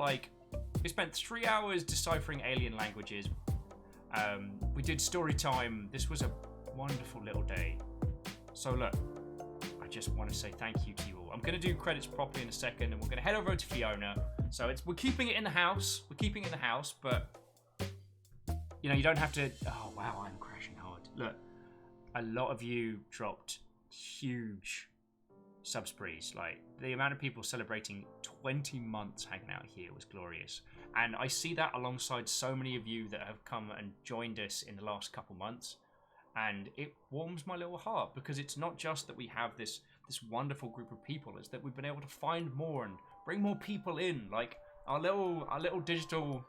we spent 3 hours deciphering alien languages. We did story time. This was a wonderful little day. So look, I just want to say thank you to you all. I'm going to do credits properly in a second, and we're going to head over to Fiona. So we're keeping it in the house. We're keeping it in the house, but you know, you don't have to. Oh wow, I'm crashing hard. Look, a lot of you dropped huge sub sprees. Like, the amount of people celebrating 20 months hanging out here was glorious. And I see that alongside so many of you that have come and joined us in the last couple months. And it warms my little heart, because it's not just that we have this wonderful group of people, it's that we've been able to find more and bring more people in. Like, our little digital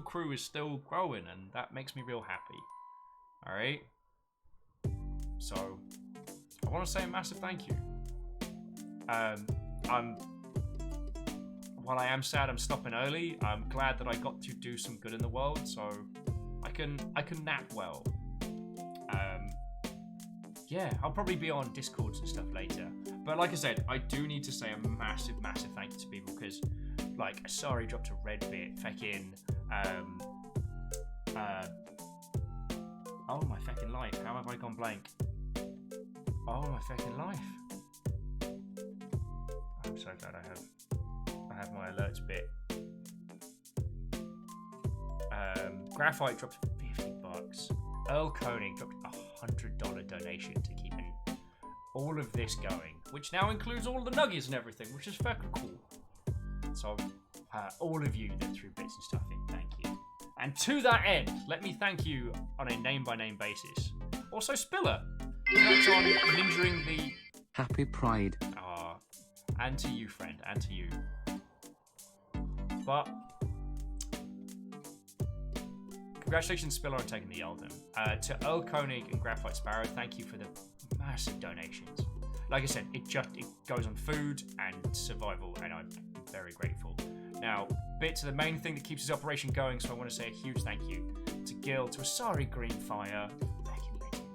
crew is still growing, and that makes me real happy. Alright? So I want to say a massive thank you. While I am sad I'm stopping early, I'm glad that I got to do some good in the world, so I can nap well. Yeah, I'll probably be on Discords and stuff later. But like I said, I do need to say a massive, massive thank you to people, because like Asari dropped a red bit, feckin' oh my feckin' life, how have I gone blank? Oh my feckin' life. I'm so glad I have my alerts bit. Graphite dropped $50. Earl Koenig dropped a $100 donation to keeping all of this going, which now includes all the nuggies and everything, which is fucking cool. So, all of you that threw bits and stuff in, thank you. And to that end, let me thank you on a name-by-name basis. Also, Spiller, that's on ninjaing the... Happy Pride. And to you, friend, and to you. But congratulations, Spiller, on taking the Eldon. To Earl Koenig and Graphite Sparrow, thank you for the massive donations. Like I said, it goes on food and survival, and I'm very grateful. Now, bits are the main thing that keeps this operation going, so I want to say a huge thank you to Gil, to Asari Greenfire, fucking legend,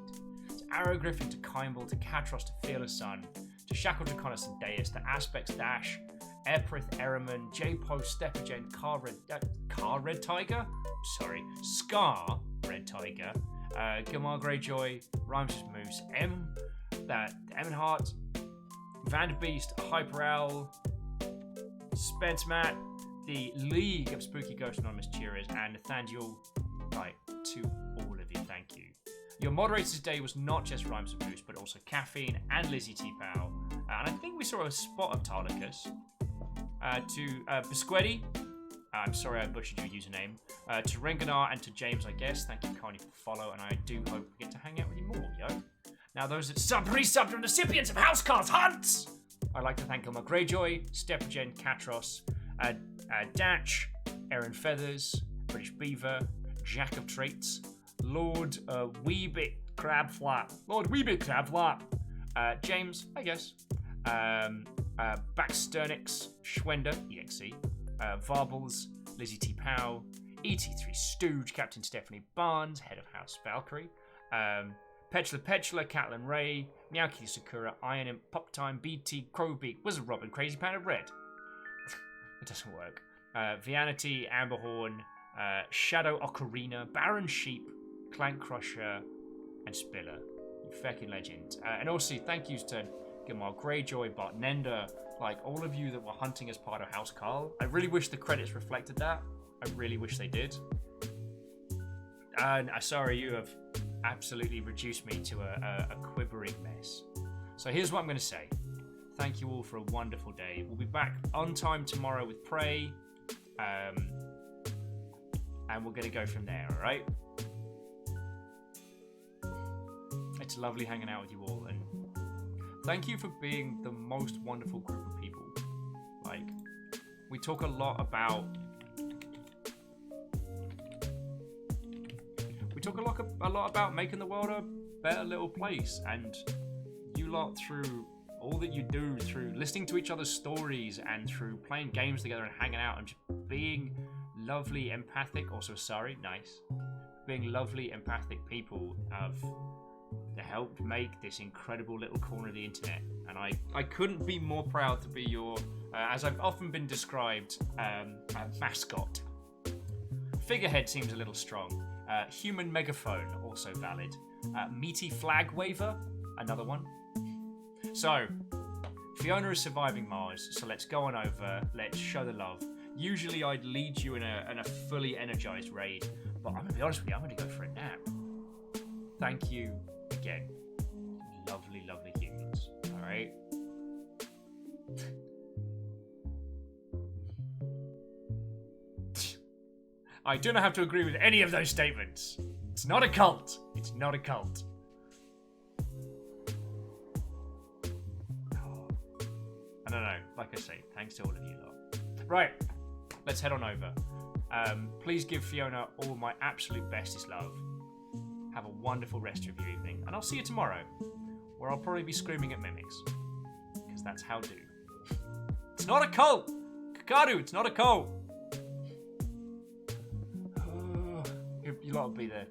to Arrow Griffin, to Kimball, to Katros, to Fearless Sun, to Shackle Draconis and Deus, to Aspects Dash, Airprith Eraman, J-Post, Stepagen, Car Red Tiger? Sorry, Scar Red Tiger, Gilmar Greyjoy, Rhymes Moose, Emenhart, Vanderbeast, Hyper Owl, Spence Matt, the League of Spooky Ghost Anonymous Cheerers, and Nathaniel. Right, to all of you, thank you. Your moderator today was not just Rhymes of Moose, but also Caffeine and Lizzie T. Pow. And I think we saw a spot of Tarlicus. To Bisquetti, I'm sorry I butchered your username. To Renganar and to James, I guess. Thank you kindly for the follow, and I do hope we get to hang out with you more, yo. Now, those that resubbed and recipients of Housecarls Hunts! I'd like to thank Gilmar Greyjoy, Stepagen, Katros, Datch, Aaron Feathers, British Beaver, Jack of Traits, Lord Weebit Crabflap, James, I guess, Baxternix, Schwender, EXE, Varbles, Lizzie T. Pow, ET3 Stooge, Captain Stephanie Barnes, Head of House Valkyrie, Petula, Catlin Ray, Meowki Sakura, Iron Imp, Pop Time, BT, Crowbeak, Wizard Robin, Crazy Panda Red. It doesn't work. Vianity, Amberhorn, Shadow Ocarina, Baron Sheep, Clank Crusher, and Spiller. You fucking legend. And also, thank yous to Gilmar Greyjoy, Bart Nender, like all of you that were hunting as part of House Carl. I really wish the credits reflected that. I really wish they did. And sorry, you have absolutely reduced me to a quivering mess. So here's what I'm going to say. Thank you all for a wonderful day. We'll be back on time tomorrow with Prey. And we're going to go from there, alright? It's lovely hanging out with you all, and thank you for being the most wonderful group of people. Like, we talk a lot about... a lot about making the world a better little place, and you lot, through all that you do, through listening to each other's stories and through playing games together and hanging out and just being lovely, empathic, also sorry, nice, being lovely, empathic people, have that helped make this incredible little corner of the internet. And I couldn't be more proud to be your, as I've often been described, mascot. Figurehead seems a little strong. Human megaphone, also valid. Meaty flag waver, another one. So, Fiona is surviving Mars, so let's go on over, let's show the love. Usually I'd lead you in a fully energized raid, but I'm gonna be honest with you, I'm gonna go for a nap. Thank you again. Lovely, lovely humans, alright? I do not have to agree with any of those statements. It's not a cult. It's not a cult. I don't know. Like I say, thanks to all of you lot. Right. Let's head on over. Please give Fiona all my absolute bestest love. Have a wonderful rest of your evening. And I'll see you tomorrow, where I'll probably be screaming at mimics. Because that's how do. It's not a cult! Kakadu, it's not a cult! You lot will be there.